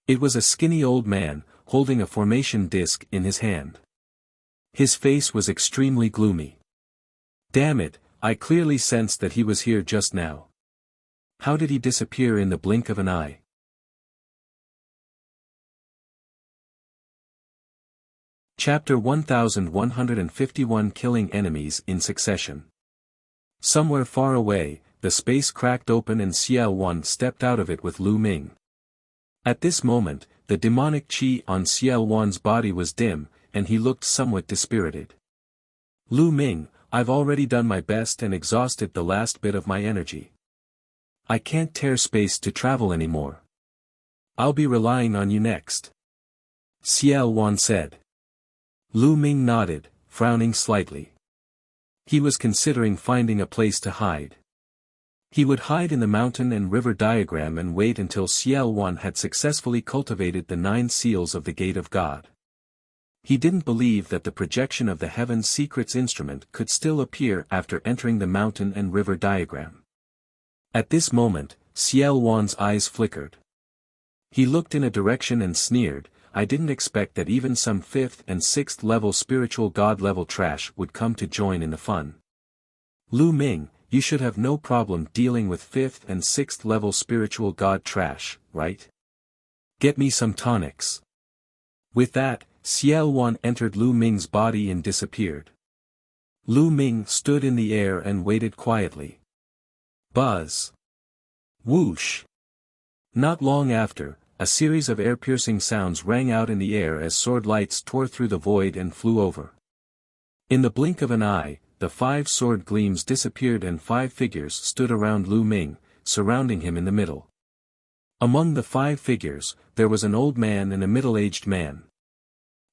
[SPEAKER 1] It was a skinny old man, holding a formation disc in his hand. His face was extremely gloomy. Damn it, I clearly sensed that he was here just now. How did he disappear in the blink of an eye? Chapter 1151 Killing Enemies in Succession. Somewhere far away, the space cracked open and Xiao Wan stepped out of it with Lu Ming. At this moment, the demonic qi on Xiao Wan's body was dim, and he looked somewhat dispirited. Lu Ming, I've already done my best and exhausted the last bit of my energy. I can't tear space to travel anymore. I'll be relying on you next. Xiao Wan said. Lu Ming nodded, frowning slightly. He was considering finding a place to hide. He would hide in the mountain and river diagram and wait until Xiao Wan had successfully cultivated the 9 seals of the Gate of God. He didn't believe that the projection of the Heaven's Secrets instrument could still appear after entering the mountain and river diagram. At this moment, Xiao Wan's eyes flickered. He looked in a direction and sneered, I didn't expect that even some 5th and 6th level spiritual god level trash would come to join in the fun. Lu Ming, you should have no problem dealing with 5th and 6th level spiritual god trash, right? Get me some tonics. With that, Xiao Wan entered Lu Ming's body and disappeared. Lu Ming stood in the air and waited quietly. Buzz. Whoosh. Not long after, a series of air-piercing sounds rang out in the air as sword lights tore through the void and flew over. In the blink of an eye, the 5 sword gleams disappeared and 5 figures stood around Lu Ming, surrounding him in the middle. Among the 5 figures, there was an old man and a middle-aged man.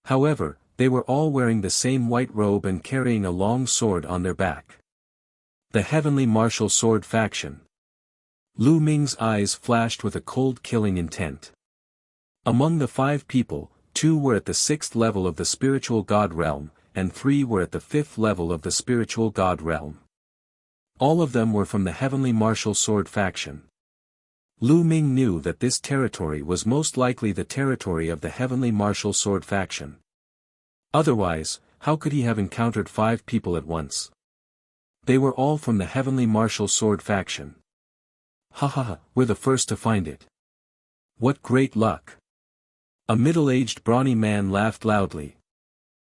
[SPEAKER 1] However, they were all wearing the same white robe and carrying a long sword on their back. The Heavenly Martial Sword Faction. Lu Ming's eyes flashed with a cold killing intent. Among the 5 people, 2 were at the 6th level of the spiritual god realm, and 3 were at the 5th level of the spiritual god realm. All of them were from the Heavenly Martial Sword Faction. Lu Ming knew that this territory was most likely the territory of the Heavenly Martial Sword Faction. Otherwise, how could he have encountered 5 people at once? They were all from the Heavenly Martial Sword Faction. Ha ha ha, we're the first to find it. What great luck! A middle-aged brawny man laughed loudly.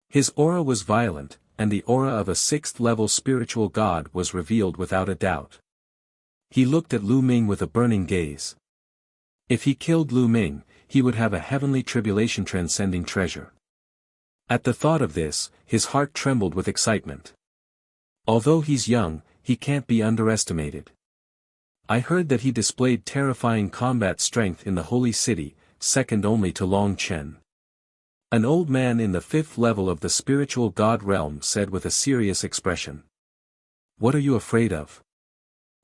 [SPEAKER 1] His aura was violent, and the aura of a 6th-level spiritual god was revealed without a doubt. He looked at Lu Ming with a burning gaze. If he killed Lu Ming, he would have a heavenly tribulation transcending treasure. At the thought of this, his heart trembled with excitement. Although he's young, he can't be underestimated. I heard that he displayed terrifying combat strength in the Holy City, second only to Long Chen. An old man in the 5th level of the spiritual god realm said with a serious expression. What are you afraid of?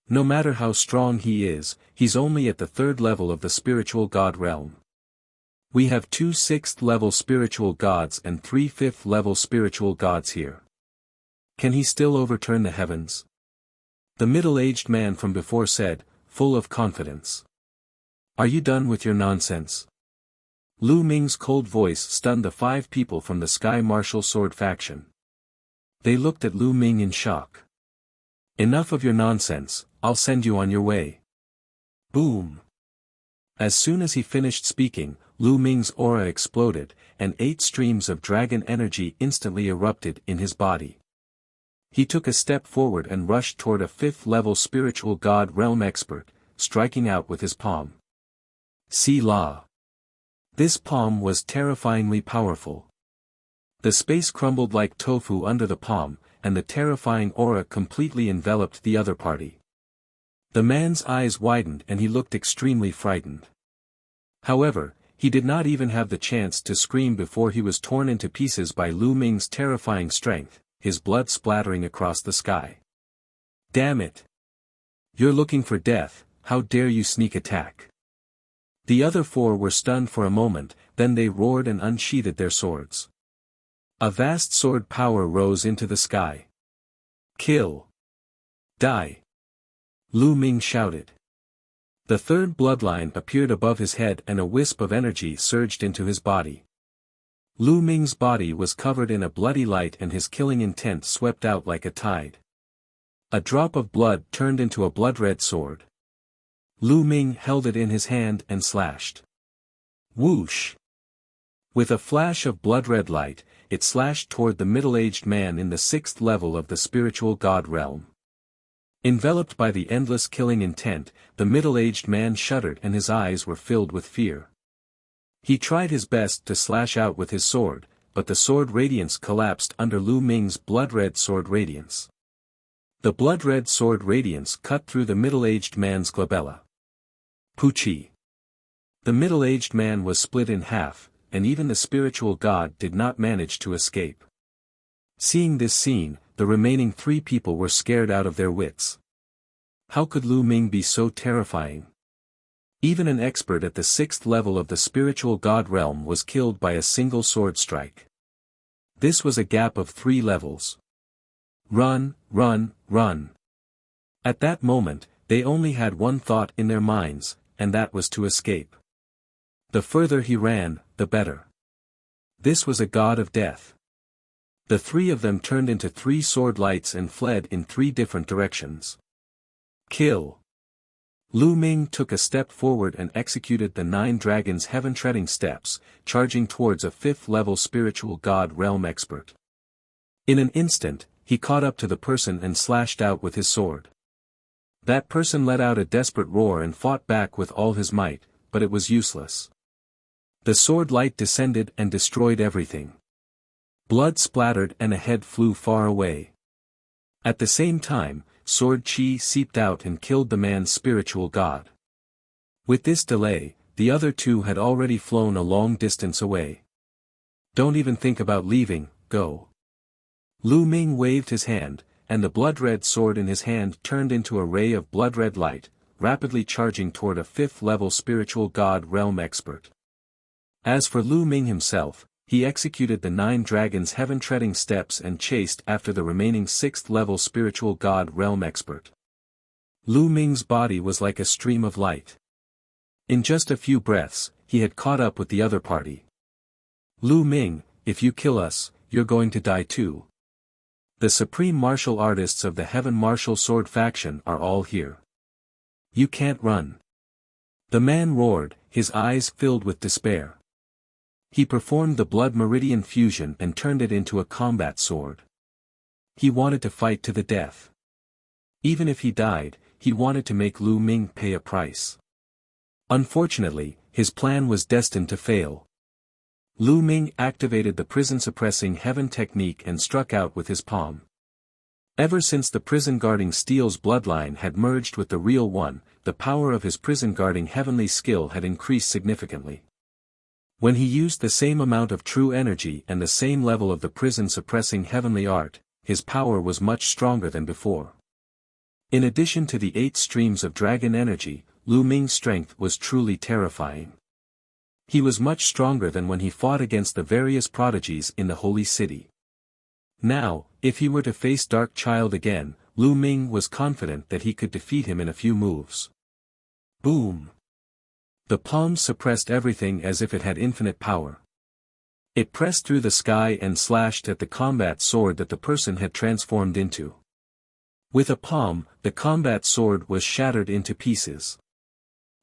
[SPEAKER 1] No matter how strong he is, he's only at the 3rd level of the spiritual god realm. We have 2 6th-level spiritual gods and 3 5th-level spiritual gods here. Can he still overturn the heavens? The middle-aged man from before said, full of confidence. Are you done with your nonsense? Lu Ming's cold voice stunned the 5 people from the Sky Martial Sword Faction. They looked at Lu Ming in shock. Enough of your nonsense, I'll send you on your way. Boom! As soon as he finished speaking, Lu Ming's aura exploded, and 8 streams of dragon energy instantly erupted in his body. He took a step forward and rushed toward a 5th-level spiritual god realm expert, striking out with his palm. See La. This palm was terrifyingly powerful. The space crumbled like tofu under the palm, and the terrifying aura completely enveloped the other party. The man's eyes widened and he looked extremely frightened. However, he did not even have the chance to scream before he was torn into pieces by Lu Ming's terrifying strength, his blood splattering across the sky. Damn it! You're looking for death, how dare you sneak attack? The other 4 were stunned for a moment, then they roared and unsheathed their swords. A vast sword power rose into the sky. Kill! Die! Lu Ming shouted. The 3rd bloodline appeared above his head and a wisp of energy surged into his body. Lu Ming's body was covered in a bloody light and his killing intent swept out like a tide. A drop of blood turned into a blood-red sword. Lu Ming held it in his hand and slashed. Whoosh! With a flash of blood-red light, it slashed toward the middle-aged man in the 6th level of the spiritual god realm. Enveloped by the endless killing intent, the middle-aged man shuddered and his eyes were filled with fear. He tried his best to slash out with his sword, but the sword radiance collapsed under Lu Ming's blood-red sword radiance. The blood-red sword radiance cut through the middle-aged man's glabella. Poochie! The middle-aged man was split in half, and even the spiritual god did not manage to escape. Seeing this scene, the remaining 3 people were scared out of their wits. How could Lu Ming be so terrifying? Even an expert at the 6th level of the spiritual god realm was killed by a single sword strike. This was a gap of 3 levels. Run, run, run. At that moment, they only had one thought in their minds, and that was to escape. The further he ran, the better. This was a god of death. The 3 of them turned into 3 sword lights and fled in 3 different directions. Kill! Lu Ming took a step forward and executed the 9 dragons heaven-treading steps, charging towards a 5th-level spiritual god realm expert. In an instant, he caught up to the person and slashed out with his sword. That person let out a desperate roar and fought back with all his might, but it was useless. The sword light descended and destroyed everything. Blood splattered and a head flew far away. At the same time, sword chi seeped out and killed the man's spiritual god. With this delay, the other two had already flown a long distance away. Don't even think about leaving, go. Lu Ming waved his hand, and the blood-red sword in his hand turned into a ray of blood-red light, rapidly charging toward a 5th-level spiritual god realm expert. As for Lu Ming himself, he executed the 9 dragons' heaven-treading steps and chased after the remaining 6th-level spiritual god realm expert. Lu Ming's body was like a stream of light. In just a few breaths, he had caught up with the other party. Lu Ming, if you kill us, you're going to die too. The supreme martial artists of the Heaven Martial Sword faction are all here. You can't run. The man roared, his eyes filled with despair. He performed the blood meridian fusion and turned it into a combat sword. He wanted to fight to the death. Even if he died, he wanted to make Lu Ming pay a price. Unfortunately, his plan was destined to fail. Lu Ming activated the prison-suppressing heaven technique and struck out with his palm. Ever since the prison-guarding steel's bloodline had merged with the real one, the power of his prison-guarding heavenly skill had increased significantly. When he used the same amount of true energy and the same level of the prison-suppressing heavenly art, his power was much stronger than before. In addition to the 8 streams of dragon energy, Lu Ming's strength was truly terrifying. He was much stronger than when he fought against the various prodigies in the holy city. Now, if he were to face Dark Child again, Lu Ming was confident that he could defeat him in a few moves. Boom! The palm suppressed everything as if it had infinite power. It pressed through the sky and slashed at the combat sword that the person had transformed into. With a palm, the combat sword was shattered into pieces.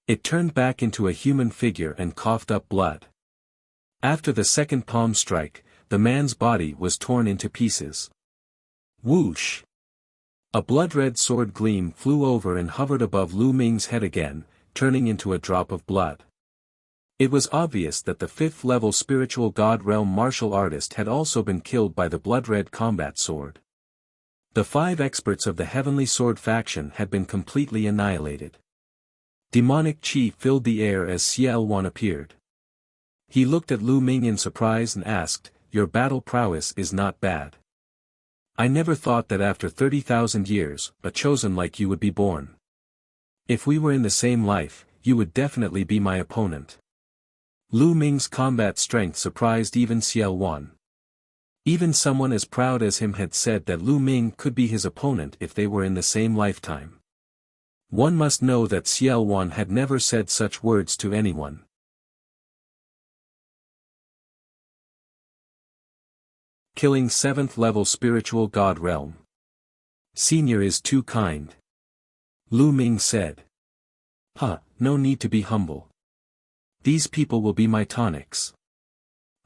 [SPEAKER 1] It turned back into a human figure and coughed up blood. After the second palm strike, the man's body was torn into pieces. Whoosh! A blood-red sword gleam flew over and hovered above Lu Ming's head again, turning into a drop of blood. It was obvious that the 5th-level spiritual god realm martial artist had also been killed by the blood-red combat sword. The 5 experts of the Heavenly Sword faction had been completely annihilated. Demonic chi filled the air as Xiao Wan appeared. He looked at Lu Ming in surprise and asked, "Your battle prowess is not bad. I never thought that after 30,000 years, a chosen like you would be born. If we were in the same life, you would definitely be my opponent." Lu Ming's combat strength surprised even Xiao Wan. Even someone as proud as him had said that Lu Ming could be his opponent if they were in the same lifetime. One must know that Xiao Wan had never said such words to anyone. Killing 7th-level spiritual god realm. Senior is too kind. Lu Ming said. No need to be humble. These people will be my tonics.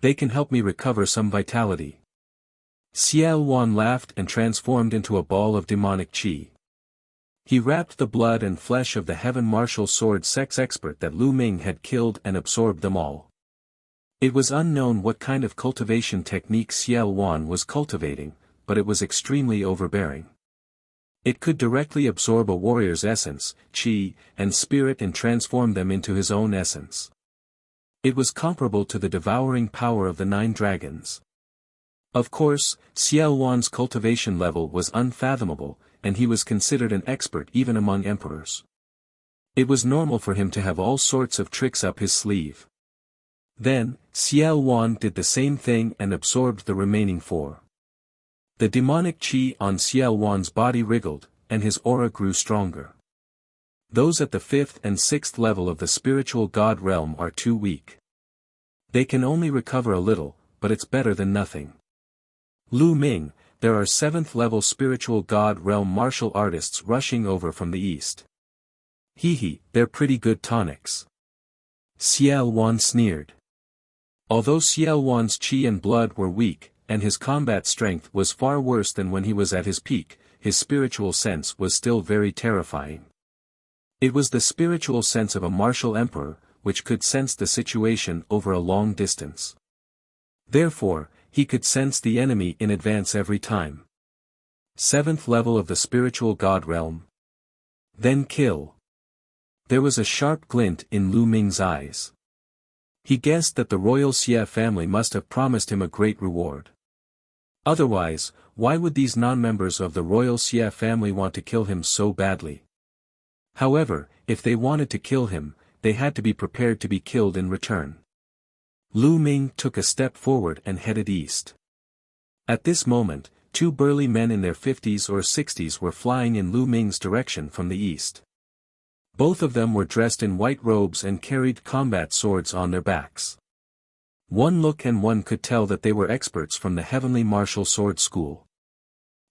[SPEAKER 1] They can help me recover some vitality. Xiao Wan laughed and transformed into a ball of demonic chi. He wrapped the blood and flesh of the Heaven Martial Sword sex expert that Lu Ming had killed and absorbed them all. It was unknown what kind of cultivation technique Xiao Wan was cultivating, but it was extremely overbearing. It could directly absorb a warrior's essence, chi, and spirit and transform them into his own essence. It was comparable to the devouring power of the 9 dragons. Of course, Xiao Wan's cultivation level was unfathomable, and he was considered an expert even among emperors. It was normal for him to have all sorts of tricks up his sleeve. Then, Xiao Wan did the same thing and absorbed the remaining 4. The demonic chi on Xiao Wan's body wriggled, and his aura grew stronger. Those at the 5th and 6th level of the spiritual god realm are too weak. They can only recover a little, but it's better than nothing. Lu Ming, there are 7th-level spiritual god realm martial artists rushing over from the east. They're pretty good tonics. Xiao Wan sneered. Although Xiao Wan's chi and blood were weak, and his combat strength was far worse than when he was at his peak, his spiritual sense was still very terrifying. It was the spiritual sense of a martial emperor, which could sense the situation over a long distance. Therefore, he could sense the enemy in advance every time. 7th level of the spiritual god realm. Then kill. There was a sharp glint in Lu Ming's eyes. He guessed that the royal Xie family must have promised him a great reward. Otherwise, why would these non-members of the royal Xie family want to kill him so badly? However, if they wanted to kill him, they had to be prepared to be killed in return. Lu Ming took a step forward and headed east. At this moment, 2 burly men in their 50s or 60s were flying in Lu Ming's direction from the east. Both of them were dressed in white robes and carried combat swords on their backs. One look and one could tell that they were experts from the Heavenly Martial Sword School.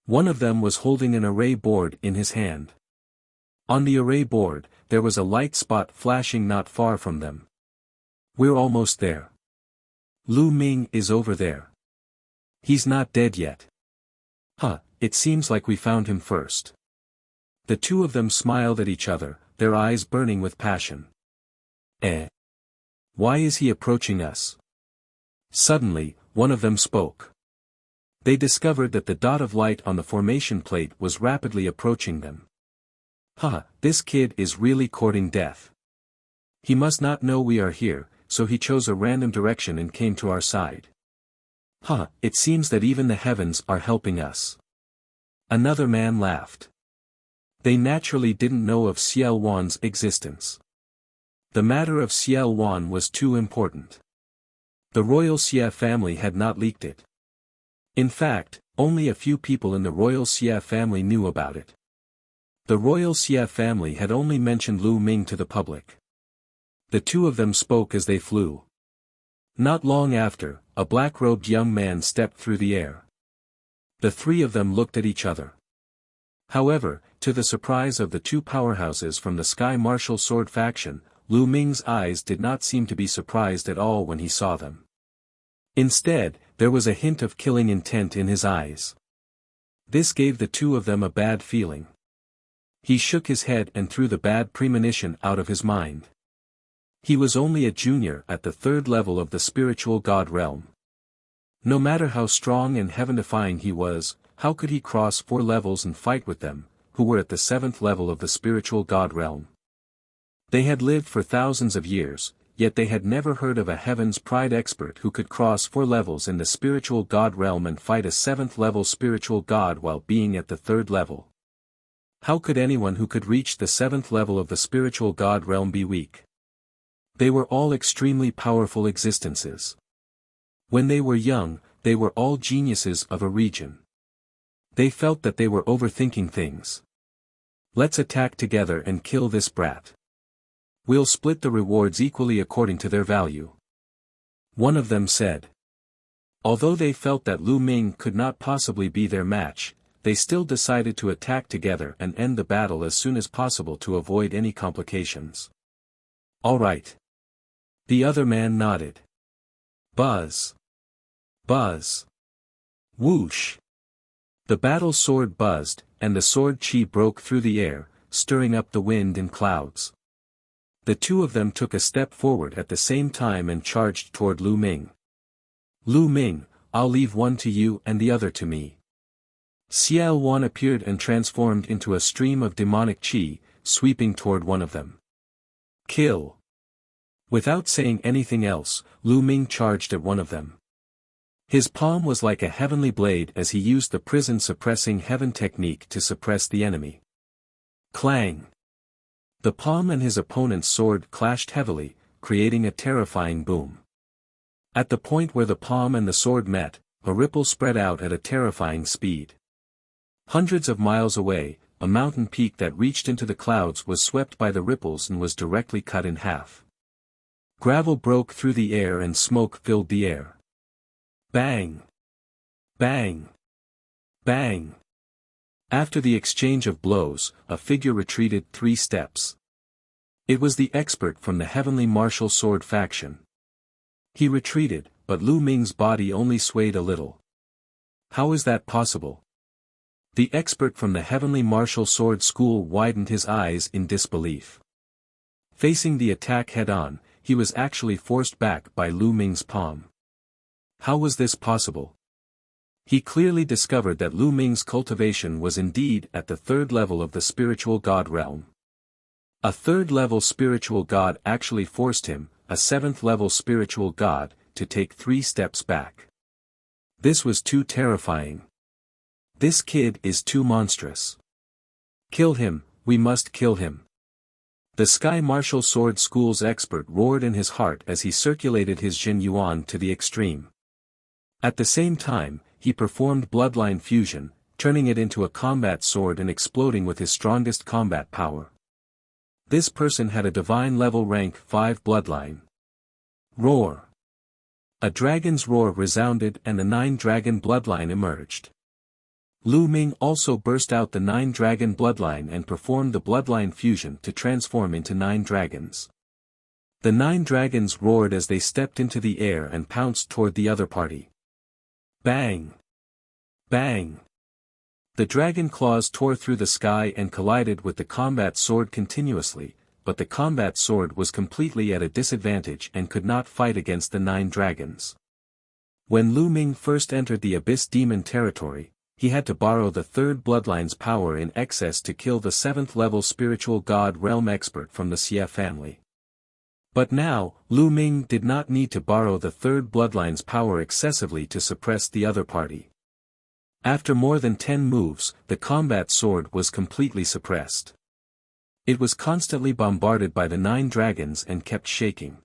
[SPEAKER 1] One of them was holding an array board in his hand. On the array board, there was a light spot flashing not far from them. We're almost there. Lu Ming is over there. He's not dead yet. It seems like we found him first. The two of them smiled at each other, their eyes burning with passion. Why is he approaching us? Suddenly, one of them spoke. They discovered that the dot of light on the formation plate was rapidly approaching them. This kid is really courting death. He must not know we are here, so he chose a random direction and came to our side. It seems that even the heavens are helping us. Another man laughed. They naturally didn't know of Xiao Wan's existence. The matter of Xiao Wan was too important. The royal Xie family had not leaked it. In fact, only a few people in the royal Xie family knew about it. The royal Xie family had only mentioned Lu Ming to the public. The two of them spoke as they flew. Not long after, a black-robed young man stepped through the air. The three of them looked at each other. However, to the surprise of the two powerhouses from the Sky Martial Sword faction, Lu Ming's eyes did not seem to be surprised at all when he saw them. Instead, there was a hint of killing intent in his eyes. This gave the two of them a bad feeling. He shook his head and threw the bad premonition out of his mind. He was only a junior at the 3rd level of the spiritual god realm. No matter how strong and heaven-defying he was, how could he cross 4 levels and fight with them, who were at the 7th level of the spiritual god realm? They had lived for thousands of years, yet they had never heard of a Heaven's Pride expert who could cross 4 levels in the spiritual god realm and fight a 7th level spiritual god while being at the 3rd level. How could anyone who could reach the 7th level of the spiritual god realm be weak? They were all extremely powerful existences. When they were young, they were all geniuses of a region. They felt that they were overthinking things. Let's attack together and kill this brat. We'll split the rewards equally according to their value. One of them said. Although they felt that Lu Ming could not possibly be their match, they still decided to attack together and end the battle as soon as possible to avoid any complications. All right. The other man nodded. Buzz. Buzz. Whoosh. The battle sword buzzed, and the sword chi broke through the air, stirring up the wind and clouds. The two of them took a step forward at the same time and charged toward Lu Ming. Lu Ming, I'll leave one to you and the other to me. Xiao Wan appeared and transformed into a stream of demonic chi, sweeping toward one of them. Kill. Without saying anything else, Lu Ming charged at one of them. His palm was like a heavenly blade as he used the prison-suppressing heaven technique to suppress the enemy. Clang! The palm and his opponent's sword clashed heavily, creating a terrifying boom. At the point where the palm and the sword met, a ripple spread out at a terrifying speed. Hundreds of miles away, a mountain peak that reached into the clouds was swept by the ripples and was directly cut in half. Gravel broke through the air and smoke filled the air. Bang! Bang! Bang! After the exchange of blows, a figure retreated 3 steps. It was the expert from the Heavenly Martial Sword faction. He retreated, but Lu Ming's body only swayed a little. How is that possible? The expert from the Heavenly Martial Sword School widened his eyes in disbelief. Facing the attack head-on, he was actually forced back by Lu Ming's palm. How was this possible? He clearly discovered that Lu Ming's cultivation was indeed at the third level of the spiritual god realm. A third-level spiritual god actually forced him, a seventh-level spiritual god, to take 3 steps back. This was too terrifying. This kid is too monstrous. Kill him, we must kill him. The Sky Martial Sword School's expert roared in his heart as he circulated his Jin Yuan to the extreme. At the same time, he performed bloodline fusion, turning it into a combat sword and exploding with his strongest combat power. This person had a divine level rank 5 bloodline. Roar! A dragon's roar resounded and the 9-dragon bloodline emerged. Lu Ming also burst out the 9-dragon bloodline and performed the bloodline fusion to transform into 9 dragons. The 9 dragons roared as they stepped into the air and pounced toward the other party. Bang! Bang! The dragon claws tore through the sky and collided with the combat sword continuously, but the combat sword was completely at a disadvantage and could not fight against the 9 dragons. When Lu Ming first entered the Abyss Demon territory, he had to borrow the 3rd bloodline's power in excess to kill the 7th-level spiritual god realm expert from the Xie family. But now, Lu Ming did not need to borrow the 3rd bloodline's power excessively to suppress the other party. After more than 10 moves, the combat sword was completely suppressed. It was constantly bombarded by the 9 dragons and kept shaking.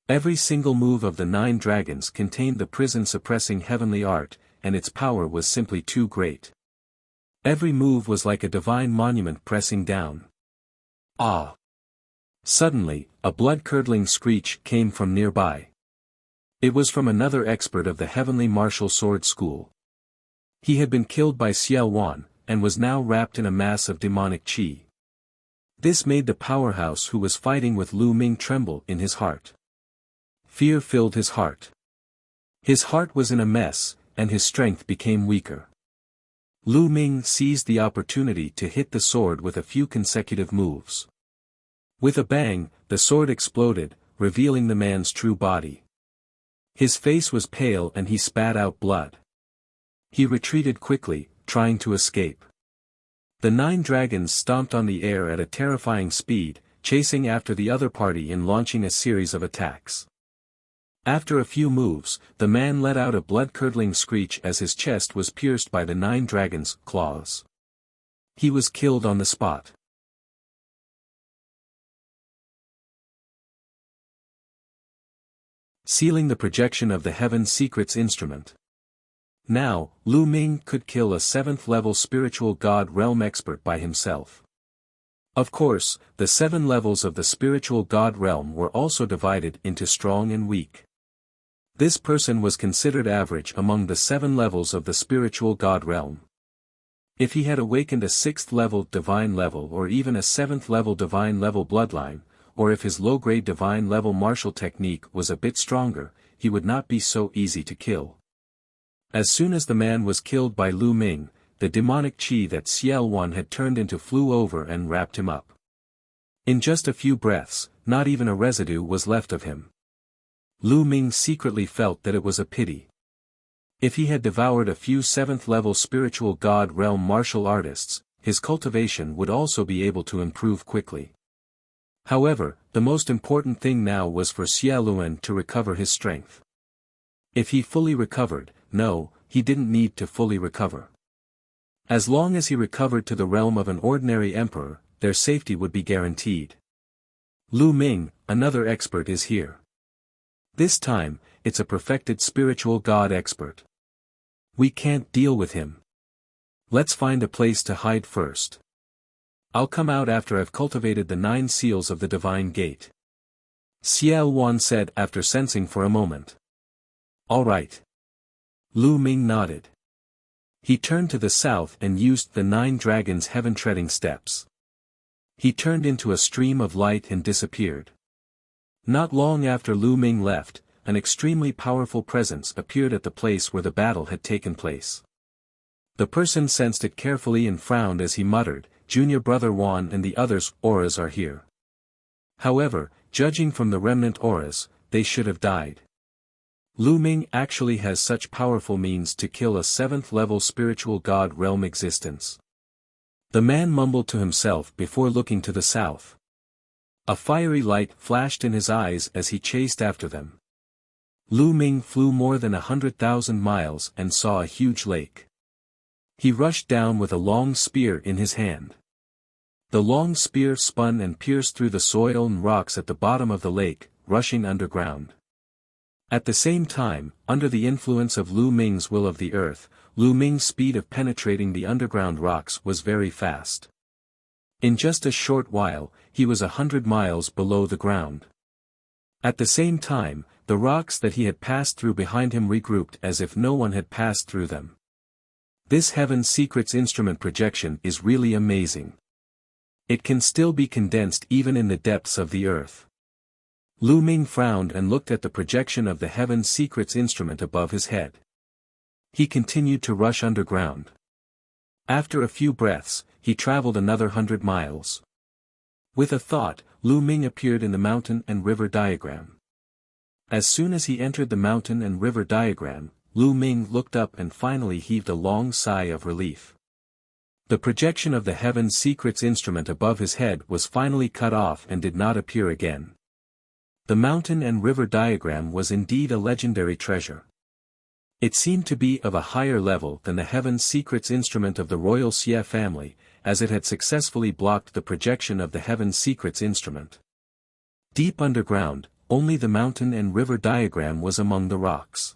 [SPEAKER 1] Every single move of the 9 dragons contained the prison-suppressing heavenly art, and its power was simply too great. Every move was like a divine monument pressing down. Ah! Suddenly, a blood-curdling screech came from nearby. It was from another expert of the Heavenly Martial Sword School. He had been killed by Xiao Wan, and was now wrapped in a mass of demonic qi. This made the powerhouse who was fighting with Lu Ming tremble in his heart. Fear filled his heart. His heart was in a mess, and his strength became weaker. Lu Ming seized the opportunity to hit the sword with a few consecutive moves. With a bang, the sword exploded, revealing the man's true body. His face was pale and he spat out blood. He retreated quickly, trying to escape. The 9 dragons stomped on the air at a terrifying speed, chasing after the other party and launching a series of attacks. After a few moves, the man let out a blood-curdling screech as his chest was pierced by the 9 dragons' claws. He was killed on the spot. Sealing the projection of the Heaven Secrets instrument. Now, Lu Ming could kill a 7th-level spiritual god realm expert by himself. Of course, the 7 levels of the spiritual god realm were also divided into strong and weak. This person was considered average among the 7 levels of the spiritual god realm. If he had awakened a 6th-level divine level or even a 7th-level divine level bloodline, or if his low-grade divine level martial technique was a bit stronger, he would not be so easy to kill. As soon as the man was killed by Lu Ming, the demonic qi that Xiao Wan had turned into flew over and wrapped him up. In just a few breaths, not even a residue was left of him. Lu Ming secretly felt that it was a pity. If he had devoured a few 7th-level spiritual god realm martial artists, his cultivation would also be able to improve quickly. However, the most important thing now was for Xia Luan to recover his strength. If he fully recovered, no, he didn't need to fully recover. As long as he recovered to the realm of an ordinary emperor, their safety would be guaranteed. Lu Ming, another expert is here. This time, it's a perfected spiritual god expert. We can't deal with him. Let's find a place to hide first. I'll come out after I've cultivated the 9 seals of the divine gate. Xiao Wan said after sensing for a moment. All right. Lu Ming nodded. He turned to the south and used the 9 dragons' heaven-treading steps. He turned into a stream of light and disappeared. Not long after Lu Ming left, an extremely powerful presence appeared at the place where the battle had taken place. The person sensed it carefully and frowned as he muttered, "Junior Brother Wan and the others' auras are here. However, judging from the remnant auras, they should have died. Lu Ming actually has such powerful means to kill a 7th-level spiritual god realm existence." The man mumbled to himself before looking to the south. A fiery light flashed in his eyes as he chased after them. Lu Ming flew more than 100,000 miles and saw a huge lake. He rushed down with a long spear in his hand. The long spear spun and pierced through the soil and rocks at the bottom of the lake, rushing underground. At the same time, under the influence of Lu Ming's will of the earth, Lu Ming's speed of penetrating the underground rocks was very fast. In just a short while, he was 100 miles below the ground. At the same time, the rocks that he had passed through behind him regrouped as if no one had passed through them. This Heaven's Secrets instrument projection is really amazing. It can still be condensed even in the depths of the earth. Lu Ming frowned and looked at the projection of the Heaven's Secrets instrument above his head. He continued to rush underground. After a few breaths, he traveled another 100 miles. With a thought, Lu Ming appeared in the mountain and river diagram. As soon as he entered the mountain and river diagram, Lu Ming looked up and finally heaved a long sigh of relief. The projection of the Heaven's Secrets instrument above his head was finally cut off and did not appear again. The mountain and river diagram was indeed a legendary treasure. It seemed to be of a higher level than the Heaven's Secrets instrument of the royal Xie family, as it had successfully blocked the projection of the Heaven's Secrets instrument. Deep underground, only the mountain and river diagram was among the rocks.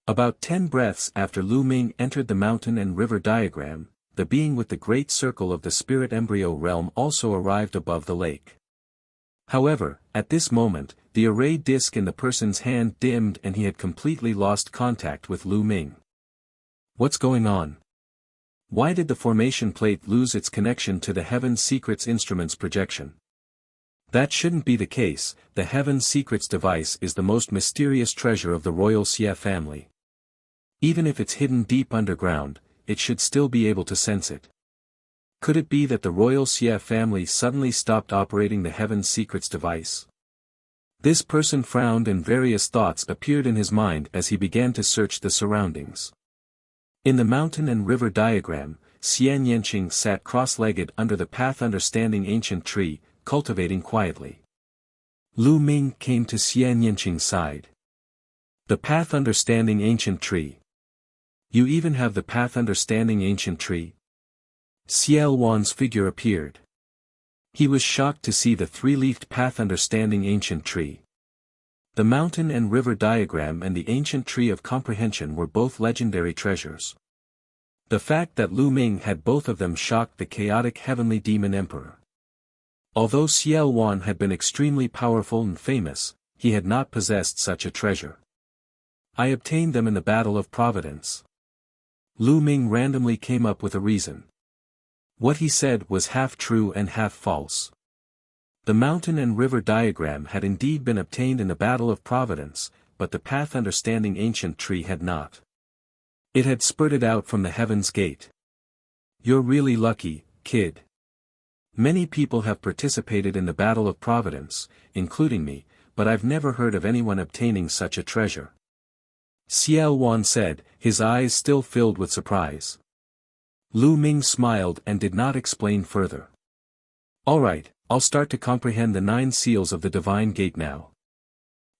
[SPEAKER 1] About 10 breaths after Lu Ming entered the mountain and river diagram, the being with the great circle of the spirit embryo realm also arrived above the lake. However, at this moment, the array disc in the person's hand dimmed and he had completely lost contact with Lu Ming. What's going on? Why did the formation plate lose its connection to the Heaven's Secrets instrument's projection? That shouldn't be the case. The Heaven's Secrets device is the most mysterious treasure of the royal Xie family. Even if it's hidden deep underground, it should still be able to sense it. Could it be that the royal Xie family suddenly stopped operating the Heaven's Secrets device? This person frowned and various thoughts appeared in his mind as he began to search the surroundings. In the mountain and river diagram, Xian Yanqing sat cross-legged under the path understanding ancient tree, cultivating quietly. Lu Ming came to Xian Yanqing's side. The path understanding ancient tree. You even have the path understanding ancient tree? Xiao Wan's figure appeared. He was shocked to see the 3-leafed path understanding ancient tree. The mountain and river diagram and the ancient tree of comprehension were both legendary treasures. The fact that Lu Ming had both of them shocked the chaotic heavenly demon emperor. Although Xiao Wan had been extremely powerful and famous, he had not possessed such a treasure. I obtained them in the Battle of Providence. Lu Ming randomly came up with a reason. What he said was half true and half false. The mountain and river diagram had indeed been obtained in the Battle of Providence, but the path understanding ancient tree had not. It had spurted out from the Heaven's Gate. You're really lucky, kid. Many people have participated in the Battle of Providence, including me, but I've never heard of anyone obtaining such a treasure. Xiao Wan said, his eyes still filled with surprise. Lu Ming smiled and did not explain further. Alright, I'll start to comprehend the 9 seals of the Divine Gate now.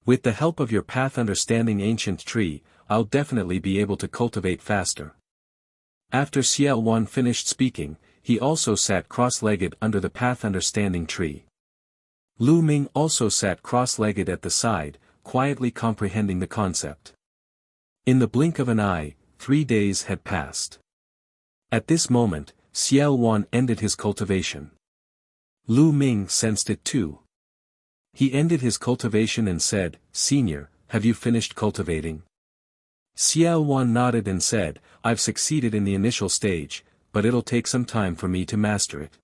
[SPEAKER 1] With the help of your path understanding ancient tree, I'll definitely be able to cultivate faster. After Xiao Wan finished speaking, he also sat cross-legged under the path understanding tree. Lu Ming also sat cross-legged at the side, quietly comprehending the concept. In the blink of an eye, 3 days had passed. At this moment, Xiao Wan ended his cultivation. Lu Ming sensed it too. He ended his cultivation and said, Senior, have you finished cultivating? Xiao Wan nodded and said, I've succeeded in the initial stage, but it'll take some time for me to master it.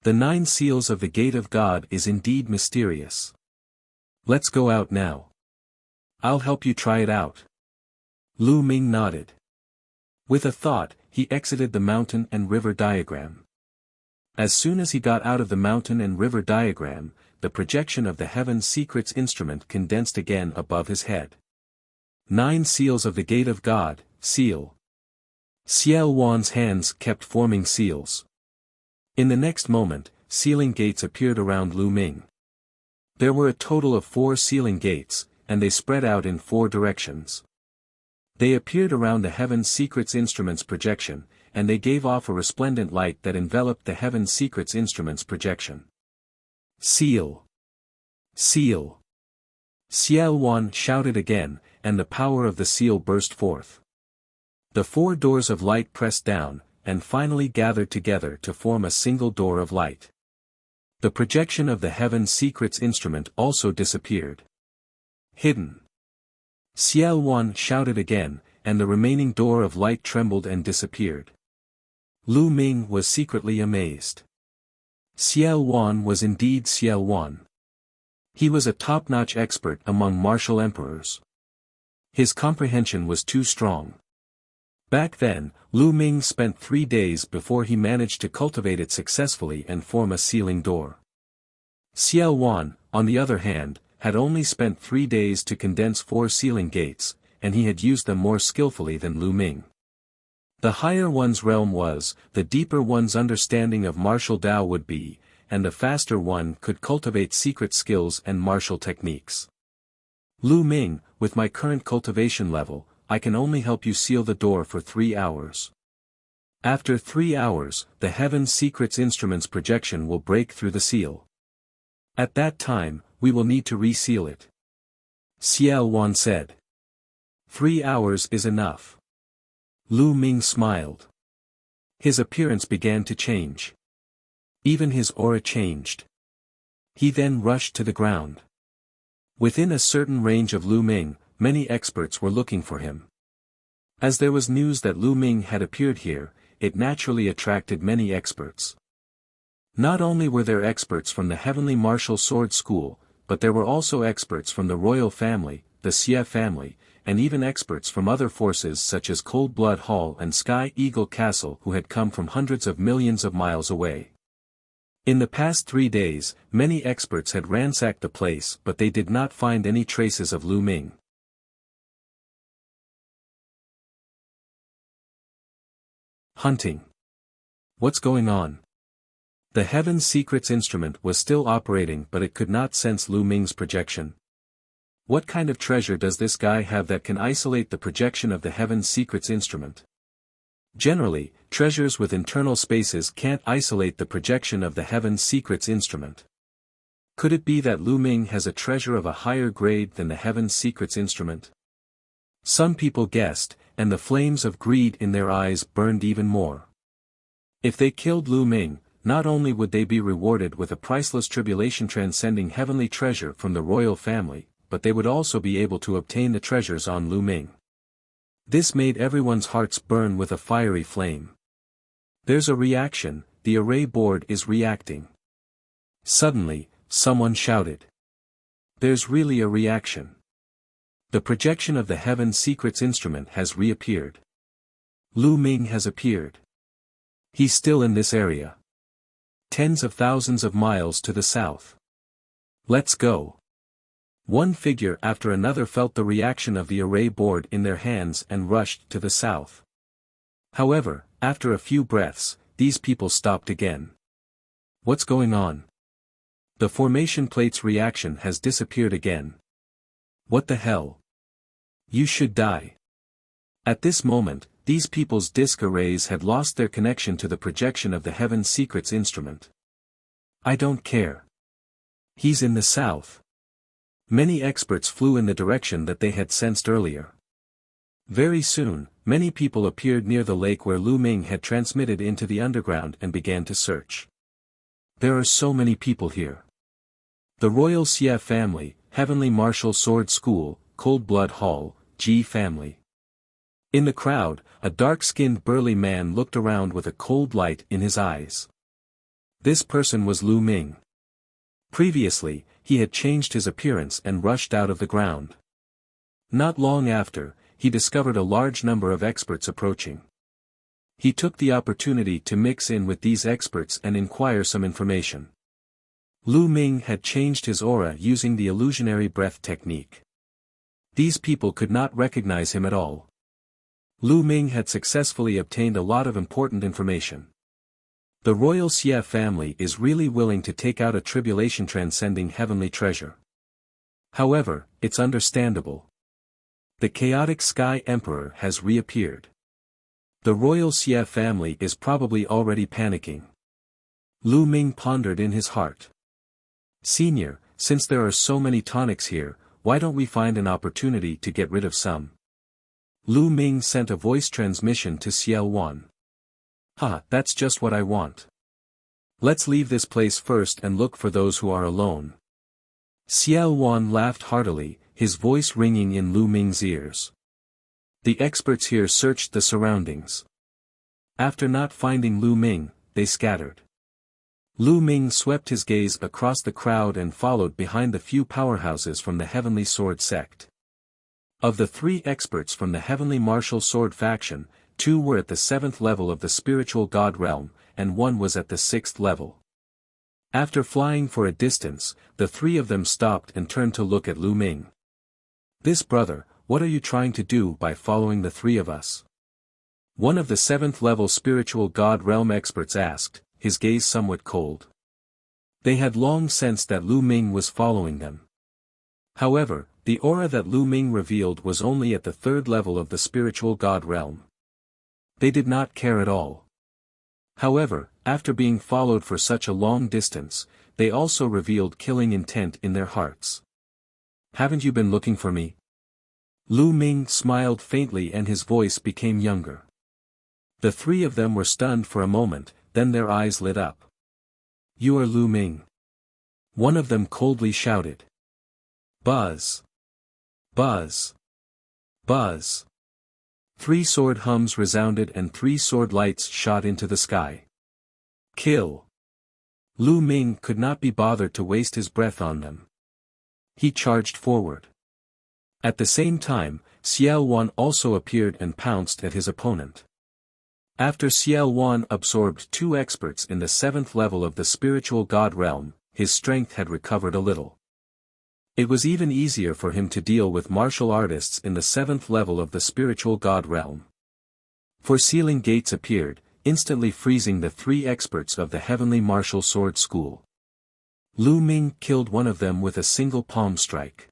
[SPEAKER 1] The 9 seals of the Gate of God is indeed mysterious. Let's go out now. I'll help you try it out. Lu Ming nodded. With a thought, he exited the mountain and river diagram. As soon as he got out of the mountain and river diagram, the projection of the Heaven's Secrets instrument condensed again above his head. 9 seals of the Gate of God, seal. Xiao Wan's hands kept forming seals. In the next moment, sealing gates appeared around Lu Ming. There were a total of 4 sealing gates, and they spread out in 4 directions. They appeared around the Heaven's Secrets instrument's projection, and they gave off a resplendent light that enveloped the Heaven's Secrets instrument's projection. Seal! Seal! Xiao Wan shouted again, and the power of the seal burst forth. The 4 doors of light pressed down, and finally gathered together to form a single door of light. The projection of the Heaven's Secrets instrument also disappeared. Hidden! Xiao Wan shouted again, and the remaining door of light trembled and disappeared. Lu Ming was secretly amazed. Xiao Wan was indeed Xiao Wan. He was a top-notch expert among martial emperors. His comprehension was too strong. Back then, Lu Ming spent 3 days before he managed to cultivate it successfully and form a sealing door. Xiao Wan, on the other hand, had only spent 3 days to condense 4 sealing gates, and he had used them more skillfully than Lu Ming. The higher one's realm was, the deeper one's understanding of martial Tao would be, and the faster one could cultivate secret skills and martial techniques. Lu Ming, with my current cultivation level, I can only help you seal the door for 3 hours. After 3 hours, the Heaven's Secrets instrument's projection will break through the seal. At that time, we will need to reseal it. Xiao Wan said. 3 hours is enough. Lu Ming smiled. His appearance began to change. Even his aura changed. He then rushed to the ground. Within a certain range of Lu Ming, many experts were looking for him. As there was news that Lu Ming had appeared here, it naturally attracted many experts. Not only were there experts from the Heavenly Martial Sword School, but there were also experts from the royal family, the Xie family, and even experts from other forces such as Cold Blood Hall and Sky Eagle Castle who had come from hundreds of millions of miles away. In the past 3 days, many experts had ransacked the place but they did not find any traces of Lu Ming. Hunting. What's going on? The Heaven's Secrets instrument was still operating but it could not sense Lu Ming's projection. What kind of treasure does this guy have that can isolate the projection of the Heaven's Secrets instrument? Generally, treasures with internal spaces can't isolate the projection of the Heaven's Secrets instrument. Could it be that Lu Ming has a treasure of a higher grade than the Heaven's Secrets instrument? Some people guessed, and the flames of greed in their eyes burned even more. If they killed Lu Ming, not only would they be rewarded with a priceless tribulation transcending heavenly treasure from the royal family, but they would also be able to obtain the treasures on Lu Ming. This made everyone's hearts burn with a fiery flame. There's a reaction, the array board is reacting. Suddenly, someone shouted. There's really a reaction. The projection of the Heaven's Secrets instrument has reappeared. Lu Ming has appeared. He's still in this area. Tens of thousands of miles to the south. Let's go. One figure after another felt the reaction of the array board in their hands and rushed to the south. However, after a few breaths, these people stopped again. What's going on? The formation plate's reaction has disappeared again. What the hell? You should die. At this moment, these people's disk arrays had lost their connection to the projection of the Heaven's Secrets instrument. I don't care. He's in the south. Many experts flew in the direction that they had sensed earlier. Very soon, many people appeared near the lake where Lu Ming had transmitted into the underground and began to search. There are so many people here. The Royal Xie family, Heavenly Martial Sword School, Cold Blood Hall, Ji family. In the crowd, a dark-skinned burly man looked around with a cold light in his eyes. This person was Lu Ming. Previously, he had changed his appearance and rushed out of the ground. Not long after, he discovered a large number of experts approaching. He took the opportunity to mix in with these experts and inquire some information. Lu Ming had changed his aura using the illusionary breath technique. These people could not recognize him at all. Lu Ming had successfully obtained a lot of important information. The royal Xie family is really willing to take out a tribulation transcending heavenly treasure. However, it's understandable. The chaotic Sky Emperor has reappeared. The royal Xie family is probably already panicking. Lu Ming pondered in his heart. Senior, since there are so many tonics here, why don't we find an opportunity to get rid of some? Lu Ming sent a voice transmission to Xiao Wan. That's just what I want. Let's leave this place first and look for those who are alone. Xiao Wan laughed heartily, his voice ringing in Lu Ming's ears. The experts here searched the surroundings. After not finding Lu Ming, they scattered. Lu Ming swept his gaze across the crowd and followed behind the few powerhouses from the Heavenly Sword sect. Of the 3 experts from the Heavenly Martial Sword faction, 2 were at the 7th level of the spiritual god realm, and 1 was at the 6th level. After flying for a distance, the 3 of them stopped and turned to look at Lu Ming. "This brother, what are you trying to do by following the 3 of us?" One of the 7th level spiritual god realm experts asked, his gaze somewhat cold. They had long sensed that Lu Ming was following them. However, the aura that Lu Ming revealed was only at the 3rd level of the spiritual god realm. They did not care at all. However, after being followed for such a long distance, they also revealed killing intent in their hearts. "Haven't you been looking for me?" Lu Ming smiled faintly and his voice became younger. The 3 of them were stunned for a moment, then their eyes lit up. "You are Lu Ming." One of them coldly shouted. "Buzz! Buzz! Buzz!" 3 sword hums resounded and 3 sword lights shot into the sky. "Kill!" Lu Ming could not be bothered to waste his breath on them. He charged forward. At the same time, Xiao Wan also appeared and pounced at his opponent. After Xiao Wan absorbed 2 experts in the 7th level of the spiritual god realm, his strength had recovered a little. It was even easier for him to deal with martial artists in the 7th level of the spiritual god realm. 4 sealing gates appeared, instantly freezing the 3 experts of the heavenly martial sword school. Lu Ming killed one of them with a single palm strike.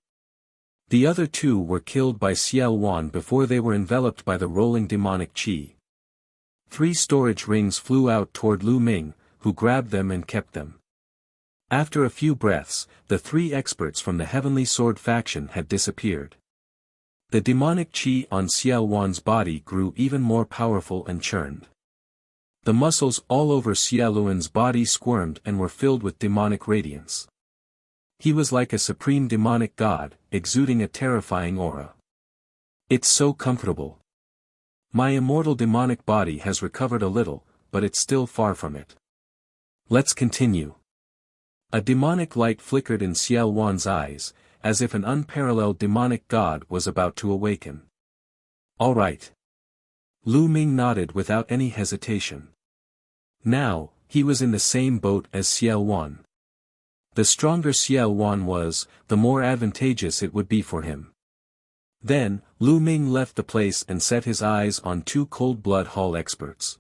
[SPEAKER 1] The other 2 were killed by Xiao Wan before they were enveloped by the rolling demonic qi. 3 storage rings flew out toward Lu Ming, who grabbed them and kept them. After a few breaths, the 3 experts from the Heavenly Sword faction had disappeared. The demonic qi on Xiao Wan's body grew even more powerful and churned. The muscles all over Xiao Luan's body squirmed and were filled with demonic radiance. He was like a supreme demonic god, exuding a terrifying aura. "It's so comfortable. My immortal demonic body has recovered a little, but it's still far from it. Let's continue." A demonic light flickered in Xiao Wan's eyes, as if an unparalleled demonic god was about to awaken. "All right." Lu Ming nodded without any hesitation. Now, he was in the same boat as Xiao Wan. The stronger Xiao Wan was, the more advantageous it would be for him. Then, Lu Ming left the place and set his eyes on 2 cold blood hall experts.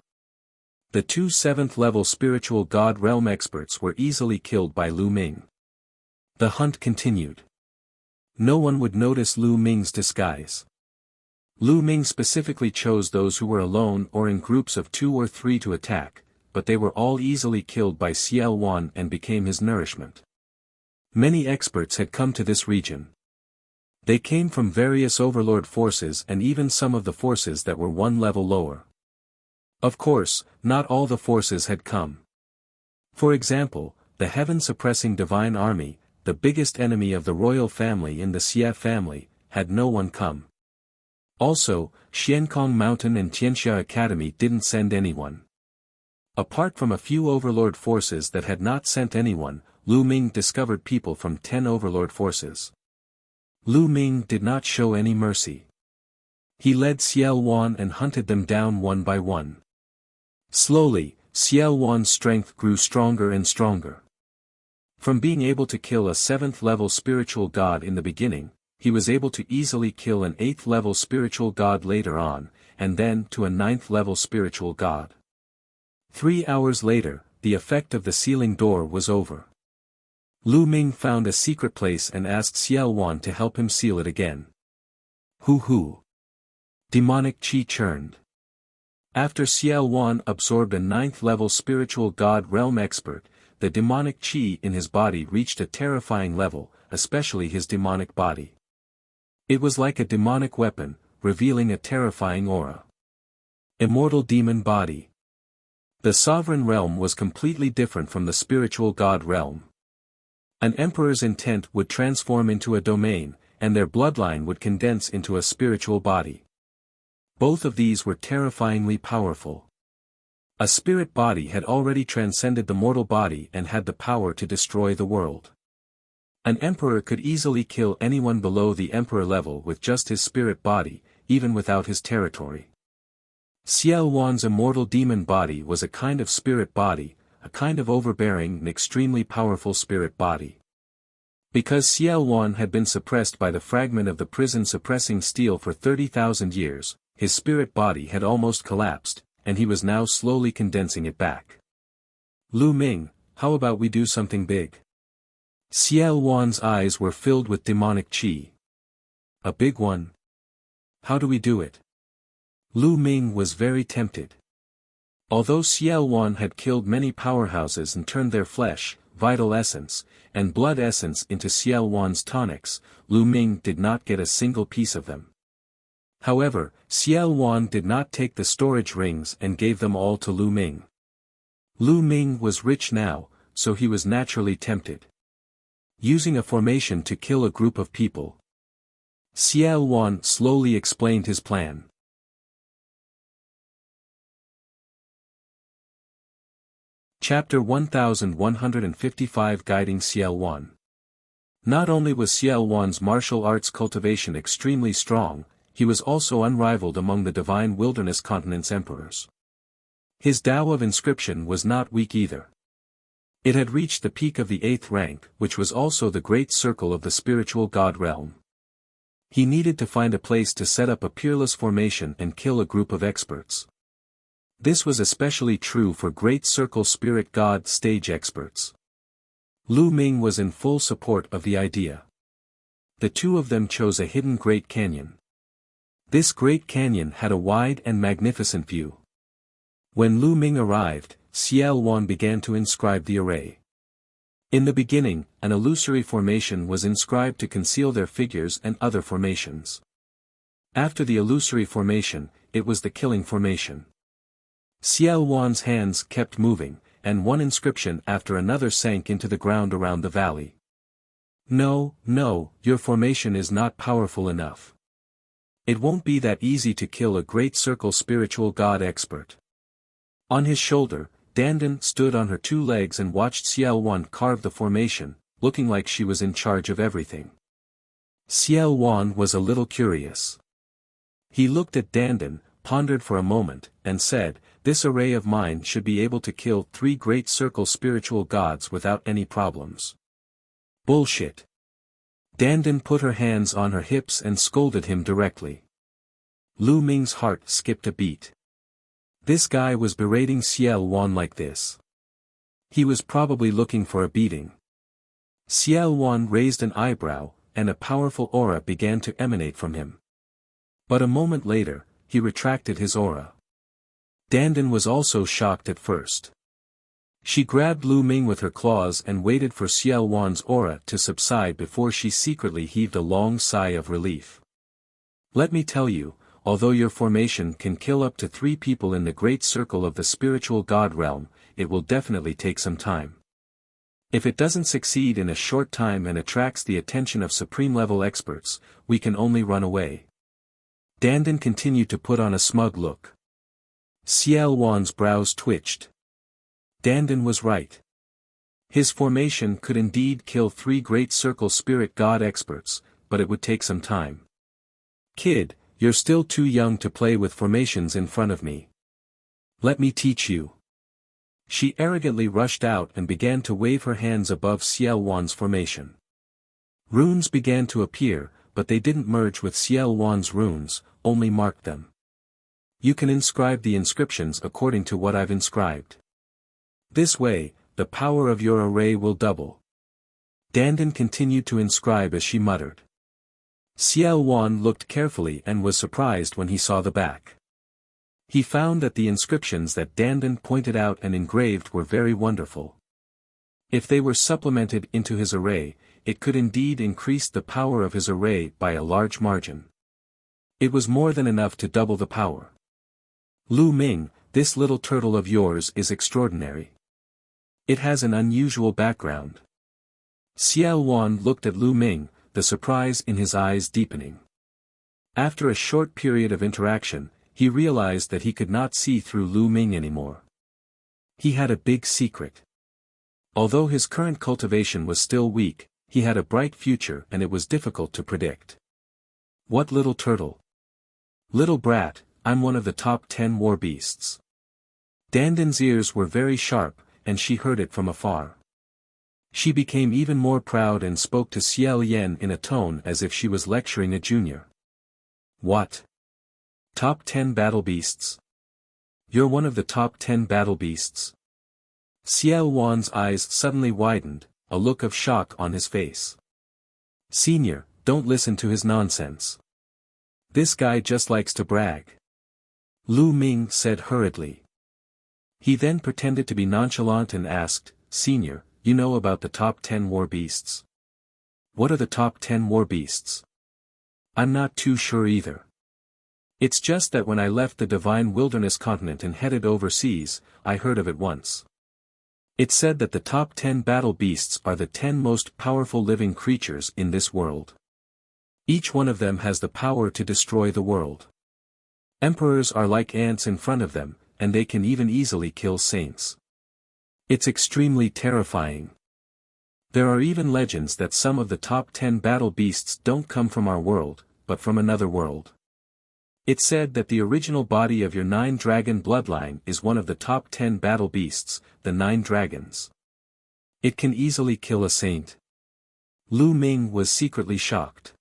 [SPEAKER 1] The 2 7th level spiritual god realm experts were easily killed by Lu Ming. The hunt continued. No one would notice Lu Ming's disguise. Lu Ming specifically chose those who were alone or in groups of 2 or 3 to attack, but they were all easily killed by Xiao Wan and became his nourishment. Many experts had come to this region. They came from various overlord forces and even some of the forces that were 1 level lower. Of course, not all the forces had come. For example, the heaven-suppressing divine army, the biggest enemy of the royal family in the Xie family, had no one come. Also, Xiankong Mountain and Tianxia Academy didn't send anyone. Apart from a few overlord forces that had not sent anyone, Lu Ming discovered people from 10 overlord forces. Lu Ming did not show any mercy. He led Xiao Wan and hunted them down one by one. Slowly, Xiao Wan's strength grew stronger and stronger. From being able to kill a 7th-level spiritual god in the beginning, he was able to easily kill an 8th-level spiritual god later on, and then to a 9th-level spiritual god. 3 hours later, the effect of the sealing door was over. Lu Ming found a secret place and asked Xiao Wan to help him seal it again. Hoo. Demonic qi churned. After Xiao Wan absorbed a 9th-level spiritual god realm expert, the demonic qi in his body reached a terrifying level, especially his demonic body. It was like a demonic weapon, revealing a terrifying aura. Immortal demon body. The sovereign realm was completely different from the spiritual god realm. An emperor's intent would transform into a domain, and their bloodline would condense into a spiritual body. Both of these were terrifyingly powerful. A spirit body had already transcended the mortal body and had the power to destroy the world. An emperor could easily kill anyone below the emperor level with just his spirit body, even without his territory. Xiao Wan's immortal demon body was a kind of spirit body, a kind of overbearing and extremely powerful spirit body. Because Xiao Wan had been suppressed by the fragment of the prison suppressing steel for 30,000 years, his spirit body had almost collapsed, and he was now slowly condensing it back. Lu Ming, how about we do something big? Xiao Wan's eyes were filled with demonic qi. A big one? How do we do it? Lu Ming was very tempted. Although Xiao Wan had killed many powerhouses and turned their flesh, vital essence, and blood essence into Xiao Wan's tonics, Lu Ming did not get a single piece of them. However, Xiao Wan did not take the storage rings and gave them all to Lu Ming. Lu Ming was rich now, so he was naturally tempted. Using a formation to kill a group of people, Xiao Wan slowly explained his plan. Chapter 1155 Guiding Xiao Wan. Not only was Xiao Wan's martial arts cultivation extremely strong, he was also unrivaled among the divine wilderness continent's emperors. His Tao of inscription was not weak either. It had reached the peak of the 8th rank, which was also the great circle of the spiritual god realm. He needed to find a place to set up a peerless formation and kill a group of experts. This was especially true for great circle spirit god stage experts. Lu Ming was in full support of the idea. The two of them chose a hidden great canyon. This great canyon had a wide and magnificent view. When Lu Ming arrived, Xiao Wan began to inscribe the array. In the beginning, an illusory formation was inscribed to conceal their figures and other formations. After the illusory formation, it was the killing formation. Xiao Wan's hands kept moving, and one inscription after another sank into the ground around the valley. No, your formation is not powerful enough. It won't be that easy to kill a great circle spiritual god expert. On his shoulder, Dandan stood on her 2 legs and watched Xiao Wan carve the formation, looking like she was in charge of everything. Xiao Wan was a little curious. He looked at Dandan, pondered for a moment, and said, "This array of mine should be able to kill 3 great circle spiritual gods without any problems." Bullshit. Dandan put her hands on her hips and scolded him directly. Lu Ming's heart skipped a beat. This guy was berating Xiao Wan like this. He was probably looking for a beating. Xiao Wan raised an eyebrow, and a powerful aura began to emanate from him. But a moment later, he retracted his aura. Dandan was also shocked at first. She grabbed Lu Ming with her claws and waited for Xiao Wan's aura to subside before she secretly heaved a long sigh of relief. Let me tell you, although your formation can kill up to 3 people in the great circle of the spiritual god realm, it will definitely take some time. If it doesn't succeed in a short time and attracts the attention of supreme-level experts, we can only run away. Dandan continued to put on a smug look. Xiao Wan's brows twitched. Dandan was right. His formation could indeed kill 3 great circle spirit god experts, but it would take some time. Kid, you're still too young to play with formations in front of me. Let me teach you. She arrogantly rushed out and began to wave her hands above Xiao Wan's formation. Runes began to appear, but they didn't merge with Xiao Wan's runes, only marked them. You can inscribe the inscriptions according to what I've inscribed. This way, the power of your array will double. Dandan continued to inscribe as she muttered. Xiao Wan looked carefully and was surprised when he saw the back. He found that the inscriptions that Dandan pointed out and engraved were very wonderful. If they were supplemented into his array, it could indeed increase the power of his array by a large margin. It was more than enough to double the power. Lu Ming, this little turtle of yours is extraordinary. It has an unusual background. Xiao Wan looked at Lu Ming, the surprise in his eyes deepening. After a short period of interaction, he realized that he could not see through Lu Ming anymore. He had a big secret. Although his current cultivation was still weak, he had a bright future and it was difficult to predict. What little turtle? Little brat, I'm one of the top 10 war beasts. Dandan's ears were very sharp, and she heard it from afar. She became even more proud and spoke to Xiao Yan in a tone as if she was lecturing a junior. What? Top 10 battle beasts? You're one of the top 10 battle beasts? Xiao Wan's eyes suddenly widened, a look of shock on his face. Senior, don't listen to his nonsense. This guy just likes to brag. Lu Ming said hurriedly. He then pretended to be nonchalant and asked, Senior, you know about the top 10 war beasts? What are the top 10 war beasts? I'm not too sure either. It's just that when I left the Divine Wilderness continent and headed overseas, I heard of it once. It said that the top 10 battle beasts are the 10 most powerful living creatures in this world. Each one of them has the power to destroy the world. Emperors are like ants in front of them, and they can even easily kill saints. It's extremely terrifying. There are even legends that some of the top 10 battle beasts don't come from our world, but from another world. It's said that the original body of your 9-dragon bloodline is one of the top 10 battle beasts, the 9 dragons. It can easily kill a saint. Lu Ming was secretly shocked.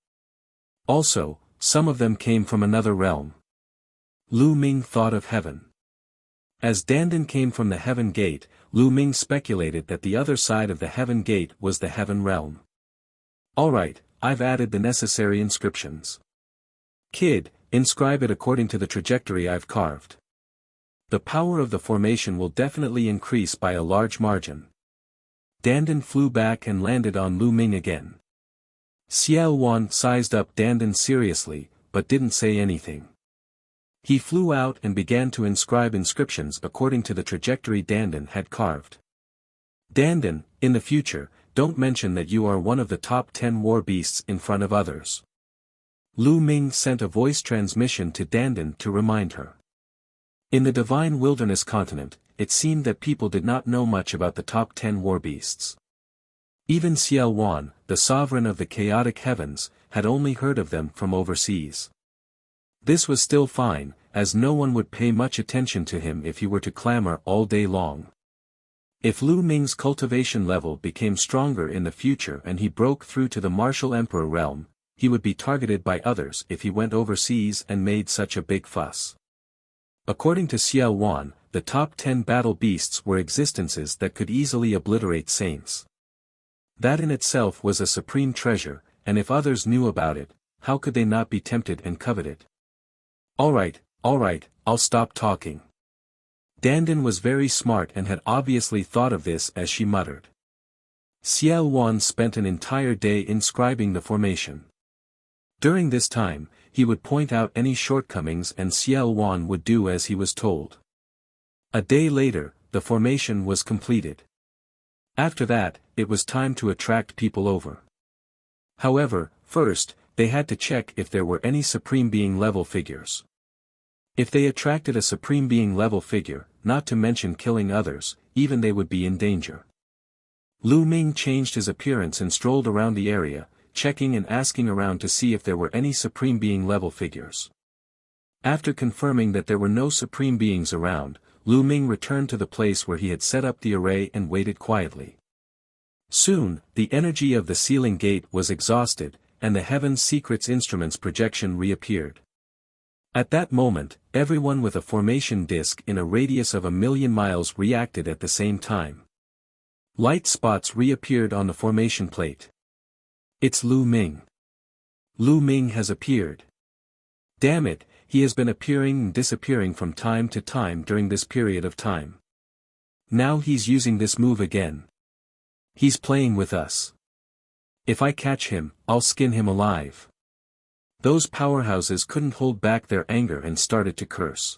[SPEAKER 1] Also, some of them came from another realm. Lu Ming thought of heaven. As Dandan came from the heaven gate, Lu Ming speculated that the other side of the heaven gate was the heaven realm. Alright, I've added the necessary inscriptions. Kid, inscribe it according to the trajectory I've carved. The power of the formation will definitely increase by a large margin. Dandan flew back and landed on Lu Ming again. Xiao Wan sized up Dandan seriously, but didn't say anything. He flew out and began to inscribe inscriptions according to the trajectory Dandan had carved. Dandan, in the future, don't mention that you are one of the top 10 war beasts in front of others. Lu Ming sent a voice transmission to Dandan to remind her. In the Divine Wilderness continent, it seemed that people did not know much about the top 10 war beasts. Even Xiao Wan, the sovereign of the chaotic heavens, had only heard of them from overseas. This was still fine, as no one would pay much attention to him if he were to clamor all day long. If Lu Ming's cultivation level became stronger in the future and he broke through to the martial emperor realm, he would be targeted by others if he went overseas and made such a big fuss. According to Xiao Wan, the top 10 battle beasts were existences that could easily obliterate saints. That in itself was a supreme treasure, and if others knew about it, how could they not be tempted and covet it? Alright, I'll stop talking. Dandan was very smart and had obviously thought of this as she muttered. Xiao Wan spent an entire day inscribing the formation. During this time, he would point out any shortcomings and Xiao Wan would do as he was told. A day later, the formation was completed. After that, it was time to attract people over. However, first, they had to check if there were any Supreme Being level figures. If they attracted a Supreme Being level figure, not to mention killing others, even they would be in danger. Lu Ming changed his appearance and strolled around the area, checking and asking around to see if there were any Supreme Being level figures. After confirming that there were no Supreme Beings around, Lu Ming returned to the place where he had set up the array and waited quietly. Soon, the energy of the sealing gate was exhausted, and the Heaven's Secrets Instruments projection reappeared. At that moment, everyone with a formation disk in a radius of 1,000,000 miles reacted at the same time. Light spots reappeared on the formation plate. It's Lu Ming. Lu Ming has appeared. Damn it, he has been appearing and disappearing from time to time during this period of time. Now he's using this move again. He's playing with us. If I catch him, I'll skin him alive. Those powerhouses couldn't hold back their anger and started to curse.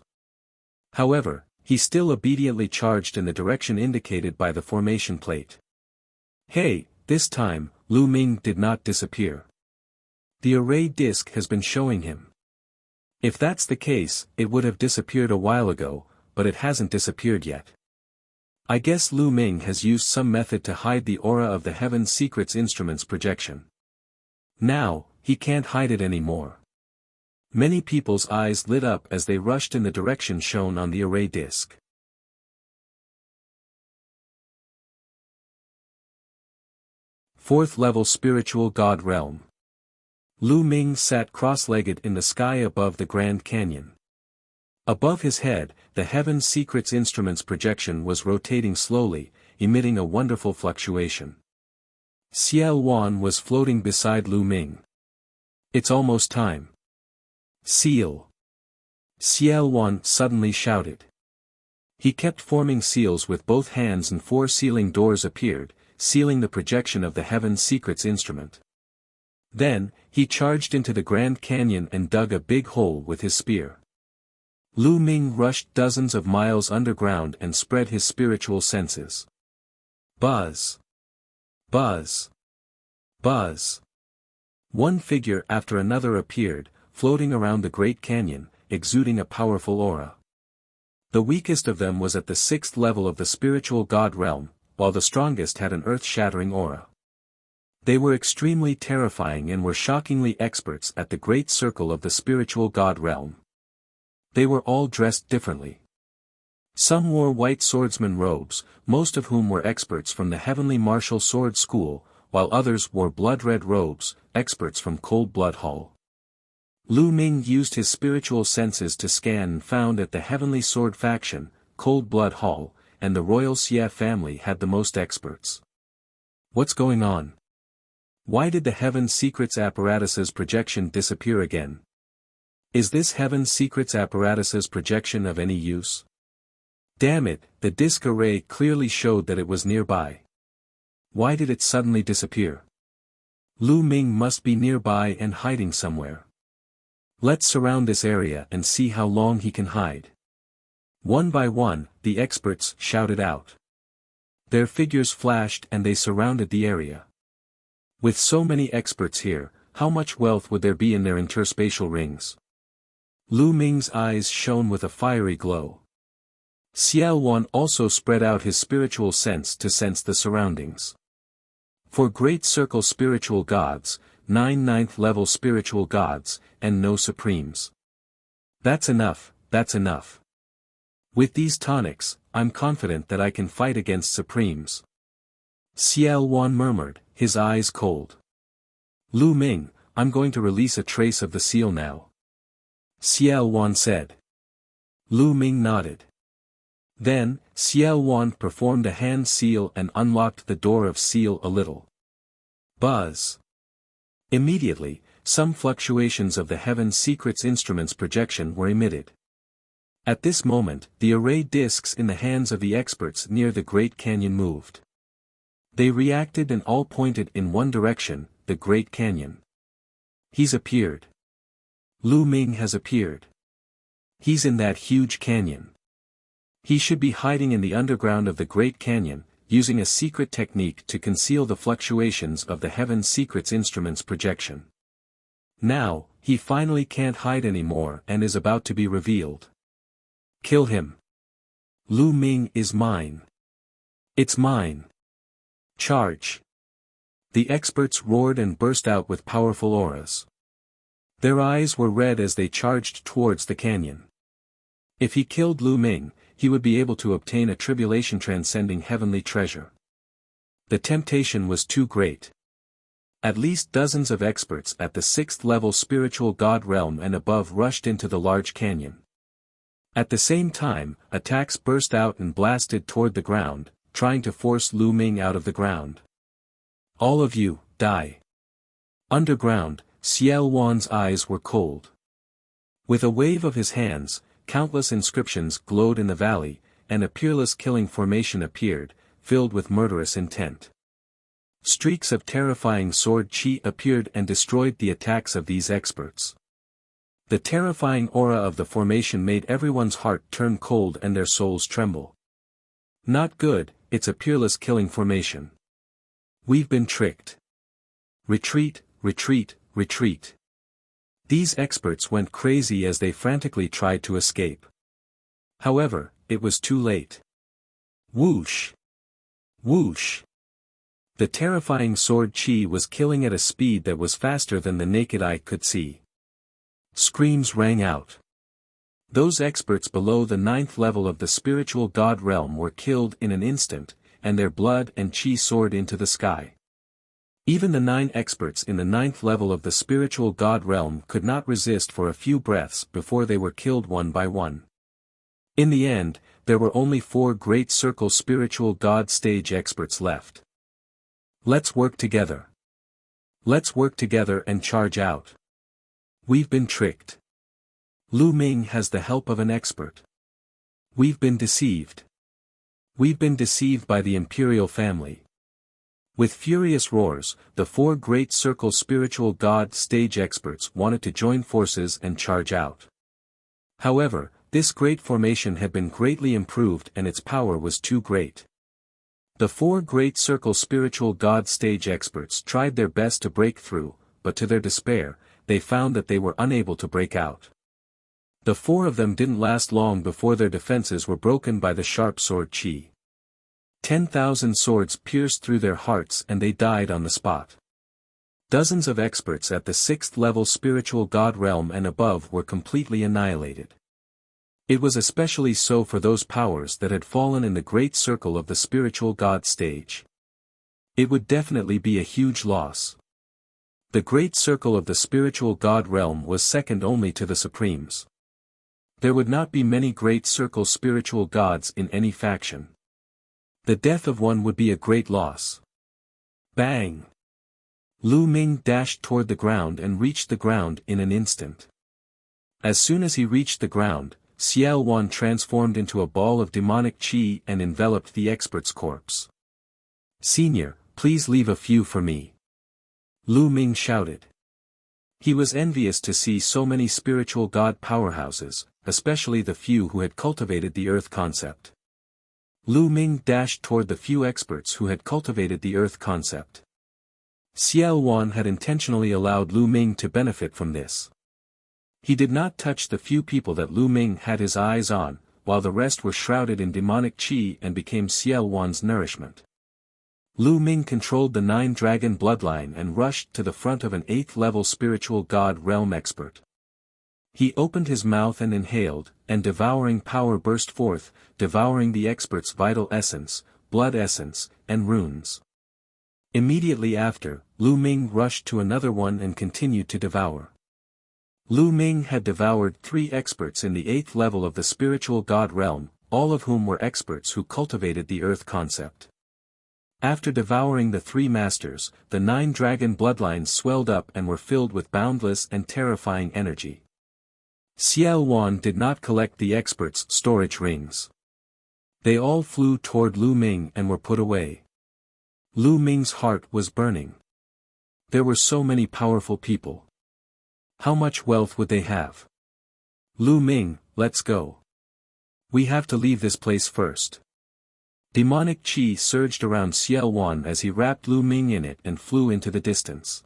[SPEAKER 1] However, he still obediently charged in the direction indicated by the formation plate. Hey, this time, Lu Ming did not disappear. The array disk has been showing him. If that's the case, it would have disappeared a while ago, but it hasn't disappeared yet. I guess Lu Ming has used some method to hide the aura of the Heaven's Secrets Instruments projection. Now, he can't hide it anymore. Many people's eyes lit up as they rushed in the direction shown on the array disk. Fourth level Spiritual God Realm. Lu Ming sat cross-legged in the sky above the Grand Canyon. Above his head, the Heaven's Secrets Instruments projection was rotating slowly, emitting a wonderful fluctuation. Xiao Wan was floating beside Lu Ming. It's almost time. Seal. Xiao Wan suddenly shouted. He kept forming seals with both hands and 4 sealing doors appeared, sealing the projection of the Heaven's Secrets Instrument. Then, he charged into the Grand Canyon and dug a big hole with his spear. Lu Ming rushed dozens of miles underground and spread his spiritual senses. Buzz. Buzz. Buzz. One figure after another appeared, floating around the Great Canyon, exuding a powerful aura. The weakest of them was at the 6th level of the Spiritual God Realm, while the strongest had an earth-shattering aura. They were extremely terrifying and were shockingly experts at the Great Circle of the Spiritual God Realm. They were all dressed differently. Some wore white swordsman robes, most of whom were experts from the Heavenly Martial Sword School, while others wore blood-red robes, experts from Cold Blood Hall. Lu Ming used his spiritual senses to scan and found that the Heavenly Sword faction, Cold Blood Hall, and the Royal Xie family had the most experts. What's going on? Why did the Heaven's Secrets Apparatuses projection disappear again? Is this Heaven's Secrets Apparatuses projection of any use? Damn it, the disk array clearly showed that it was nearby. Why did it suddenly disappear? Lu Ming must be nearby and hiding somewhere. Let's surround this area and see how long he can hide. One by one, the experts shouted out. Their figures flashed and they surrounded the area. With so many experts here, how much wealth would there be in their interspatial rings? Lu Ming's eyes shone with a fiery glow. Xiao Wan also spread out his spiritual sense to sense the surroundings. For Great Circle Spiritual Gods, 9 9th-level Spiritual Gods, and no Supremes. That's enough, that's enough. With these tonics, I'm confident that I can fight against Supremes. Xiao Wan murmured, his eyes cold. Lu Ming, I'm going to release a trace of the seal now. Xiao Wan said. Lu Ming nodded. Then, Xiao Wan performed a hand seal and unlocked the door of seal a little. Buzz. Immediately, some fluctuations of the Heaven's Secrets Instruments projection were emitted. At this moment, the array discs in the hands of the experts near the Great Canyon moved. They reacted and all pointed in one direction, the Great Canyon. He's appeared. Lu Ming has appeared. He's in that huge canyon. He should be hiding in the underground of the Great Canyon, using a secret technique to conceal the fluctuations of the Heaven's Secrets Instruments projection. Now, he finally can't hide anymore and is about to be revealed. Kill him. Lu Ming is mine. It's mine. Charge. The experts roared and burst out with powerful auras. Their eyes were red as they charged towards the canyon. If he killed Lu Ming, he would be able to obtain a tribulation-transcending heavenly treasure. The temptation was too great. At least dozens of experts at the 6th level spiritual god realm and above rushed into the large canyon. At the same time, attacks burst out and blasted toward the ground, trying to force Lu Ming out of the ground. All of you, die. Underground, Xiao Wan's eyes were cold. With a wave of his hands, countless inscriptions glowed in the valley, and a peerless killing formation appeared, filled with murderous intent. Streaks of terrifying sword chi appeared and destroyed the attacks of these experts. The terrifying aura of the formation made everyone's heart turn cold and their souls tremble. Not good, it's a peerless killing formation. We've been tricked. Retreat, retreat, retreat. These experts went crazy as they frantically tried to escape. However, it was too late. Whoosh! Whoosh! The terrifying sword chi was killing at a speed that was faster than the naked eye could see. Screams rang out. Those experts below the 9th level of the spiritual god realm were killed in an instant, and their blood and chi soared into the sky. Even the 9 experts in the 9th level of the spiritual god realm could not resist for a few breaths before they were killed one by one. In the end, there were only 4 great circle spiritual god stage experts left. Let's work together. Let's work together and charge out. We've been tricked. Lu Ming has the help of an expert. We've been deceived. We've been deceived by the imperial family. With furious roars, the 4 great circle spiritual god stage experts wanted to join forces and charge out. However, this great formation had been greatly improved and its power was too great. The 4 great circle spiritual god stage experts tried their best to break through, but to their despair, they found that they were unable to break out. The 4 of them didn't last long before their defenses were broken by the sharp sword chi. 10,000 swords pierced through their hearts and they died on the spot. Dozens of experts at the 6th level spiritual god realm and above were completely annihilated. It was especially so for those powers that had fallen in the great circle of the spiritual god stage. It would definitely be a huge loss. The great circle of the spiritual god realm was second only to the supremes. There would not be many great circle spiritual gods in any faction. The death of one would be a great loss. Bang! Lu Ming dashed toward the ground and reached the ground in an instant. As soon as he reached the ground, Xiao Wan transformed into a ball of demonic chi and enveloped the expert's corpse. "Senior, please leave a few for me," Lu Ming shouted. He was envious to see so many spiritual god powerhouses, especially the few who had cultivated the earth concept. Lu Ming dashed toward the few experts who had cultivated the earth concept. Xiao Wan had intentionally allowed Lu Ming to benefit from this. He did not touch the few people that Lu Ming had his eyes on, while the rest were shrouded in demonic chi and became Xiao Wan's nourishment. Lu Ming controlled the 9 dragon bloodline and rushed to the front of an 8th level spiritual god realm expert. He opened his mouth and inhaled, and devouring power burst forth, devouring the expert's vital essence, blood essence, and runes. Immediately after, Lu Ming rushed to another one and continued to devour. Lu Ming had devoured 3 experts in the 8th level of the spiritual god realm, all of whom were experts who cultivated the earth concept. After devouring the 3 masters, the 9 dragon bloodlines swelled up and were filled with boundless and terrifying energy. Xiao Wan did not collect the experts' storage rings. They all flew toward Lu Ming and were put away. Lu Ming's heart was burning. There were so many powerful people. How much wealth would they have? Lu Ming, let's go. We have to leave this place first. Demonic chi surged around Xiao Wan as he wrapped Lu Ming in it and flew into the distance.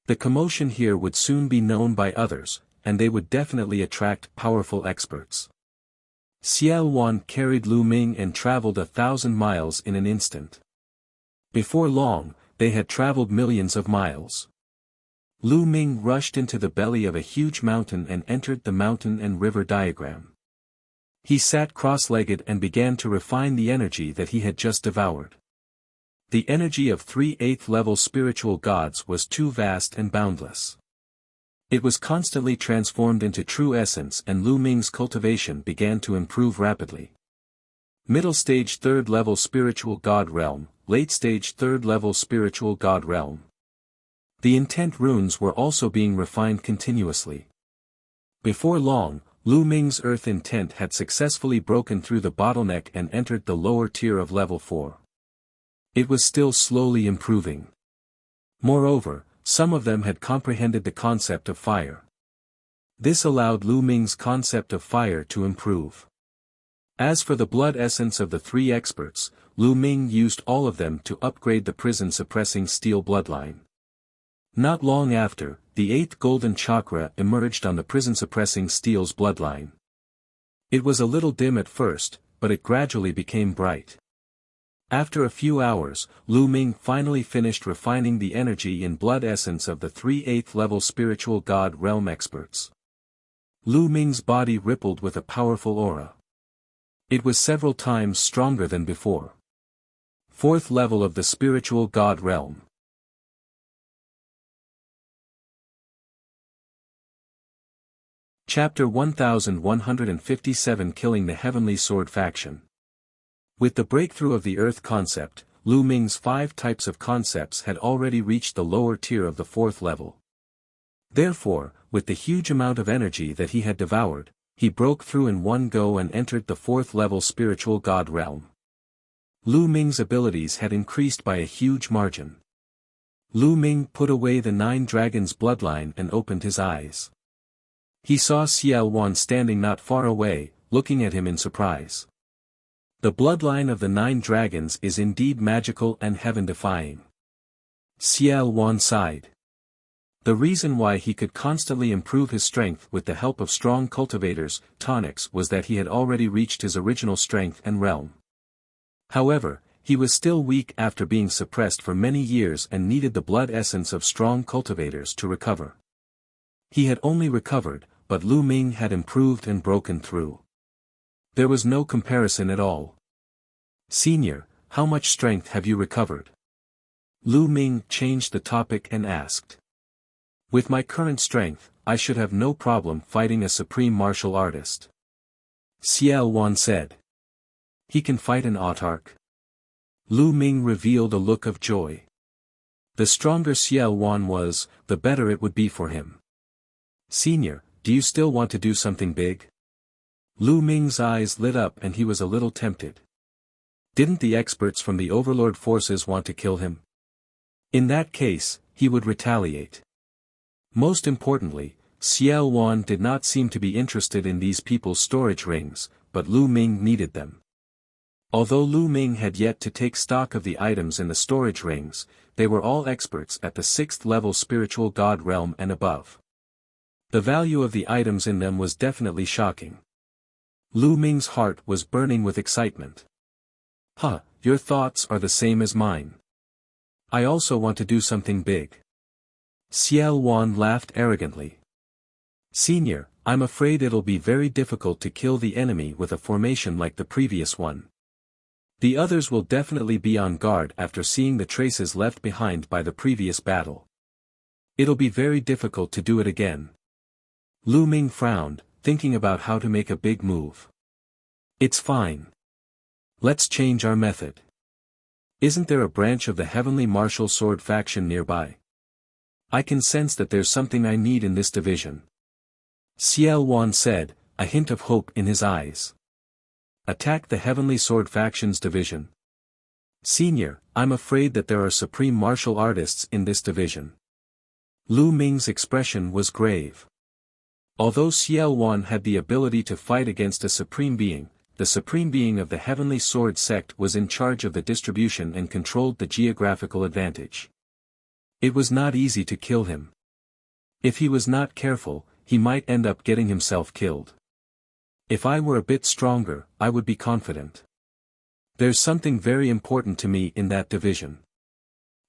[SPEAKER 1] The commotion here would soon be known by others, and they would definitely attract powerful experts. Xiao Wan carried Lu Ming and traveled 1,000 miles in an instant. Before long, they had traveled millions of miles. Lu Ming rushed into the belly of a huge mountain and entered the mountain and river diagram. He sat cross-legged and began to refine the energy that he had just devoured. The energy of 3 8th level spiritual gods was too vast and boundless. It was constantly transformed into true essence, and Lu Ming's cultivation began to improve rapidly. Middle stage 3rd level spiritual god realm, late stage 3rd level spiritual god realm. The intent runes were also being refined continuously. Before long, Lu Ming's earth intent had successfully broken through the bottleneck and entered the lower tier of level 4. It was still slowly improving. Moreover, some of them had comprehended the concept of fire. This allowed Lu Ming's concept of fire to improve. As for the blood essence of the 3 experts, Lu Ming used all of them to upgrade the prison-suppressing steel bloodline. Not long after, the 8th golden chakra emerged on the prison-suppressing steel's bloodline. It was a little dim at first, but it gradually became bright. After a few hours, Lu Ming finally finished refining the energy in blood essence of the 3 8th level spiritual god realm experts. Lu Ming's body rippled with a powerful aura. It was several times stronger than before. 4th level of the spiritual god realm. Chapter 1157 Killing the Heavenly Sword Faction. With the breakthrough of the Earth concept, Lu Ming's 5 types of concepts had already reached the lower tier of the 4th level. Therefore, with the huge amount of energy that he had devoured, he broke through in one go and entered the 4th level spiritual god realm. Lu Ming's abilities had increased by a huge margin. Lu Ming put away the 9 dragons' bloodline and opened his eyes. He saw Xiao Wan standing not far away, looking at him in surprise. The bloodline of the 9 dragons is indeed magical and heaven-defying. Xiao Wan sighed. The reason why he could constantly improve his strength with the help of strong cultivators, tonics, was that he had already reached his original strength and realm. However, he was still weak after being suppressed for many years and needed the blood essence of strong cultivators to recover. He had only recovered, but Lu Ming had improved and broken through. There was no comparison at all. Senior, how much strength have you recovered? Lu Ming changed the topic and asked. With my current strength, I should have no problem fighting a supreme martial artist. Xiao Wan said. He can fight an autarch? Lu Ming revealed a look of joy. The stronger Xiao Wan was, the better it would be for him. Senior, do you still want to do something big? Lu Ming's eyes lit up and he was a little tempted. Didn't the experts from the Overlord forces want to kill him? In that case, he would retaliate. Most importantly, Xiao Wan did not seem to be interested in these people's storage rings, but Lu Ming needed them. Although Lu Ming had yet to take stock of the items in the storage rings, they were all experts at the 6th level spiritual god realm and above. The value of the items in them was definitely shocking. Lu Ming's heart was burning with excitement. Huh, your thoughts are the same as mine. I also want to do something big. Xiao Wan laughed arrogantly. Senior, I'm afraid it'll be very difficult to kill the enemy with a formation like the previous one. The others will definitely be on guard after seeing the traces left behind by the previous battle. It'll be very difficult to do it again. Lu Ming frowned, thinking about how to make a big move. It's fine. Let's change our method. Isn't there a branch of the Heavenly Martial Sword faction nearby? I can sense that there's something I need in this division. Xiao Wan said, a hint of hope in his eyes. Attack the Heavenly Sword faction's division. Senior, I'm afraid that there are supreme martial artists in this division. Lu Ming's expression was grave. Although Xiao Wan had the ability to fight against a supreme being, the supreme being of the Heavenly Sword sect was in charge of the distribution and controlled the geographical advantage. It was not easy to kill him. If he was not careful, he might end up getting himself killed. If I were a bit stronger, I would be confident. There's something very important to me in that division.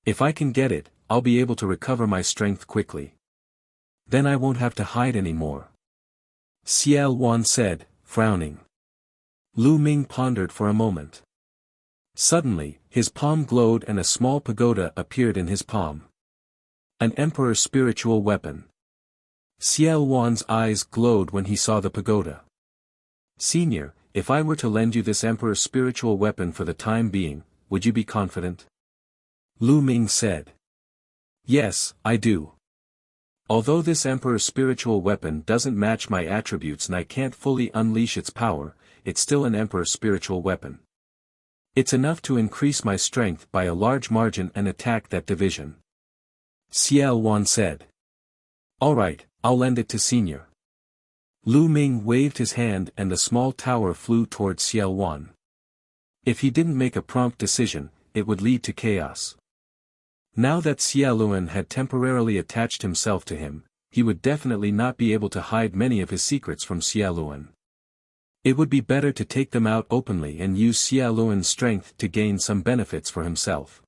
[SPEAKER 1] If I can get it, I'll be able to recover my strength quickly. Then I won't have to hide anymore. Xiao Wan said, frowning. Lu Ming pondered for a moment. Suddenly, his palm glowed and a small pagoda appeared in his palm. An emperor's spiritual weapon. Xiao Wan's eyes glowed when he saw the pagoda. Senior, if I were to lend you this emperor's spiritual weapon for the time being, would you be confident? Lu Ming said. Yes, I do. Although this emperor's spiritual weapon doesn't match my attributes and I can't fully unleash its power, it's still an emperor's spiritual weapon. It's enough to increase my strength by a large margin and attack that division. Xiao Wan said. Alright, I'll lend it to Senior. Lu Ming waved his hand and the small tower flew towards Xiao Wan. If he didn't make a prompt decision, it would lead to chaos. Now that Xia Luan had temporarily attached himself to him, he would definitely not be able to hide many of his secrets from Xia Luan. It would be better to take them out openly and use Xia Luan's strength to gain some benefits for himself.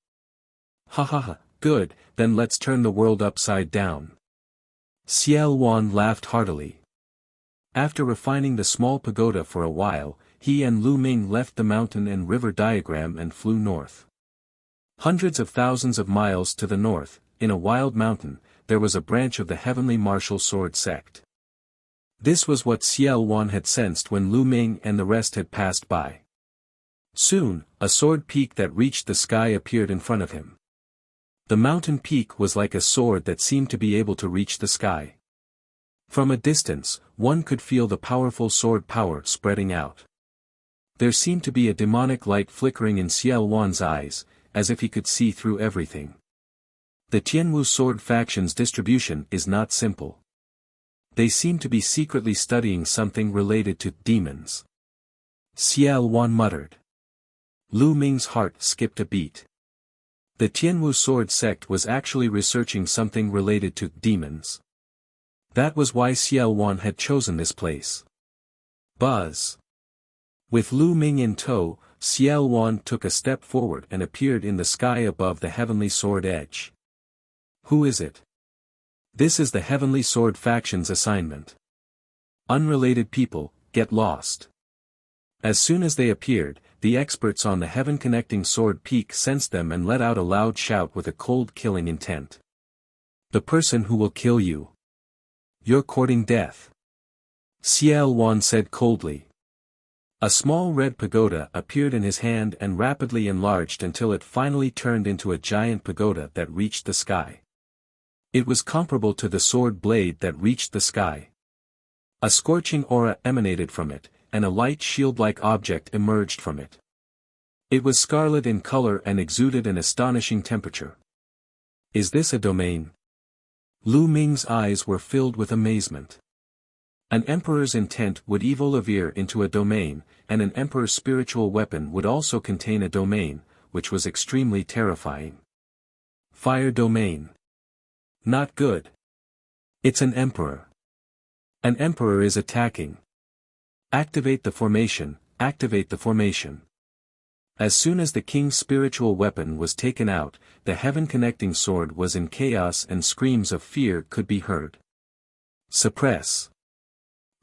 [SPEAKER 1] Ha ha ha, good, then let's turn the world upside down. Xiao Wan laughed heartily. After refining the small pagoda for a while, he and Lu Ming left the mountain and river diagram and flew north. Hundreds of thousands of miles to the north, in a wild mountain, there was a branch of the heavenly martial sword sect. This was what Xiao Wan had sensed when Lu Ming and the rest had passed by. Soon, a sword peak that reached the sky appeared in front of him. The mountain peak was like a sword that seemed to be able to reach the sky. From a distance, one could feel the powerful sword power spreading out. There seemed to be a demonic light flickering in Xiao Wan's eyes, as if he could see through everything. The Tianwu sword faction's distribution is not simple. They seem to be secretly studying something related to demons. Xiao Wan muttered. Lu Ming's heart skipped a beat. The Tianwu sword sect was actually researching something related to demons. That was why Xiao Wan had chosen this place. Buzz. With Lu Ming in tow, Xiao Wan took a step forward and appeared in the sky above the heavenly sword edge. Who is it? This is the heavenly sword faction's assignment. Unrelated people, get lost. As soon as they appeared, the experts on the heaven-connecting sword peak sensed them and let out a loud shout with a cold killing intent. The person who will kill you. You're courting death. Xiao Wan said coldly. A small red pagoda appeared in his hand and rapidly enlarged until it finally turned into a giant pagoda that reached the sky. It was comparable to the sword blade that reached the sky. A scorching aura emanated from it, and a light shield-like object emerged from it. It was scarlet in color and exuded an astonishing temperature. Is this a domain? Lu Ming's eyes were filled with amazement. An emperor's intent would evolve into a domain, and an emperor's spiritual weapon would also contain a domain, which was extremely terrifying. Fire domain. Not good. It's an emperor. An emperor is attacking. Activate the formation, activate the formation. As soon as the king's spiritual weapon was taken out, the heaven-connecting sword was in chaos and screams of fear could be heard. Suppress.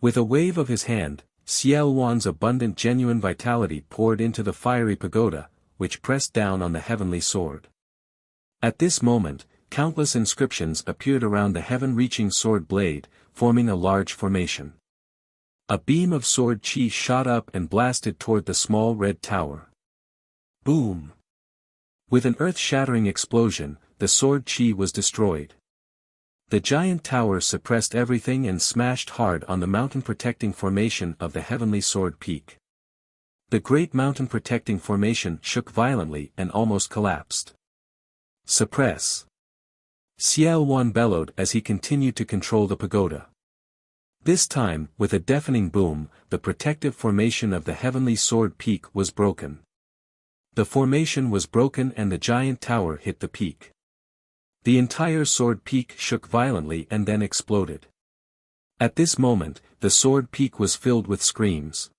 [SPEAKER 1] With a wave of his hand, Xiao Wan's abundant genuine vitality poured into the fiery pagoda, which pressed down on the heavenly sword. At this moment, countless inscriptions appeared around the heaven-reaching sword blade, forming a large formation. A beam of sword chi shot up and blasted toward the small red tower. Boom! With an earth-shattering explosion, the sword chi was destroyed. The giant tower suppressed everything and smashed hard on the mountain-protecting formation of the heavenly sword peak. The great mountain-protecting formation shook violently and almost collapsed. Suppress. Xiao Wan bellowed as he continued to control the pagoda. This time, with a deafening boom, the protective formation of the heavenly sword peak was broken. The formation was broken and the giant tower hit the peak. The entire sword peak shook violently and then exploded. At this moment, the sword peak was filled with screams.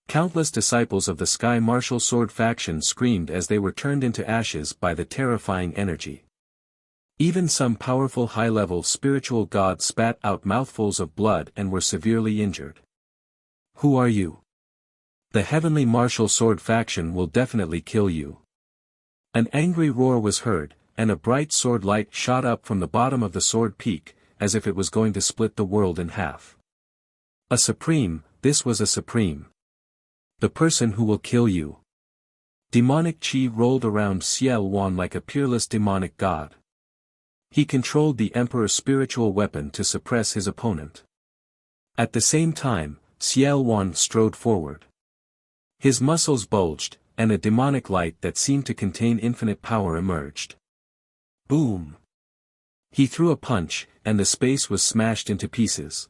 [SPEAKER 1] Countless disciples of the Sky Martial Sword faction screamed as they were turned into ashes by the terrifying energy. Even some powerful high-level spiritual gods spat out mouthfuls of blood and were severely injured. Who are you? The Heavenly Martial Sword faction will definitely kill you. An angry roar was heard, and a bright sword light shot up from the bottom of the sword peak, as if it was going to split the world in half. A supreme, this was a supreme. The person who will kill you. Demonic chi rolled around Ciel Wan like a peerless demonic god. He controlled the Emperor's spiritual weapon to suppress his opponent. At the same time, Ciel Wan strode forward. His muscles bulged, and a demonic light that seemed to contain infinite power emerged. Boom! He threw a punch, and the space was smashed into pieces.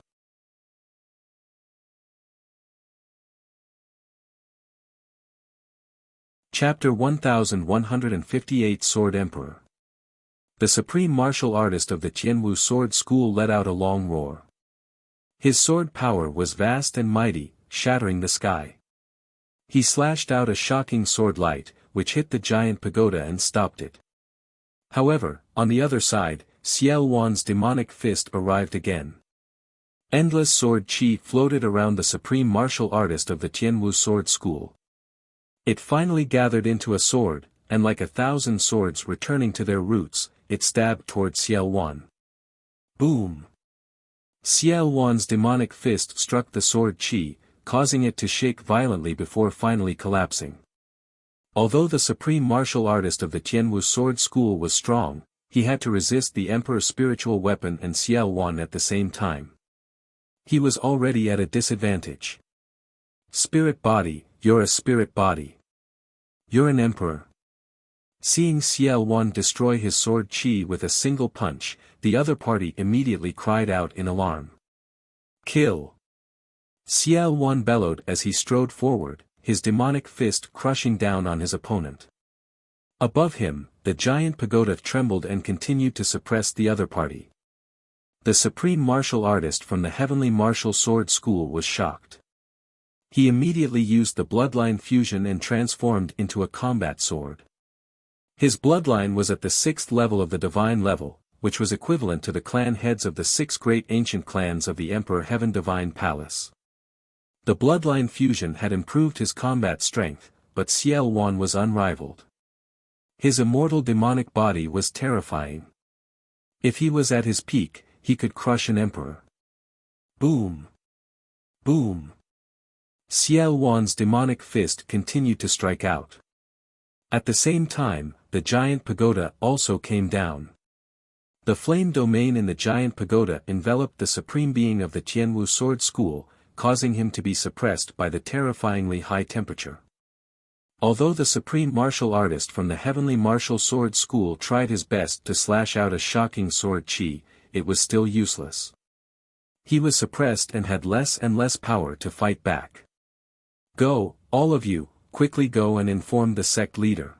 [SPEAKER 1] Chapter 1158 Sword Emperor. The supreme martial artist of the Tianwu Sword School let out a long roar. His sword power was vast and mighty, shattering the sky. He slashed out a shocking sword light, which hit the giant pagoda and stopped it. However, on the other side, Ciel Wan's demonic fist arrived again. Endless sword chi floated around the supreme martial artist of the Tianwu Sword School. It finally gathered into a sword, and like 1,000 swords returning to their roots, it stabbed toward Ciel Wan. Boom! Ciel Wan's demonic fist struck the sword chi, causing it to shake violently before finally collapsing. Although the supreme martial artist of the Tianwu Sword School was strong, he had to resist the Emperor's spiritual weapon and Ciel Wan at the same time. He was already at a disadvantage. Spirit body, you're a spirit body. You're an emperor. Seeing Ciel Wan destroy his sword chi with a single punch, the other party immediately cried out in alarm. Kill! Ciel Wan bellowed as he strode forward, his demonic fist crushing down on his opponent. Above him, the giant pagoda trembled and continued to suppress the other party. The supreme martial artist from the Heavenly Martial Sword School was shocked. He immediately used the bloodline fusion and transformed into a combat sword. His bloodline was at the 6th level of the divine level, which was equivalent to the clan heads of the 6 great ancient clans of the Emperor Heaven Divine Palace. The bloodline fusion had improved his combat strength, but Ciel Wan was unrivaled. His immortal demonic body was terrifying. If he was at his peak, he could crush an emperor. Boom! Boom! Ciel Wan's demonic fist continued to strike out. At the same time, the giant pagoda also came down. The flame domain in the giant pagoda enveloped the supreme being of the Tianwu Sword School, causing him to be suppressed by the terrifyingly high temperature. Although the supreme martial artist from the Heavenly Martial Sword School tried his best to slash out a shocking sword chi, it was still useless. He was suppressed and had less and less power to fight back. Go, all of you, quickly go and inform the sect leader.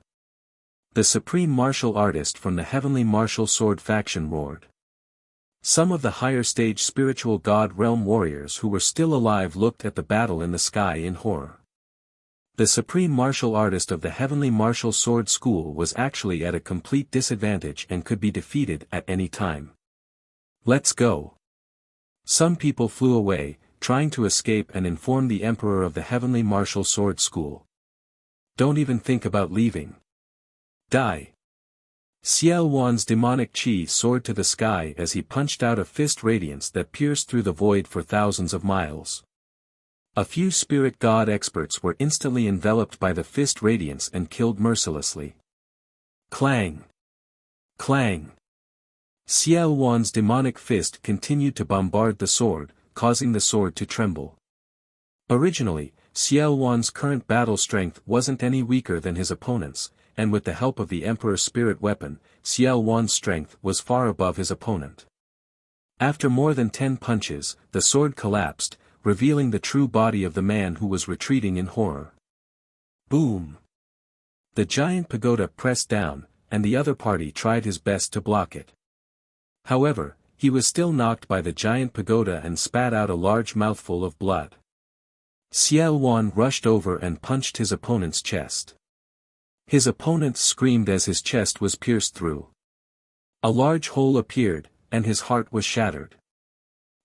[SPEAKER 1] The supreme martial artist from the Heavenly Martial Sword faction roared. Some of the higher stage spiritual god realm warriors who were still alive looked at the battle in the sky in horror. The supreme martial artist of the Heavenly Martial Sword School was actually at a complete disadvantage and could be defeated at any time. Let's go. Some people flew away, trying to escape and inform the Emperor of the Heavenly Martial Sword School. Don't even think about leaving. Die. Ciel Wan's demonic chi soared to the sky as he punched out a fist radiance that pierced through the void for thousands of miles. A few spirit god experts were instantly enveloped by the fist radiance and killed mercilessly. Clang! Clang! Ciel Wan's demonic fist continued to bombard the sword, causing the sword to tremble. Originally, Ciel Wan's current battle strength wasn't any weaker than his opponent's, and with the help of the Emperor's spirit weapon, Ciel Wan's strength was far above his opponent. After more than 10 punches, the sword collapsed, revealing the true body of the man who was retreating in horror. Boom! The giant pagoda pressed down, and the other party tried his best to block it. However, he was still knocked by the giant pagoda and spat out a large mouthful of blood. Xiao Wan rushed over and punched his opponent's chest. His opponent screamed as his chest was pierced through. A large hole appeared, and his heart was shattered.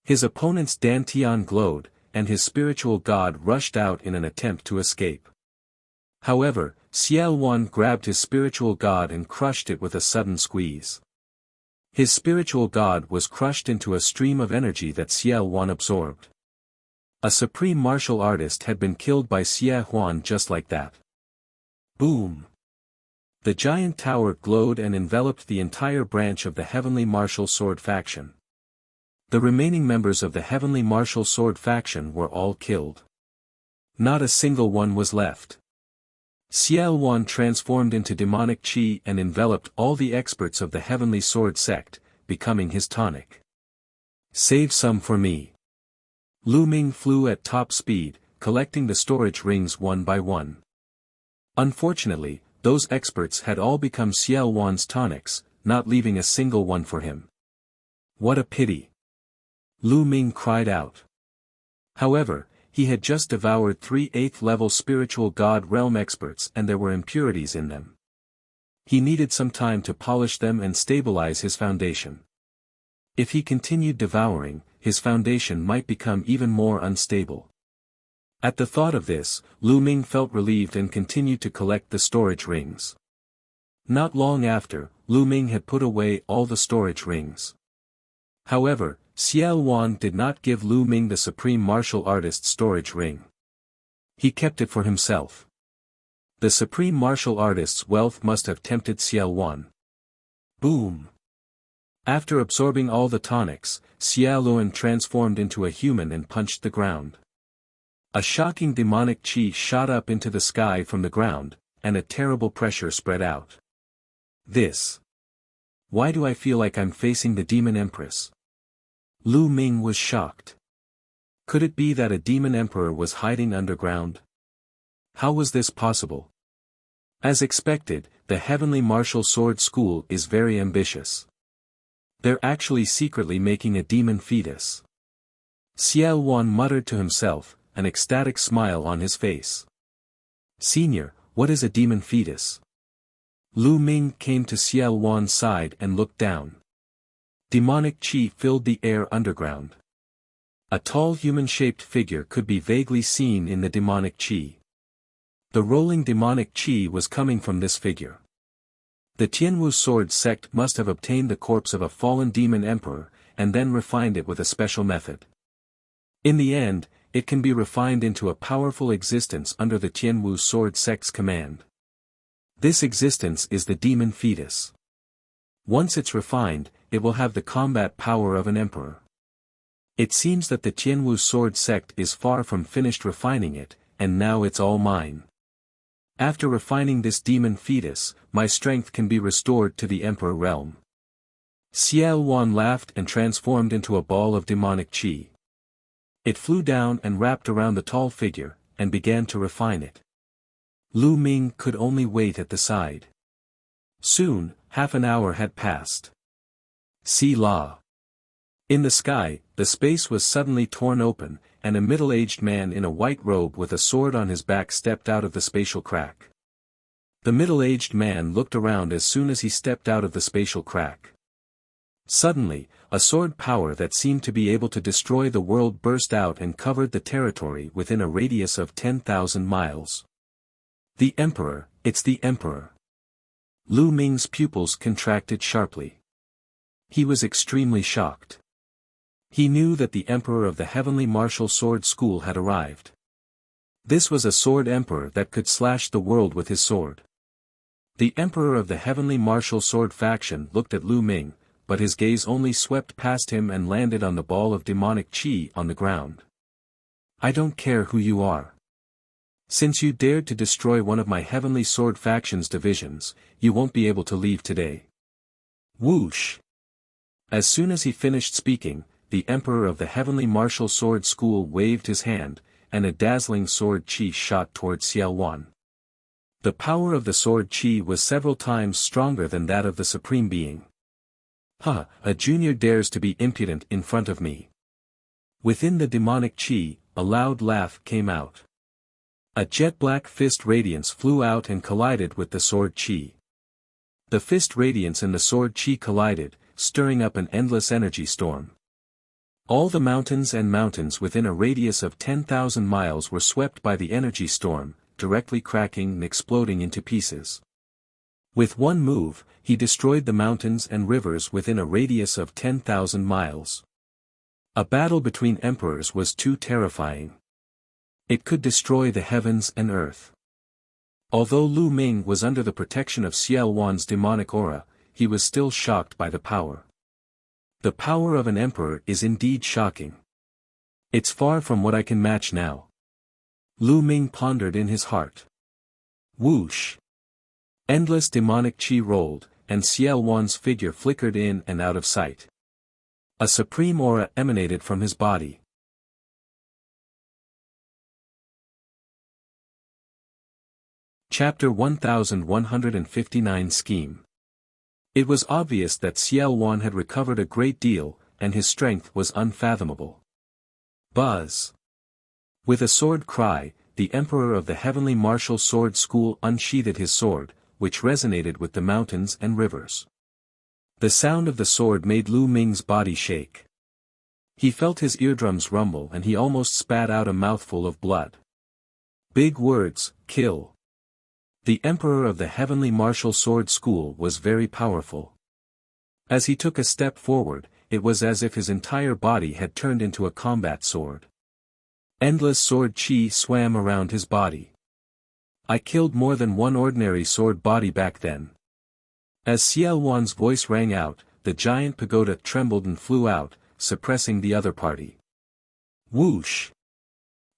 [SPEAKER 1] His opponent's dantian glowed, and his spiritual god rushed out in an attempt to escape. However, Xiao Wan grabbed his spiritual god and crushed it with a sudden squeeze. His spiritual god was crushed into a stream of energy that Xiao Wan absorbed. A supreme martial artist had been killed by Xiao Wan just like that. Boom! The giant tower glowed and enveloped the entire branch of the Heavenly Martial Sword faction. The remaining members of the Heavenly Martial Sword faction were all killed. Not a single one was left. Xiao Wan transformed into demonic qi and enveloped all the experts of the Heavenly Sword sect, becoming his tonic. Save some for me. Lu Ming flew at top speed, collecting the storage rings one by one. Unfortunately, those experts had all become Xiao Wan's tonics, not leaving a single one for him. What a pity! Lu Ming cried out. However, he had just devoured 3 8th-level spiritual god realm experts and there were impurities in them. He needed some time to polish them and stabilize his foundation. If he continued devouring, his foundation might become even more unstable. At the thought of this, Lu Ming felt relieved and continued to collect the storage rings. Not long after, Lu Ming had put away all the storage rings. However, Xiao Wan did not give Lu Ming the Supreme Martial Artist storage ring. He kept it for himself. The Supreme Martial Artist's wealth must have tempted Xiao Wan. Boom! After absorbing all the tonics, Xiao Luan transformed into a human and punched the ground. A shocking demonic qi shot up into the sky from the ground, and a terrible pressure spread out. This. Why do I feel like I'm facing the Demon Empress? Lu Ming was shocked. Could it be that a demon emperor was hiding underground? How was this possible? As expected, the Heavenly Martial Sword School is very ambitious. They're actually secretly making a demon fetus. Xiao Wan muttered to himself, an ecstatic smile on his face. Senior, what is a demon fetus? Lu Ming came to Xiao Wan's side and looked down. Demonic qi filled the air underground. A tall human-shaped figure could be vaguely seen in the demonic qi. The rolling demonic qi was coming from this figure. The Tianwu sword sect must have obtained the corpse of a fallen demon emperor, and then refined it with a special method. In the end, it can be refined into a powerful existence under the Tianwu sword sect's command. This existence is the demon fetus. Once it's refined, it will have the combat power of an emperor. It seems that the Tianwu sword sect is far from finished refining it, and now it's all mine. After refining this demon fetus, my strength can be restored to the emperor realm. Xiao Wan laughed and transformed into a ball of demonic qi. It flew down and wrapped around the tall figure, and began to refine it. Lu Ming could only wait at the side. Soon, half an hour had passed. See La. In the sky, the space was suddenly torn open, and a middle-aged man in a white robe with a sword on his back stepped out of the spatial crack. The middle-aged man looked around as soon as he stepped out of the spatial crack. Suddenly, a sword power that seemed to be able to destroy the world burst out and covered the territory within a radius of 10,000 miles. The Emperor, it's the Emperor. Lu Ming's pupils contracted sharply. He was extremely shocked. He knew that the Emperor of the Heavenly Martial Sword School had arrived. This was a sword emperor that could slash the world with his sword. The Emperor of the Heavenly Martial Sword faction looked at Lu Ming, but his gaze only swept past him and landed on the ball of demonic qi on the ground. I don't care who you are. Since you dared to destroy one of my Heavenly Sword faction's divisions, you won't be able to leave today. Whoosh! As soon as he finished speaking, the Emperor of the Heavenly Martial Sword School waved his hand, and a dazzling sword qi shot towards Xiao Wan. The power of the sword qi was several times stronger than that of the Supreme Being. A junior dares to be impudent in front of me. Within the demonic qi, a loud laugh came out. A jet-black fist radiance flew out and collided with the sword chi. The fist radiance and the sword chi collided, stirring up an endless energy storm. All the mountains and mountains within a radius of 10,000 miles were swept by the energy storm, directly cracking and exploding into pieces. With one move, he destroyed the mountains and rivers within a radius of 10,000 miles. A battle between emperors was too terrifying. It could destroy the heavens and earth. Although Lu Ming was under the protection of Xiao Wan's demonic aura, he was still shocked by the power. The power of an emperor is indeed shocking. It's far from what I can match now. Lu Ming pondered in his heart. Whoosh! Endless demonic chi rolled, and Xiao Wan's figure flickered in and out of sight. A supreme aura emanated from his body. Chapter 1159 Scheme. It was obvious that Xiao Wan had recovered a great deal, and his strength was unfathomable. Buzz! With a sword cry, the Emperor of the Heavenly Martial Sword School unsheathed his sword, which resonated with the mountains and rivers. The sound of the sword made Lu Ming's body shake. He felt his eardrums rumble and he almost spat out a mouthful of blood. Big words, kill. The Emperor of the Heavenly Martial Sword School was very powerful. As he took a step forward, it was as if his entire body had turned into a combat sword. Endless sword chi swam around his body. I killed more than one ordinary sword body back then. As Xiao Wan's voice rang out, the giant pagoda trembled and flew out, suppressing the other party. Whoosh!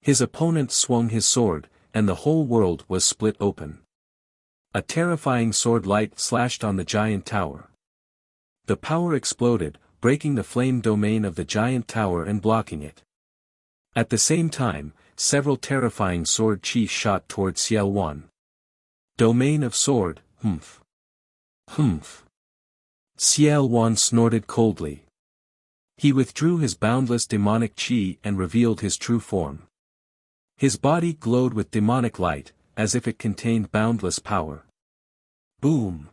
[SPEAKER 1] His opponent swung his sword, and the whole world was split open. A terrifying sword light slashed on the giant tower. The power exploded, breaking the flame domain of the giant tower and blocking it. At the same time, several terrifying sword chi shot toward Xiao Wan. Domain of sword, humph. Humph. Xiao Wan snorted coldly. He withdrew his boundless demonic chi and revealed his true form. His body glowed with demonic light, as if it contained boundless power. Boom!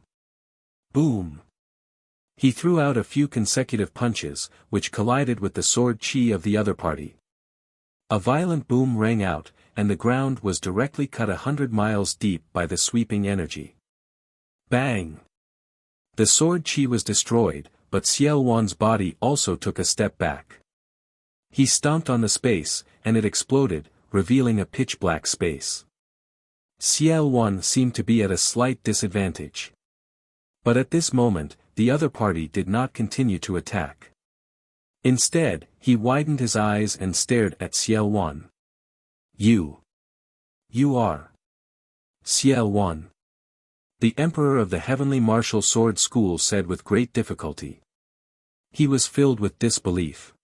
[SPEAKER 1] Boom! He threw out a few consecutive punches, which collided with the sword chi of the other party. A violent boom rang out, and the ground was directly cut 100 miles deep by the sweeping energy. Bang! The sword chi was destroyed, but Xiao Wan's body also took a step back. He stomped on the space, and it exploded, revealing a pitch-black space. Xiao Wan seemed to be at a slight disadvantage. But at this moment, the other party did not continue to attack. Instead, he widened his eyes and stared at Xiao Wan. You are Xiao Wan. The Emperor of the Heavenly Martial Sword School said with great difficulty. He was filled with disbelief.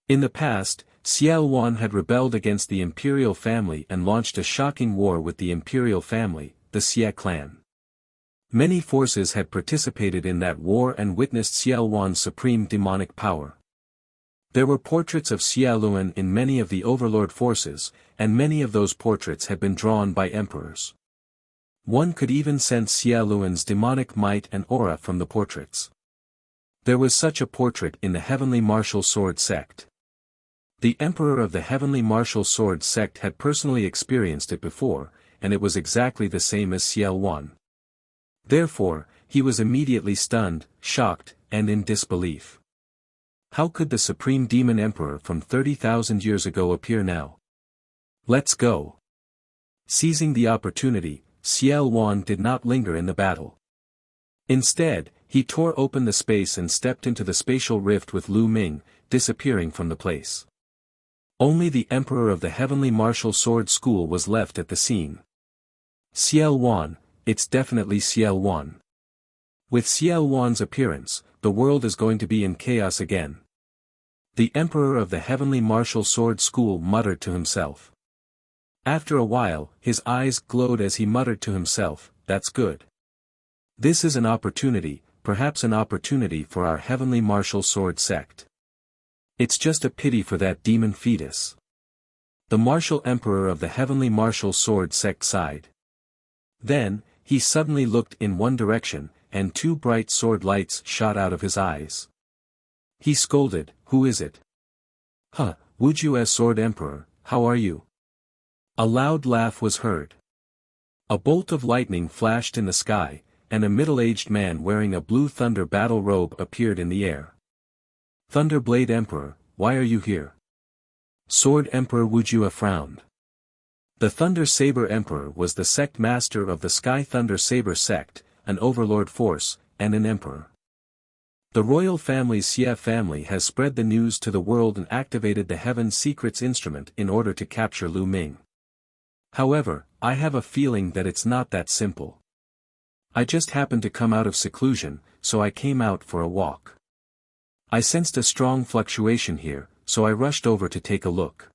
[SPEAKER 1] In the past, Xiao Wan had rebelled against the imperial family and launched a shocking war with the imperial family, the Xie clan. Many forces had participated in that war and witnessed Xiao Wan's supreme demonic power. There were portraits of Xiaoluan in many of the overlord forces, and many of those portraits had been drawn by emperors. One could even sense Xiaoluan's demonic might and aura from the portraits. There was such a portrait in the Heavenly Martial Sword sect. The Emperor of the Heavenly Martial Sword sect had personally experienced it before, and it was exactly the same as Xiao Wan. Therefore, he was immediately stunned, shocked, and in disbelief. How could the Supreme Demon Emperor from 30,000 years ago appear now? Let's go. Seizing the opportunity, Xiao Wan did not linger in the battle. Instead, he tore open the space and stepped into the spatial rift with Lu Ming, disappearing from the place. Only the Emperor of the Heavenly Martial Sword School was left at the scene. Xiao Wan, it's definitely Xiao Wan. With Xiao Wan's appearance, the world is going to be in chaos again. The Emperor of the Heavenly Martial Sword School muttered to himself. After a while, his eyes glowed as he muttered to himself, that's good. This is an opportunity, perhaps an opportunity for our Heavenly Martial Sword sect. It's just a pity for that demon fetus. The martial emperor of the heavenly martial sword sect sighed. Then, he suddenly looked in one direction, and two bright sword lights shot out of his eyes. He scolded, "Who is it?" "Huh, Wuxia Sword Emperor, how are you?" A loud laugh was heard. A bolt of lightning flashed in the sky, and a middle-aged man wearing a blue thunder battle robe appeared in the air. "Thunderblade Emperor, why are you here?" Sword Emperor Wuxia frowned. The Thunder Saber Emperor was the sect master of the Sky Thunder Saber sect, an overlord force, and an emperor. The royal family's Xie family has spread the news to the world and activated the Heaven Secrets instrument in order to capture Lu Ming. However, I have a feeling that it's not that simple. I just happened to come out of seclusion, so I came out for a walk. I sensed a strong fluctuation here, so I rushed over to take a look.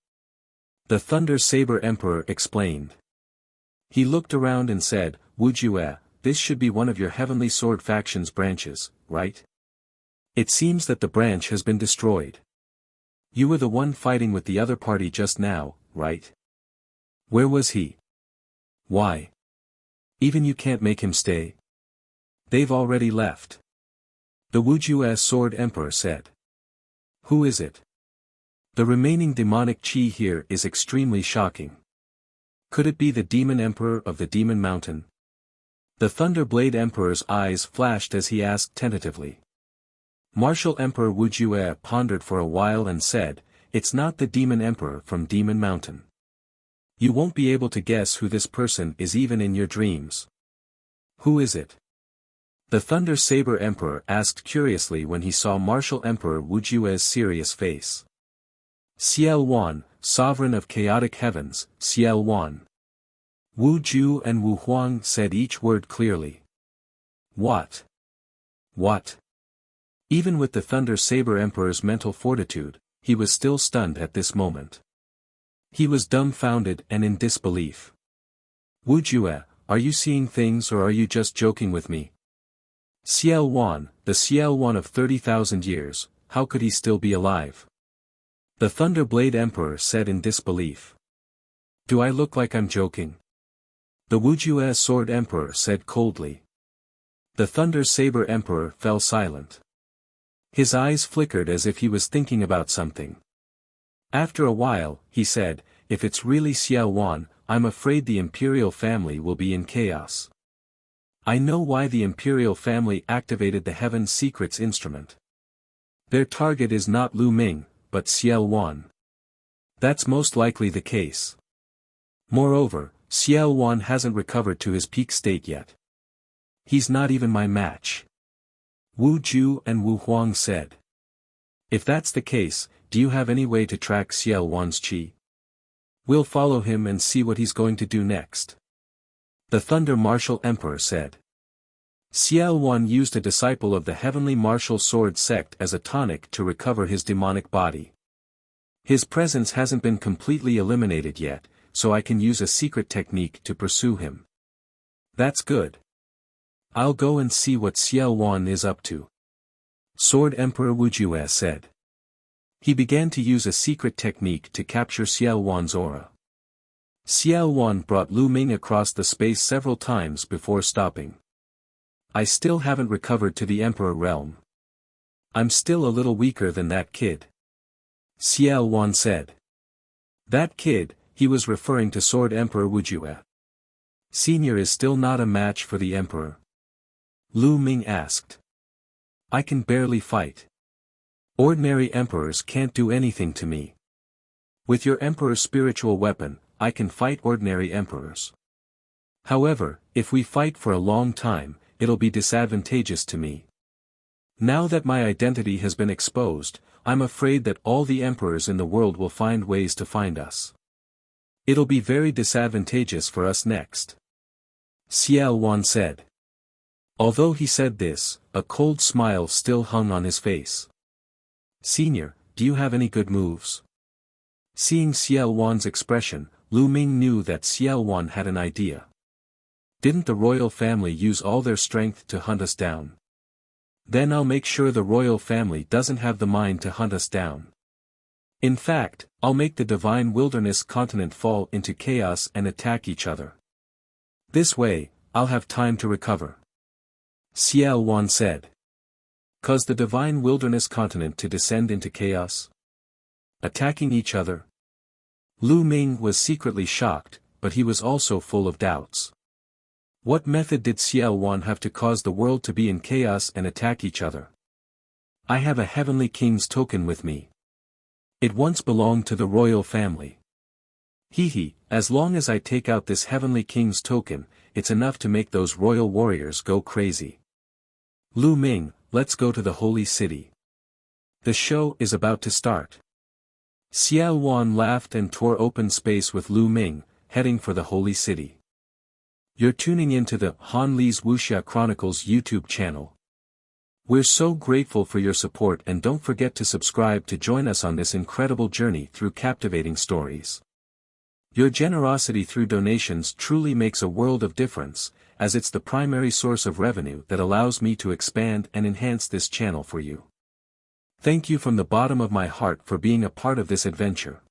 [SPEAKER 1] The Thunder Saber Emperor explained. He looked around and said, "Wuxia, this should be one of your Heavenly Sword faction's branches, right? It seems that the branch has been destroyed. You were the one fighting with the other party just now, right? Where was he? Why? Even you can't make him stay? They've already left." The Wuxia Sword Emperor said. "Who is it? The remaining demonic chi here is extremely shocking. Could it be the Demon Emperor of the Demon Mountain?" The Thunderblade Emperor's eyes flashed as he asked tentatively. Martial Emperor Wuxia pondered for a while and said, "It's not the Demon Emperor from Demon Mountain. You won't be able to guess who this person is even in your dreams." "Who is it?" The Thunder Saber Emperor asked curiously when he saw Martial Emperor Wuxia's serious face. "Ciel Wan, Sovereign of Chaotic Heavens, Ciel Wan." Wu Ju and Wu Huang said each word clearly. What? What? Even with the Thunder Saber Emperor's mental fortitude, he was still stunned at this moment. He was dumbfounded and in disbelief. "Wu Jue, are you seeing things or are you just joking with me?" Ciel Wan, the Ciel Wan of 30,000 years, how could he still be alive? The Thunderblade Emperor said in disbelief. "Do I look like I'm joking?" The Wuxia Sword Emperor said coldly. The Thunder Saber Emperor fell silent. His eyes flickered as if he was thinking about something. After a while, he said, "If it's really Ciel Wan, I'm afraid the Imperial family will be in chaos. I know why the Imperial family activated the Heaven Secrets instrument. Their target is not Lu Ming, but Ciel Wan. That's most likely the case. Moreover, Ciel Wan hasn't recovered to his peak state yet. He's not even my match." Wu Ju and Wu Huang said. "If that's the case, do you have any way to track Ciel Wan's chi? We'll follow him and see what he's going to do next." The Thunder Martial Emperor said. Ciel Wan used a disciple of the Heavenly Martial Sword sect as a tonic to recover his demonic body. His presence hasn't been completely eliminated yet, so I can use a secret technique to pursue him. That's good. I'll go and see what Ciel Wan is up to. Sword Emperor Wuxia said. He began to use a secret technique to capture Ciel Wan's aura. Ciel Wan brought Lu Ming across the space several times before stopping. "I still haven't recovered to the Emperor realm. I'm still a little weaker than that kid," Ciel Wan said. That kid, he was referring to Sword Emperor Wuxia. Senior is still not a match for the Emperor? Lu Ming asked. "I can barely fight. Ordinary emperors can't do anything to me. With your Emperor's spiritual weapon, I can fight ordinary emperors. However, if we fight for a long time, it'll be disadvantageous to me. Now that my identity has been exposed, I'm afraid that all the emperors in the world will find ways to find us. It'll be very disadvantageous for us next," Ciel Wan said. Although he said this, a cold smile still hung on his face. "Senior, do you have any good moves?" Seeing Ciel Wan's expression, Lu Ming knew that Ciel Wan had an idea. "Didn't the royal family use all their strength to hunt us down? Then I'll make sure the royal family doesn't have the mind to hunt us down. In fact, I'll make the divine wilderness continent fall into chaos and attack each other. This way, I'll have time to recover. Xiao Wan said. Cause the divine wilderness continent to descend into chaos? Attacking each other? Lu Ming was secretly shocked, but he was also full of doubts. What method did Xiao Wan have to cause the world to be in chaos and attack each other? I have a heavenly king's token with me. It once belonged to the royal family. As long as I take out this heavenly king's token, it's enough to make those royal warriors go crazy. Lu Ming, let's go to the holy city. The show is about to start. Xiao Wan laughed and tore open space with Lu Ming, heading for the holy city. You're tuning into the Han Li's Wuxia Chronicles YouTube channel. We're so grateful for your support, and don't forget to subscribe to join us on this incredible journey through captivating stories. Your generosity through donations truly makes a world of difference, as it's the primary source of revenue that allows me to expand and enhance this channel for you. Thank you from the bottom of my heart for being a part of this adventure.